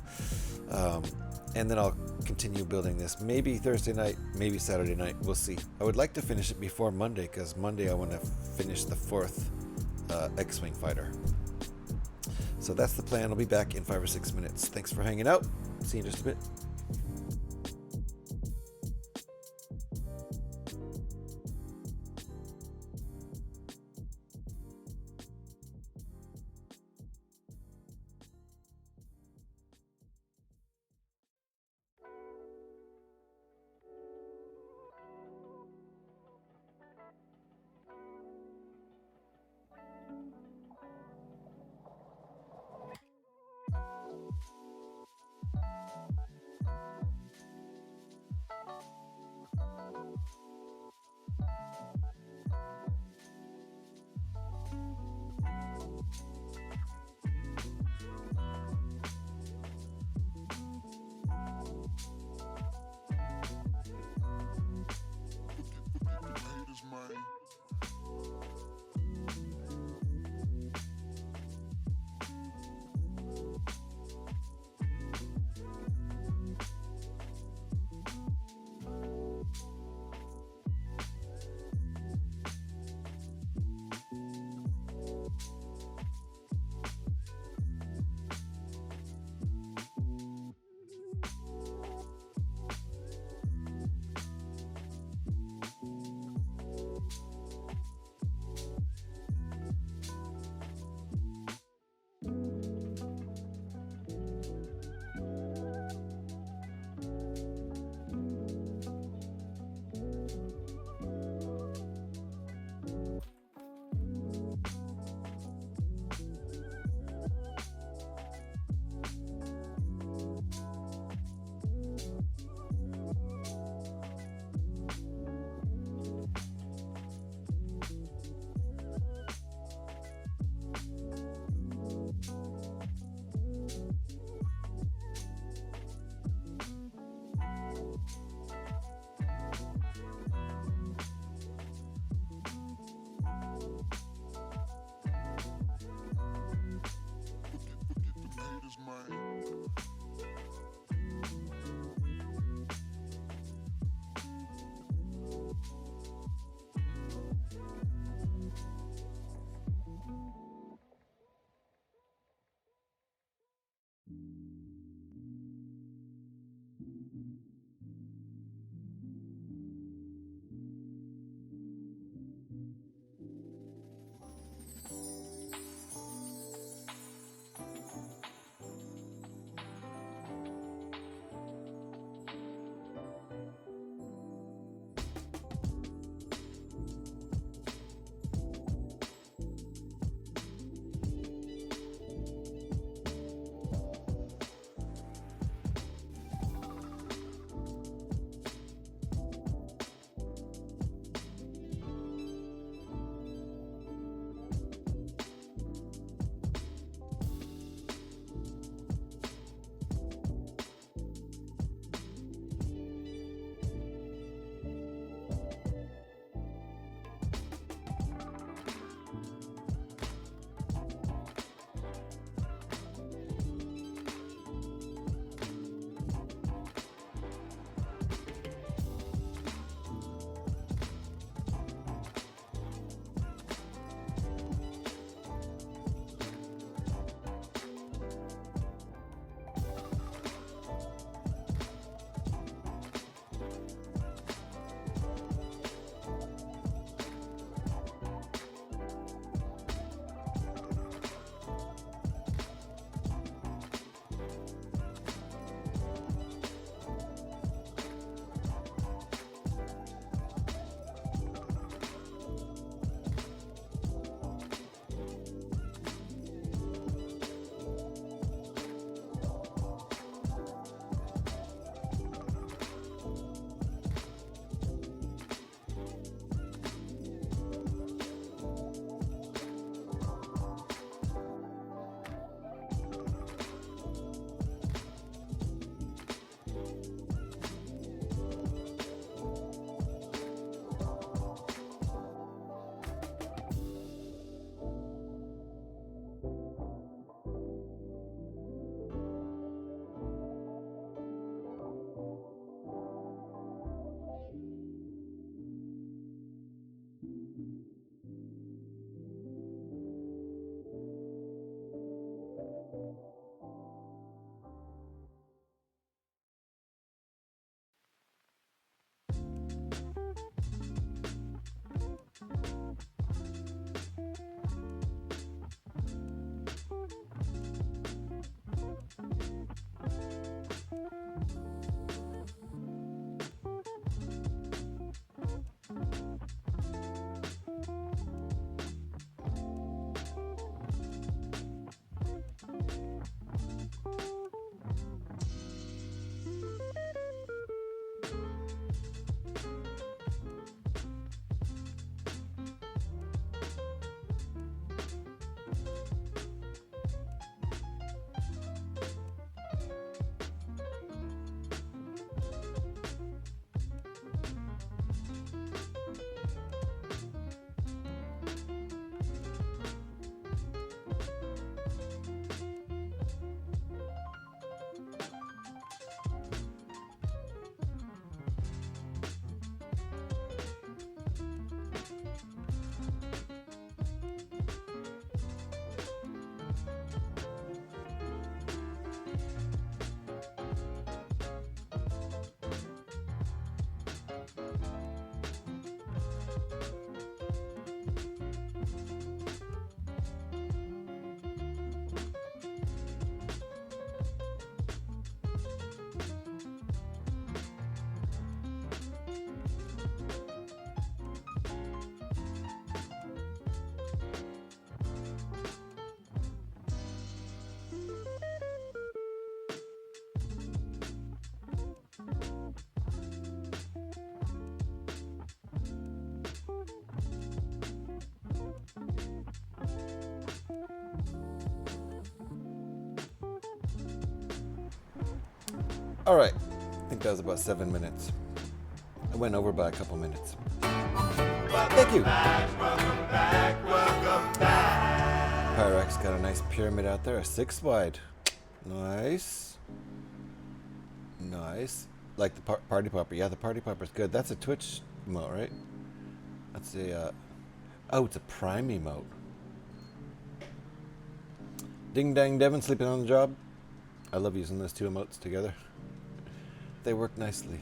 And then I'll continue building this. Maybe Thursday night, maybe Saturday night. We'll see. I would like to finish it before Monday because Monday I want to finish the 4th X-Wing fighter. So that's the plan. I'll be back in 5 or 6 minutes. Thanks for hanging out. See you in just a bit. All right, I think that was about 7 minutes. I went over by a couple minutes. Thank you. Pyrex got a nice pyramid out there, a 6 wide. Nice. Nice. Like the party popper. Yeah, the party popper's good. That's a Twitch emote, right? That's a, oh, it's a Prime emote. Ding Dang Devin sleeping on the job. I love using those two emotes together. they work nicely.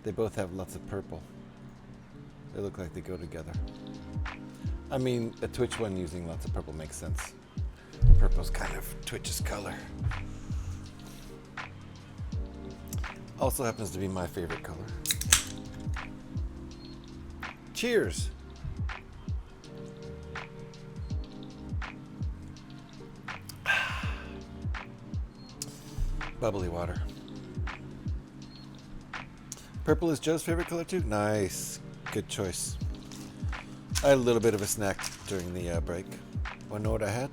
They both have lots of purple. They look like they go together. I mean, a Twitch one using lots of purple makes sense. Purple's kind of Twitch's color. Also happens to be my favorite color. Cheers! Bubbly water. Purple is Joe's favorite color too? Nice. Good choice. I had a little bit of a snack during the break. Want to know what I had?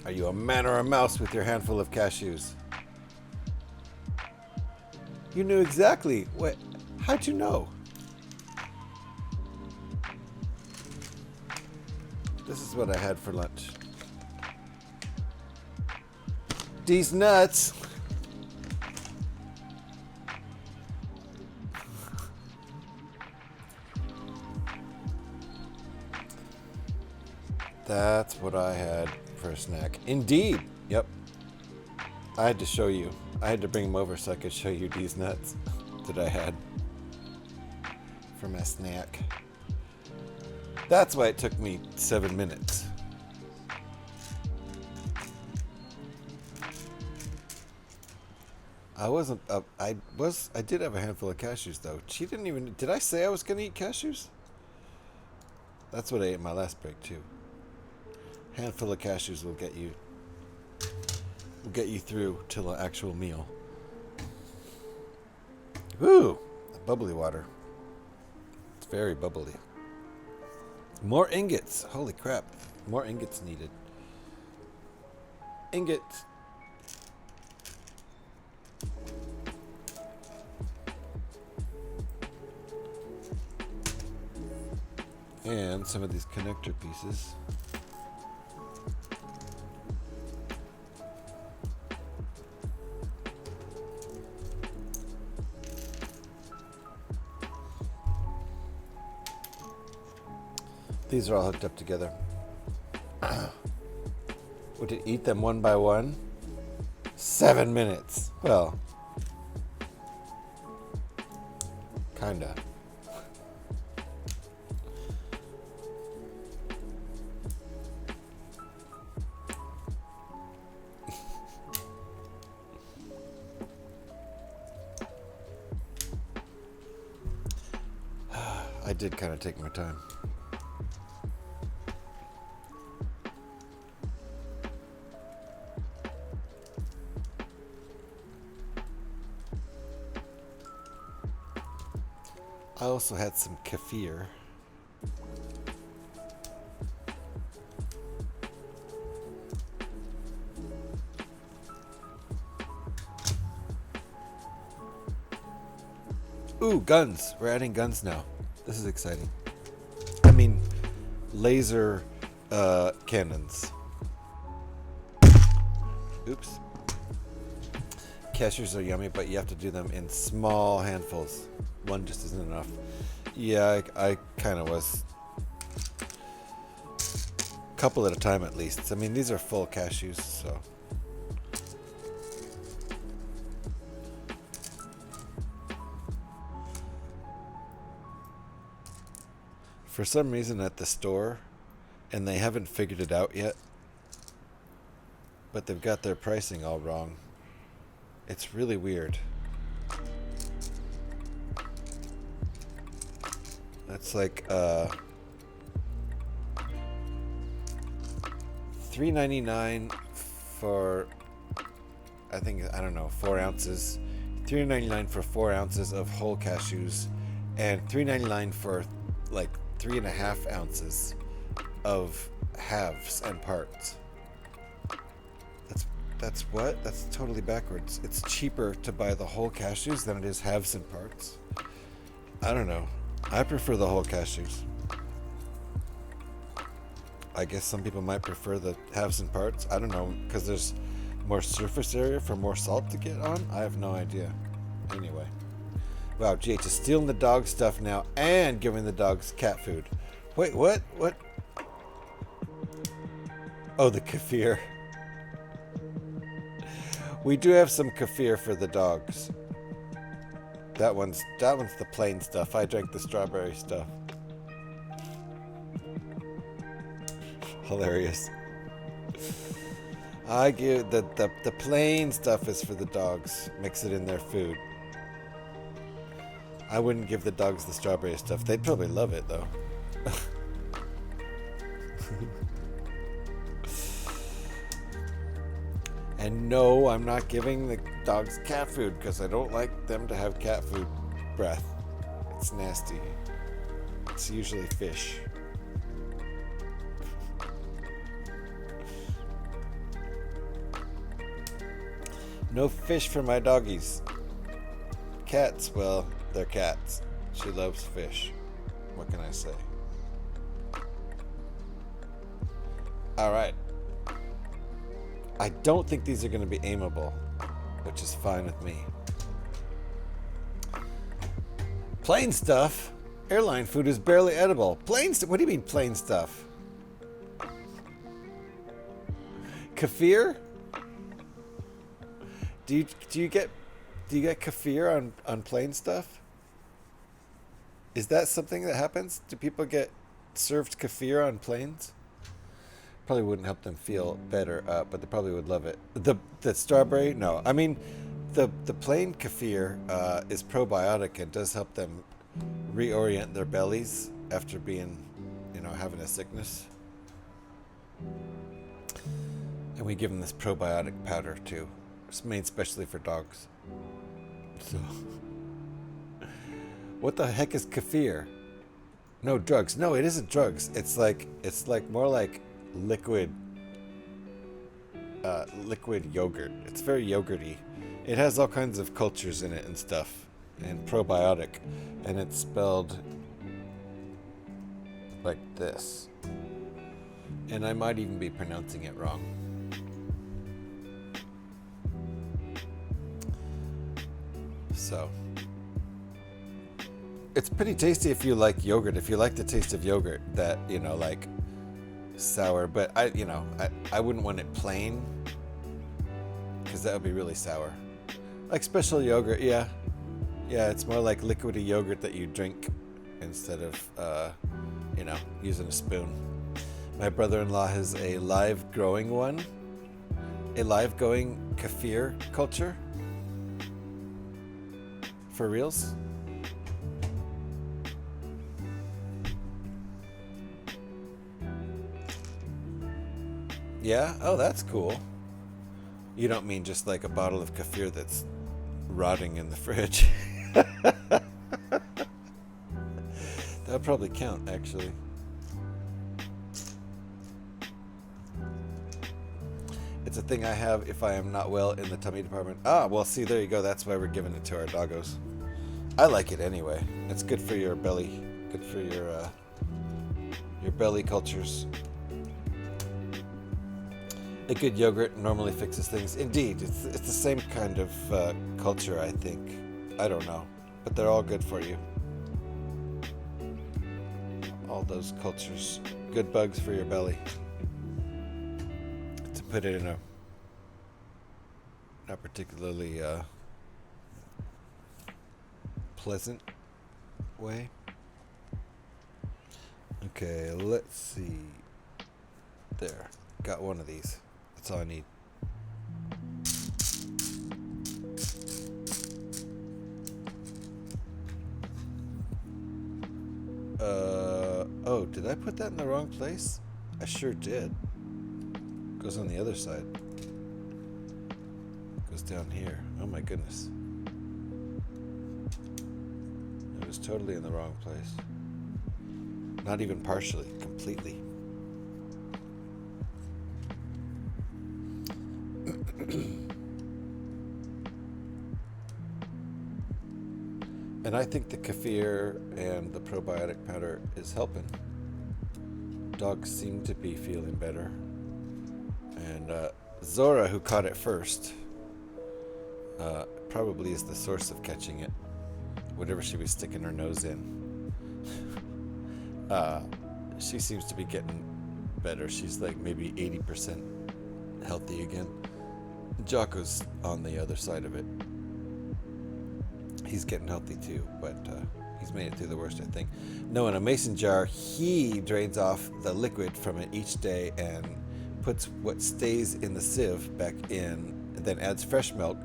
Are you a man or a mouse with your handful of cashews? You knew exactly. What? How'd you know? This is what I had for lunch. These nuts. That's what I had for a snack. Indeed. Yep. I had to show you. I had to bring them over so I could show you these nuts that I had for my snack. That's why it took me 7 minutes. I did have a handful of cashews though. She didn't even, did I say I was gonna eat cashews? That's what I ate my last break too. Handful of cashews will get you through till an actual meal. Woo! Bubbly water. It's very bubbly. More ingots. Holy crap. More ingots needed. Ingots. And some of these connector pieces. These are all hooked up together. Would it eat them one by one? 7 minutes. Well, kinda. I did kind of take my time. I also had some kefir. Ooh, guns. We're adding guns now. This is exciting. I mean, laser cannons. Oops. Cashews are yummy, but you have to do them in small handfuls. One just isn't enough. Yeah, I kind of was. Couple at a time at least. I mean, these are full cashews, so. For some reason at the store, and they haven't figured it out yet, but they've got their pricing all wrong. It's really weird. That's like $3.99 for, I think, I don't know, 4 ounces. $3.99 for 4 ounces of whole cashews, and $3.99 for like 3.5 ounces of halves and parts. That's what? That's totally backwards. It's cheaper to buy the whole cashews than it is halves and parts. I don't know. I prefer the whole cashews. I guess some people might prefer the halves and parts. I don't know, because there's more surface area for more salt to get on. I have no idea. Anyway. Wow, GH is stealing the dog stuff now and giving the dogs cat food. Wait, what? What? Oh, the kefir. We do have some kefir for the dogs. That one's the plain stuff. I drank the strawberry stuff. Hilarious. I give the plain stuff is for the dogs. Mix it in their food. I wouldn't give the dogs the strawberry stuff. They'd probably love it though. And no, I'm not giving the dogs cat food because I don't like them to have cat food breath. It's nasty. It's usually fish. No fish for my doggies. Cats, well, they're cats. She loves fish. What can I say? Alright. I don't think these are going to be aimable, which is fine with me. Plain stuff? Airline food is barely edible. Plain stuff? What do you mean plain stuff? Kefir? Do you get kefir on plain stuff? Is that something that happens? Do people get served kefir on planes? Probably wouldn't help them feel better, but they probably would love it. The strawberry? No. I mean, the plain kefir is probiotic and does help them reorient their bellies after being, having a sickness. And we give them this probiotic powder too. It's made specially for dogs. So, what the heck is kefir? No drugs. No, it isn't drugs. It's like more like liquid yogurt. It's very yogurty. It has all kinds of cultures in it and stuff, and probiotic, and it's spelled like this. And I might even be pronouncing it wrong. So it's pretty tasty if you like yogurt. If you like the taste of yogurt, that like sour, but I wouldn't want it plain because that would be really sour. Like special yogurt, yeah, it's more like liquidy yogurt that you drink instead of using a spoon. My brother-in-law has a live growing kefir culture for reals. Yeah? Oh, that's cool. You don't mean just like a bottle of kefir that's rotting in the fridge. That would probably count, actually. It's a thing I have if I am not well in the tummy department. Ah, well, see, there you go. That's why we're giving it to our doggos. I like it anyway. It's good for your belly. Good for your belly cultures. A good yogurt normally fixes things. Indeed, it's the same kind of culture, I think. I don't know, but they're all good for you. All those cultures, good bugs for your belly. To put it in a not particularly pleasant way. Okay, let's see. There, got one of these. That's all I need. Oh, did I put that in the wrong place? I sure did. Goes on the other side. Goes down here. Oh my goodness. It was totally in the wrong place. Not even partially, completely. And I think the kefir and the probiotic powder is helping. Dogs seem to be feeling better. And Zora, who caught it first, probably is the source of catching it. whatever she was sticking her nose in. She seems to be getting better. She's like maybe 80% healthy again. Jocko's on the other side of it. He's getting healthy too, but he's made it through the worst, I think. No, in a mason jar, he drains off the liquid from it each day and puts what stays in the sieve back in, and then adds fresh milk.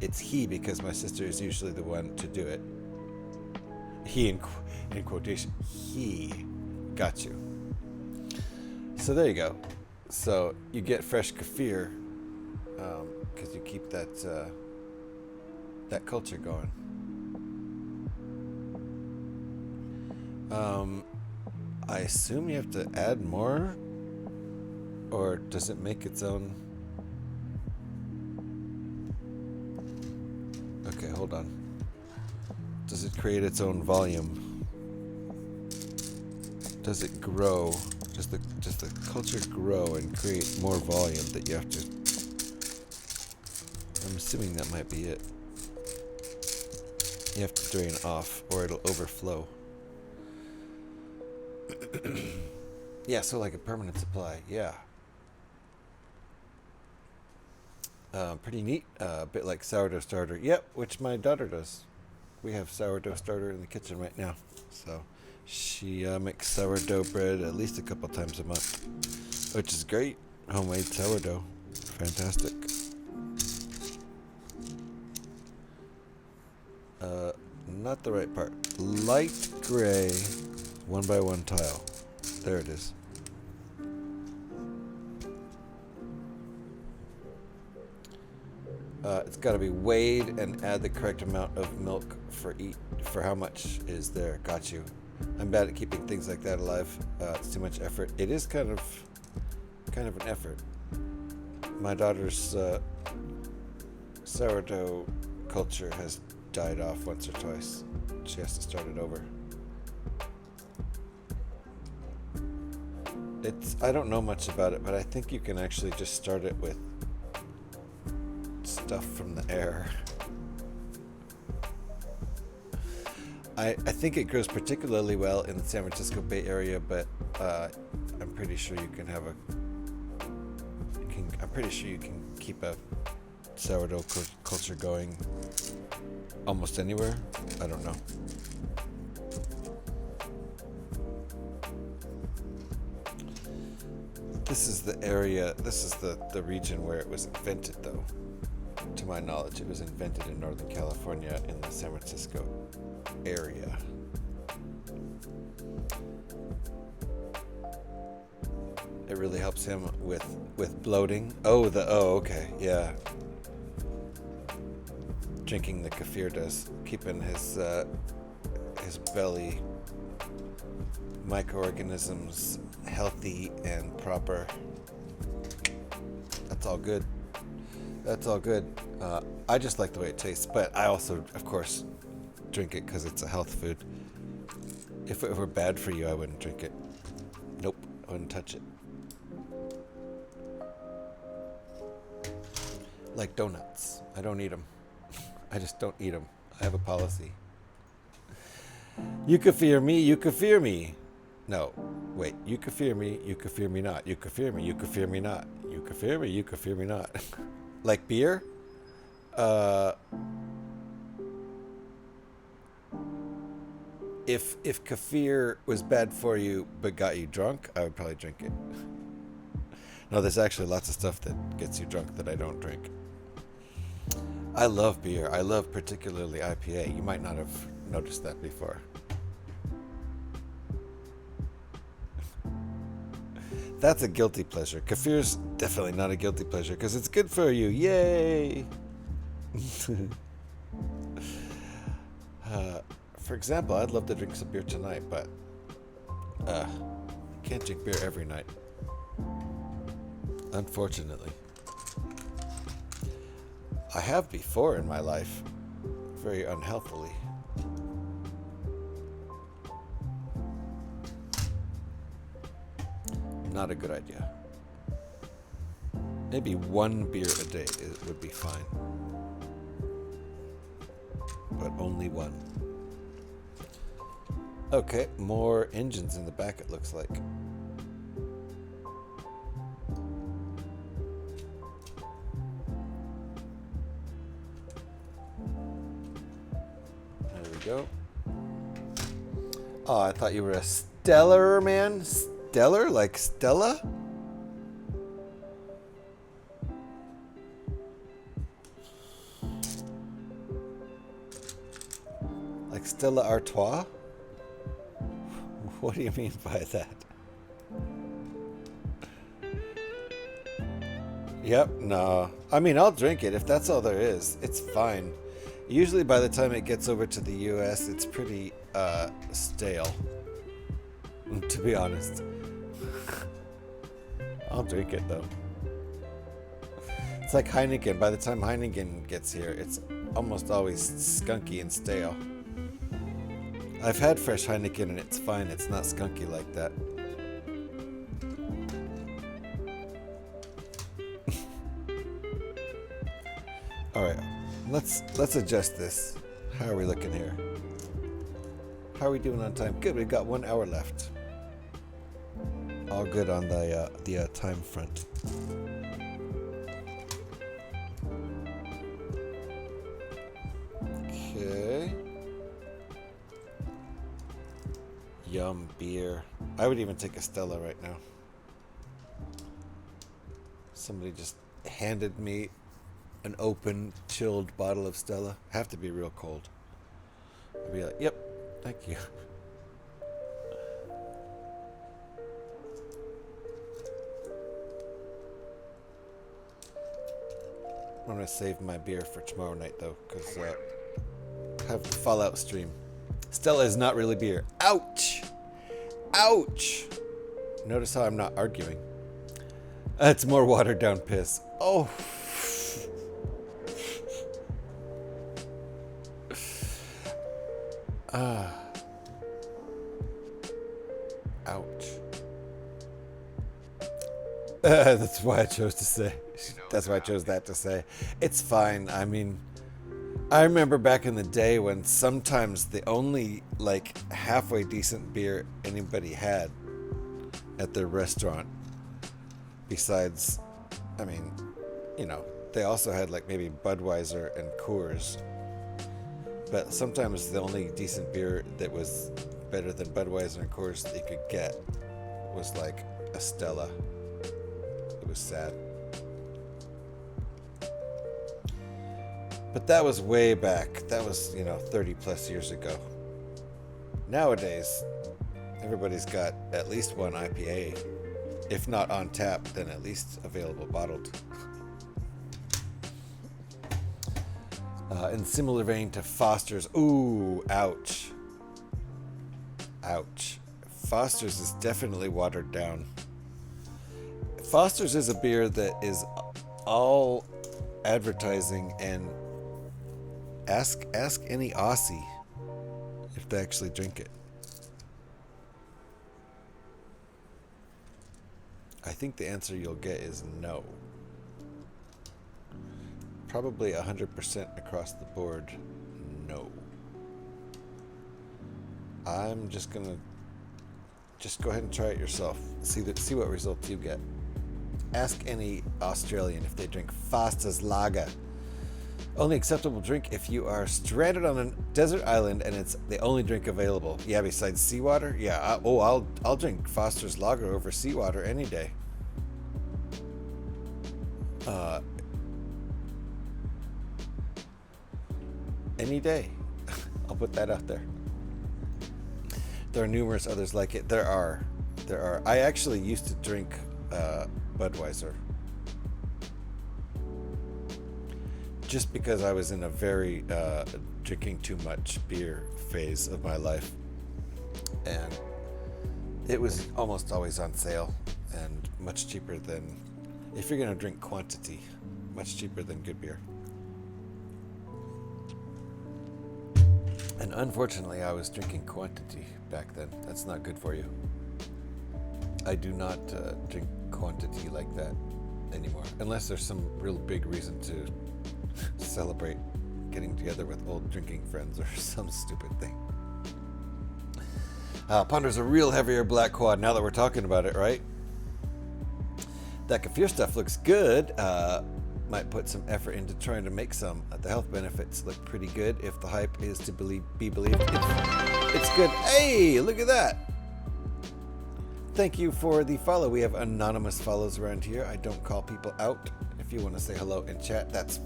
It's he because my sister is usually the one to do it. He, in quotation, he got you. So there you go. So you get fresh kefir because you keep that culture going. I assume you have to add more, or does it make its own? Okay, hold on. Does it create its own volume? Does it grow? Does the culture grow and create more volume that you have to? I'm assuming that might be it. You have to drain off or it'll overflow. Yeah, so like a permanent supply, yeah. Pretty neat, a bit like sourdough starter. Yep, which my daughter does. We have sourdough starter in the kitchen right now. So she makes sourdough bread at least a couple times a month, which is great. Homemade sourdough, fantastic. Not the right part. Light gray, 1x1 tile. There it is. It's got to be weighed and add the correct amount of milk for how much is there. Got you. I'm bad at keeping things like that alive. It's too much effort. It is kind of an effort. My daughter's sourdough culture has died off once or twice. She has to start it over. I don't know much about it, but I think you can actually just start it with stuff from the air. I think it grows particularly well in the San Francisco Bay Area, but I'm pretty sure you can keep a sourdough culture going almost anywhere. I don't know. This is the area, this is the region where it was invented, though. To my knowledge, it was invented in Northern California in the San Francisco area. It really helps him with bloating. Okay, yeah. Drinking the kefir does, keeping his belly microorganisms healthy and proper. That's all good. I just like the way it tastes, but I also, of course, drink it because it's a health food. If it were bad for you, I wouldn't drink it. Nope, I wouldn't touch it. Like donuts. I don't eat them. I just don't eat them. I have a policy. You kefir me, you kefir me. No, wait. You kefir me not. You kefir me not. You kefir me not. Like beer? If kefir was bad for you but got you drunk, I would probably drink it. No, there's actually lots of stuff that gets you drunk that I don't drink. I love beer. I love particularly IPA. You might not have noticed that before. That's a guilty pleasure. Kefir's definitely not a guilty pleasure because it's good for you. Yay! For example, I'd love to drink some beer tonight, but can't drink beer every night. Unfortunately. I have before in my life, very unhealthily. Not a good idea. Maybe one beer a day would be fine. but only one. Okay, more engines in the back, it looks like. There we go. Oh, I thought you were a stellar man. Stellar? Like Stella? Like Stella Artois? What do you mean by that? Yep, no. I mean, I'll drink it if that's all there is. It's fine. Usually by the time it gets over to the US, it's pretty stale. To be honest. I'll drink it though. It's like Heineken. By the time Heineken gets here, it's almost always skunky and stale. I've had fresh Heineken and it's fine. It's not skunky like that. All right, let's adjust this. How are we looking here? How are we doing on time? Good. We've got 1 hour left. All good on the time front. Okay. Yum beer. I would even take a Stella right now. Somebody just handed me an open, chilled bottle of Stella. Have to be real cold. I'd be like, yep, thank you. I'm gonna save my beer for tomorrow night though, because I have the Fallout stream. Stella is not really beer. Ouch! Ouch! Notice how I'm not arguing. It's more watered down piss. Oh! Ouch. That's why I chose to say. That's why I chose that to say. It's fine. I mean, I remember back in the day when sometimes the only like halfway decent beer anybody had at their restaurant, besides, I mean, you know, they also had like maybe Budweiser and Coors. But sometimes the only decent beer that was better than Budweiser and Coors that you could get was like a Stella. It was sad. But that was way back. That was, 30 plus years ago. Nowadays, everybody's got at least one IPA. If not on tap, then at least available bottled. In similar vein to Foster's. Ooh, ouch. Ouch. Foster's is definitely watered down. Foster's is a beer that is all advertising, and ask any Aussie if they actually drink it. I think the answer you'll get is no. Probably 100% across the board, no. I'm just gonna go ahead and try it yourself. See what results you get. Ask any Australian if they drink Foster's Lager. Only acceptable drink if you are stranded on a desert island and it's the only drink available. Yeah, besides seawater. Yeah. I'll drink Foster's Lager over seawater any day. Any day. I'll put that out there. There are numerous others like it. There are. I actually used to drink Budweiser. Just because I was in a very drinking too much beer phase of my life. And it was almost always on sale and much cheaper than, if you're going to drink quantity, much cheaper than good beer. And unfortunately, I was drinking quantity back then. That's not good for you. I do not drink quantity like that anymore, unless there's some real big reason to celebrate getting together with old drinking friends or some stupid thing. Ponder's a real heavier black quad now that we're talking about it, right? That Kafir stuff looks good. Might put some effort into trying to make some. The health benefits look pretty good if the hype is to be believed. It's good. Hey, look at that. Thank you for the follow. We have anonymous follows around here. I don't call people out. If you want to say hello in chat, that's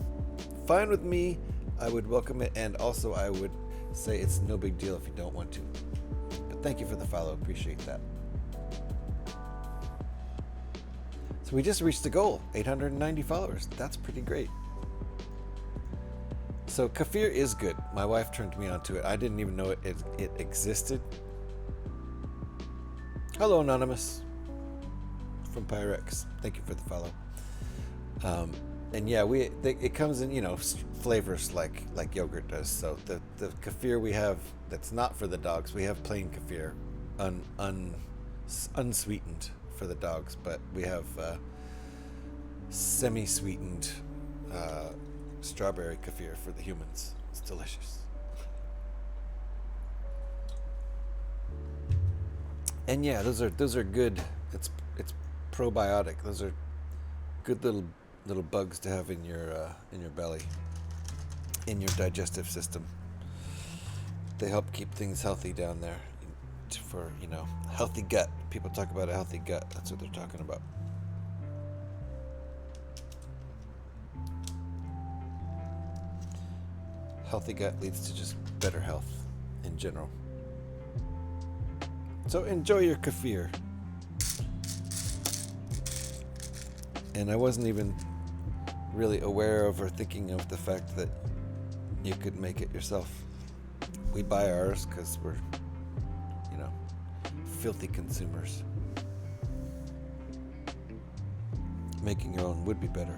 fine with me. I would welcome it, and also I would say it's no big deal if you don't want to. But thank you for the follow. Appreciate that. So we just reached the goal, 890 followers. That's pretty great. So Kafir is good. My wife turned me onto it. I didn't even know it existed. Hello, Anonymous from Pyrex. Thank you for the follow. And yeah, it comes in, you know, flavors like yogurt does. So the Kafir we have that's not for the dogs, we have plain Kafir, unsweetened for the dogs, but we have semi-sweetened strawberry Kafir for the humans. It's delicious. And yeah, those are good. It's probiotic. Those are good little bugs to have in your belly, in your digestive system. They help keep things healthy down there. For, you know, healthy gut. People talk about a healthy gut. That's what they're talking about. Healthy gut leads to just better health in general. So enjoy your Kafir. And I wasn't even really aware of or thinking of the fact that you could make it yourself. We buy ours because we're, you know, filthy consumers. Making your own would be better.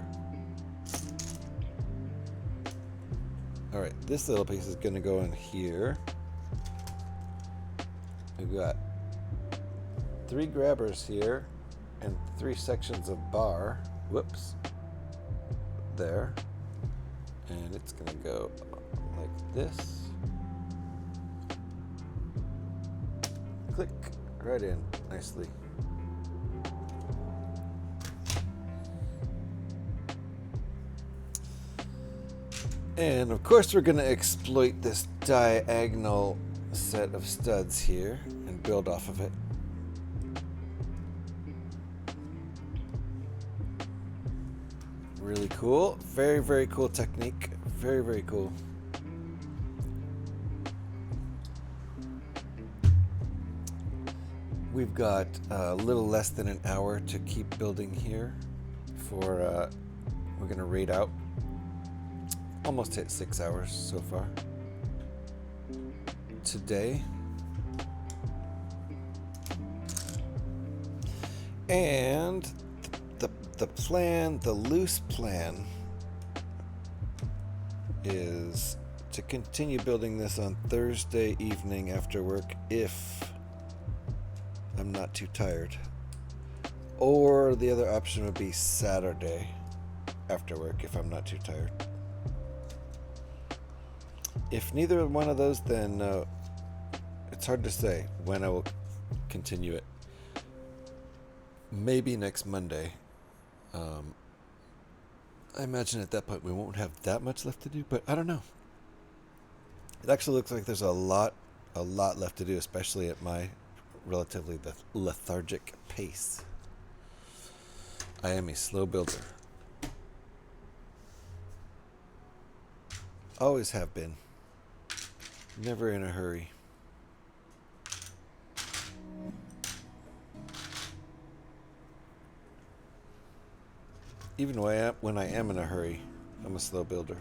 Alright, this little piece is going to go in here. We've got 3 grabbers here and 3 sections of bar. Whoops. There. And it's going to go like this. Click right in nicely. And of course we're going to exploit this diagonal set of studs here and build off of it. Really cool. Very, very cool technique. Very, very cool. We've got a little less than an hour to keep building here for, we're going to raid out. Almost hit 6 hours so far. Today. And the plan, the loose plan, is to continue building this on Thursday evening after work if I'm not too tired. Or the other option would be Saturday after work if I'm not too tired. If neither one of those, then it's hard to say when I will continue it. Maybe next Monday. I imagine at that point we won't have that much left to do, but I don't know. It actually looks like there's a lot left to do, especially at my relatively lethargic pace. I am a slow builder. Always have been. Never in a hurry. Even when I am in a hurry, I'm a slow builder.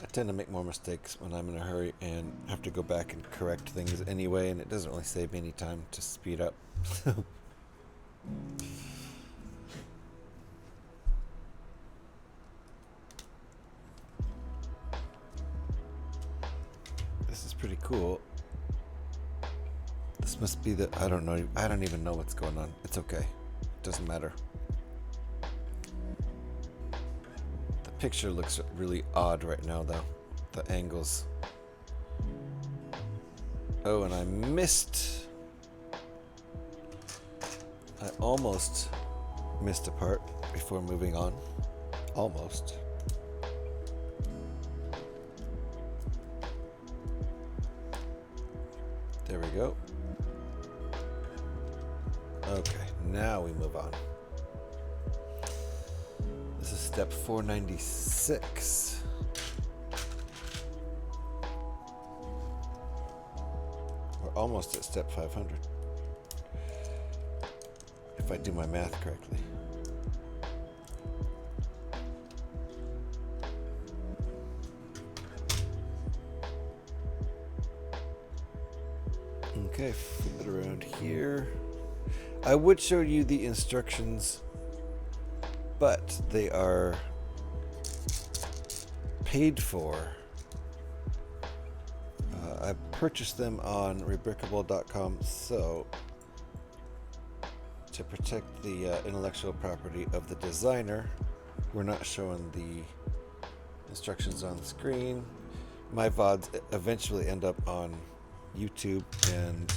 I tend to make more mistakes when I'm in a hurry and have to go back and correct things anyway, and it doesn't really save me any time to speed up. This is pretty cool. This must be the, I don't know, I don't even know what's going on. It's okay. It doesn't matter. picture looks really odd right now, though. The angles. Oh, and I missed. I almost missed a part before moving on. Almost. There we go. Okay, now we move on. This is step 496. We're almost at step 500. If I do my math correctly. Okay, flip it around here. I would show you the instructions, but they are paid for. I purchased them on rebrickable.com, so to protect the intellectual property of the designer, we're not showing the instructions on the screen. My VODs eventually end up on YouTube, and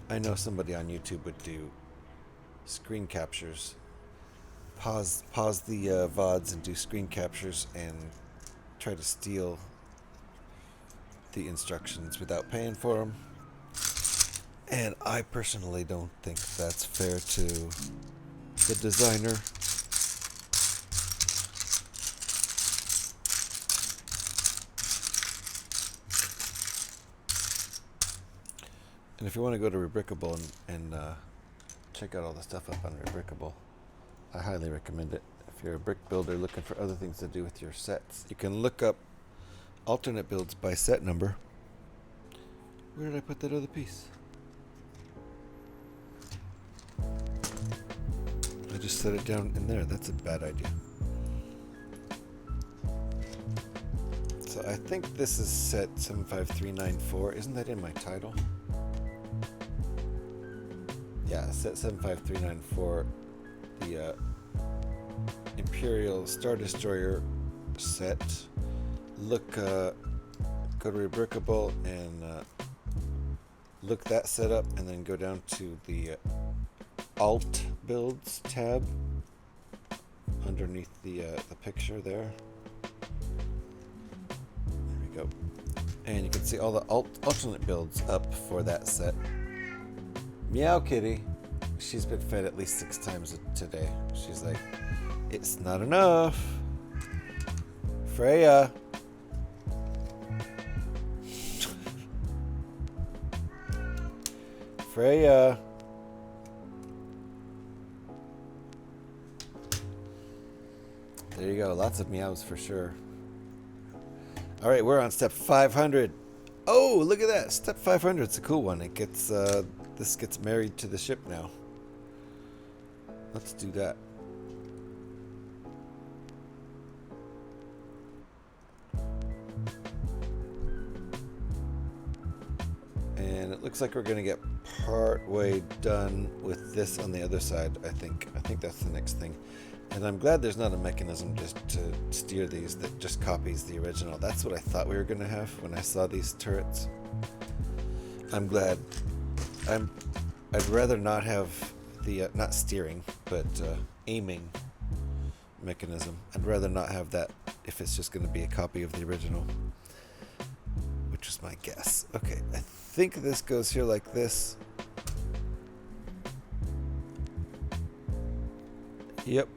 I know somebody on YouTube would do screen captures. Pause the VODs and do screen captures and try to steal the instructions without paying for them. And I personally don't think that's fair to the designer. And if you want to go to Rebrickable and check out all the stuff up on Rebrickable, I highly recommend it. If you're a brick builder looking for other things to do with your sets, you can look up alternate builds by set number. Where did I put that other piece? I just set it down in there. That's a bad idea. So I think this is set 75394. Isn't that in my title? Yeah, set 75394, the Imperial Star Destroyer set. Look, go to Rebrickable and look that set up, and then go down to the Alt Builds tab underneath the picture there. There we go. And you can see all the alternate builds up for that set. Meow Kitty. She's been fed at least 6 times today. She's like, it's not enough. Freya. Freya. There you go. Lots of meows for sure. All right, we're on step 500. Oh, look at that. Step 500. It's a cool one. It gets this gets married to the ship now. Let's do that. And it looks like we're going to get part way done with this on the other side, I think. I think that's the next thing. And I'm glad there's not a mechanism just to steer these that just copies the original. That's what I thought we were going to have when I saw these turrets. I'm glad. I'd rather not have the, not steering, but aiming mechanism. I'd rather not have that if it's just going to be a copy of the original, which is my guess. Okay, I think this goes here like this. Yep.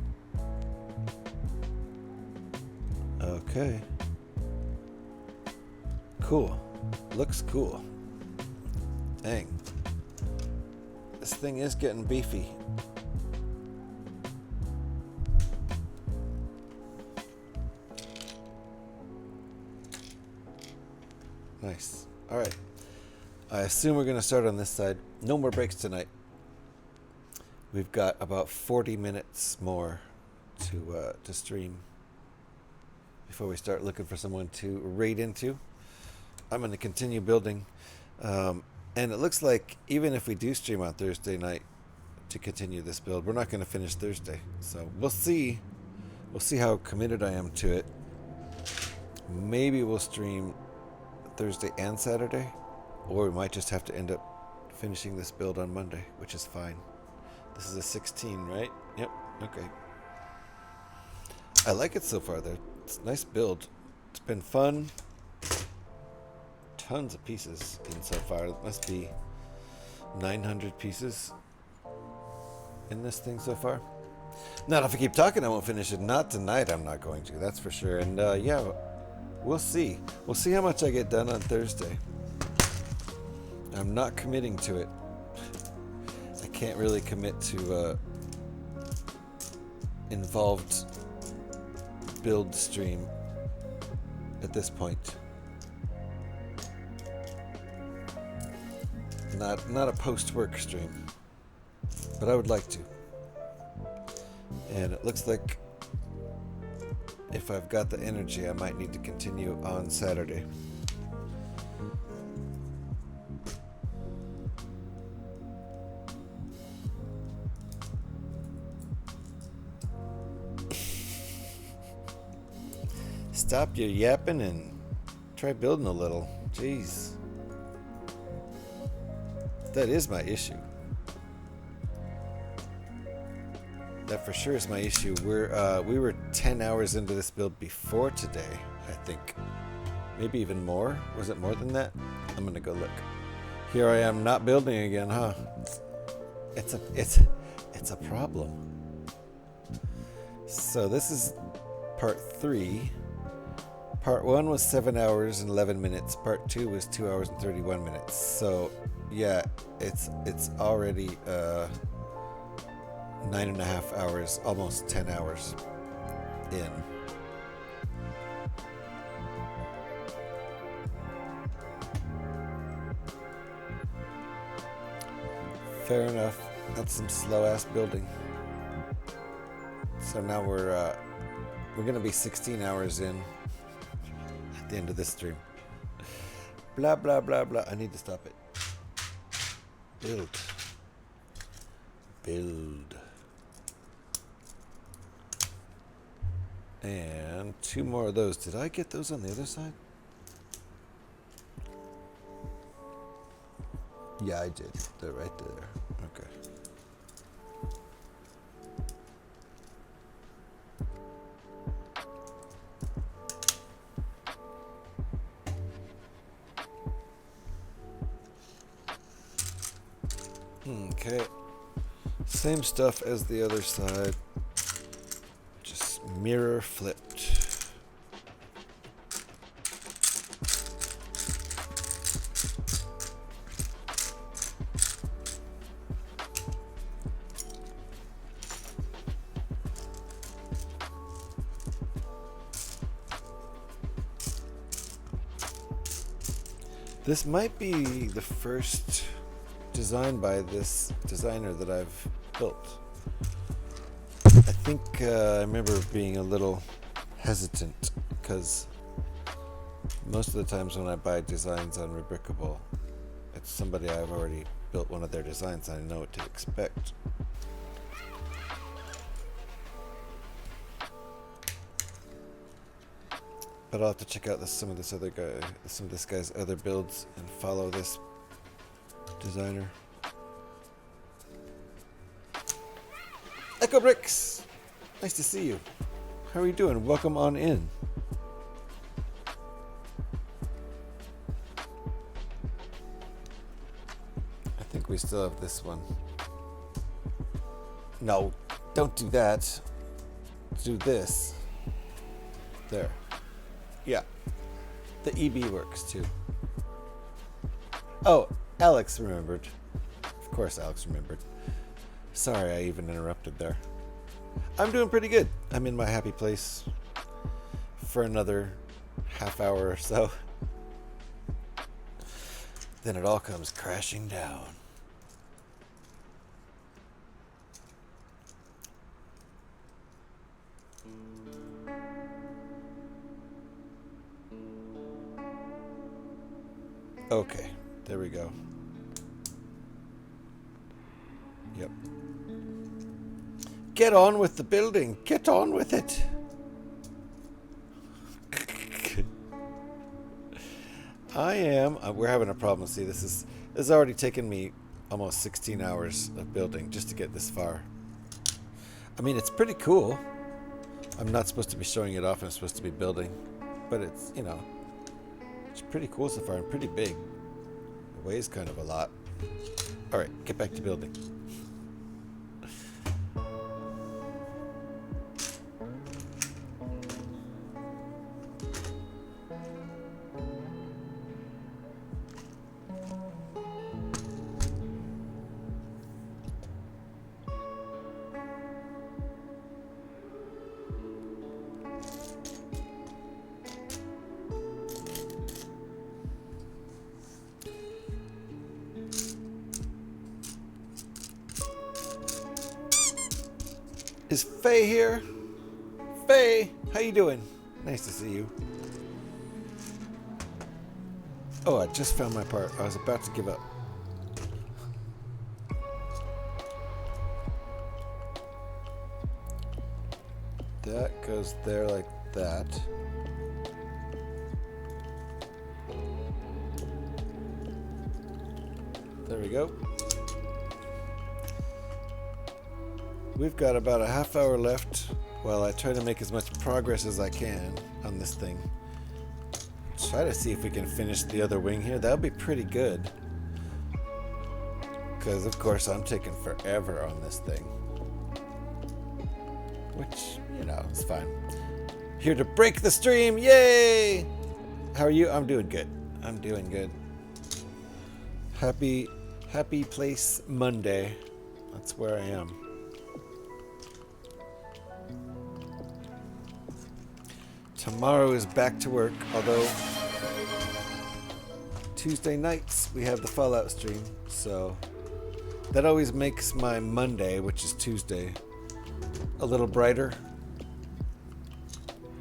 Okay. Cool. Looks cool. Dang. This thing is getting beefy. Nice. All right. I assume we're going to start on this side. No more breaks tonight. We've got about 40 minutes more to stream before we start looking for someone to raid into. I'm going to continue building. And it looks like even if we do stream on Thursday night to continue this build, we're not going to finish Thursday. So we'll see We'll see how committed I am to it. Maybe we'll stream Thursday and Saturday, or we might just have to end up finishing this build on Monday, which is fine. This is a 16, right? Yep, okay. I like it so far, though. It's a nice build. It's been fun. Tons of pieces in so far. It must be 900 pieces in this thing so far. Not if I keep talking, I won't finish it. Not tonight, I'm not going to. That's for sure. And yeah, we'll see. We'll see how much I get done on Thursday. I'm not committing to it. I can't really commit to involved build stream at this point. Not a post-work stream, but I would like to. And it looks like if I've got the energy, I might need to continue on Saturday. Stop your yapping and try building a little. Jeez. That is my issue. That for sure is my issue. We were 10 hours into this build before today, I think. Maybe even more. Was it more than that? I'm gonna go look. Here I am not building again, huh? It's a problem. So this is part 3. Part 1 was 7 hours and 11 minutes. Part 2 was 2 hours and 31 minutes. So yeah, it's already 9.5 hours, almost 10 hours in. Fair enough. That's some slow-ass building. So now we're gonna be 16 hours in at the end of this stream. Blah blah blah blah. I need to stop it. Build. And 2 more of those. Did I get those on the other side? Yeah, I did. They're right there. Okay. Okay. Same stuff as the other side. Just mirror flipped. This might be the first design by this designer that I've built. I think I remember being a little hesitant because most of the times when I buy designs on Rebrickable, it's somebody I've already built one of their designs and I know what to expect. But I'll have to check out some of this guy's other builds and follow this designer. Echo Bricks! Nice to see you. How are you doing? Welcome on in. I think we still have this one. No, don't do that. Do this. There. Yeah. The EB works too. Oh, Alex remembered. Of course Alex remembered. Sorry I even interrupted there. I'm doing pretty good. I'm in my happy place for another half hour or so. Then it all comes crashing down. Okay, there we go. Yep. Get on with the building. Get on with it. I am. We're having a problem. See, this has already taken me almost 16 hours of building just to get this far. I mean, it's pretty cool. I'm not supposed to be showing it off. I'm supposed to be building. But it's, you know, it's pretty cool so far and pretty big. It weighs kind of a lot. All right, get back to building. Is Faye here? Faye, how you doing? Nice to see you. Oh, I just found my part. I was about to give up. That goes there like that. There we go. We've got about a half hour left while I try to make as much progress as I can on this thing. Try to see if we can finish the other wing here. That'll be pretty good. Because, of course, I'm taking forever on this thing. Which, you know, it's fine. Here to break the stream. Yay! How are you? I'm doing good. I'm doing good. Happy Place Monday. That's where I am. Tomorrow is back to work, although Tuesday nights we have the Fallout stream, so that always makes my Monday, which is Tuesday, a little brighter.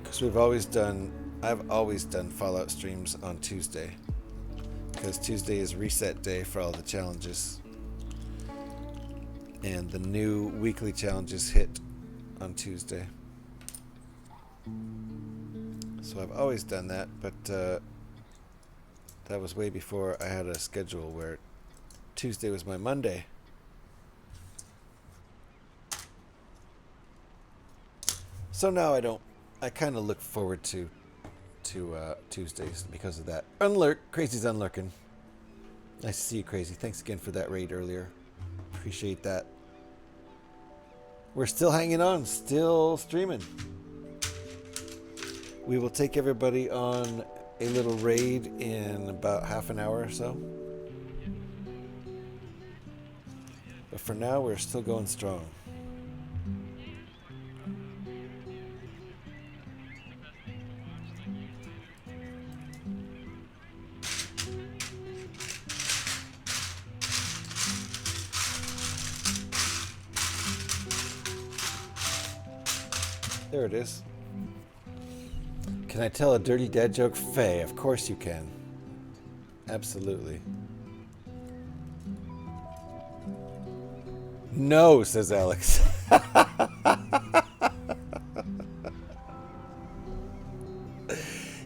Because I've always done Fallout streams on Tuesday, because Tuesday is reset day for all the challenges, and the new weekly challenges hit on Tuesday. So I've always done that, but that was way before I had a schedule where Tuesday was my Monday. So now I kind of look forward to Tuesdays because of that. Crazy's unlurking. Nice to see you, Crazy. Thanks again for that raid earlier. Appreciate that. We're still hanging on, still streaming. We will take everybody on a little raid in about half an hour or so. But for now, we're still going strong. There it is. Can I tell a dirty dad joke, Faye? Of course you can. Absolutely. No, says Alex.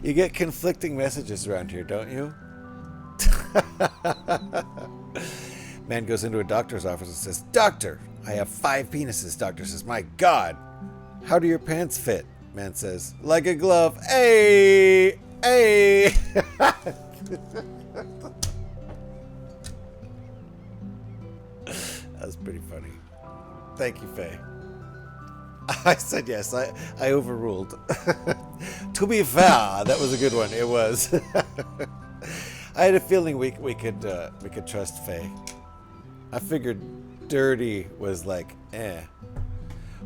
You get conflicting messages around here, don't you? Man goes into a doctor's office and says, "Doctor, I have 5 penises." Doctor says, "My God, how do your pants fit?" Man says, "Like a glove." Hey! Hey! That was pretty funny. Thank you, Faye. I said yes. I overruled. To be fair, that was a good one. It was. I had a feeling we could trust Faye. I figured dirty was like, eh.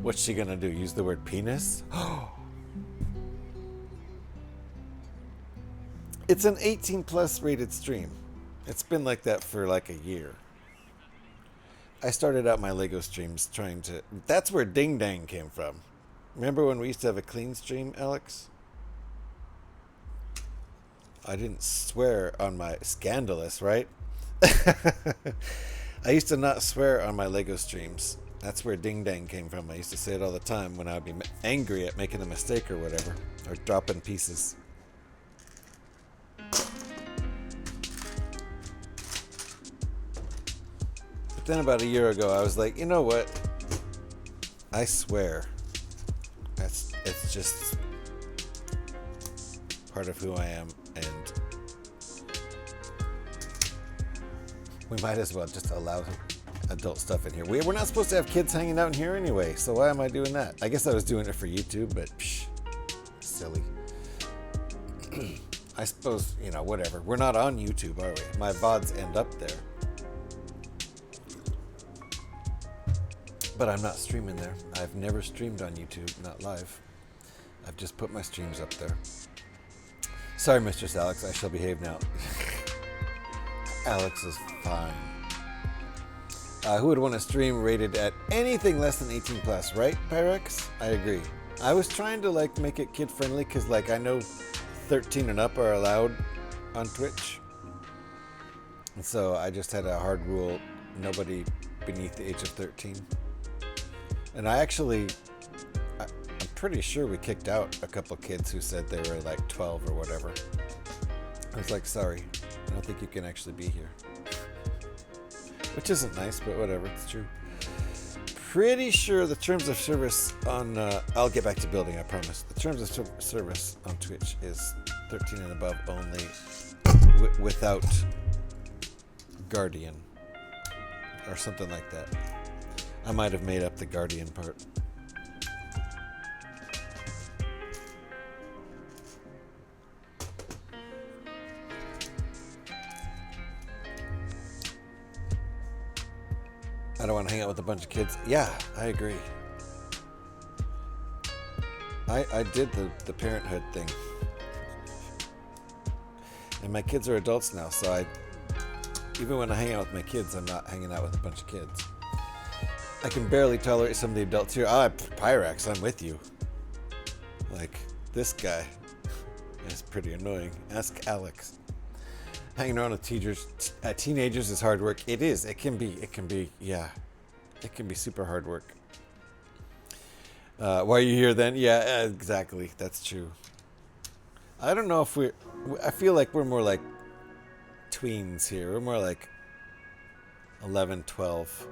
What's she gonna do? Use the word penis? It's an 18+ rated stream. It's been like that for like a year. I started out my Lego streams trying to... That's where Ding Dang came from. Remember when we used to have a clean stream, Alex? I didn't swear on my... Scandalous, right? I used to not swear on my Lego streams. That's where Ding Dang came from. I used to say it all the time when I would be angry at making a mistake or whatever. Or dropping pieces. But then about a year ago, I was like, you know what? I swear, it's just part of who I am, and we might as well just allow adult stuff in here. We're not supposed to have kids hanging out in here anyway, so why am I doing that? I guess I was doing it for YouTube, but psh, silly. I suppose, you know, whatever. We're not on YouTube, are we? My VODs end up there. But I'm not streaming there. I've never streamed on YouTube, not live. I've just put my streams up there. Sorry, Mistress Alex, I shall behave now. Alex is fine. Who would want a stream rated at anything less than 18 plus, right, Pyrex? I agree. I was trying to like make it kid friendly because like I know 13 and up are allowed on Twitch. And so I just had a hard rule, nobody beneath the age of 13. And I'm pretty sure we kicked out a couple kids who said they were like 12 or whatever. I was like, sorry, I don't think you can actually be here. Which isn't nice, but whatever, it's true. Pretty sure the terms of service on, I'll get back to building, I promise. The terms of service on Twitch is 13 and above only, without Guardian, or something like that. I might have made up the Guardian part. I don't want to hang out with a bunch of kids. Yeah, I agree. I did the parenthood thing. And my kids are adults now, so even when I hang out with my kids, I'm not hanging out with a bunch of kids. I can barely tolerate some of the adults here. Pyrex, I'm with you. Like, this guy is pretty annoying. Ask Alex. Hanging around with teenagers is hard work. It is. It can be, yeah. It can be super hard work. Why are you here then? Yeah, exactly. That's true. I don't know if I feel like we're more like tweens here. We're more like 11, 12.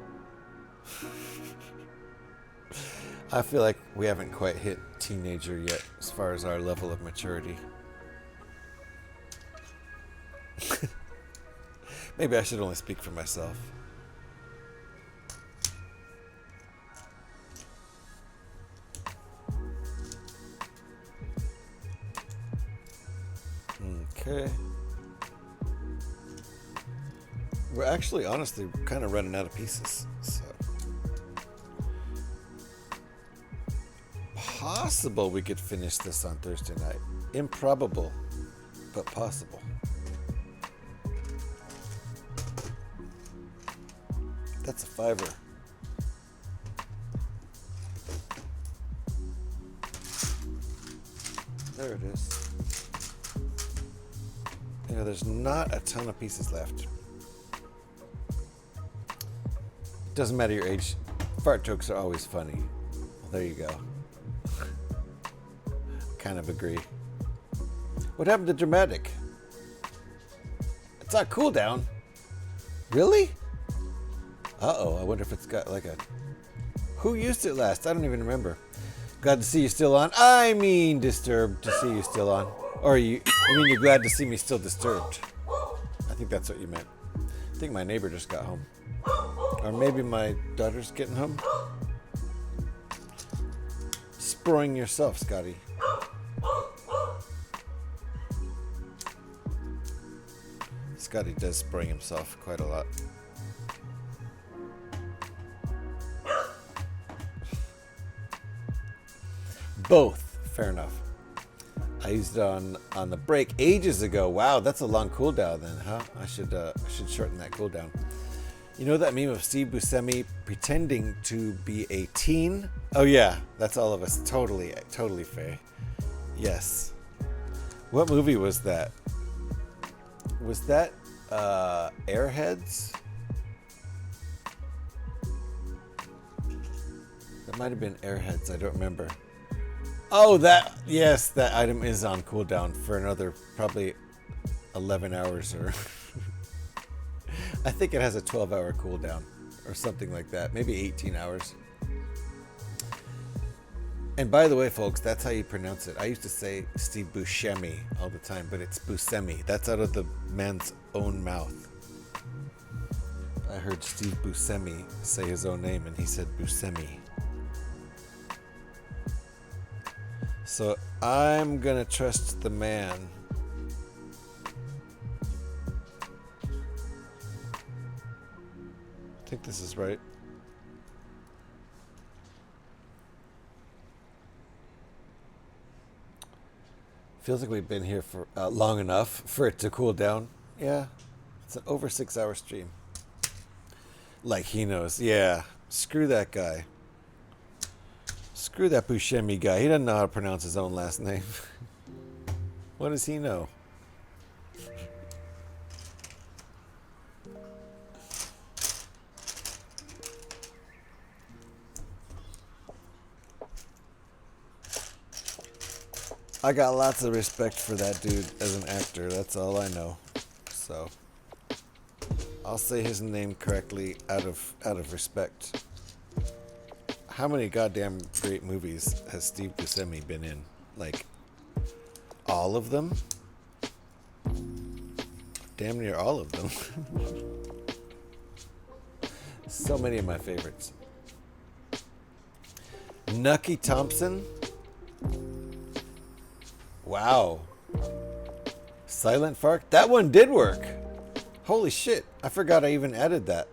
I feel like we haven't quite hit teenager yet as far as our level of maturity. Maybe I should only speak for myself. Okay. We're actually, honestly, kind of running out of pieces, so. Possible we could finish this on Thursday night. Improbable, but possible. That's a $5. There it is. Yeah, there's not a ton of pieces left. Doesn't matter your age. Fart jokes are always funny. Well, there you go. Kind of agree. What happened to Dramatic? It's on cooldown. Really? Uh-oh, I wonder if it's got like a... Who used it last? I don't even remember. Glad to see you still on. I mean disturbed to see you still on. Or you mean you're glad to see me still disturbed. I think that's what you meant. I think my neighbor just got home. Or maybe my daughter's getting home. Sproing yourself, Scotty. Scotty does spring himself quite a lot. Both, fair enough. I used it on the break ages ago. Wow, that's a long cooldown then, huh? I should shorten that cooldown. You know that meme of Steve Buscemi pretending to be a teen? Oh yeah, that's all of us. Totally fair. Yes. What movie was that? Was that Airheads? That might have been Airheads. I don't remember. Oh, yes, that item is on cooldown for another probably 11 hours or... I think it has a 12-hour cooldown. or something like that. Maybe 18 hours. And by the way, folks, that's how you pronounce it. I used to say Steve Buscemi all the time, but it's Buscemi. That's out of the man's own mouth. I heard Steve Buscemi say his own name, and he said Buscemi. So I'm gonna trust the man. I think this is right. Feels like we've been here for long enough for it to cool down. Yeah, it's an over 6 hour stream. Like he knows. Yeah, screw that guy. Screw that Buscemi guy. He doesn't know how to pronounce his own last name. What does he know? I got lots of respect for that dude as an actor. That's all I know. So I'll say his name correctly out of respect. How many goddamn great movies has Steve Buscemi been in? Like all of them? Damn near all of them. So many of my favorites. Nucky Thompson. Wow. Silent Fart? That one did work. Holy shit. I forgot I even added that.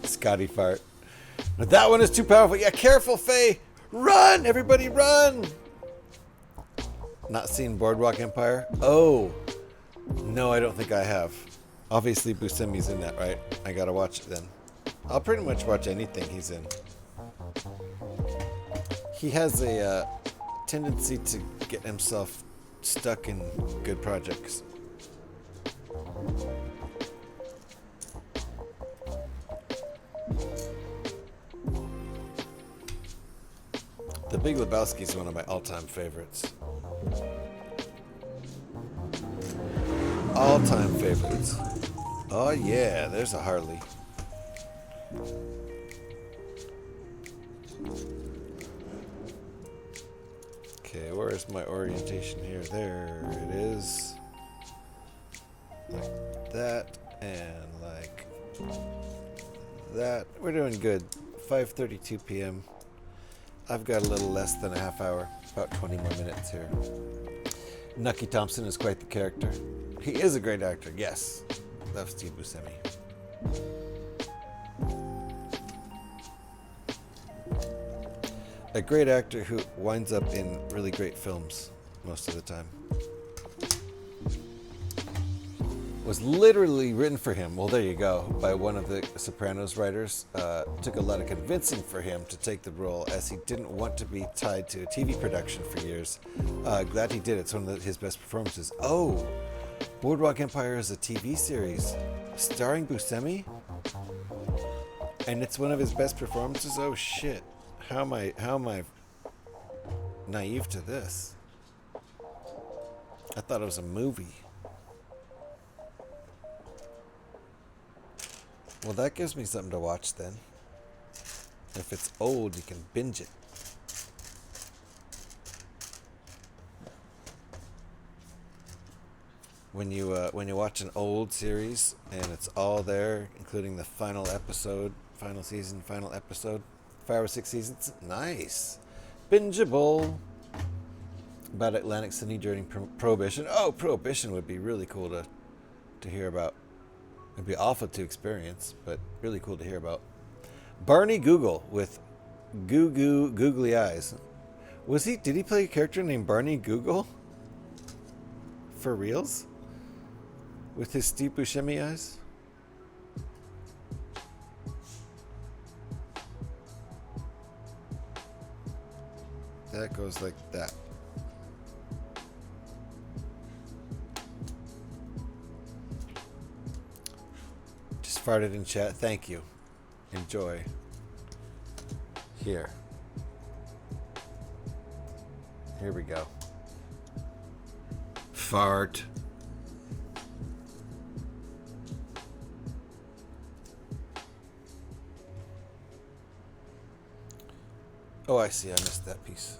Scotty Fart. But that one is too powerful. Yeah, careful, Faye. Run! Everybody run! Not seen Boardwalk Empire? Oh. No, I don't think I have. Obviously, Buscemi's in that, right? I gotta watch it then. I'll pretty much watch anything he's in. He has a tendency to get himself stuck in good projects. The Big Lebowski is one of my all-time favorites. All-time favorites. Oh yeah, there's a Harley. Okay, where is my orientation here? There it is. Like that and like that. We're doing good. 5:32 p.m. I've got a little less than a half hour, about 20 more minutes here. Nucky Thompson is quite the character. He is a great actor, yes. Love Steve Buscemi. A great actor who winds up in really great films most of the time. Was literally written for him, well there you go, by one of the Sopranos writers. Took a lot of convincing for him to take the role, as he didn't want to be tied to a TV production for years. Glad he did it. It's one of his best performances. Oh, Boardwalk Empire is a TV series starring Buscemi? And it's one of his best performances? Oh shit. How am I naive to this? I thought it was a movie. Well, that gives me something to watch then. If it's old, you can binge it. When you watch an old series and it's all there, including the final episode, final season, final episode, 5 or 6 seasons, nice, bingeable. About Atlantic City during Prohibition. Oh, Prohibition would be really cool to hear about. It'd be awful to experience, but really cool to hear about. Barney Google with googly eyes. Did he play a character named Barney Google? For reals? With his Steve Buscemi eyes? That goes like that. Just farted in chat. Thank you. Enjoy. Here we go. Fart. Oh, I see. I missed that piece.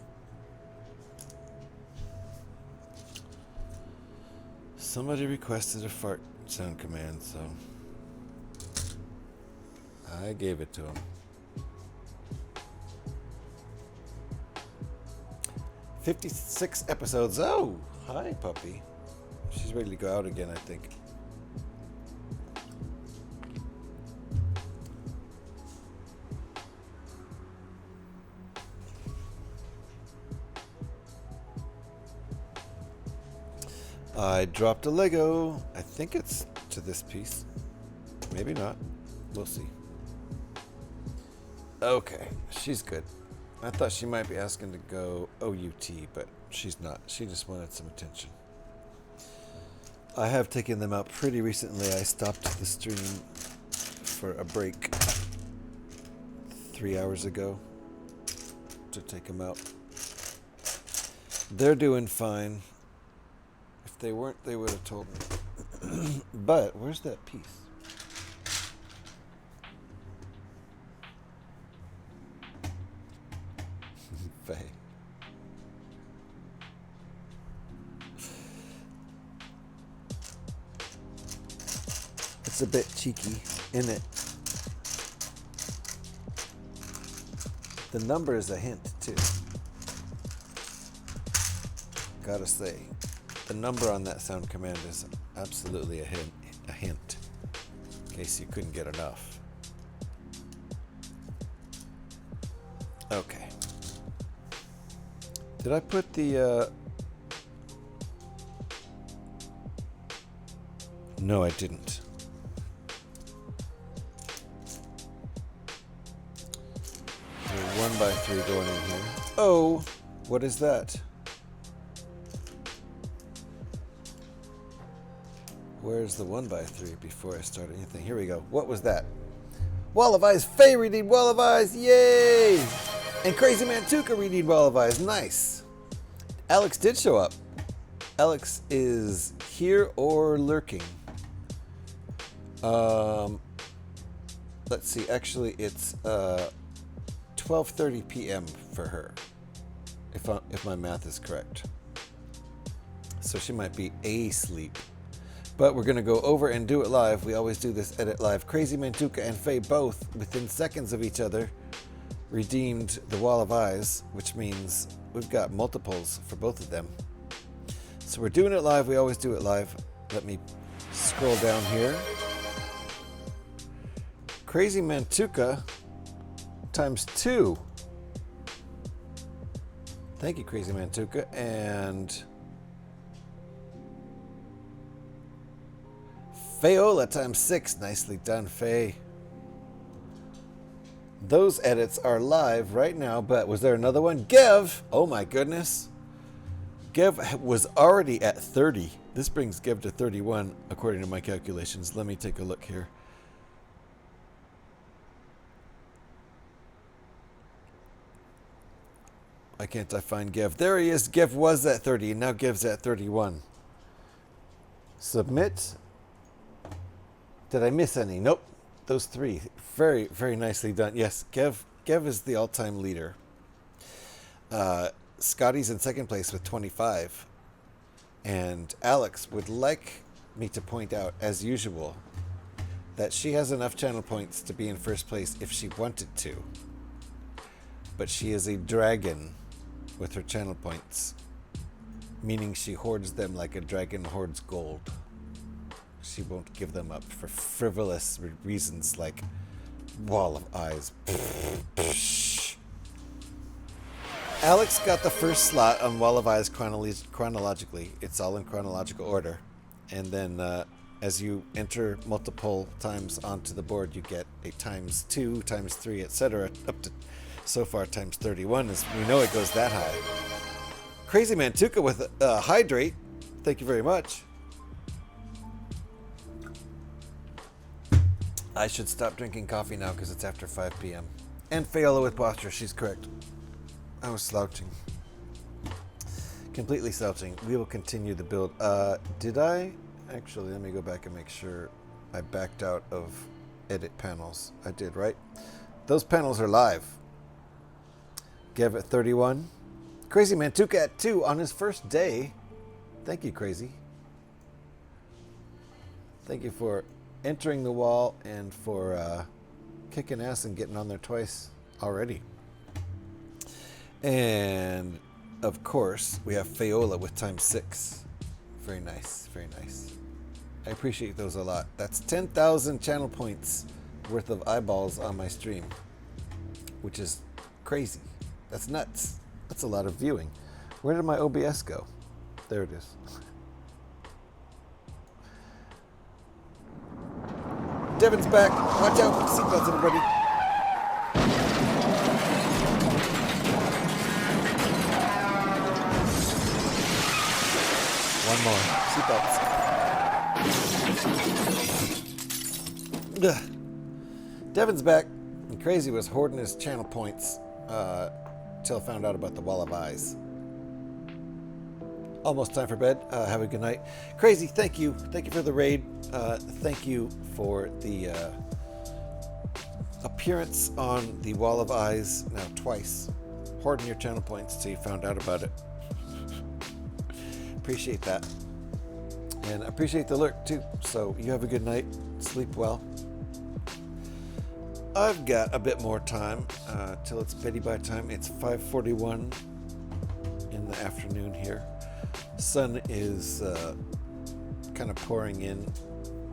Somebody requested a fart sound command, so I gave it to him. 56 episodes. Oh, hi, puppy. She's ready to go out again, I think. I dropped a Lego. I think it's to this piece. Maybe not. We'll see. Okay, she's good. I thought she might be asking to go OUT, but she's not. She just wanted some attention. I have taken them out pretty recently. I stopped the stream for a break 3 hours ago to take them out. They're doing fine. If they weren't, they would have told me. But where's that piece? Faye. It's a bit cheeky, isn't it? The number is a hint, too. Gotta say, the number on that sound command is absolutely a hint, in case you couldn't get enough. Okay. Did I put the, No, I didn't. There's 1x3 going in here. Oh, what is that? Where's the 1x3 before I start anything? Here we go. What was that? Wall of Eyes. Faye redeemed Wall of Eyes. Yay! And Crazy Man Tuka redeemed Wall of Eyes. Nice. Alex did show up. Alex is here or lurking. Let's see. Actually, it's 12:30 p.m. for her, if my math is correct. So she might be asleep. But we're going to go over and do it live. We always do this edit live. Crazy Mantuka and Faye both, within seconds of each other, redeemed the Wall of Eyes, which means we've got multiples for both of them. So we're doing it live. We always do it live. Let me scroll down here. Crazy Mantuka times 2. Thank you, Crazy Mantuka. And Fayola times 6. Nicely done, Faye. Those edits are live right now, but was there another one? Gev! Oh my goodness. Gev was already at 30. This brings Gev to 31, according to my calculations. Let me take a look here. Why can't I find Gev? There he is. Gev was at 30, and now Gev's at 31. Submit. Did I miss any? Nope. Those 3. Very, very nicely done. Yes, Gev is the all-time leader. Scotty's in second place with 25. And Alex would like me to point out, as usual, that she has enough channel points to be in first place if she wanted to. But she is a dragon with her channel points, meaning she hoards them like a dragon hoards gold. She won't give them up for frivolous reasons like Wall of Eyes. Alex got the first slot on Wall of Eyes chronologically. It's all in chronological order. And then as you enter multiple times onto the board, you get a times 2, times 3, etc. up to so far times 31. As we know, it goes that high. Crazy Mantuka with Hydrate. Thank you very much. I should stop drinking coffee now because it's after 5 p.m. And Fayola with posture. She's correct. I was slouching. Completely slouching. We will continue the build. Did I? Actually, let me go back and make sure I backed out of edit panels. I did, right? Those panels are live. Gev at 31. Crazy Mantuka at 2 on his first day. Thank you, Crazy. Thank you for entering the wall and for kicking ass and getting on there twice already. And of course, we have Fayola with ×6. Very nice, very nice. I appreciate those a lot. That's 10,000 channel points worth of eyeballs on my stream, which is crazy. That's nuts. That's a lot of viewing. Where did my OBS go? There it is. Devin's back. Watch out. Seatbelts, everybody. One more. Seatbelts. Ugh. Devin's back. And Crazy was hoarding his channel points till I found out about the Wall of Eyes. Almost time for bed. Have a good night. Crazy, thank you. Thank you for the raid. Thank you for the appearance on the Wall of Eyes now twice. Hoarding your channel points till you found out about it. Appreciate that. And appreciate the lurk too. So you have a good night. Sleep well. I've got a bit more time till it's beddy by time. It's 5:41 in the afternoon here. Sun is kind of pouring in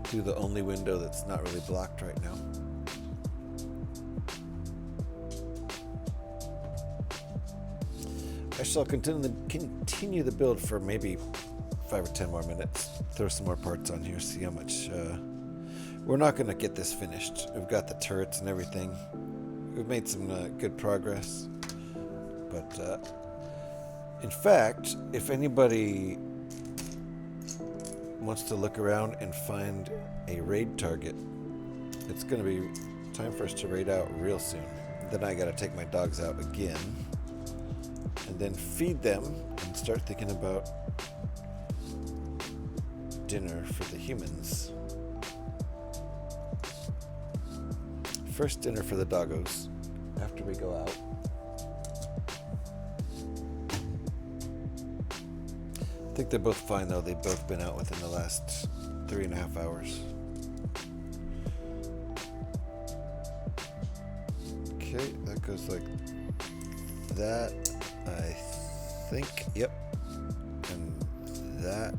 through the only window that's not really blocked right now. I shall continue the build for maybe 5 or 10 more minutes. Throw some more parts on here, see how much... We're not going to get this finished. We've got the turrets and everything. We've made some good progress. But, in fact, if anybody wants to look around and find a raid target, it's going to be time for us to raid out real soon. Then I got to take my dogs out again and then feed them and start thinking about dinner for the humans. First dinner for the doggos after we go out. I think they're both fine though. They've both been out within the last 3.5 hours. Okay, that goes like that, I think. Yep. And that.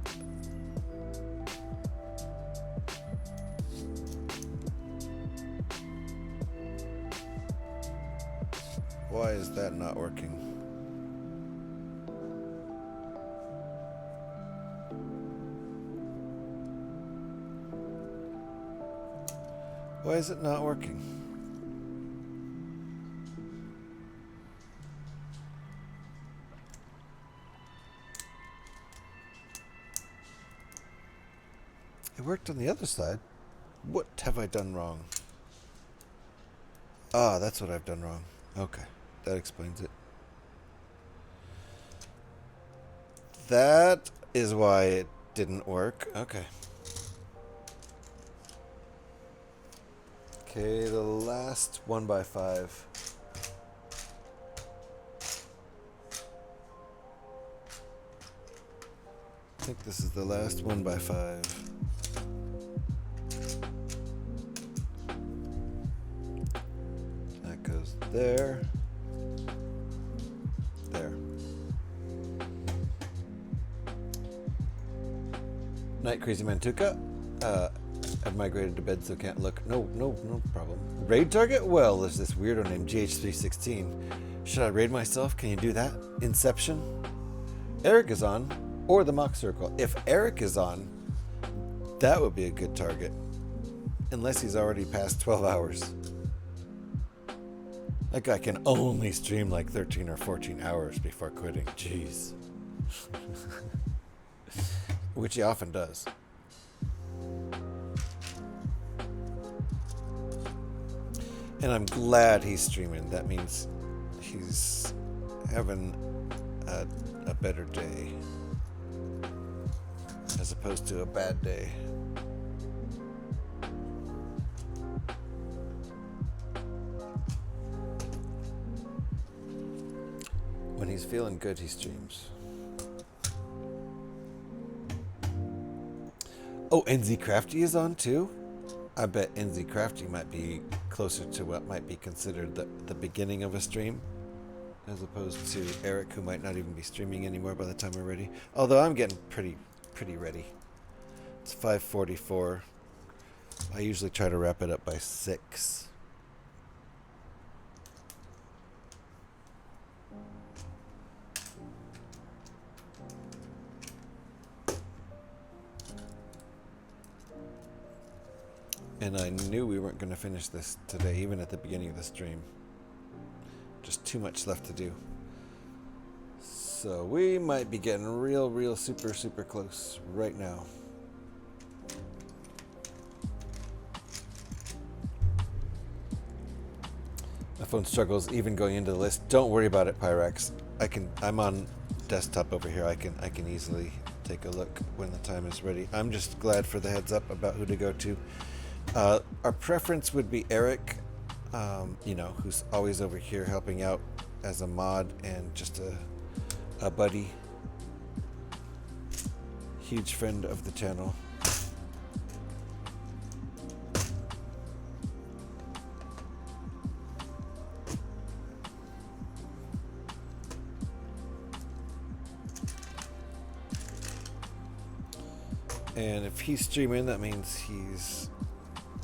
Why is that not working? Why is it not working? It worked on the other side. What have I done wrong? Ah, that's what I've done wrong. Okay. That explains it. That is why it didn't work. Okay. Okay, the last 1x5. I think this is the last 1x5. That goes there. There. Night, Crazy Mantuka. I've migrated to bed so can't look. No problem. Raid target? Well, there's this weirdo named GH316. Should I raid myself? Can you do that? Inception? Eric is on, or the Mock Circle. If Eric is on, that would be a good target. Unless he's already past 12 hours. That guy can only stream like 13 or 14 hours before quitting. Jeez. Which he often does. And I'm glad he's streaming. That means he's having a better day as opposed to a bad day. feeling good, he streams. Oh, NZ Crafty is on too? I bet NZ Crafty might be closer to what might be considered the beginning of a stream, as opposed to Eric, who might not even be streaming anymore by the time we're ready. Although I'm getting pretty ready. It's 5:44. I usually try to wrap it up by 6. And I knew we weren't going to finish this today, even at the beginning of the stream. Just too much left to do. So we might be getting real super close right now. My phone struggles even going into the list. Don't worry about it, Pyrax. I'm on desktop over here. I can easily take a look when the time is ready. I'm just glad for the heads up about who to go to. Our preference would be Eric, you know, who's always over here helping out as a mod and just a buddy. Huge friend of the channel. And if he's streaming, that means he's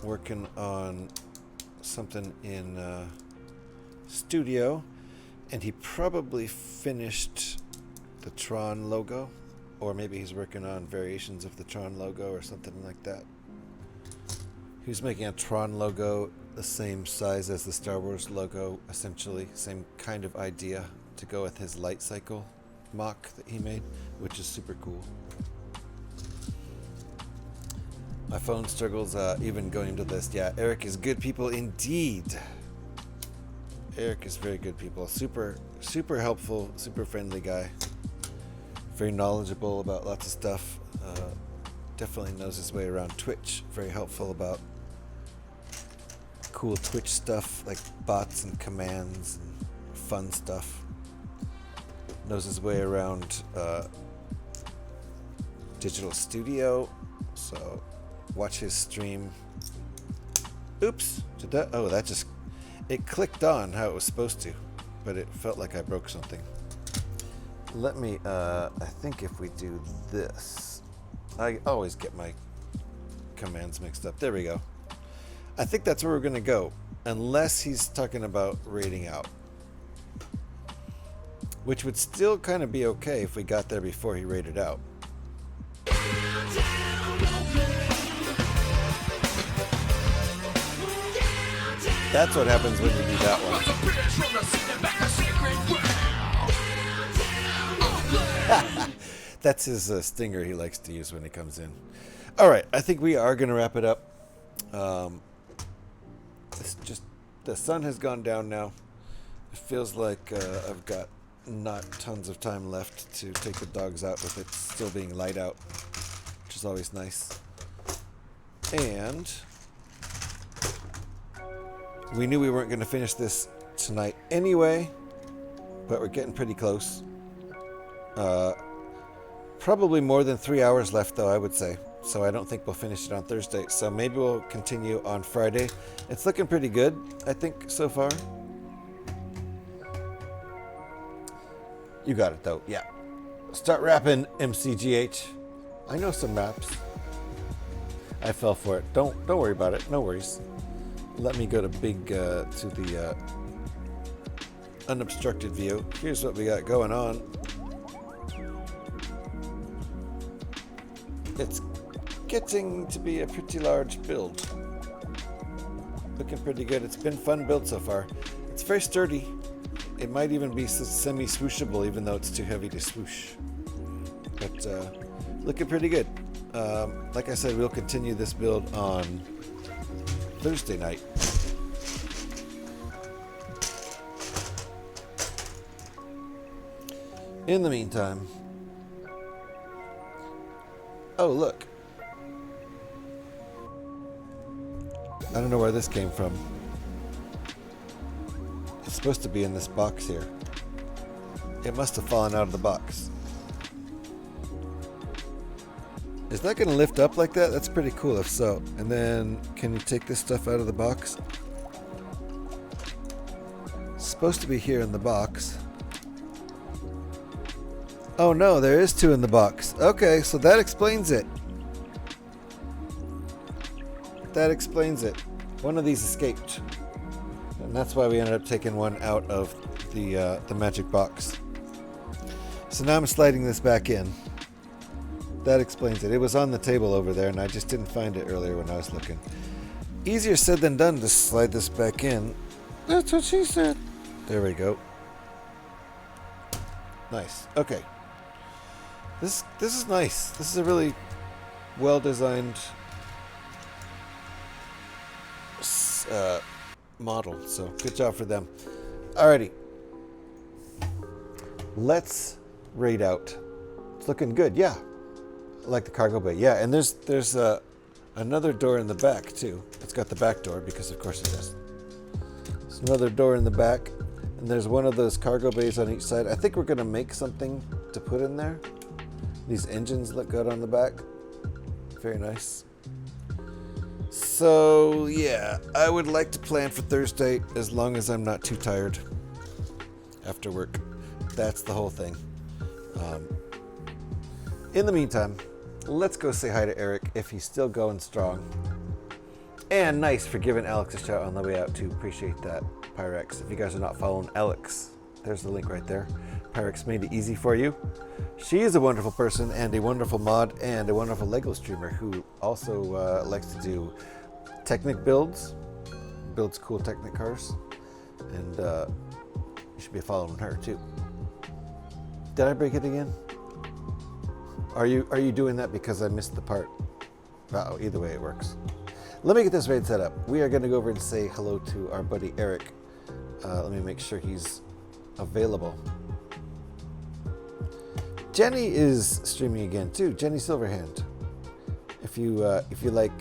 working on something in studio, and he probably finished the Tron logo, or maybe he's working on variations of the Tron logo or something like that. He was making a Tron logo the same size as the Star Wars logo, essentially same kind of idea to go with his light cycle mock that he made, which is super cool. My phone struggles even going into this. Yeah, Eric is good people indeed. Eric is very good people. Super helpful, super friendly guy. Very knowledgeable about lots of stuff. Definitely knows his way around Twitch. Very helpful about cool Twitch stuff like bots and commands and fun stuff. Knows his way around Digital Studio. So watch his stream. Oops, did that? Oh, that just, it clicked on how it was supposed to, but it felt like I broke something. Let me, I think if we do this, I always get my commands mixed up. There we go. I think that's where we're gonna go, unless he's talking about raiding out, which would still kind of be okay if we got there before he raided out. That's what happens when you do that one. That's his stinger he likes to use when he comes in. All right, I think we are going to wrap it up. It's just the sun has gone down now. It feels like I've got not tons of time left to take the dogs out with it still being light out, which is always nice. And we knew we weren't going to finish this tonight anyway, but we're getting pretty close. Probably more than 3 hours left, though, I would say. So I don't think we'll finish it on Thursday. So maybe we'll continue on Friday. It's looking pretty good, I think, so far. You got it, though. Yeah. Start rapping, MCGH. I know some raps. I fell for it. Don't worry about it. No worries. Let me go to the unobstructed view. Here's what we got going on. It's getting to be a pretty large build. Looking pretty good. It's been fun build so far. It's very sturdy. It might even be semi-swooshable, even though it's too heavy to swoosh. But looking pretty good. Like I said, we'll continue this build on Thursday night. In the meantime, oh look, I don't know where this came from. It's supposed to be in this box here. It must have fallen out of the box. Is that going to lift up like that? That's pretty cool if so. And then, can you take this stuff out of the box? It's supposed to be here in the box. Oh no, there is 2 in the box. Okay, so that explains it. That explains it. One of these escaped. And that's why we ended up taking one out of the magic box. So now I'm sliding this back in. That explains it. It was on the table over there and I just didn't find it earlier when I was looking. Easier said than done to slide this back in. That's what she said. There we go. Nice. Okay. This is nice. This is a really well designed model. So good job for them. Alrighty. Let's raid out. It's looking good. Yeah. I like the cargo bay. Yeah, and there's another door in the back too. It's got the back door because of course it does. There's another door in the back, and there's one of those cargo bays on each side. I think we're gonna make something to put in there. These engines look good on the back. Very nice. So yeah, I would like to plan for Thursday as long as I'm not too tired after work. That's the whole thing. In the meantime, let's go say hi to Eric if he's still going strong. And nice for giving Alex a shout on the way out too. Appreciate that, Pyrex. If you guys are not following Alex, there's the link right there. Pyrex made it easy for you. She is a wonderful person and a wonderful mod and a wonderful Lego streamer who also likes to do Technic builds. Builds cool Technic cars. And you should be following her too. Did I break it again? Are you doing that because I missed the part? Uh-oh, either way it works. Let me get this raid set up. We are going to go over and say hello to our buddy Eric. Let me make sure he's available. Jenny is streaming again too. Jenny Silverhand. If you like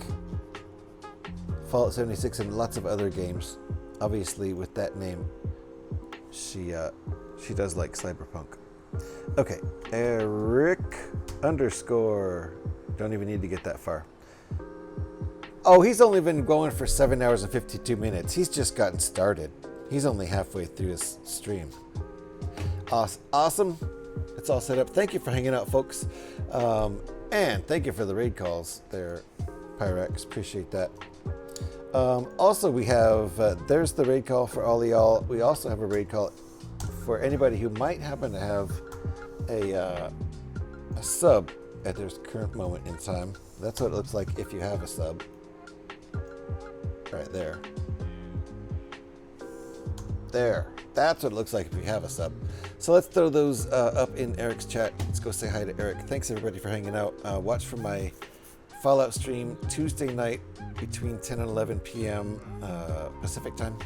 Fallout 76 and lots of other games, obviously with that name, she does like Cyberpunk. Okay, Eric _ don't even need to get that far. Oh, he's only been going for 7 hours and 52 minutes. He's just gotten started. He's only halfway through his stream. Awesome. It's all set up. Thank you for hanging out, folks. And thank you for the raid calls there, Pyrex. Appreciate that. Also, we have, there's the raid call for all of y'all. We also have a raid call for anybody who might happen to have a sub at their current moment in time. That's what it looks like if you have a sub. Right there. There. That's what it looks like if you have a sub. So let's throw those up in Eric's chat. Let's go say hi to Eric. Thanks everybody for hanging out. Watch for my Fallout stream Tuesday night between 10 and 11 p.m. Pacific time.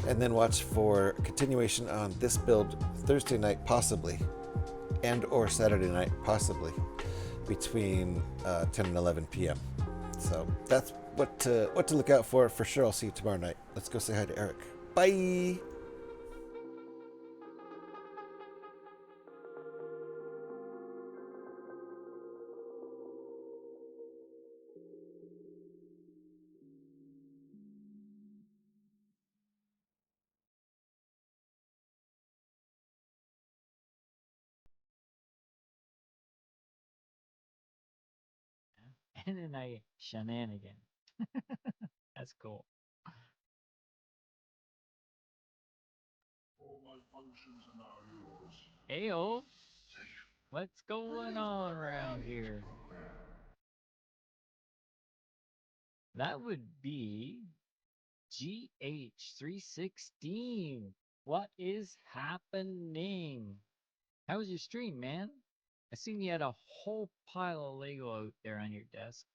And then watch for continuation on this build Thursday night, possibly. And or Saturday night, possibly. Between 10 and 11 p.m. So that's what to look out for sure. I'll see you tomorrow night. Let's go say hi to Eric. Bye! And then I shenanigan. That's cool. Heyo, what's going on around here? That would be GH316. What is happening? How was your stream, man? I seen you had a whole pile of Lego out there on your desk.